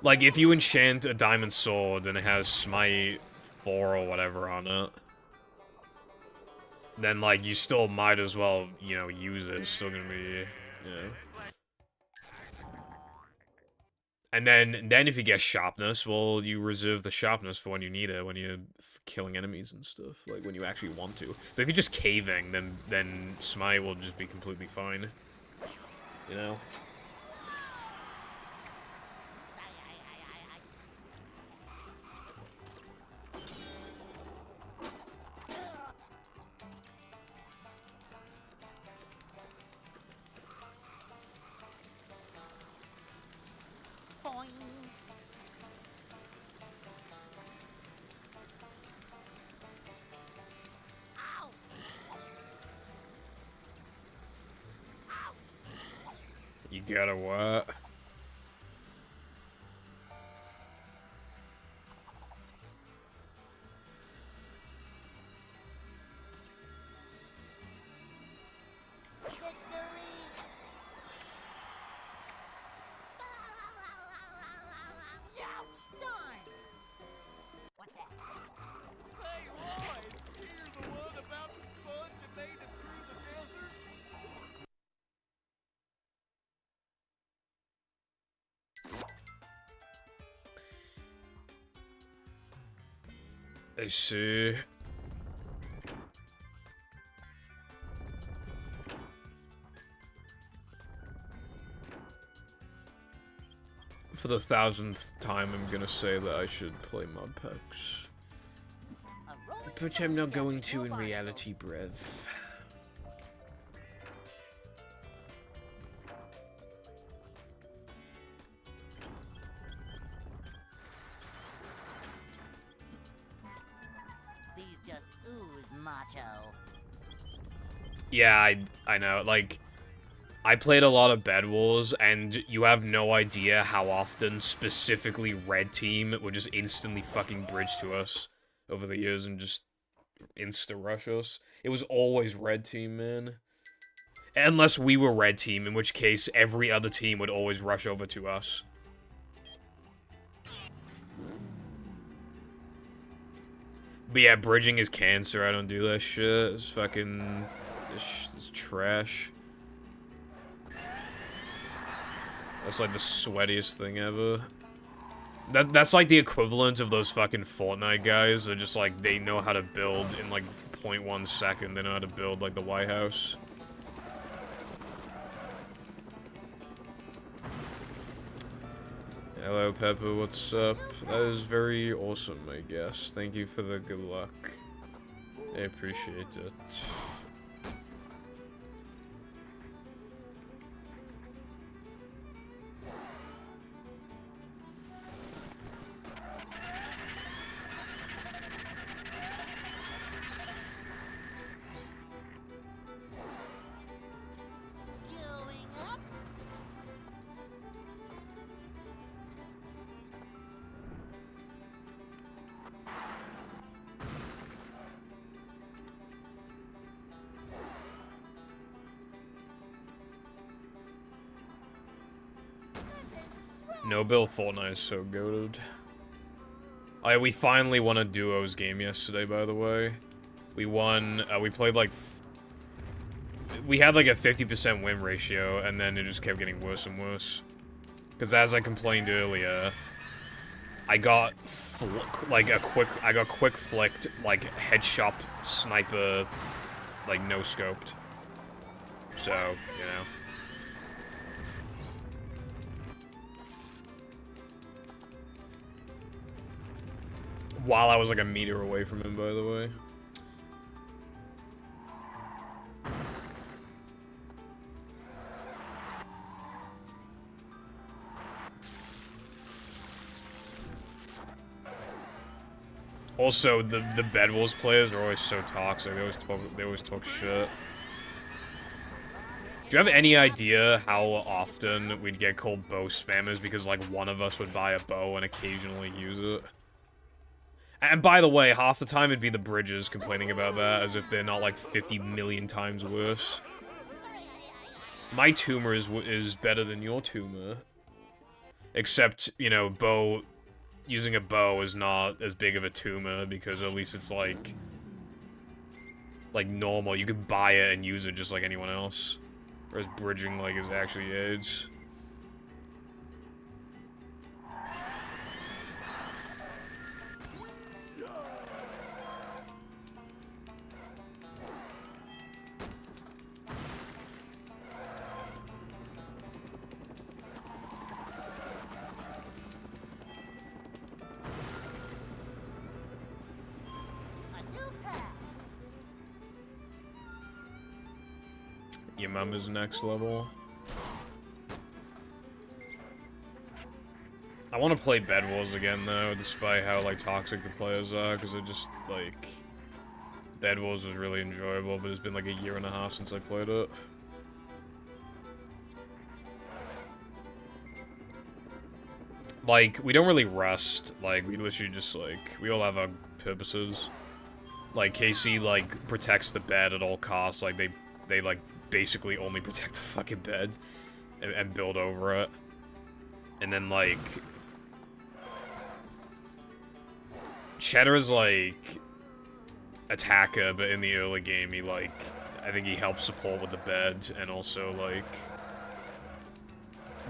Like, if you enchant a diamond sword and it has smite 4 or whatever on it, then, like, you still might as well, you know, use it. It's still gonna be, you know. And then if you get sharpness, well, you reserve the sharpness for when you need it, when you're killing enemies and stuff, like, when you actually want to. But if you're just caving, then smite will just be completely fine. You know? You gotta what? I see. For the 1000th time, I'm gonna say that I should play mod packs. But I'm not going to in reality, brev. Yeah, I know, like, I played a lot of Bed Wars, and you have no idea how often specifically Red Team would just instantly fucking bridge to us over the years and just insta-rush us. It was always Red Team, man. Unless we were Red Team, in which case every other team would always rush over to us. But yeah, bridging is cancer, I don't do that shit. It's fucking... It's trash. That's like the sweatiest thing ever. That's like the equivalent of those fucking Fortnite guys. They're just like, they know how to build in like 0.1 second. They know how to build like the White House. Hello, Pepper, what's up? That is very awesome, I guess. Thank you for the good luck. I appreciate it. No build Fortnite is so goated. Oh yeah, we finally won a duos game yesterday, by the way. We won, we played like... We had like a 50% win ratio, and then it just kept getting worse and worse. Because as I complained earlier, I got quick flicked, like headshot sniper, like no scoped. So, you know. While I was like a meter away from him, by the way. Also, the Bed Wars players are always so toxic. They always talk shit. Do you have any idea how often we'd get called bow spammers because, like, one of us would buy a bow and occasionally use it? And by the way, half the time it'd be the bridges complaining about that, as if they're not, like, 50 million times worse. My tumor is better than your tumor. Except, you know, using a bow is not as big of a tumor, because at least it's, like normal. You could buy it and use it just like anyone else. Whereas bridging, like, is actually AIDS. Your mum is next level. I want to play Bed Wars again, though, despite how, like, toxic the players are, because it just, like... Bed Wars was really enjoyable, but it's been, like, a year and a half since I played it. Like, we don't really rest. Like, we literally just, like... We all have our purposes. Like, Casey, like, protects the bed at all costs. Like, they like, basically only protect the fucking bed and build over it. And then, like, Cheddar is, like, attacker, but in the early game, he, like, I think he helps support with the bed, and also, like,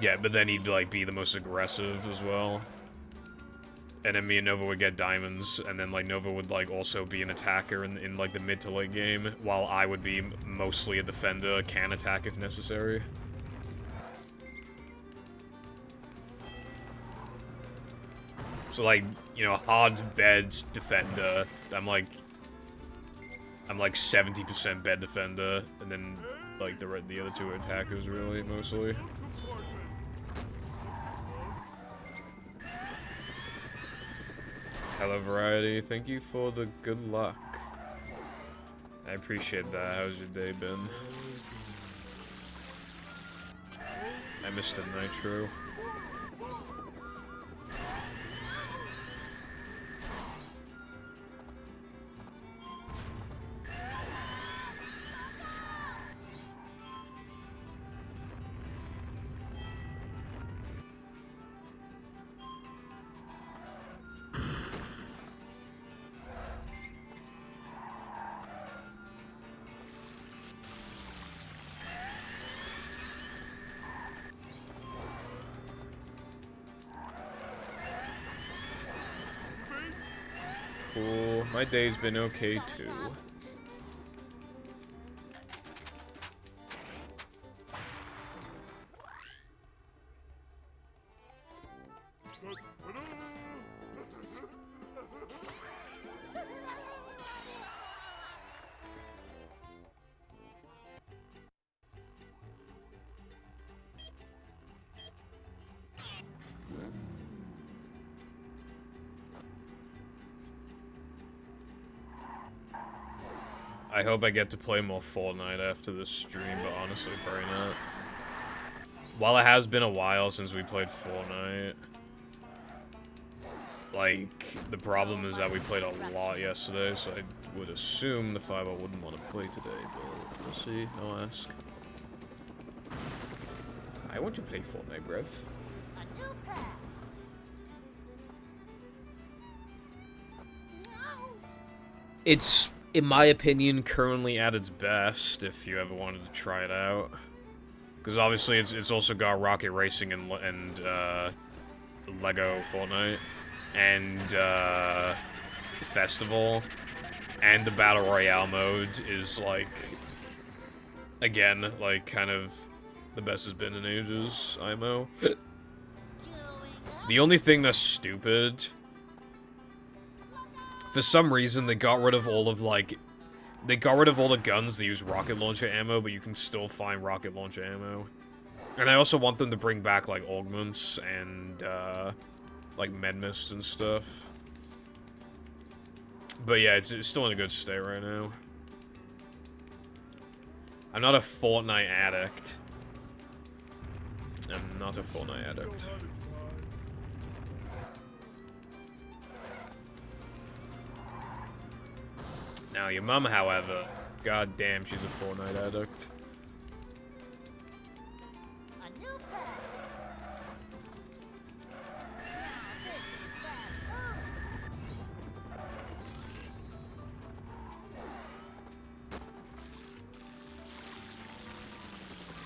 yeah, but then he'd, like, be the most aggressive as well. And then me and Nova would get diamonds, and then, like, Nova would, like, also be an attacker in like, the mid to late game, while I would be mostly a defender, can attack if necessary. So, like, you know, hard bed defender, I'm like 70% bed defender, and then, like, the other two are attackers, really, mostly. Hello, Variety. Thank you for the good luck. I appreciate that. How's your day been? I missed a nitro. Cool. My day's been okay too. I hope I get to play more Fortnite after this stream, but honestly, probably not. While it has been a while since we played Fortnite, like, the problem is that we played a lot yesterday, so I would assume the 5 wouldn't want to play today, but we'll see. I'll ask. I want to play Fortnite, bruv. It's, in my opinion, currently at its best, if you ever wanted to try it out. Because obviously it's also got Rocket Racing and Lego Fortnite, and Festival, and the Battle Royale mode is, like, again, like, kind of the best it's been in ages, IMO. The only thing that's stupid... For some reason, they got rid of all of, like... They got rid of all the guns that use rocket launcher ammo, but you can still find rocket launcher ammo. And I also want them to bring back, like, augments and, like, med mists and stuff. But yeah, it's still in a good state right now. I'm not a Fortnite addict. I'm not a Fortnite addict. Now, your mum, however, god damn, she's a Fortnite addict. A new pet.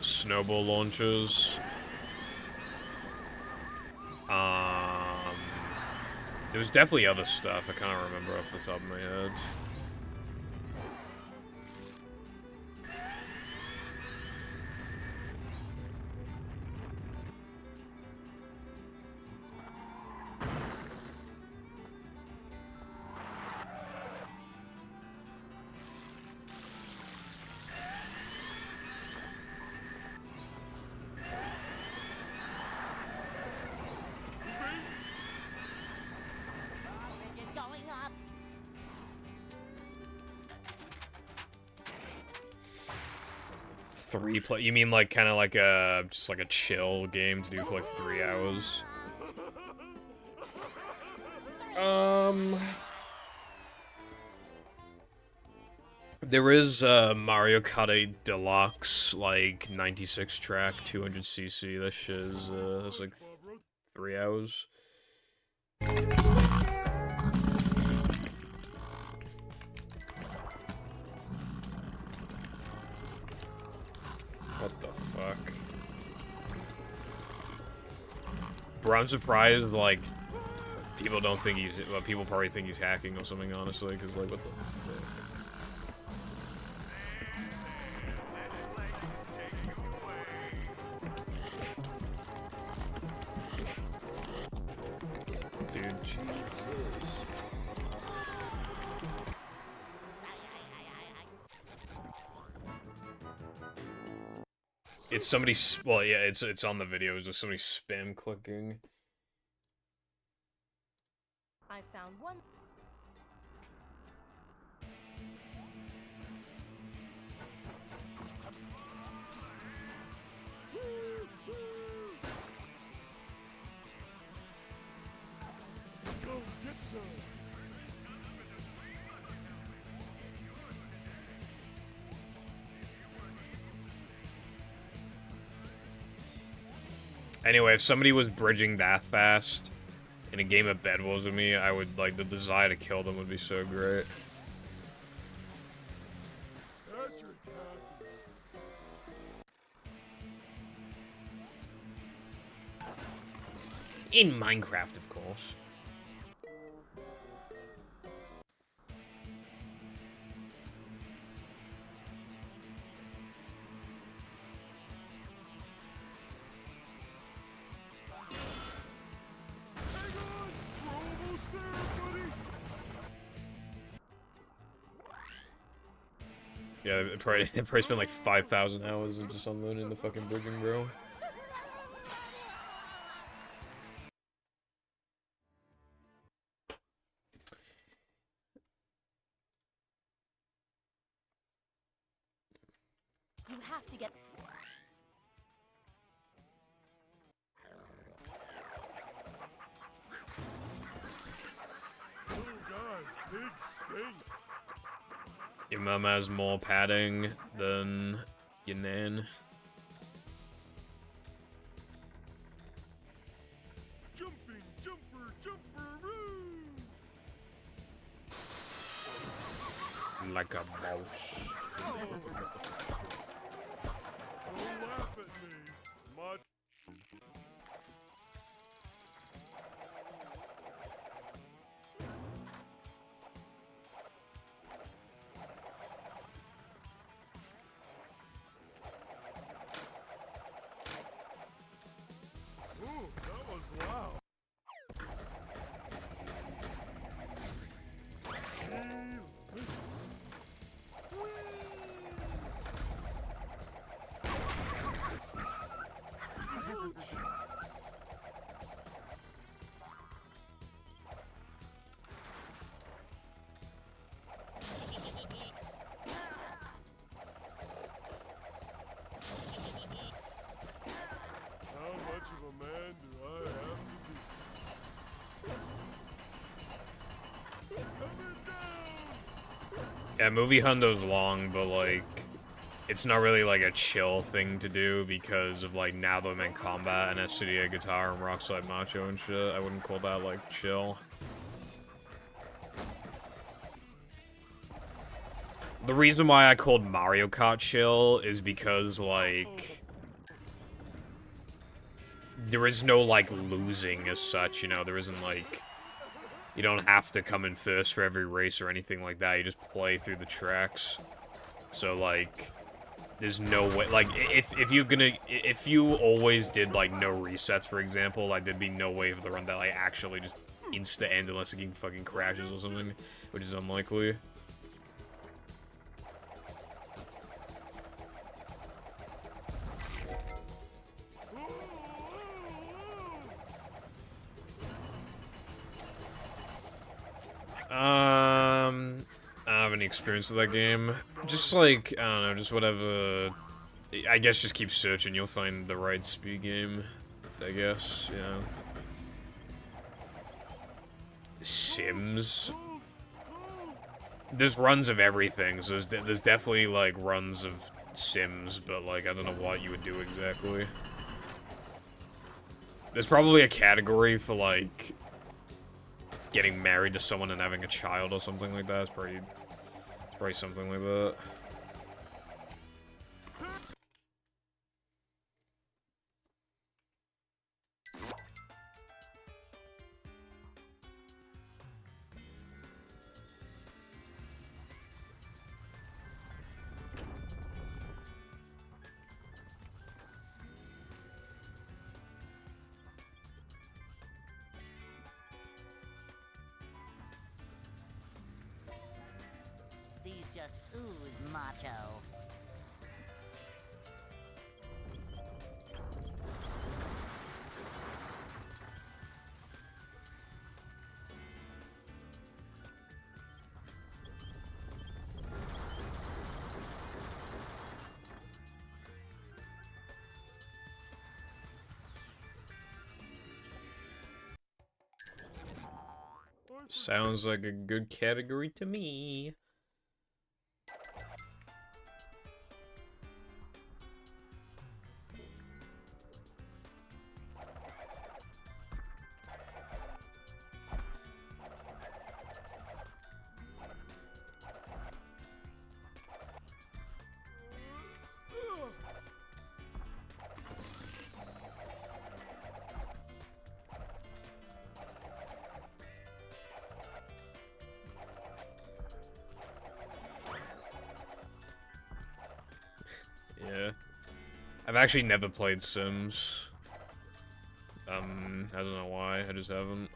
Snowball launchers. There was definitely other stuff. I can't remember off the top of my head. Bridge is going up. You mean like kind of like a just like a chill game to do for like 3 hours? There is Mario Kart 8 Deluxe, like 96 track, 200cc. That shit is that's like 3 hours. What the fuck? Bro, I'm surprised, like, people don't think he's, well, people probably think he's hacking or something, honestly, because, like, what the fuck? Dude, Jesus. It's somebody, well, yeah, it's on the video. It's just somebody spam clicking. I found one. Go get some. Anyway, if somebody was bridging that fast in a game of Bed Wars with me, I would, like, the desire to kill them would be so great. Patrick, In Minecraft, of course. hang on! We're almost there, buddy! Yeah, it probably spent like 5,000 hours of just unloading the fucking bridging, bro. You have to get. Oh god, big stink! Your mum has more padding than your nan. Jumping, jumper, jumperoo! Like a mouse. Don't laugh at me, much. Ooh, that was loud. Yeah, movie Hundo's long, but, like, it's not really, like, a chill thing to do because of, like, now that I'm in combat and SCDA guitar and Rockslide Macho and shit. I wouldn't call that, like, chill. The reason why I called Mario Kart chill is because, like, there is no, like, losing as such, you know? There isn't, like, you don't have to come in first for every race or anything like that. You just play through the tracks. So, like, there's no way, like, if you always did, like, no resets, for example, like, there'd be no way for the run that, like, actually just insta-end unless it fucking crashes or something, which is unlikely. I don't have any experience with that game. Just like, I don't know, just whatever. I guess just keep searching, you'll find the right speed game. I guess, yeah. Sims? There's runs of everything, so there's definitely, like, runs of Sims, but, like, I don't know what you would do exactly. There's probably a category for, like, getting married to someone and having a child or something like that. It's probably something like that. These just ooze macho. Sounds like a good category to me. Yeah. I've actually never played Sims. I don't know why, I just haven't.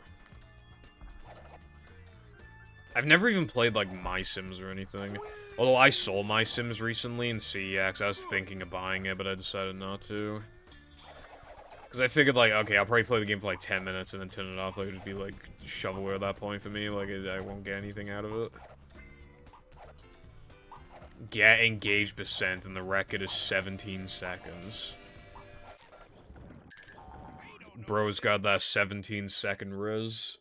I've never even played, like, My Sims or anything. Although I saw My Sims recently in CEX, I was thinking of buying it, but I decided not to. Because I figured, like, okay, I'll probably play the game for, like, 10 minutes and then turn it off. Like, it'd just be, like, shovelware at that point for me. Like, I won't get anything out of it. Get engaged percent, and the record is 17 seconds. Bro's got that 17-second riz.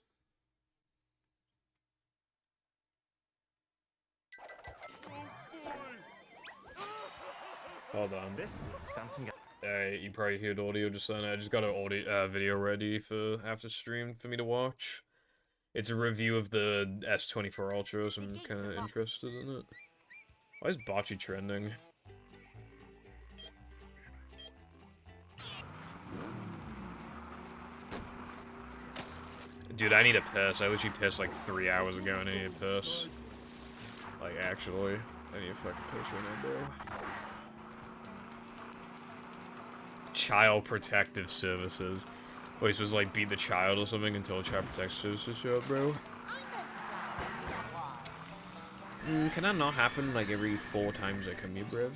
Hold on. This is the Samsung. You probably heard audio just then. I just got an audio video ready for after stream for me to watch. It's a review of the S24 Ultra, so I'm kind of interested in it. Why is Bocce trending? Dude, I need a piss. I literally pissed like 3 hours ago and I need a piss. Like, actually. I need a fucking piss right now, bro. Child Protective Services. What, he's supposed to, like, beat the child or something until Child Protective Services show up, bro? Can that not happen, like, every 4 times I come here, bruv?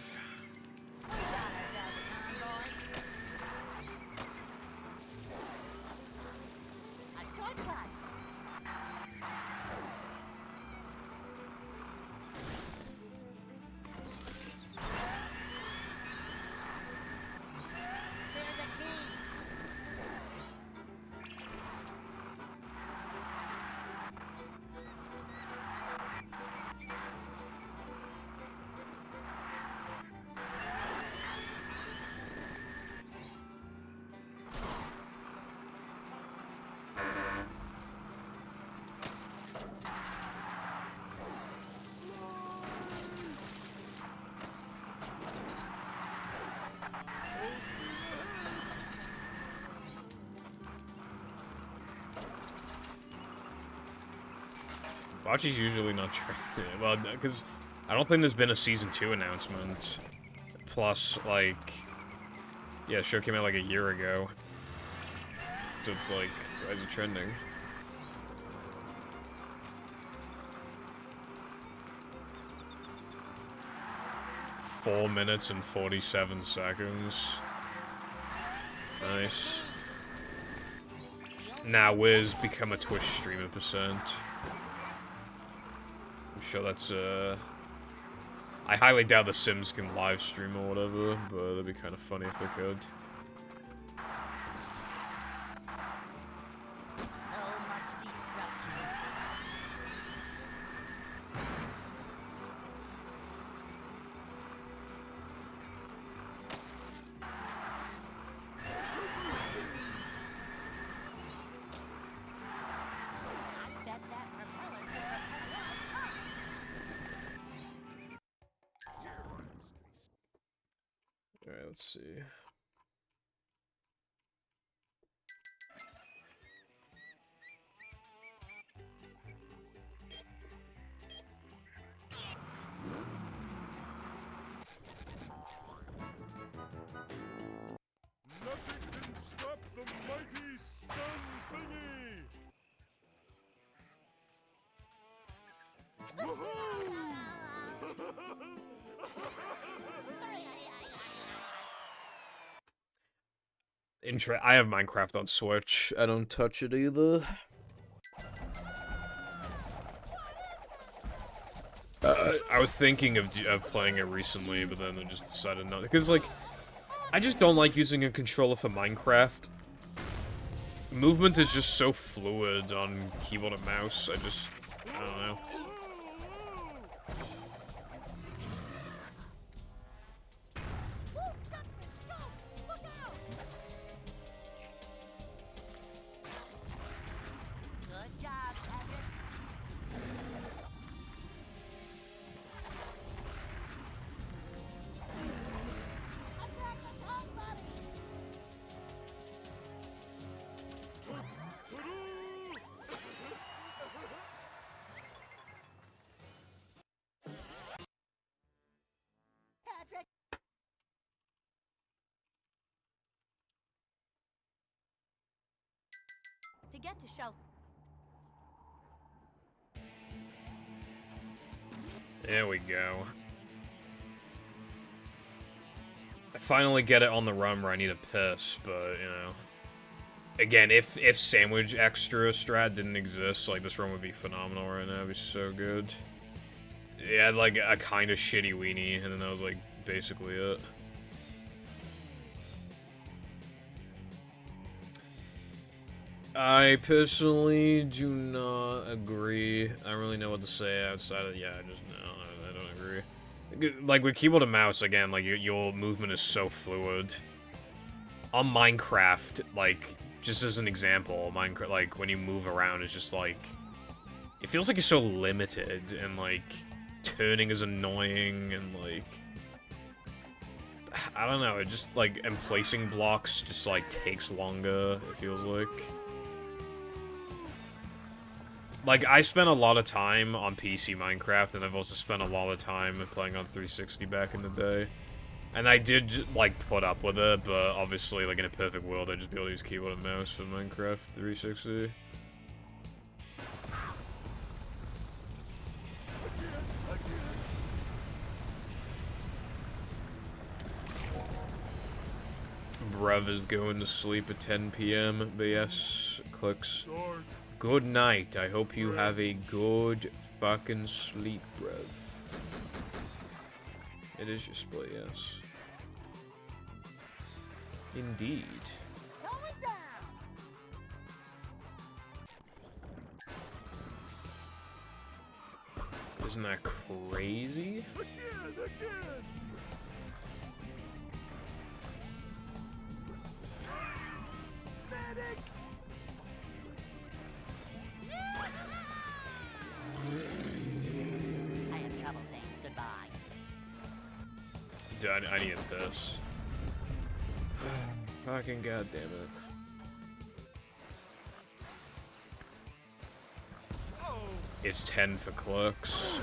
Bocce's usually not trending. Well, because I don't think there's been a Season 2 announcement. Plus, like... Yeah, show came out like a year ago. So it's like, why is it trending? Four minutes and 47 seconds. Nice. Now, Wiz, become a Twitch streamer %. I'm sure that's, I highly doubt The Sims can live stream or whatever, but it'd be kind of funny if they could. Alright, let's see. Nothing can stop the mighty stun thingy! Woohoo! I have Minecraft on Switch. I don't touch it either. I was thinking of playing it recently, but then I just decided not. Because, like, I just don't like using a controller for Minecraft. Movement is just so fluid on keyboard and mouse. I don't know. Good job, Patrick. Patrick. To get to shelter. There we go. I finally get it on the run where I need a piss, but, you know. Again, if Sandwich Extra Strat didn't exist, like, this run would be phenomenal right now. It'd be so good. It had, like, a kind of shitty weenie, and then that was, like, basically it. I personally do not agree. I don't really know what to say outside of, yeah, I don't agree. Like, with keyboard and mouse, again, like, your movement is so fluid. On Minecraft, like, just as an example, Minecraft, like, when you move around, it's just, like, it feels like you're so limited, and, like, turning is annoying, and, like, I don't know, it just, like, and placing blocks just, like, takes longer, it feels like. Like, I spent a lot of time on PC Minecraft, and I've also spent a lot of time playing on 360 back in the day. And I did, like, put up with it, but obviously, like, in a perfect world, I'd just be able to use keyboard and mouse for Minecraft 360. Bruv is going to sleep at 10 p.m. But yes, clicks. Good night. I hope you have a good fucking sleep, bruv. It is your split, yes. Indeed. Isn't that crazy? Again! Medic! I have trouble saying goodbye. Dude, I need a piss. Fucking goddamn it. Oh, It's 10 for clerks.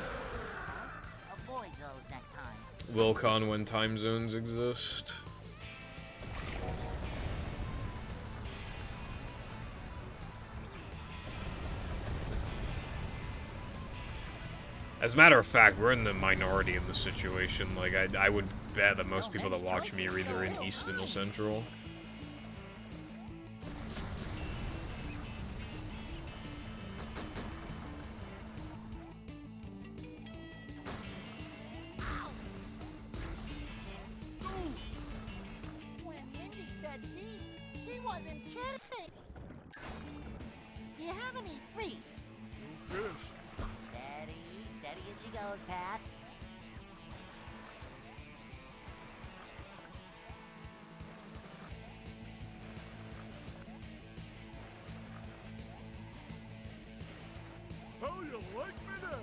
Avoid those next time. Wilcon when time zones exist. As a matter of fact, we're in the minority in this situation. Like, I would bet that most people that watch me are either in Eastern or Central. When Mindy said she wasn't kidding. Do you have any treats? No fish. Steady as she goes, Pat. How you like me now?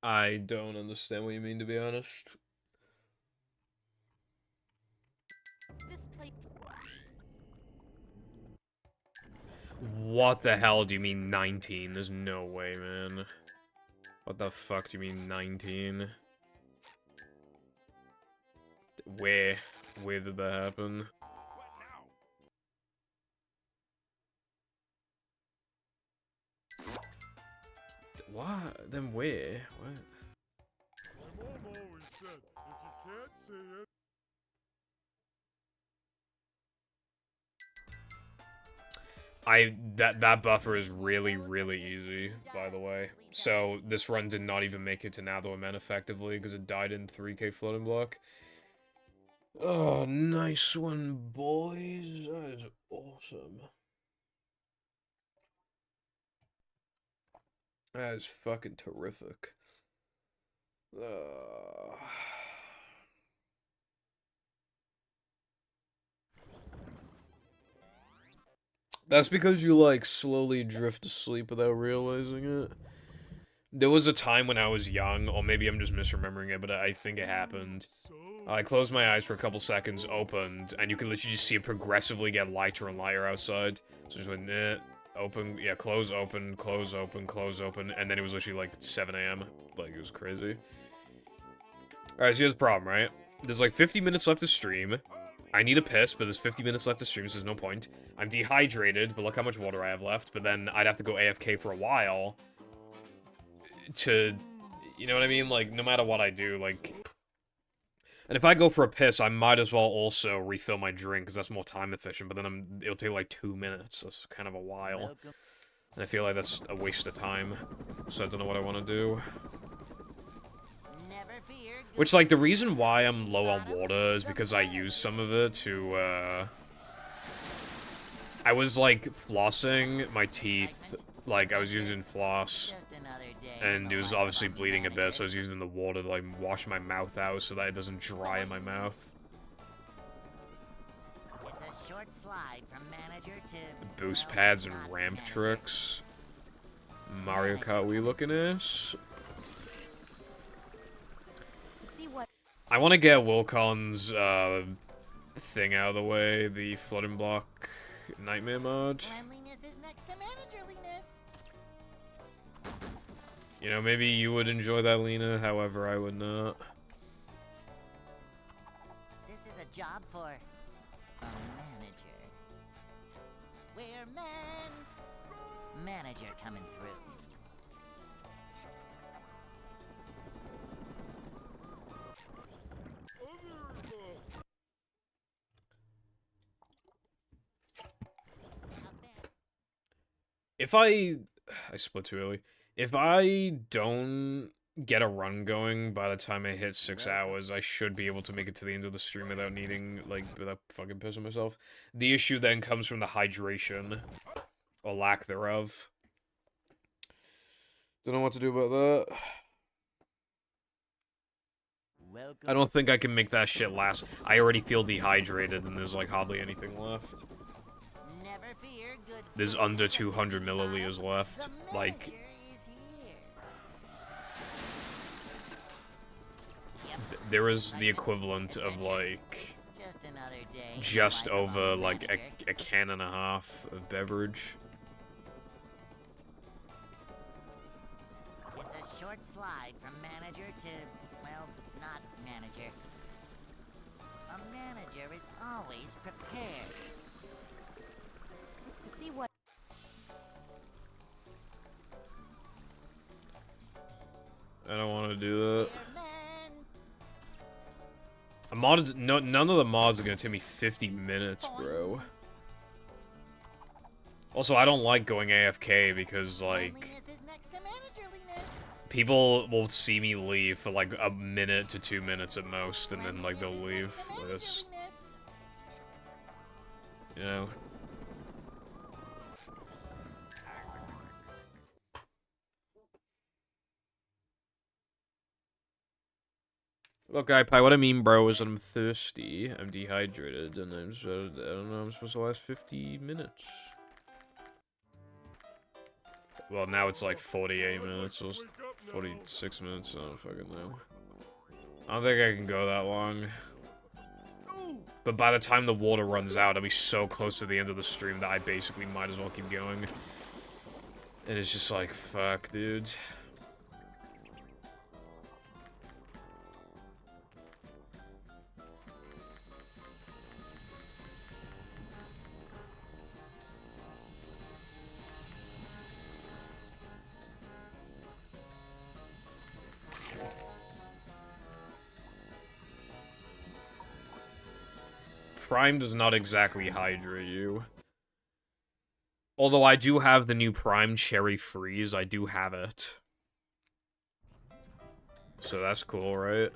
I don't understand what you mean, to be honest. This place. What the hell do you mean 19? There's no way, man. What the fuck do you mean 19? Where? Where did that happen? What? Then where? What? My mom always said, if you can't say it, That buffer is really, really easy, by the way. So, this run did not even make it to Nather Men effectively, because it died in 3k floating block. Oh, nice one, boys. That is awesome. That is fucking terrific. That's because you, like, slowly drift to sleep without realizing it. There was a time when I was young, or maybe I'm just misremembering it, but I think it happened. I closed my eyes for a couple seconds, opened, and you could literally just see it progressively get lighter and lighter outside. So just went, open, yeah, close, open, close, open, close, open, and then it was literally like 7 AM. Like, it was crazy. Alright, so here's the problem, right? There's like 50 minutes left to stream. I need a piss, but there's 50 minutes left to stream, so there's no point. I'm dehydrated, but look how much water I have left. But then I'd have to go AFK for a while to, you know what I mean? Like, no matter what I do, like... And if I go for a piss, I might as well also refill my drink, because that's more time efficient, but then it'll take like 2 minutes. That's kind of a while. And I feel like that's a waste of time. So I don't know what I want to do. Which, like, the reason why I'm low on water is because I used some of it to, I was, like, flossing my teeth. Like, I was using floss. And it was obviously bleeding a bit, so I was using the water to, like, wash my mouth out so that it doesn't dry in my mouth. It's a short slide from manager to Boost pads and ramp tricks. Mario Kart Wii looking ass. I want to get Wilcon's thing out of the way, the flooding block nightmare mode. Cleanliness is next to managerliness. You know, maybe you would enjoy that, Lena, however I would not. This is a job for a manager. We're manager coming through. If I split too early. If I don't get a run going by the time I hit 6 hours, I should be able to make it to the end of the stream without needing, like, without fucking pissing myself. The issue then comes from the hydration. Or lack thereof. Don't know what to do about that. I don't think I can make that shit last. I already feel dehydrated and there's, like, hardly anything left. There's under 200 milliliters left. Like... there was the equivalent of like Just another day. in the just life of over like manager. a can and a half of beverage. It's a short slide from manager to, well, not manager. A manager is always prepared. See what? I don't want to do that. Man, A mod is none of the mods are gonna take me 50 minutes, bro. Also, I don't like going AFK because like loneliness is next to managerliness. people will see me leave for like a minute to 2 minutes at most, and then like they'll leave. This, you know. Look, guy pie, what I mean, bro, is I'm thirsty, I'm dehydrated, and I don't know, I'm supposed to last 50 minutes. Well, now it's like 48 minutes, or 46 minutes, I don't fucking know. I don't think I can go that long. But by the time the water runs out, I'll be so close to the end of the stream that I basically might as well keep going. And it's just like, fuck, dude. Prime does not exactly hydrate you. Although I do have the new Prime Cherry Freeze, I do have it. So that's cool, right?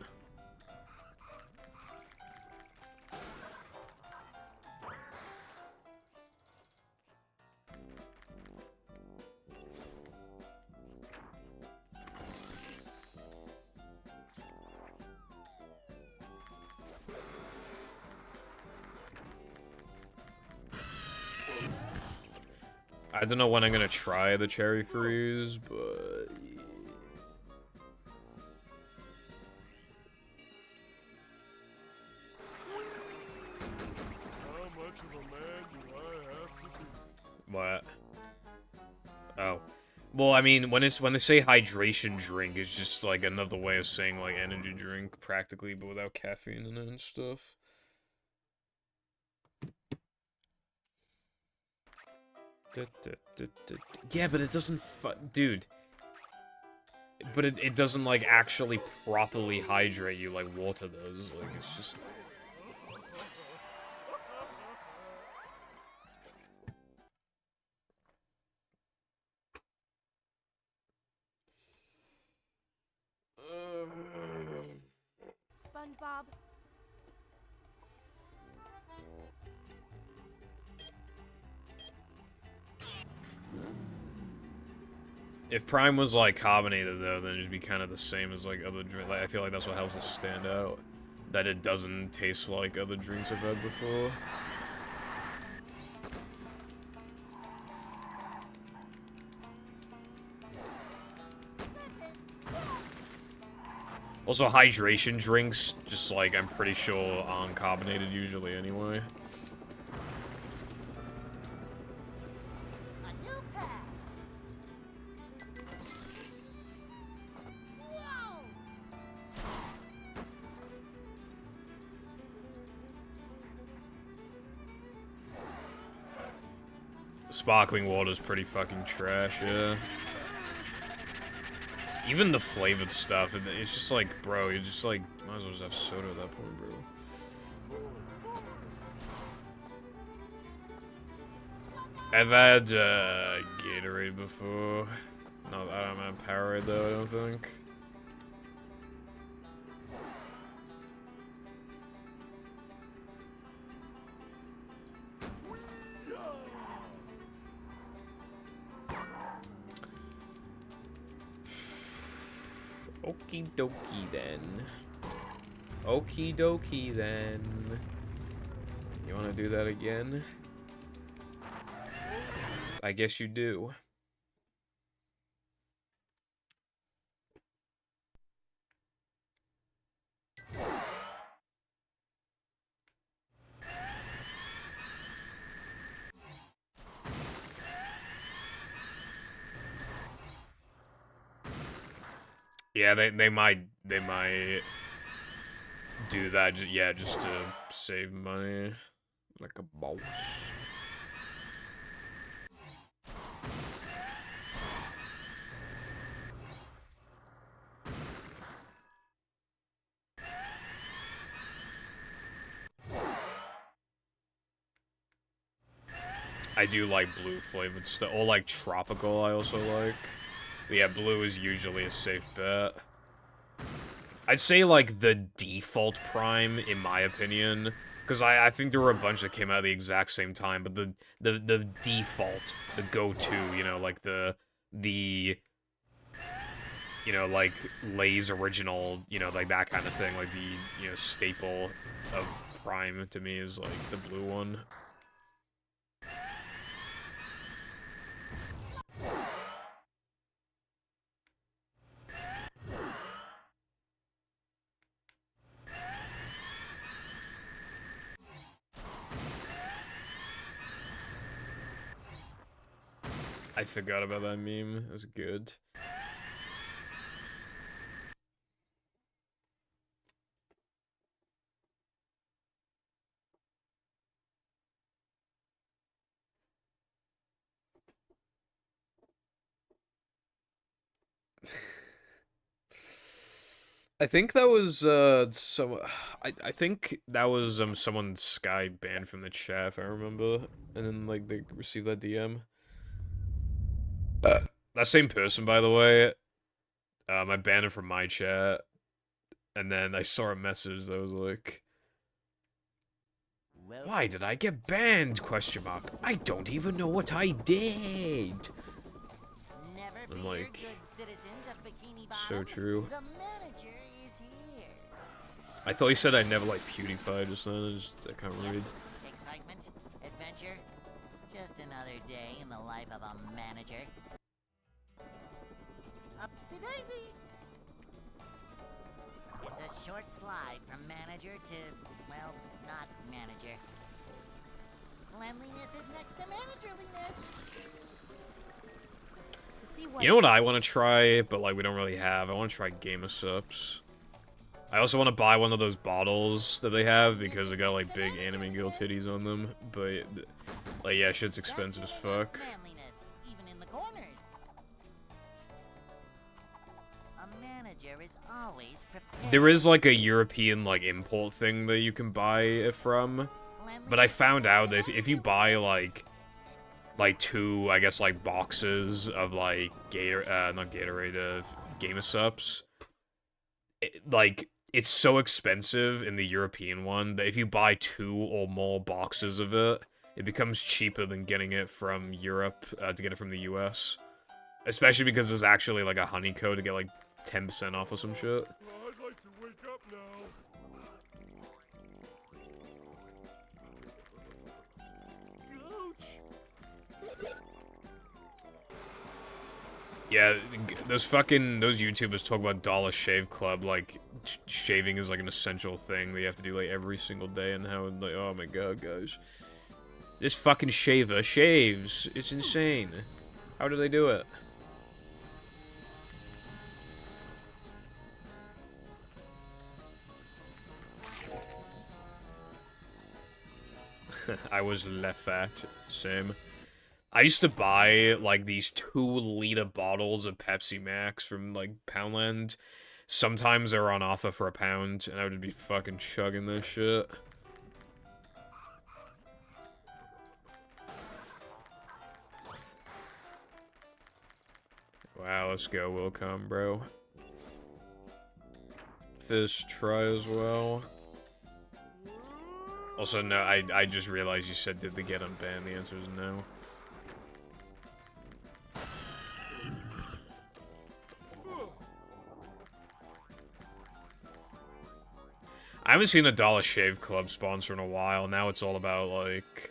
I don't know when I'm gonna try the Cherry Freeze, but... How much of a man do I have to be? What? Oh. Well, I mean, when they say hydration drink, it's just like another way of saying like energy drink, practically, but without caffeine in it and stuff. Yeah, but it doesn't dude. But it doesn't, like, actually properly hydrate you like water does. Like, it's just... SpongeBob. If Prime was, like, carbonated, though, then it'd be kind of the same as, like, other drinks. Like, I feel like that's what helps it stand out. That it doesn't taste like other drinks I've had before. Also, hydration drinks, just, like, I'm pretty sure aren't carbonated usually anyway. A new pack. Whoa! Sparkling water's pretty fucking trash, yeah. Even the flavored stuff, it's just like, bro, you're just like, might as well just have soda at that point, bro. I've had, Gatorade before. No, I don't have Powerade, though, I don't think. Okie dokie then. Okie dokie then. You wanna do that again? I guess you do. Yeah, they might do that. Yeah, just to save money, like a boss. I do like blue flavored stuff, or like tropical. I also like. But yeah, blue is usually a safe bet. I'd say like the default prime, in my opinion, because I think there were a bunch that came out at the exact same time. But the default, the go-to, you know, like the you know, like Lay's original, you know, like that kind of thing, like the, you know, staple of prime to me is like the blue one. I forgot about that meme. It was good. I think that was I think that was someone's Sky banned from the chat, if I remember, and then like they received that DM. That same person, by the way, I banned him from my chat, and then I saw a message that was like, "Why did I get banned?" Question mark. I don't even know what I did. I'm like, so true. I thought he said I never liked PewDiePie just then. I can't read. Excitement, adventure, just another day in the life of a manager. Upsy-daisy! It's a short slide from manager to, well, not manager. Cleanliness is next to managerliness. You know what I want to try, but like we don't really have? I want to try Game-a-Sups. I also want to buy one of those bottles that they have because they got like big anime girl titties on them. But like, yeah, shit's expensive as fuck. Even in the corners. A manager is always prepared. There is like a European like import thing that you can buy it from, but I found out that if you buy like two, I guess, like boxes of like not Gatorade, of Game-a-Sups, like it's so expensive in the European one that if you buy 2 or more boxes of it, it becomes cheaper than getting it from Europe to get it from the US. Especially because there's actually like a honey code to get like 10% off or some shit. Well, I'd like to wake up now. Yeah, those YouTubers talk about Dollar Shave Club, like, shaving is, like, an essential thing that you have to do, like, every single day, and how, like, oh my god, guys. This fucking shaver shaves. It's insane. How do they do it? I was left at, same. I used to buy, like, these 2-liter bottles of Pepsi Max from, like, Poundland. Sometimes they were on offer for £1, and I would be fucking chugging this shit. Wow, let's go, Wilcom, bro. First try as well. Also, no, I just realized you said, did they get unbanned? The answer is no. I haven't seen a Dollar Shave Club sponsor in a while. Now it's all about, like...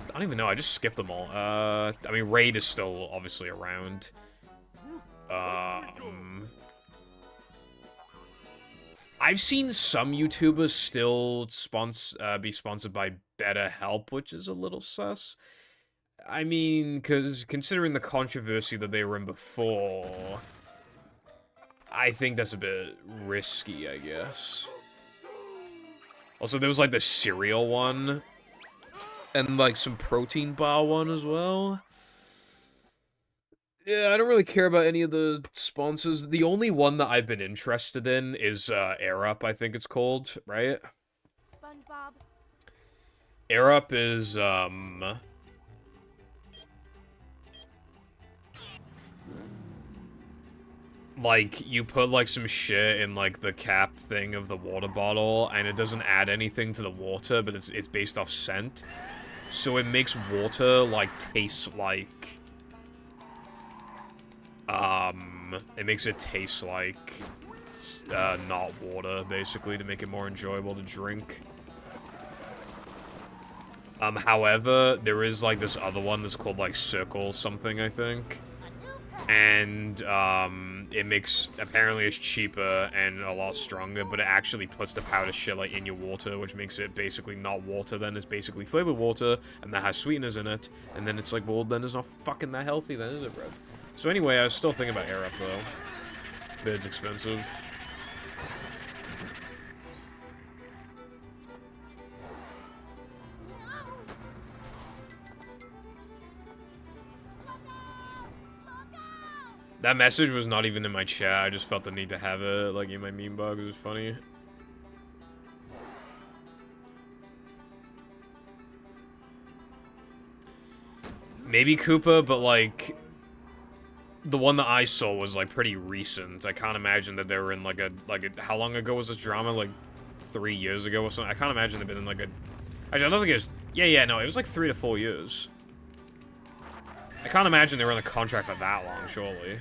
I don't even know. I just skipped them all. I mean, Raid is still obviously around. I've seen some YouTubers still be sponsored by BetterHelp, which is a little sus. I mean, because considering the controversy that they were in before, I think that's a bit risky, I guess. Also, there was, like, the cereal one. And, like, some protein bar one as well. Yeah, I don't really care about any of the sponsors. The only one that I've been interested in is, Air Up, I think it's called, right? SpongeBob. Air Up is, like, you put, like, some shit in, like, the cap thing of the water bottle, and it doesn't add anything to the water, but it's based off scent. So it makes water, like, taste like... it makes it taste like, not water, basically, to make it more enjoyable to drink. However, there is, like, this other one that's called, like, Circle something, I think. And, it makes, apparently it's cheaper and a lot stronger, but it actually puts the powder shit, like, in your water, which makes it basically not water then, it's basically flavored water, and that has sweeteners in it, and then it's like, well, then it's not fucking that healthy then, is it, bro? So anyway, I was still thinking about Air Up, though. But it's expensive. That message was not even in my chat, I just felt the need to have it, like, in my meme box. It was funny. Maybe Koopa, but, like... The one that I saw was, like, pretty recent. I can't imagine that they were in, like, how long ago was this drama? Like, 3 years ago or something? I can't imagine they've been in, like, a... Actually, I don't think it was... Yeah, no, it was, like, 3 to 4 years. I can't imagine they were in a contract for that long, surely.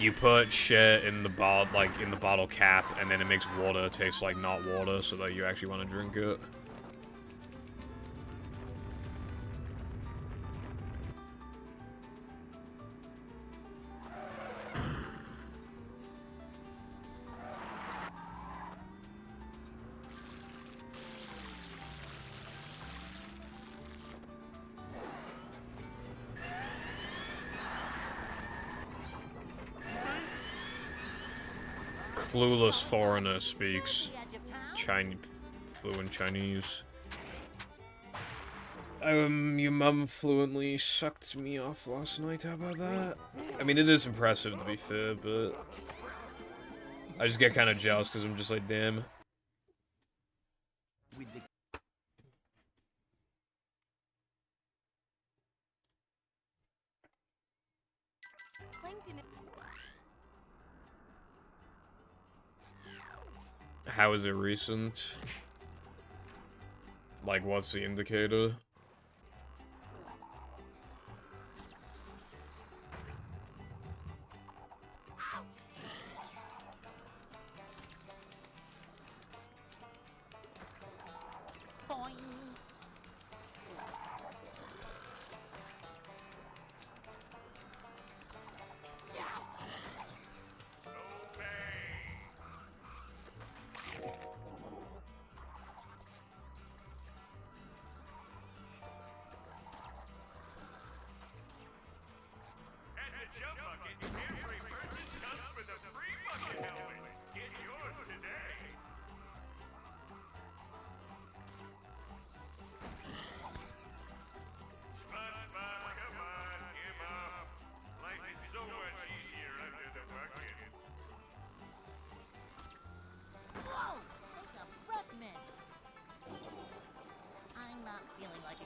You put shit in the bottle cap, and then it makes water taste like not water, so that you actually want to drink it. Clueless foreigner speaks fluent Chinese. Your mum fluently sucked me off last night, how about that? I mean, it is impressive, to be fair, but... I just get kind of jealous, because I'm just like, damn. How is it recent? Like, what's the indicator?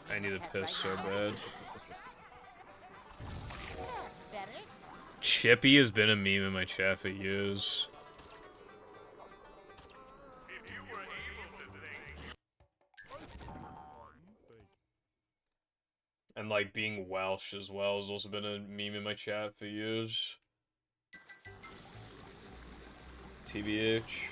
I need to piss so bad. Chippy has been a meme in my chat for years. And, like, being Welsh as well has also been a meme in my chat for years. TBH.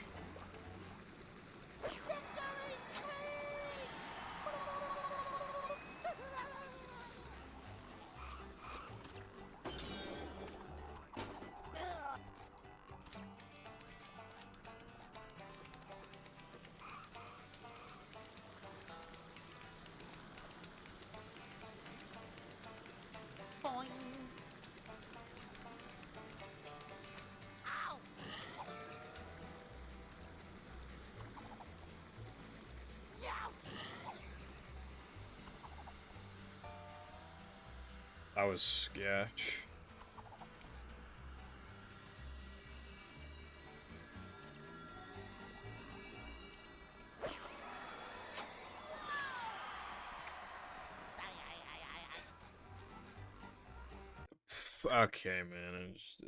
That was sketch. Okay, man. I just...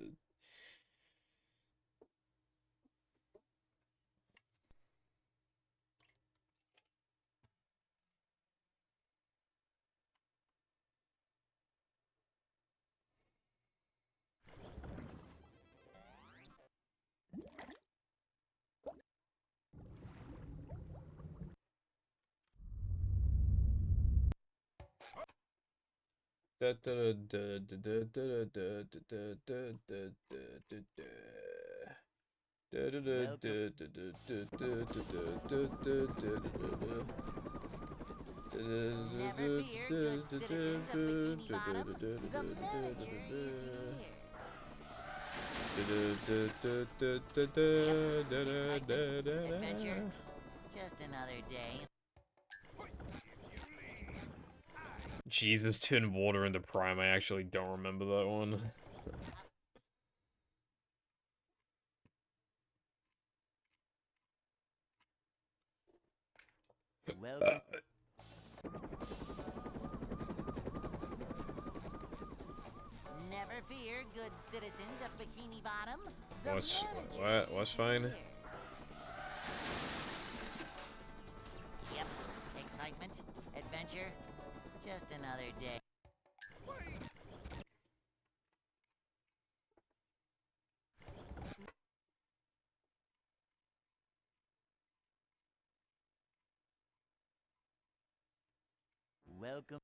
Never fear, good citizens of Bikini Bottom. The manager is here. Adventure. Just another day. Jesus, Tin Water into Prime. I actually don't remember that one. Welcome. Never fear, good citizens of Bikini Bottom. The What's fine? here. Yep, excitement, adventure, just another day. Welcome.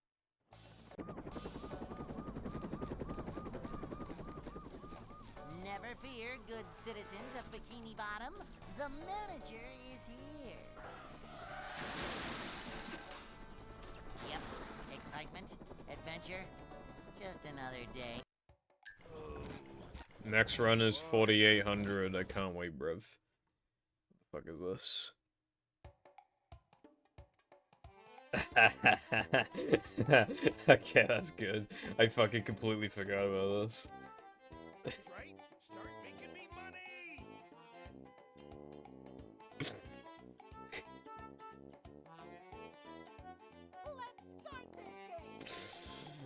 Never fear, good citizens of Bikini Bottom. The manager is here. Yep, excitement, adventure, just another day. Next run is 4,800. I can't wait, bruv. What the fuck is this? Okay, that's good. I fucking completely forgot about this. Right? Start making me money!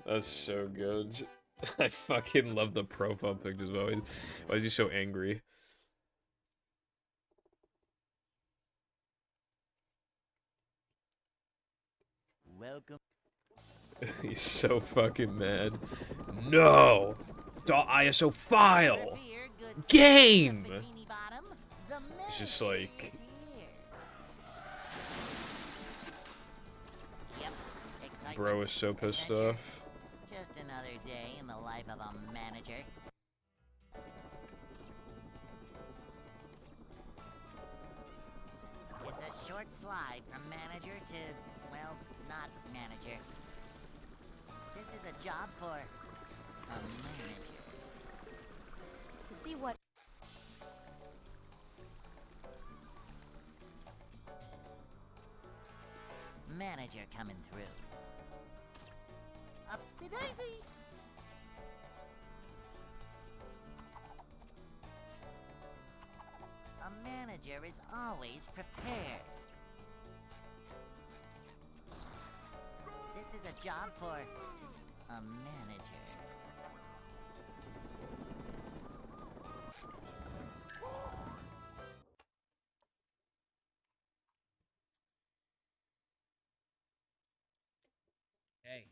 That's so good. I fucking love the profile pictures. Why is he so angry? Welcome. He's so fucking mad. No! .iso file! Never fear, good Game! citizens of Bikini Bottom. The It's just manager like... is here. Yep, excitement, Bro is so pissed adventure, off. just another day in the life of a manager. It's a short slide from manager to, well, not manager. This is a job for a manager. To see what Manager coming through. Up the daisy! A manager is always prepared. This is a job for a manager. Hey.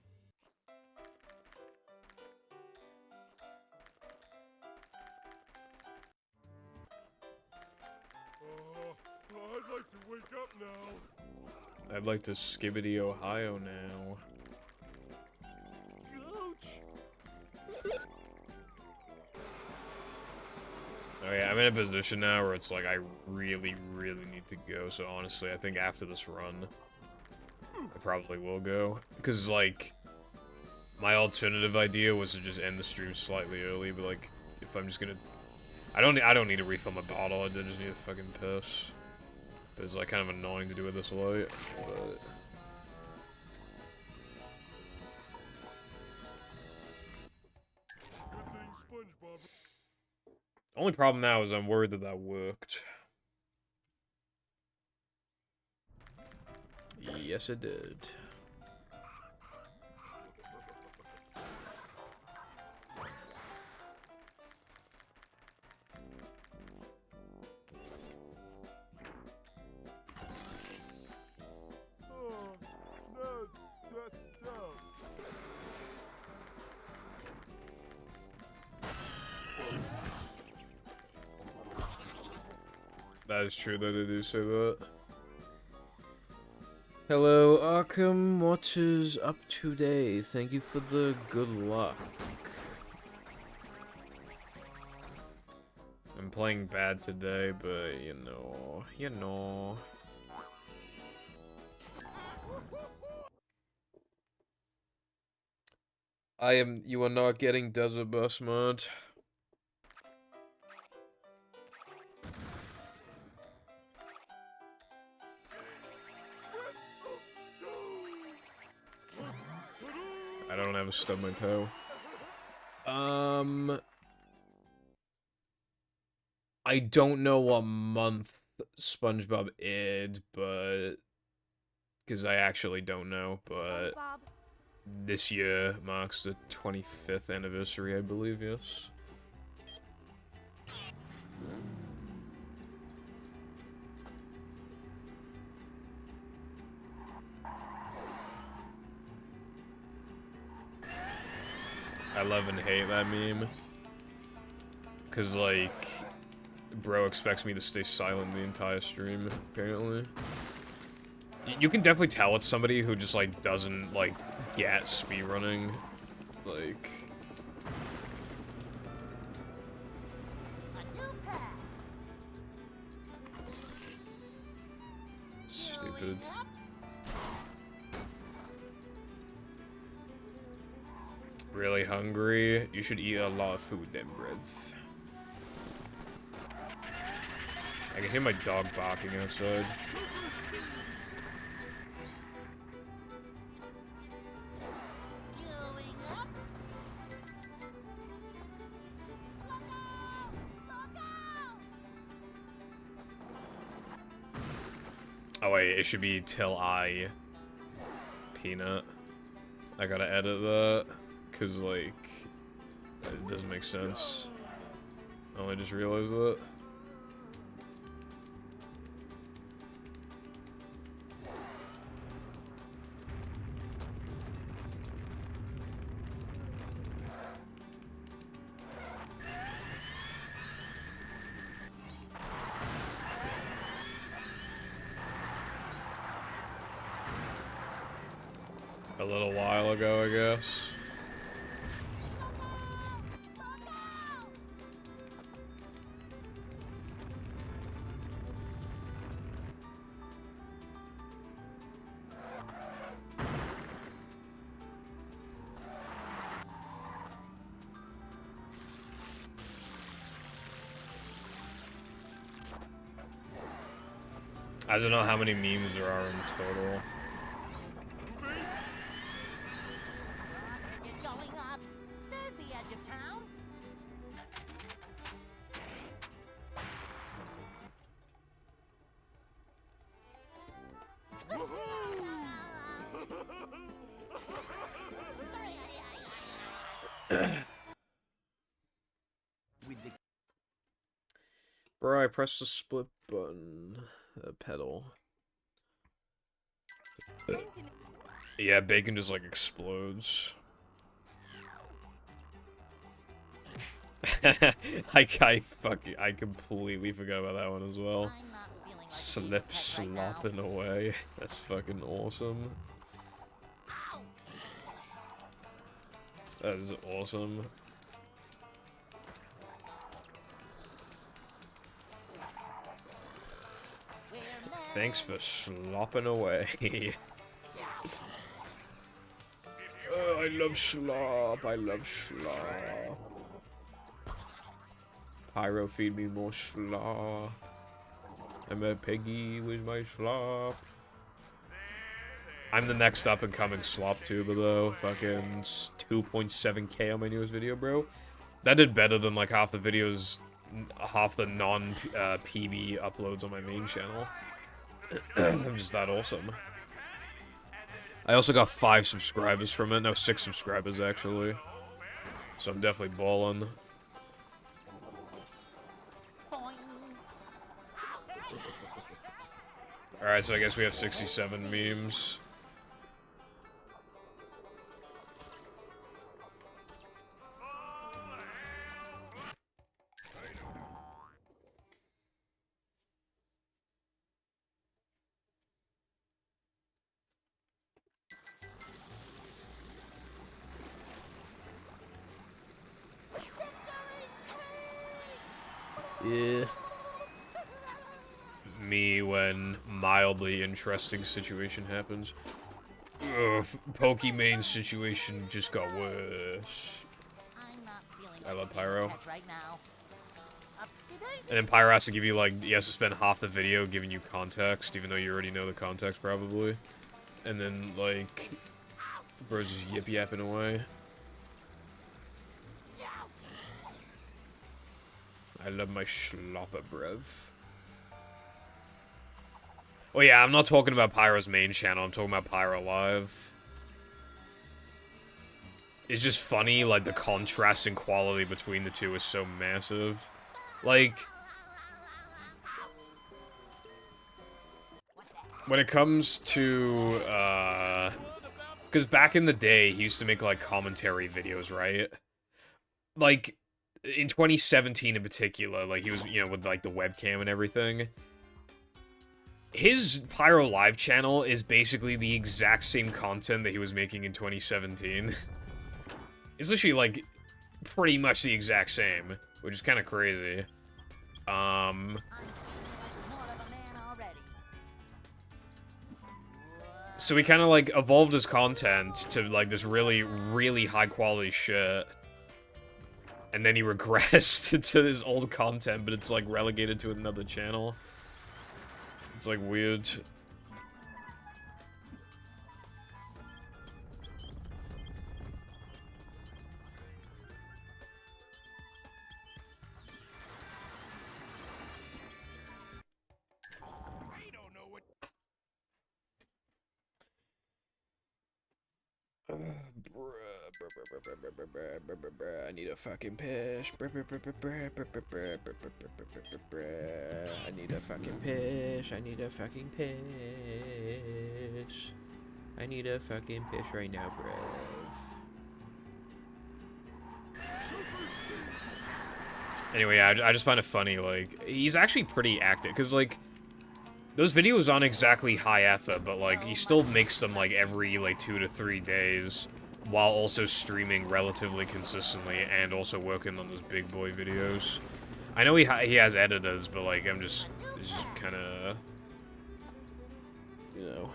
I'd like to wake up now. I'd like to skibidi Ohio now. Ouch! Oh yeah, I'm in a position now where it's like I really, really need to go, so honestly, I think after this run, I probably will go. Because, like, my alternative idea was to just end the stream slightly early, but, like, if I'm just gonna... I don't need to refill my bottle, I just need to fucking piss. But it's, like, kind of annoying to do it this late, but... Only problem now is I'm worried that that worked. Yes, it did. Oh, no, no. That is true that they do say that. Hello, Arkham. What is up today? Thank you for the good luck. I'm playing bad today, but you know. You are not getting Desert Bus mod. I don't have a stub my toe. I don't know what month SpongeBob id, but because I actually don't know, but SpongeBob. this year marks the 25th anniversary, I believe, yes. I love and hate that meme. Cause like, bro expects me to stay silent the entire stream, apparently. You can definitely tell it's somebody who just like doesn't like get speedrunning. Like, stupid. Really hungry? You should eat a lot of food then, bruv. I can hear my dog barking outside. Oh wait, it should be till I peanut. I gotta edit that, cause like, it doesn't make sense. Oh, I just realized that. A little while ago, I guess. I don't know how many memes there are in total. It's going up. There's the edge of town. Bro, I pressed the split button. Pedal. Yeah, bacon just like explodes. I completely forgot about that one as well. I'm not feeling like Slip eating pet right now. slopping away. That's fucking awesome. Ow! That is awesome. We're men. Thanks for slopping away. Oh, I love slop. I love slop. Pyro, feed me more slop. I'm a piggy with my slop. I'm the next up and coming slop tuber though. Fucking 2.7k on my newest video, bro. That did better than like half the videos non PB uploads on my main channel. I'm just that awesome. I also got 5 subscribers from it. No, 6 subscribers actually. So I'm definitely balling. Alright, so I guess we have 67 memes. Yeah. Me when mildly interesting situation happens. Ugh, Pokimane situation just got worse. I love Pyro. And then Pyro has to give you, like, he has to spend half the video giving you context, even though you already know the context, probably. And then, like, bro's just yip-yapping away. I love my schlopper, bruv. Oh yeah, I'm not talking about Pyro's main channel, I'm talking about Pyro Live. It's just funny, like, the contrast in quality between the two is so massive. Like, when it comes to, because back in the day, he used to make, like, commentary videos, right? Like, in 2017 in particular, like, he was, you know, with, like, the webcam and everything. His Pyro Live channel is basically the exact same content that he was making in 2017. It's literally, like, pretty much the exact same, which is kind of crazy. So he kind of, like, evolved his content to, like, this really, really high-quality shit. And then he regressed to his old content, but it's, like, relegated to another channel. It's, like, weird. I need a fucking piss. I need a fucking piss. I need a fucking piss. I need a fucking piss right now, bruv. Anyway, I just find it funny, like, he's actually pretty active, because, like, those videos aren't exactly high effort, but, like, he still makes them, like, every, like, 2 to 3 days, while also streaming relatively consistently, and also working on those big boy videos. I know he has editors, but, like, it's just kind of, you know.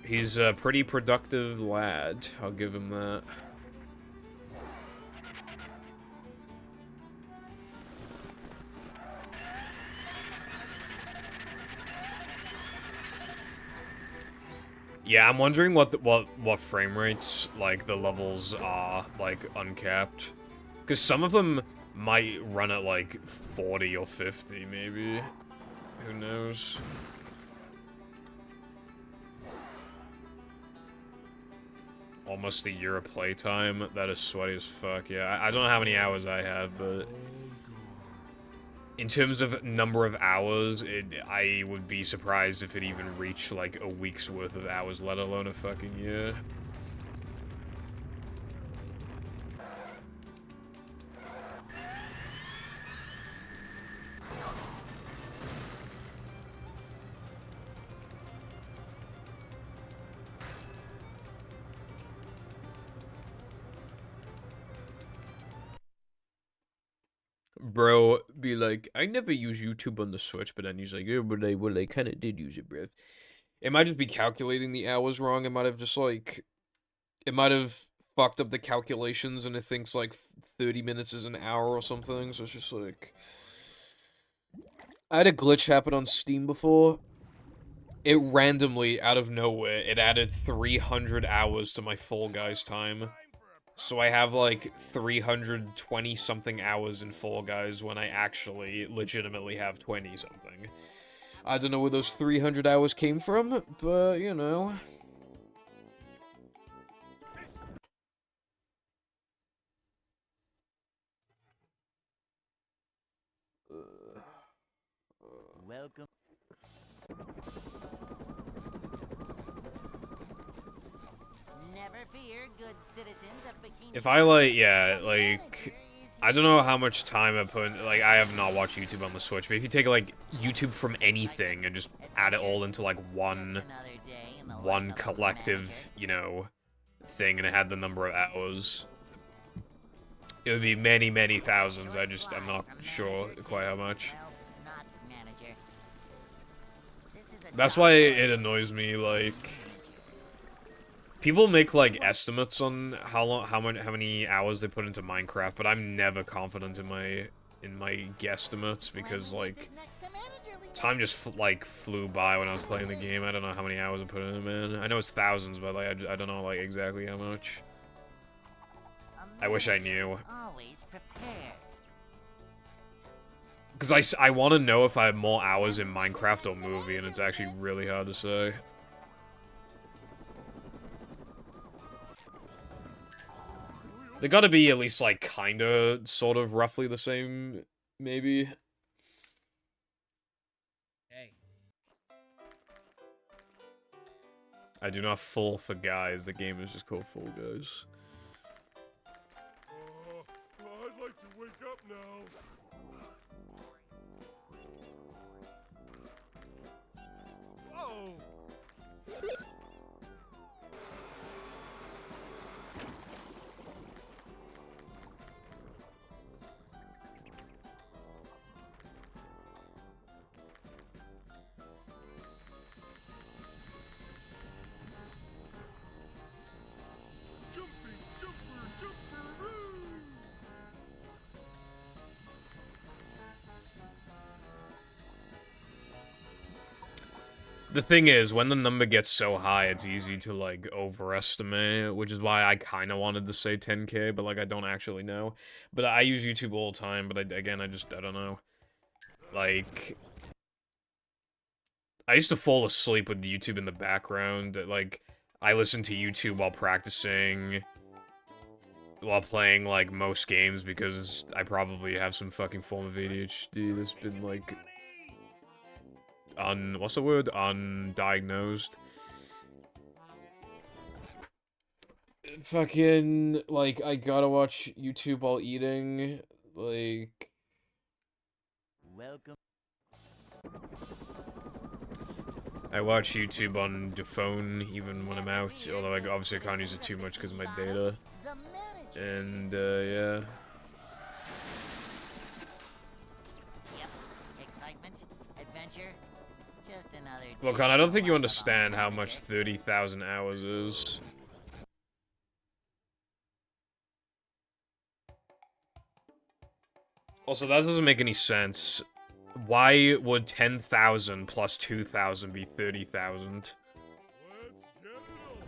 He's a pretty productive lad, I'll give him that. Yeah, I'm wondering what frame rates, like, the levels are, like, uncapped. Because some of them might run at, like, 40 or 50, maybe. Who knows? Almost a year of playtime. That is sweaty as fuck, yeah. I don't know how many hours I have, but... in terms of number of hours, I would be surprised if it even reached, like, a week's worth of hours, let alone a fucking year. Bro be like, I never use YouTube on the Switch, but then he's like, yeah, but I kind of did use it, bro. It might just be calculating the hours wrong. It might have just, like, it might have fucked up the calculations, and it thinks, like, 30 minutes is an hour or something, so it's just, like... I had a glitch happen on Steam before. It randomly, out of nowhere, it added 300 hours to my Fall Guys time. So I have like 320 something hours in Fall Guys when I actually legitimately have 20 something. I don't know where those 300 hours came from, but you know. Welcome. Never fear, good citizens of Bikini. If I like, yeah, like, I don't know how much time I put, like, I have not watched YouTube on the Switch, but if you take, like, YouTube from anything and just add it all into, like, one collective, you know, thing, and it had the number of hours, it would be many, many thousands. I'm not sure quite how much. That's why it annoys me, like, people make, like, estimates on how many hours they put into Minecraft, but I'm never confident in my guesstimates, because, like, time just, flew by when I was playing the game. I don't know how many hours I put in it, man. I know it's thousands, but, like, I don't know, like, exactly how much. I wish I knew. Because I want to know if I have more hours in Minecraft or movie, and it's actually really hard to say. They gotta be at least, like, kinda, sort of, roughly the same, maybe. Hey. I do not fall for guys. The game is just called Fall Guys. I'd like to wake up now. Oh! The thing is, when the number gets so high, it's easy to, like, overestimate, which is why I kind of wanted to say 10K, but, like, I don't actually know. But I use YouTube all the time, but again, I don't know. Like, I used to fall asleep with YouTube in the background. Like, I listen to YouTube while practicing, while playing, like, most games, because I probably have some fucking form of ADHD that's been, like, what's the word? Undiagnosed. Fucking, like, I gotta watch YouTube while eating, like... Welcome. I watch YouTube on the phone, even when I'm out, although obviously I can't use it too much because of my data. And, yeah. Yep. Excitement, adventure, just another day. Well, Con, I don't think you understand how much 30,000 hours is. Also, that doesn't make any sense. Why would 10,000 plus 2,000 be 30,000? Let's get it on.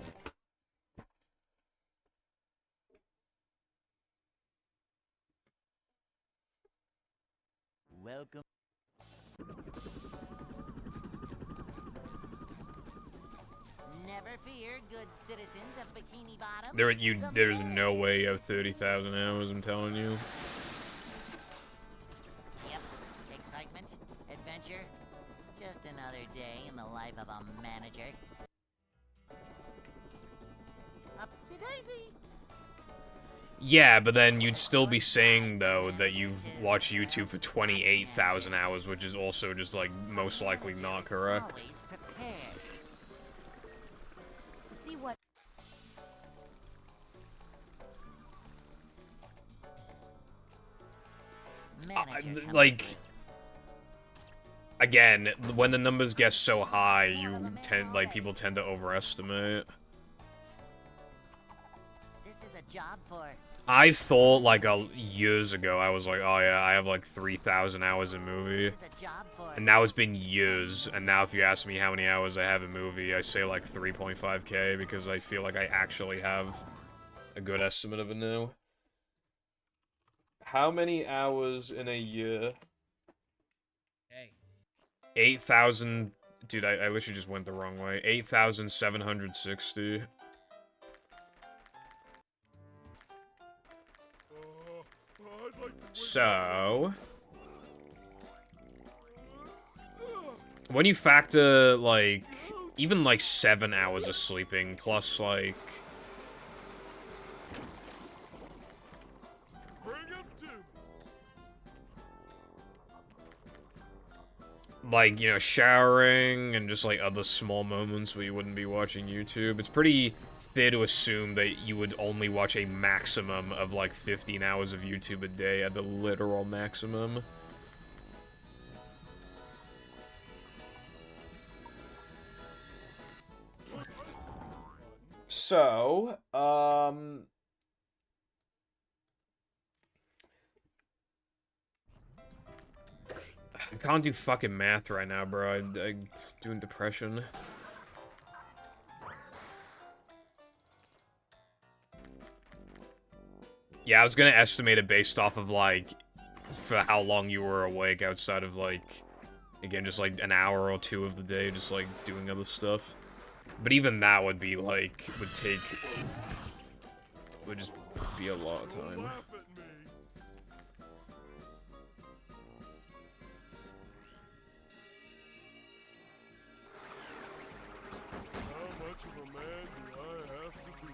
Welcome. Never fear, good citizens of Bikini Bottom. There's no way you have 30,000 hours, I'm telling you. Yep. Excitement, adventure, just another day in the life of a manager. Upsy-daisy. Yeah, but then you'd still be saying, though, that you've watched YouTube for 28,000 hours, which is also just, like, most likely not correct. Always prepared. See what? Manager Like, again, when the numbers get so high, people tend to overestimate. This is a job for. I thought, like, years ago, I was like, oh yeah, I have, like, 3,000 hours in movie. This is a job for. And now it's been years, and now if you ask me how many hours I have in movie, I say, like, 3.5K, because I feel like I actually have a good estimate of it now. How many hours in a year? Hey. 8,000... Dude, I literally just went the wrong way. 8,760. I'd like to So... when you factor, like, even, like, 7 hours of sleeping, plus, like... bring him to me. like, you know, showering and just, like, other small moments where you wouldn't be watching YouTube, it's pretty fair to assume that you would only watch a maximum of, like, 15 hours of YouTube a day at the literal maximum. So, I can't do fucking math right now, bro. I'm doing depression. Yeah, I was gonna estimate it based off of, like, for how long you were awake outside of, like, again, just, like, an hour or two of the day, just, like, doing other stuff. But even that would be, like, would just be a lot of time. Laugh at me. How much of a man do I have to be?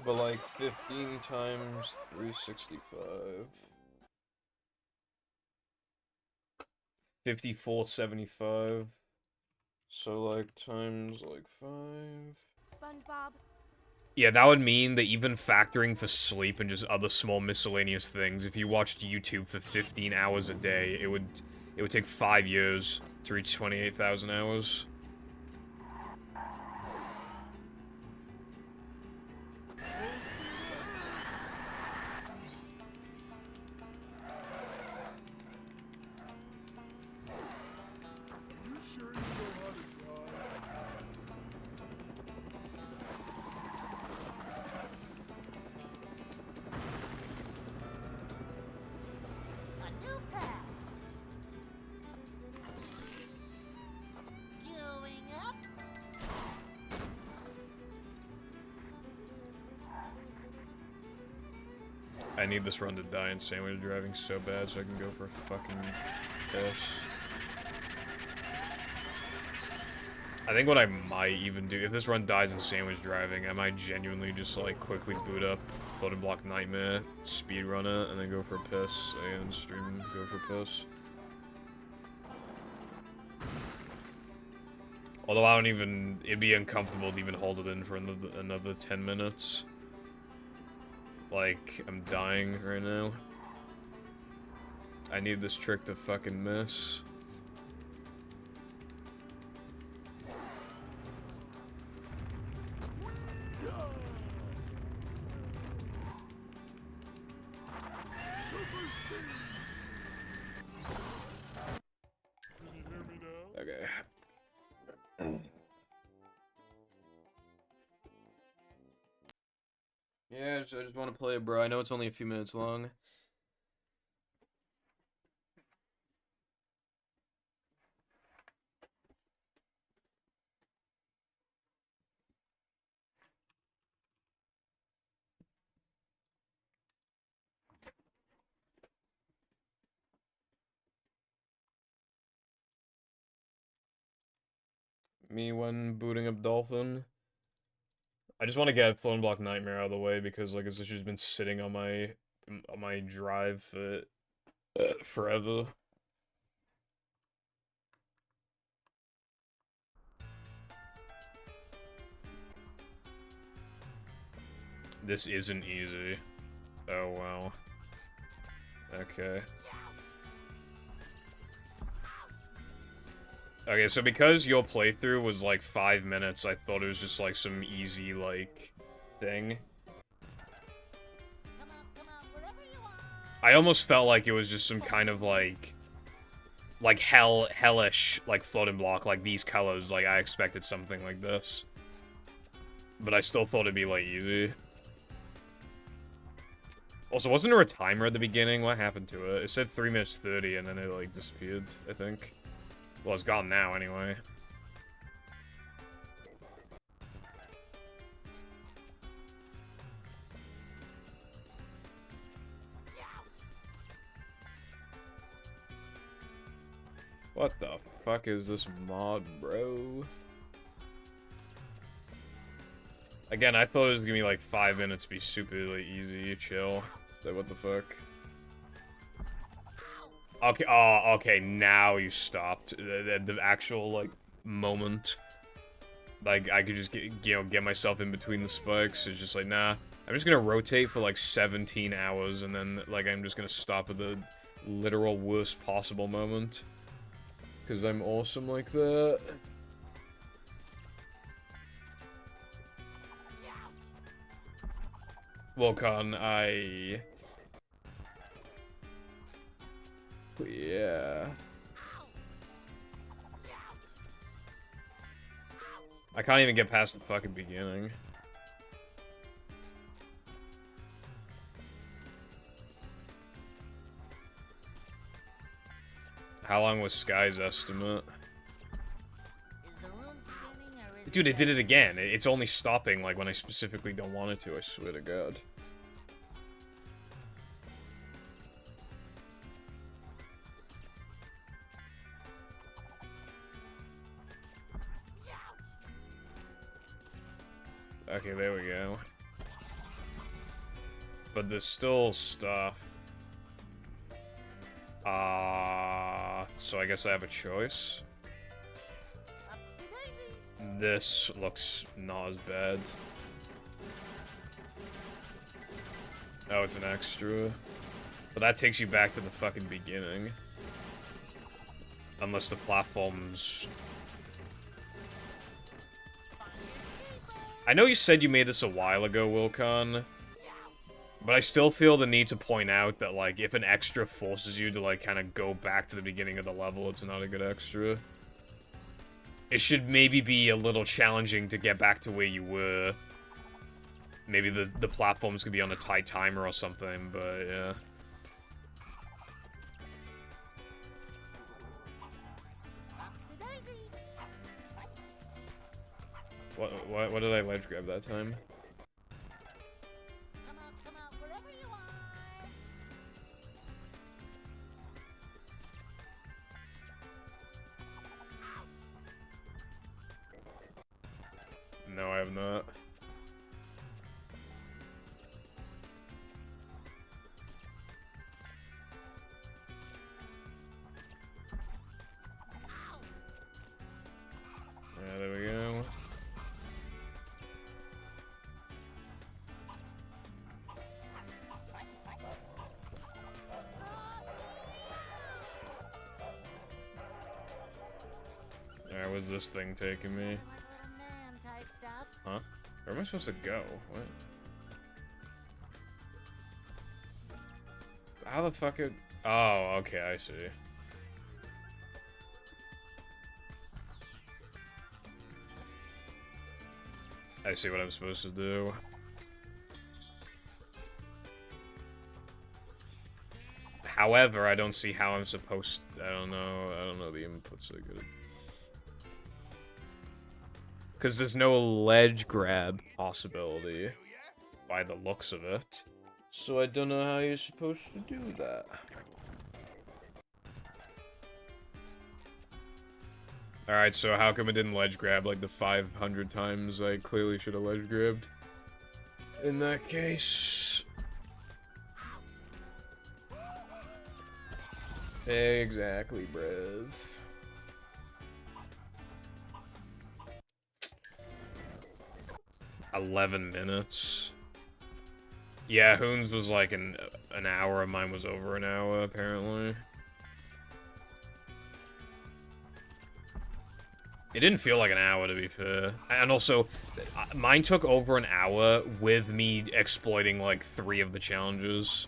But like 15 times 365. 5475. So like times like 5. SpongeBob. Yeah, that would mean that even factoring for sleep and just other small miscellaneous things, if you watched YouTube for 15 hours a day, it would take 5 years to reach 28,000 hours. You sure you know how to drive? A new path. Going up. I need this run to die in sandwich driving so bad so I can go for a fucking piss. I think what I might even do, if this run dies in sandwich driving, I might genuinely just, like, quickly boot up Floating Block Nightmare, speedrun it, and then go for a piss, and stream go for a piss. Although I don't even, it'd be uncomfortable to even hold it in for another 10 minutes. Like, I'm dying right now. I need this trick to fucking miss. Super speed. Can you hear me now? Okay. Yeah, I just want to play it, bro. I know it's only a few minutes long. Me when booting up Dolphin. I just want to get Floating Block Nightmare out of the way because, like, it's just been sitting on my drive for forever. This isn't easy. Oh wow. Okay. Okay, so because your playthrough was like 5 minutes, I thought it was just like some easy, like, thing. I almost felt like it was just some kind of like hellish, like, floating block, like these colors, like I expected something like this. But I still thought it'd be, like, easy. Also, wasn't there a timer at the beginning? What happened to it? It said 3 minutes 30 and then it, like, disappeared, I think. Well, it's gone now, anyway. What the fuck is this mod, bro? Again, I thought it was gonna be like 5 minutes, be super like, easy, chill. Like, what the fuck? Okay, oh, okay, now you stopped. The actual, like, moment. Like, I could just get myself in between the spikes. It's just like, nah. I'm just gonna rotate for like 17 hours, and then, like, I'm just gonna stop at the literal worst possible moment. Because I'm awesome like that. Volcon, yeah. I can't even get past the fucking beginning. How long was Sky's estimate? Dude, it did it again. It's only stopping, like, when I specifically don't want it to, I swear to God. Okay, there we go. But there's still stuff. So I guess I have a choice. This looks not as bad. Oh, it's an extra. But that takes you back to the fucking beginning. Unless the platforms... I know you said you made this a while ago, Wilcon. But I still feel the need to point out that, like, if an extra forces you to, like, kind of go back to the beginning of the level, it's not a good extra. It should maybe be a little challenging to get back to where you were. Maybe the platforms could be on a tight timer or something, but yeah. What did I ledge grab that time? No, I have not. Yeah, there we go. Alright, where's this thing taking me? Huh? Where am I supposed to go? What? How the fuck it... Oh, okay, I see. I see what I'm supposed to do. However, I don't see how I'm supposed... I don't know the inputs are good. Because there's no ledge grab possibility, by the looks of it. So I don't know how you're supposed to do that. Alright, so how come it didn't ledge grab like the 500 times I clearly should have ledge grabbed? In that case... Exactly, bruv. $11 minutes. Yeah, Hoon's was like an hour, and mine was over an hour, apparently. It didn't feel like an hour, to be fair. And also, mine took over an hour with me exploiting, like, 3 of the challenges.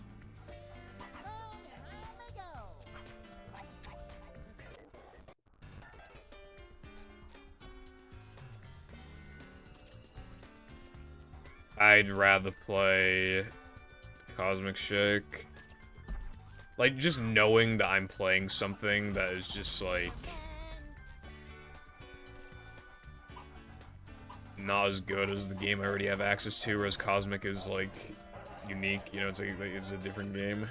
I'd rather play Cosmic Shake. Like, just knowing that I'm playing something that is just, like... not as good as the game I already have access to, whereas Cosmic is, like, unique. You know, it's a different game.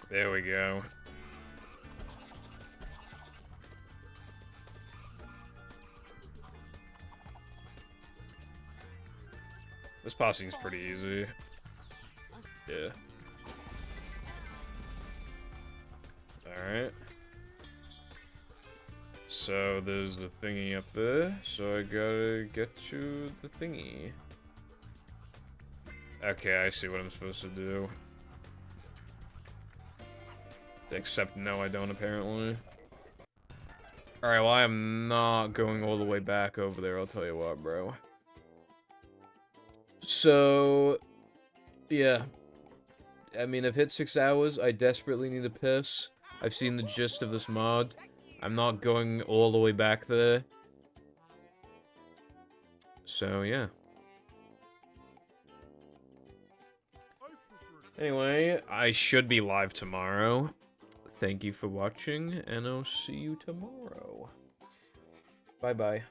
There we go. This part seems pretty easy. Yeah. Alright. So there's the thingy up there, so I gotta get to the thingy. Okay, I see what I'm supposed to do. Except no, I don't apparently. Alright, well I am not going all the way back over there, I'll tell you what, bro. So, yeah. I mean, I've hit 6 hours. I desperately need a piss. I've seen the gist of this mod. I'm not going all the way back there. So, yeah. Anyway, I should be live tomorrow. Thank you for watching, and I'll see you tomorrow. Bye-bye.